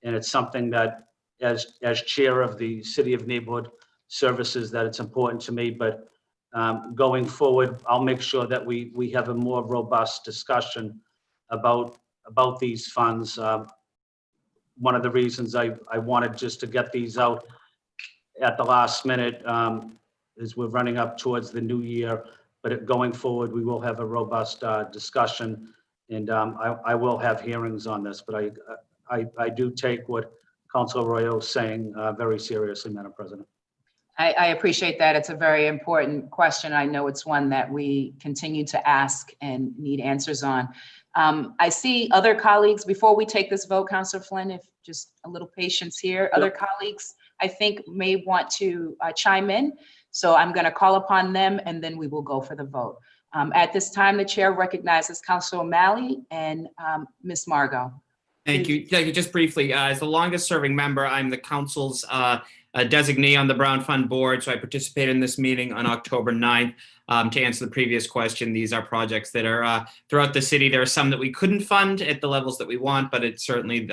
And it's something that as chair of the City of Neighborhood Services, that it's important to me, but going forward, I'll make sure that we have a more robust discussion about these funds. One of the reasons I wanted just to get these out at the last minute is we're running up towards the new year, but going forward, we will have a robust discussion, and I will have hearings on this, but I do take what Councilor Arroyo is saying very seriously, Madam President. I appreciate that. It's a very important question. I know it's one that we continue to ask and need answers on. I see other colleagues, before we take this vote, Councilor Flynn, if just a little patience here, other colleagues I think may want to chime in. So I'm going to call upon them and then we will go for the vote. At this time, the chair recognizes Councilor O'Malley and Ms. Margot. Thank you. Just briefly, as the longest serving member, I'm the council's designee on the Brown Fund board. So I participated in this meeting on October 9th. To answer the previous question, these are projects that are throughout the city. There are some that we couldn't fund at the levels that we want, but it's certainly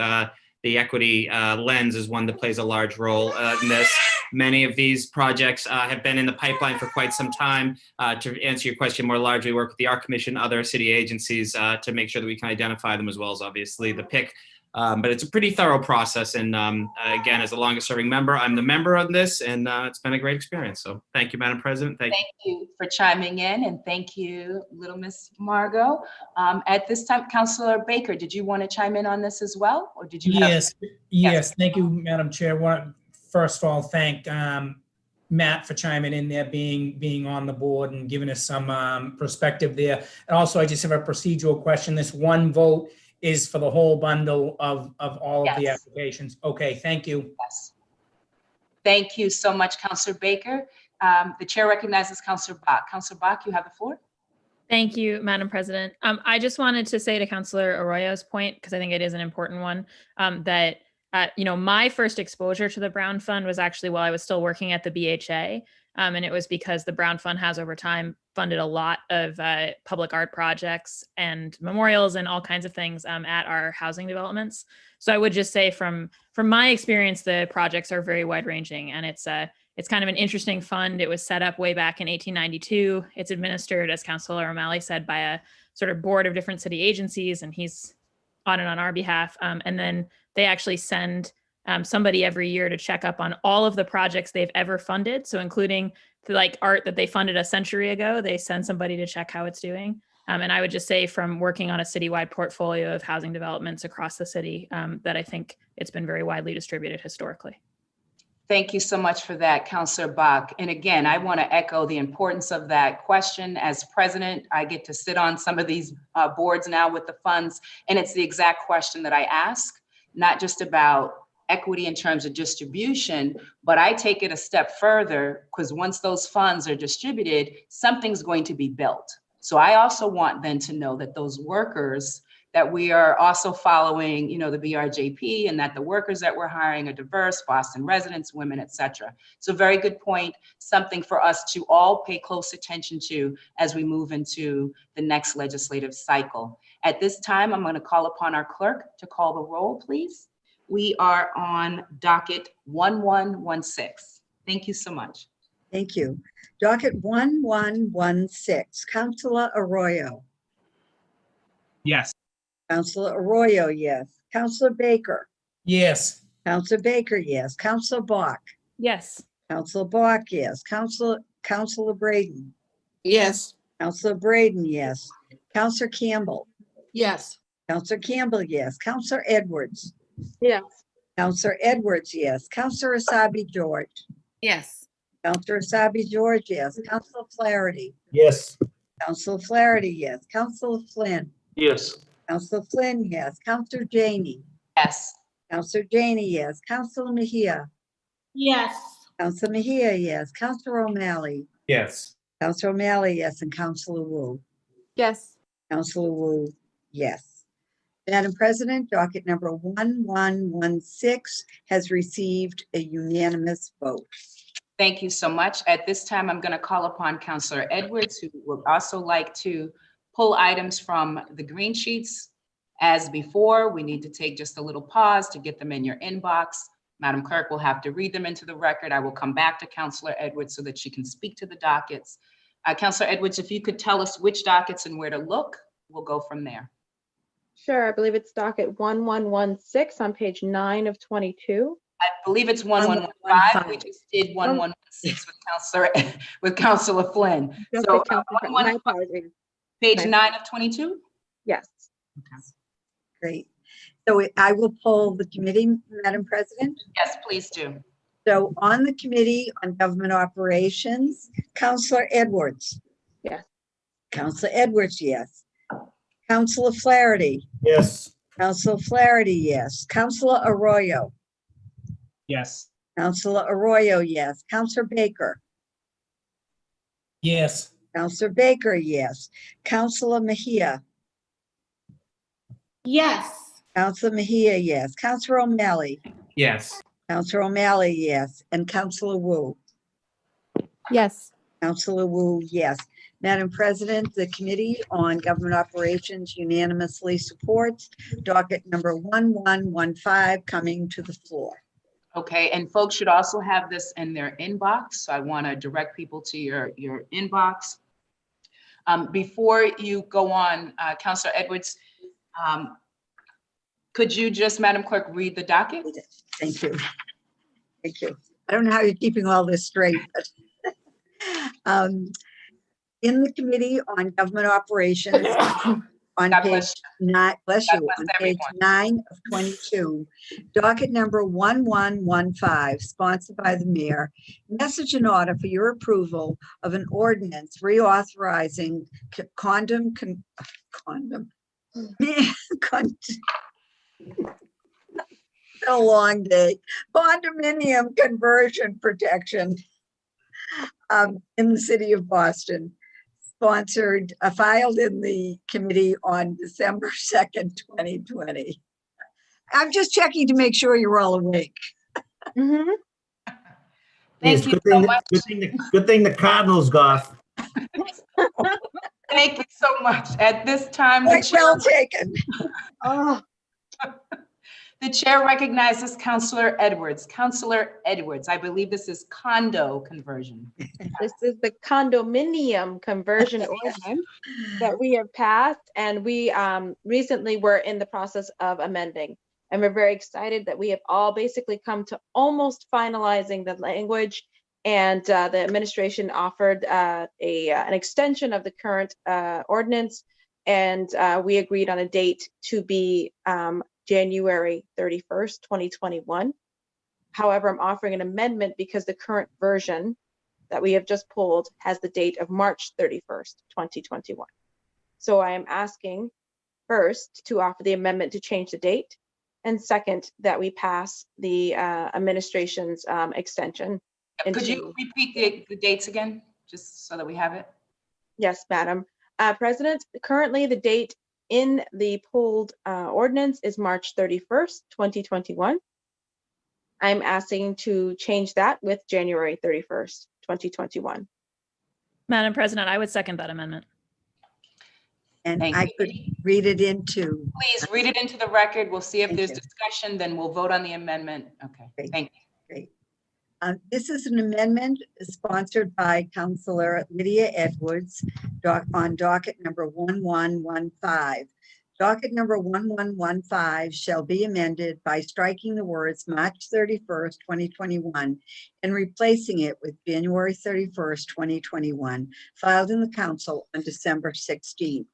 the equity lens is one that plays a large role in this. Many of these projects have been in the pipeline for quite some time. To answer your question more largely, work with the Art Commission, other city agencies to make sure that we can identify them, as well as obviously the PIC. But it's a pretty thorough process. And again, as the longest serving member, I'm the member on this, and it's been a great experience. So thank you, Madam President. Thank you for chiming in, and thank you, little Miss Margot. At this time, Councilor Baker, did you want to chime in on this as well, or did you? Yes. Thank you, Madam Chair. First of all, thank Matt for chiming in there, being on the board and giving us some perspective there. And also, I just have a procedural question. This one vote is for the whole bundle of all of the applications. Okay, thank you. Yes. Thank you so much, Councilor Baker. The chair recognizes Councilor Bach. Councilor Bach, you have the floor. Thank you, Madam President. I just wanted to say to Councilor Arroyo's point, because I think it is an important one, that my first exposure to the Brown Fund was actually while I was still working at the BHA. And it was because the Brown Fund has over time funded a lot of public art projects and memorials and all kinds of things at our housing developments. So I would just say from my experience, the projects are very wide ranging, and it's kind of an interesting fund. It was set up way back in 1892. It's administered, as Councilor O'Malley said, by a sort of board of different city agencies, and he's on it on our behalf. And then they actually send somebody every year to check up on all of the projects they've ever funded. So including like art that they funded a century ago, they send somebody to check how it's doing. And I would just say, from working on a citywide portfolio of housing developments across the city, that I think it's been very widely distributed historically. Thank you so much for that, Councilor Bach. And again, I want to echo the importance of that question. As president, I get to sit on some of these boards now with the funds, and it's the exact question that I ask, not just about equity in terms of distribution, but I take it a step further, because once those funds are distributed, something's going to be built. So I also want then to know that those workers, that we are also following, the BRJP, and that the workers that we're hiring are diverse, Boston residents, women, et cetera. So very good point, something for us to all pay close attention to as we move into the next legislative cycle. At this time, I'm going to call upon our clerk to call the roll, please. We are on docket 1116. Thank you so much. Thank you. Docket 1116, Councilor Arroyo. Yes. Councilor Arroyo, yes. Councilor Baker. Yes. Councilor Baker, yes. Councilor Bach. Yes. Councilor Bach, yes. Councilor Braden. Yes. Councilor Braden, yes. Councilor Campbell. Yes. Councilor Campbell, yes. Councilor Edwards. Yes. Councilor Edwards, yes. Councilor Asabi George. Yes. Councilor Asabi George, yes. Councilor Flaherty. Yes. Councilor Flaherty, yes. Councilor Flynn. Yes. Councilor Flynn, yes. Councilor Janey. Yes. Councilor Janey, yes. Councilor Mejia. Yes. Councilor Mejia, yes. Councilor O'Malley. Yes. Councilor O'Malley, yes. And Councilor Wu. Yes. Councilor Wu, yes. Madam President, docket number 1116 has received a unanimous vote. Thank you so much. At this time, I'm going to call upon Councilor Edwards, who would also like to pull items from the green sheets. As before, we need to take just a little pause to get them in your inbox. Madam Clerk will have to read them into the record. I will come back to Councilor Edwards so that she can speak to the dockets. Councilor Edwards, if you could tell us which dockets and where to look, we'll go from there. Sure, I believe it's docket 1116 on page 9 of 22. I believe it's 1115. We just did 1116 with Councilor Flynn. So My apologies. page 9 of 22? Yes. Okay. Great. So I will poll the committee, Madam President. Yes, please do. So on the Committee on Government Operations, Councilor Edwards. Yes. Councilor Edwards, yes. Councilor Flaherty. Yes. Councilor Flaherty, yes. Councilor Arroyo. Yes. Councilor Arroyo, yes. Councilor Baker. Yes. Councilor Baker, yes. Councilor Mejia. Yes. Councilor Mejia, yes. Councilor O'Malley. Yes. Councilor O'Malley, yes. And Councilor Wu. Yes. Councilor Wu, yes. Madam President, the Committee on Government Operations unanimously supports docket number 1115 coming to the floor. Okay, and folks should also have this in their inbox. So I want to direct people to your inbox. Before you go on, Councilor Edwards, could you just, Madam Clerk, read the docket? Thank you. Thank you. I don't know how you're keeping all this straight, but in the Committee on Government Operations, on God page bless 9, bless God you, bless on page everyone. 9 of 22, docket number 1115, sponsored by the mayor, message and order for your approval of an ordinance reauthorizing condom, a long day, condominium conversion protection in the city of Boston. Sponsored, filed in the committee on December 2nd, 2020. I'm just checking to make sure you're all awake. Thank Yes, you good so thing, much. good thing the Cardinals golf. Thank you so much. At this time, Point well taken. The chair recognizes Councilor Edwards. Councilor Edwards, I believe this is condo conversion. This is the condominium conversion ordinance that we have passed, and we recently were in the process of amending. And we're very excited that we have all basically come to almost finalizing the language, and the administration offered an extension of the current ordinance, and we agreed on a date to be January 31st, 2021. However, I'm offering an amendment because the current version that we have just pulled has the date of March 31st, 2021. So I am asking first to offer the amendment to change the date, and second, that we pass the administration's extension. Could you repeat the dates again, just so that we have it? Yes, Madam President. Currently, the date in the pulled ordinance is March 31st, 2021. I'm asking to change that with January 31st, 2021. Madam President, I would second that amendment. And Thank I you. could read it into. Please read it into the record. We'll see if Thank there's you. discussion, then we'll vote on the amendment. Okay, Great. thank you. Great. This is an amendment sponsored by Councilor Lydia Edwards on docket number 1115. Docket number 1115 shall be amended by striking the words March 31st, 2021 and replacing it with January 31st, 2021, filed in the council on December 16th.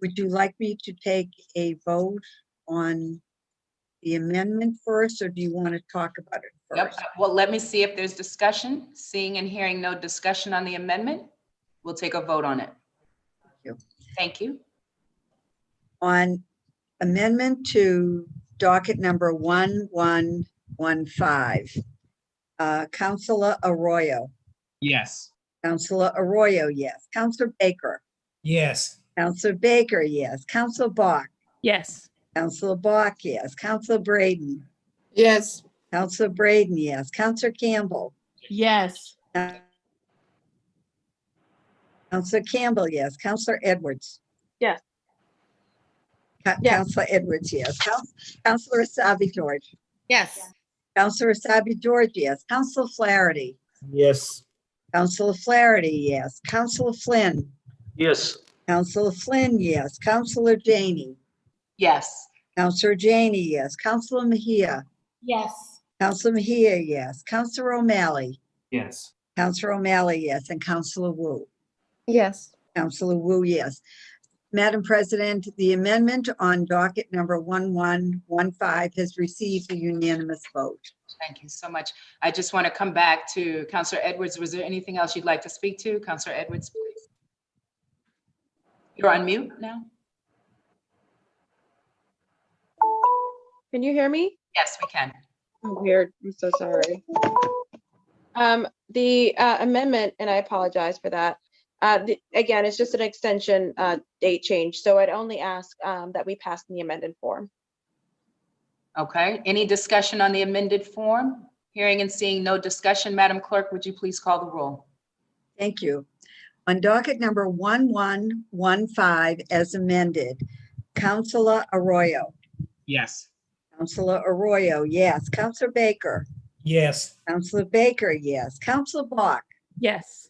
Would you like me to take a vote on the amendment first, or do you want to talk about it first? Yep. Well, let me see if there's discussion. Seeing and hearing no discussion on the amendment, we'll take a vote on it. Thank you. Thank you. On amendment to docket number 1115, Councilor Arroyo. Yes. Councilor Arroyo, yes. Councilor Baker. Yes. Councilor Baker, yes. Councilor Bach. Yes. Councilor Bach, yes. Councilor Braden. Yes. Councilor Braden, yes. Councilor Campbell. Yes. Councilor Campbell, yes. Councilor Edwards. Yes. Yes. Councilor Edwards, yes. Councilor Asabi George. Yes. Councilor Asabi George, yes. Councilor Flaherty. Yes. Councilor Flaherty, yes. Councilor Flynn. Yes. Councilor Flynn, yes. Councilor Janey. Yes. Councilor Janey, yes. Councilor Mejia. Yes. Councilor Mejia, yes. Councilor O'Malley. Yes. Councilor O'Malley, yes. And Councilor Wu. Yes. Councilor Wu, yes. Madam President, the amendment on docket number 1115 has received a unanimous vote. Thank you so much. I just want to come back to Councilor Edwards. Was there anything else you'd like to speak to? Councilor Edwards, please. You're on mute now? Can you hear me? Yes, we can. Oh, weird. I'm so sorry. The amendment, and I apologize for that. Again, it's just an extension date change. So I'd only ask that we pass the amended form. Okay, any discussion on the amended form? Hearing and seeing no discussion, Madam Clerk, would you please call the roll? Thank you. On docket number 1115 as amended, Counselor Arroyo. Yes. Counselor Arroyo, yes. Counselor Baker. Yes. Counselor Baker, yes. Counselor Bach. Yes.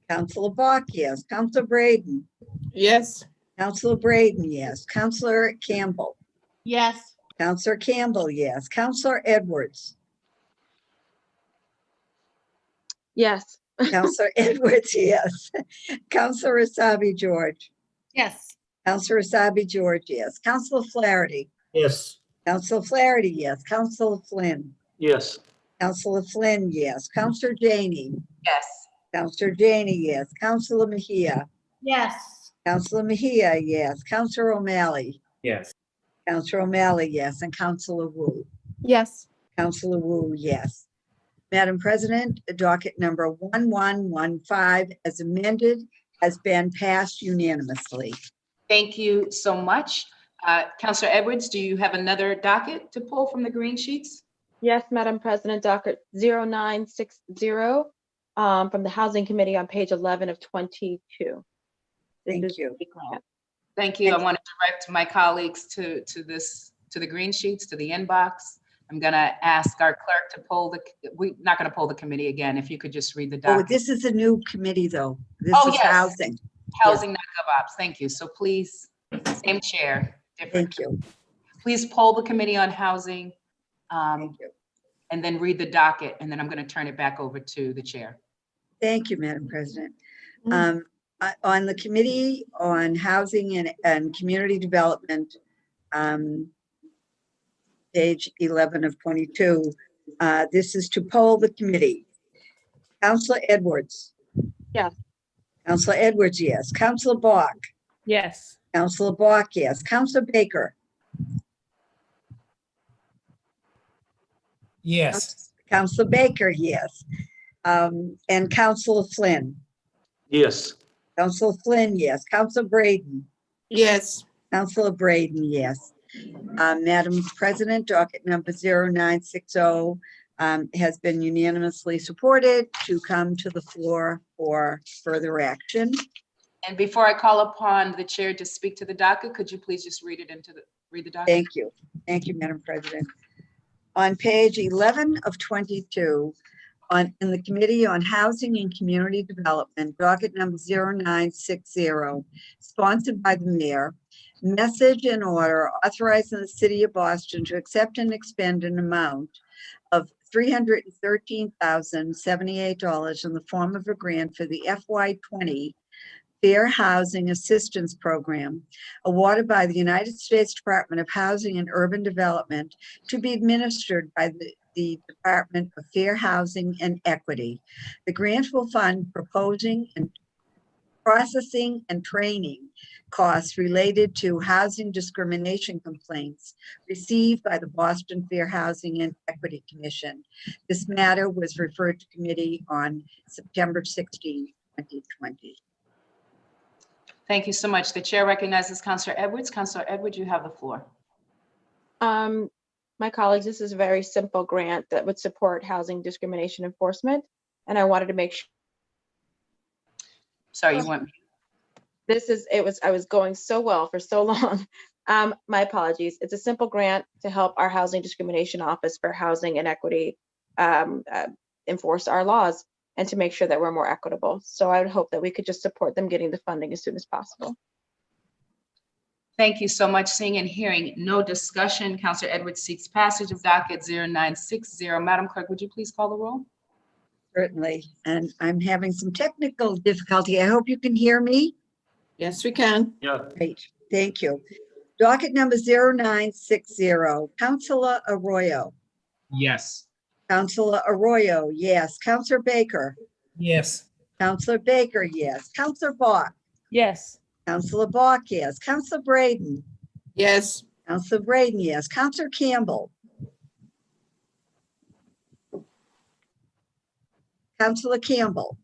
Counselor Bach, yes. Counselor Braden. Yes. Counselor Braden, yes. Counselor Campbell. Yes. Counselor Campbell, yes. Counselor Edwards. Yes. Counselor Edwards, yes. Counselor Asabi George. Yes. Counselor Asabi George, yes. Counselor Flaherty. Yes. Counselor Flaherty, yes. Counselor Flynn. Yes. Counselor Flynn, yes. Counselor Janey. Yes. Counselor Janey, yes. Counselor Mejia. Yes. Counselor Mejia, yes. Counselor O'Malley. Yes. Counselor O'Malley, yes. And Counselor Wu. Yes. Counselor Wu, yes. Madam President, docket number 1115 as amended has been passed unanimously. Thank you so much. Counselor Edwards, do you have another docket to pull from the green sheets? Yes, Madam President, docket 0960 from the Housing Committee on page 11 of 22. Thank you. Thank you. I want to direct my colleagues to the green sheets, to the inbox. I'm going to ask our clerk to pull we're not going to pull the committee again. If you could just read the Oh, docket. this is a new committee though. This Oh, is yes. housing. Housing, not GovOps. Thank you. So please, same chair, different. Thank you. Please poll the committee on housing. Thank you. And then read the docket, and then I'm going to turn it back over to the chair. Thank you, Madam President. On the Committee on Housing and Community Development, page 11 of 22, this is to poll the committee. Counselor Edwards. Yes. Counselor Edwards, yes. Counselor Bach. Yes. Counselor Bach, yes. Counselor Baker. Yes. Counselor Baker, yes. And Counselor Flynn. Yes. Counselor Flynn, yes. Counselor Braden. Yes. Counselor Braden, yes. Madam President, docket number 0960 has been unanimously supported to come to the floor for further action. And before I call upon the chair to speak to the docket, could you please just read the docket? Thank you. Thank you, Madam President. On page 11 of 22, in the Committee on Housing and Community Development, docket number 0960, sponsored by the mayor, message and order authorizing the city of Boston to accept and expend an amount of $313,078 in the form of a grant for the FY20 Fair Housing Assistance Program awarded by the United States Department of Housing and Urban Development to be administered by the Department of Fair Housing and Equity. The grant will fund proposing and processing and training costs related to housing discrimination complaints received by the Boston Fair Housing and Equity Commission. This matter was referred to committee on September 16, 2020. Thank you so much. The chair recognizes Counselor Edwards. Counselor Edwards, you have the floor. My colleagues, this is a very simple grant that would support housing discrimination enforcement. And I wanted to make sure. Sorry, you want me? I was going so well for so long. My apologies. It's a simple grant to help our Housing Discrimination Office for Housing and Equity enforce our laws and to make sure that we're more equitable. So I would hope that we could just support them getting the funding as soon as possible. Thank you so much. Seeing and hearing no discussion, Counselor Edwards seeks passage of docket 0960. Madam Clerk, would you please call the roll? Certainly, and I'm having some technical difficulty. I hope you can hear me. Yes, we can. Yeah. Great, thank you. Docket number 0960, Counselor Arroyo. Yes. Counselor Arroyo, yes. Counselor Baker. Yes. Counselor Baker, yes. Counselor Bach. Yes. Counselor Bach, yes. Counselor Braden. Yes. Counselor Braden, yes. Counselor Campbell. Counselor Campbell.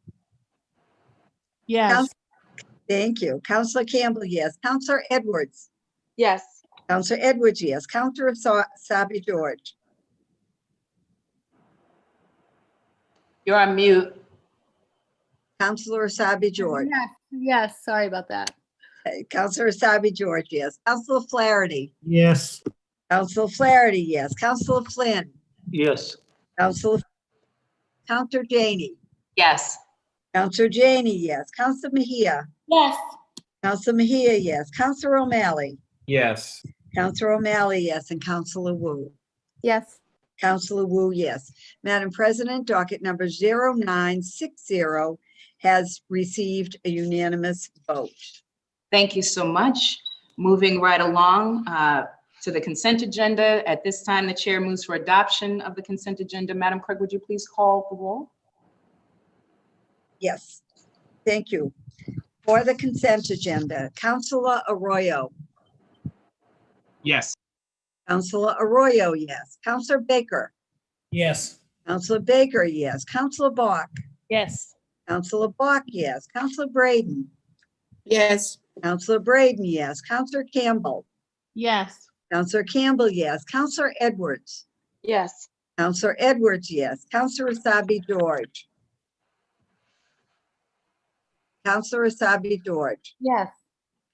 Yes. Thank you. Counselor Campbell, yes. Counselor Edwards. Yes. Counselor Edwards, yes. Counselor Asabi George. You're on mute. Counselor Asabi George. Yes, yes, sorry about that. Counselor Asabi George, yes. Counselor Flaherty. Yes. Counselor Flaherty, yes. Counselor Flynn. Yes. Counselor Janey. Yes. Counselor Janey, yes. Counselor Mejia. Yes. Counselor Mejia, yes. Counselor O'Malley. Yes. Counselor O'Malley, yes. And Counselor Wu. Yes. Counselor Wu, yes. Madam President, docket number 0960 has received a unanimous vote. Thank you so much. Moving right along to the consent agenda. At this time, the chair moves for adoption of the consent agenda. Madam Clerk, would you please call the roll? Yes, thank you. For the consent agenda, Counselor Arroyo. Yes. Counselor Arroyo, yes. Counselor Baker. Yes. Counselor Baker, yes. Counselor Bach. Yes. Counselor Bach, yes. Counselor Braden. Yes. Counselor Braden, yes. Counselor Campbell. Yes. Counselor Campbell, yes. Counselor Edwards. Yes. Counselor Edwards, yes. Counselor Asabi George. Counselor Asabi George. Yes.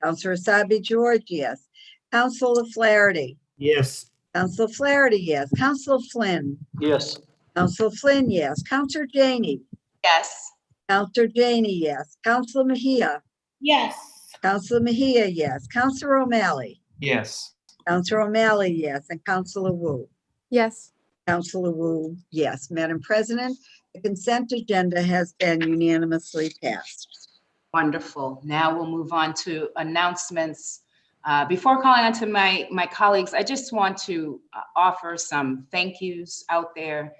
Counselor Asabi George, yes. Counselor Flaherty. Yes. Counselor Flaherty, yes. Counselor Flynn. Yes. Counselor Flynn, yes. Counselor Janey. Yes. Counselor Janey, yes. Counselor Mejia. Yes. Counselor Mejia, yes. Counselor O'Malley. Yes. Counselor O'Malley, yes. And Counselor Wu. Yes. Counselor Wu, yes. Madam President, the consent agenda has been unanimously passed. Wonderful. Now we'll move on to announcements. Before calling on to my colleagues, I just want to offer some thank yous out there.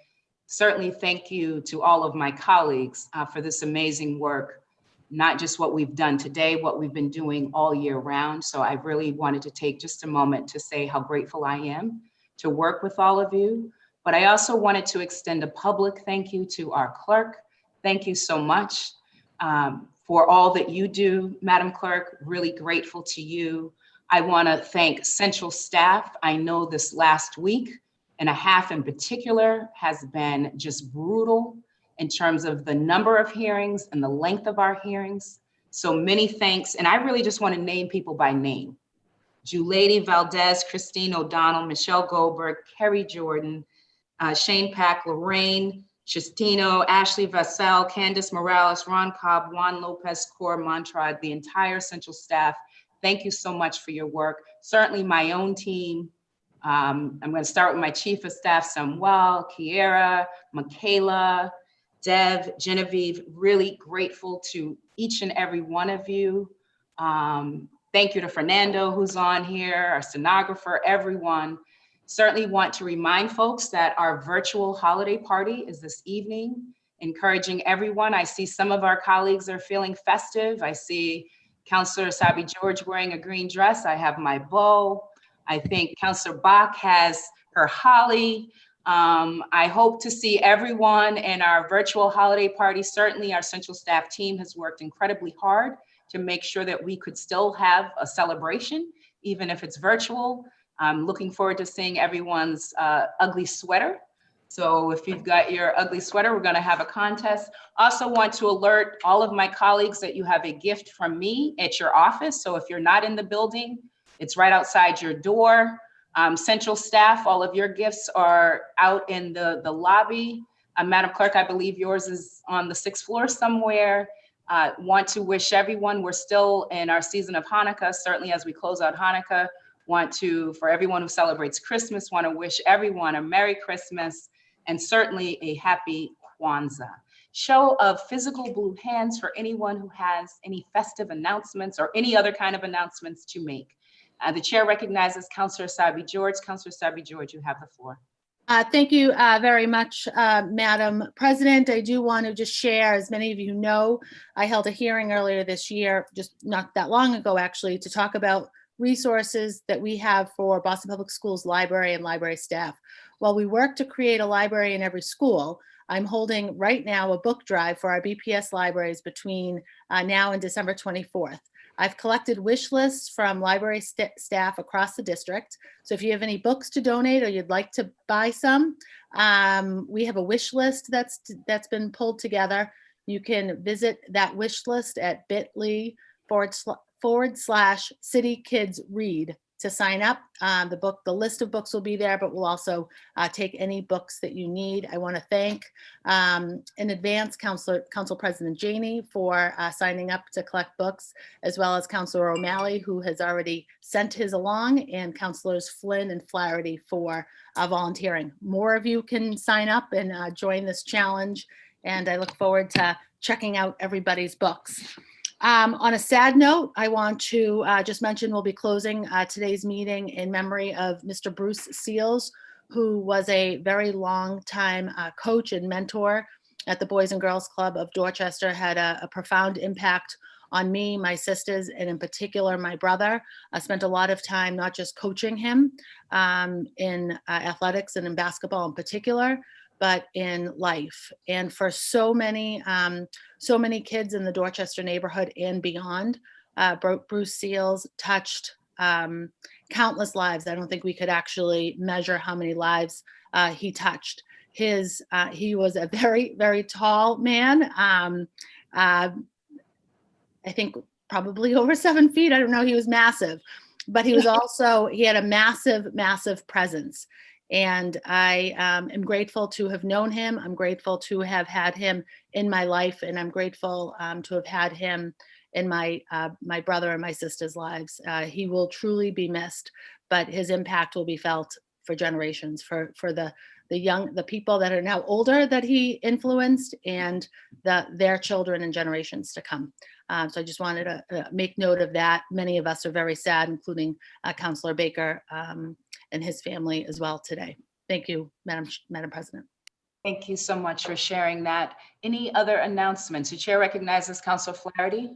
Certainly thank you to all of my colleagues for this amazing work, not just what we've done today, what we've been doing all year round. So I really wanted to take just a moment to say how grateful I am to work with all of you. But I also wanted to extend a public thank you to our clerk. Thank you so much for all that you do, Madam Clerk. Really grateful to you. I want to thank central staff. I know this last week and a half in particular has been just brutal in terms of the number of hearings and the length of our hearings. So many thanks. And I really just want to name people by name. Julady Valdez, Christine O'Donnell, Michelle Goldberg, Kerry Jordan, Shane Pack, Lorraine Chistino, Ashley Vassell, Candace Morales, Ron Cobb, Juan Lopez, Cor Montrod, the entire central staff. Thank you so much for your work. Certainly my own team. I'm going to start with my chief of staff, Samuel, Kiera, Michaela, Dev, Genevieve. Really grateful to each and every one of you. Thank you to Fernando, who's on here, our stenographer, everyone. Certainly want to remind folks that our virtual holiday party is this evening, encouraging everyone. I see some of our colleagues are feeling festive. I see Counselor Asabi George wearing a green dress. I have my bow. I think Counselor Bach has her holly. I hope to see everyone in our virtual holiday party. Certainly our central staff team has worked incredibly hard to make sure that we could still have a celebration, even if it's virtual. I'm looking forward to seeing everyone's ugly sweater. So if you've got your ugly sweater, we're gonna have a contest. Also want to alert all of my colleagues that you have a gift from me at your office. So if you're not in the building, it's right outside your door. Central staff, all of your gifts are out in the lobby. Madam Clerk, I believe yours is on the 6th floor somewhere. Want to wish everyone, we're still in our season of Hanukkah, certainly as we close out Hanukkah. Want to, for everyone who celebrates Christmas, want to wish everyone a Merry Christmas and certainly a Happy Kwanzaa. Show of physical blue hands for anyone who has any festive announcements or any other kind of announcements to make. The chair recognizes Counselor Asabi George. Counselor Asabi George, you have the floor. Thank you very much, Madam President. I do want to just share, as many of you know, I held a hearing earlier this year, just not that long ago actually, to talk about resources that we have for Boston Public Schools library and library staff. While we work to create a library in every school, I'm holding right now a book drive for our BPS libraries between now and December 24th. I've collected wish lists from library staff across the district. So if you have any books to donate or you'd like to buy some, we have a wish list that's been pulled together. You can visit that wish list at bit.ly/citykidsread to sign up. The list of books will be there, but we'll also take any books that you need. I want to thank in advance Council President Janey for signing up to collect books, as well as Councilor O'Malley, who has already sent his along, and Councilors Flynn and Flaherty for volunteering. More of you can sign up and join this challenge, and I look forward to checking out everybody's books. On a sad note, I want to just mention we'll be closing today's meeting in memory of Mr. Bruce Seals, who was a very long time coach and mentor at the Boys and Girls Club of Dorchester, had a profound impact on me, my sisters, and in particular, my brother. I spent a lot of time not just coaching him in athletics and in basketball in particular, but in life. And for so many kids in the Dorchester neighborhood and beyond, Bruce Seals touched countless lives. I don't think we could actually measure how many lives he touched. He was a very, very tall man. I think probably over 7 feet. I don't know. He was massive, but he was also, he had a massive, massive presence. And I am grateful to have known him. I'm grateful to have had him in my life, and I'm grateful to have had him in my brother and my sister's lives. He will truly be missed, but his impact will be felt for generations, for the people that are now older that he influenced, and their children and generations to come. So I just wanted to make note of that. Many of us are very sad, including Councilor Baker and his family as well today. Thank you, Madam President. Thank you so much for sharing that. Any other announcements? The chair recognizes Councilor Flaherty.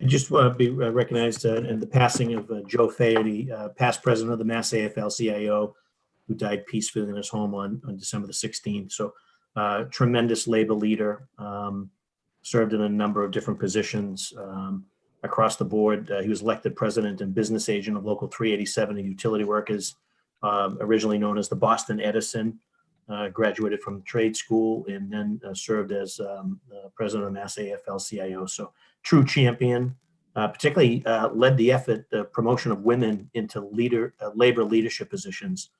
I just want to be recognized in the passing of Joe Fahey, past president of the Mass AFL-CIO, who died peacefully in his home on December the 16th. So tremendous labor leader, served in a number of different positions across the board. He was elected president and business agent of Local 387 of Utility Workers, originally known as the Boston Edison, graduated from trade school, and then served as president of Mass AFL-CIO. So true champion, particularly led the effort, the promotion of women into labor leadership positions.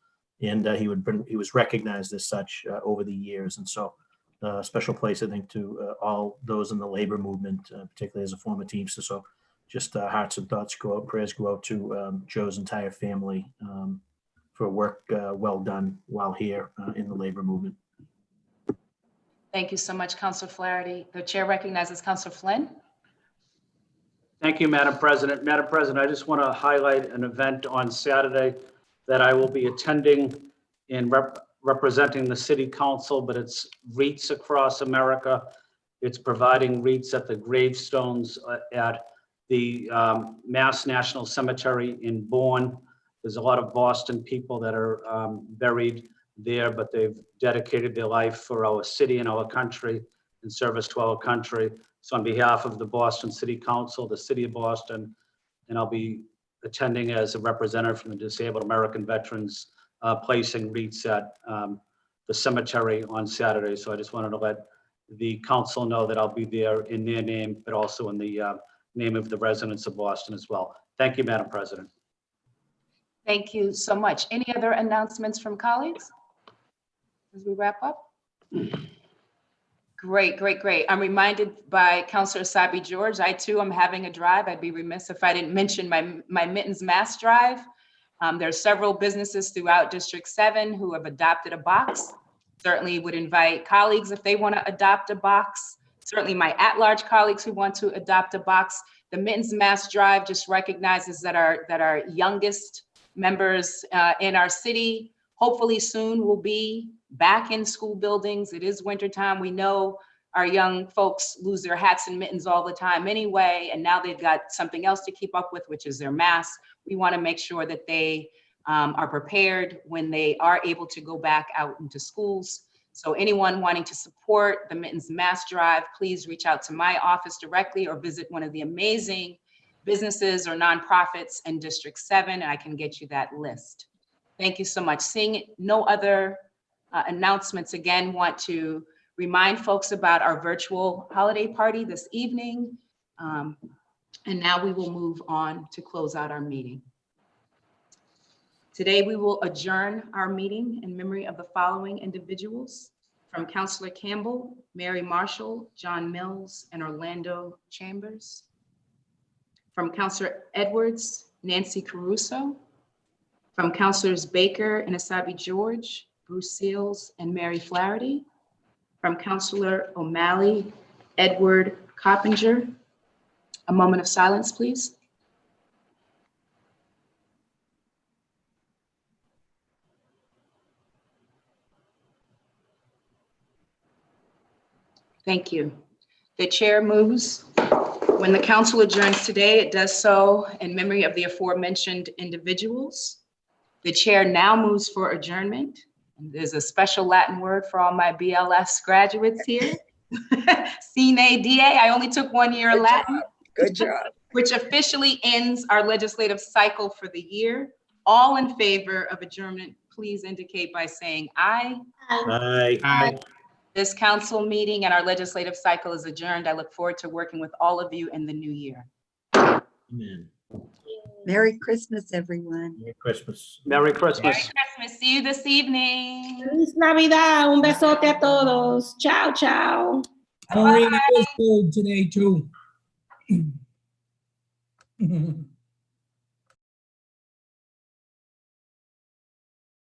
And he was recognized as such over the years. And so a special place, I think, to all those in the labor movement, particularly as a former Teamster. So just hearts and thoughts go out, prayers go out to Joe's entire family for work well done while here in the labor movement. Thank you so much, Councilor Flaherty. The chair recognizes Councilor Flynn. Thank you, Madam President. Madam President, I just want to highlight an event on Saturday that I will be attending in representing the City Council, but it's wreaths across America. It's providing wreaths at the gravestones at the Mass National Cemetery in Bourne. There's a lot of Boston people that are buried there, but they've dedicated their life for our city and our country, in service to our country. So on behalf of the Boston City Council, the City of Boston, and I'll be attending as a representative from the Disabled American Veterans, placing wreaths at the cemetery on Saturday. So I just wanted to let the council know that I'll be there in their name, but also in the name of the residents of Boston as well. Thank you, Madam President. Thank you so much. Any other announcements from colleagues as we wrap up? Great, great, great. I'm reminded by Councilor Sabi George, I too am having a drive. I'd be remiss if I didn't mention my Mittens Mass Drive. There are several businesses throughout District 7 who have adopted a box. Certainly would invite colleagues if they want to adopt a box. Certainly my at-large colleagues who want to adopt a box. The Mittens Mass Drive just recognizes that our youngest members in our city hopefully soon will be back in school buildings. It is wintertime. We know our young folks lose their hats and mittens all the time anyway, and now they've got something else to keep up with, which is their masks. We want to make sure that they are prepared when they are able to go back out into schools. So anyone wanting to support the Mittens Mass Drive, please reach out to my office directly or visit one of the amazing businesses or nonprofits in District 7, and I can get you that list. Thank you so much. Seeing no other announcements, again, want to remind folks about our virtual holiday party this evening. And now we will move on to close out our meeting. Today, we will adjourn our meeting in memory of the following individuals: from Councilor Campbell, Mary Marshall, John Mills, and Orlando Chambers. From Councilor Edwards, Nancy Caruso. From Councilors Baker and Asabi George, Bruce Seals, and Mary Flaherty. From Councilor O'Malley, Edward Coppinger. A moment of silence, please. Thank you. The chair moves. When the council adjourns today, it does so in memory of the aforementioned individuals. The chair now moves for adjournment. And there's a special Latin word for all my BLS graduates here. Sine die. I only took 1 year of Latin. Good job. Which officially ends our legislative cycle for the year. All in favor of adjournment, please indicate by saying aye. Aye. This council meeting and our legislative cycle is adjourned. I look forward to working with all of you in the new year. Amen. Merry Christmas, everyone. Merry Christmas. Merry Christmas. Merry Christmas. See you this evening. Feliz Navidad. Un besote a todos. Ciao, ciao. I'm reading this code today too.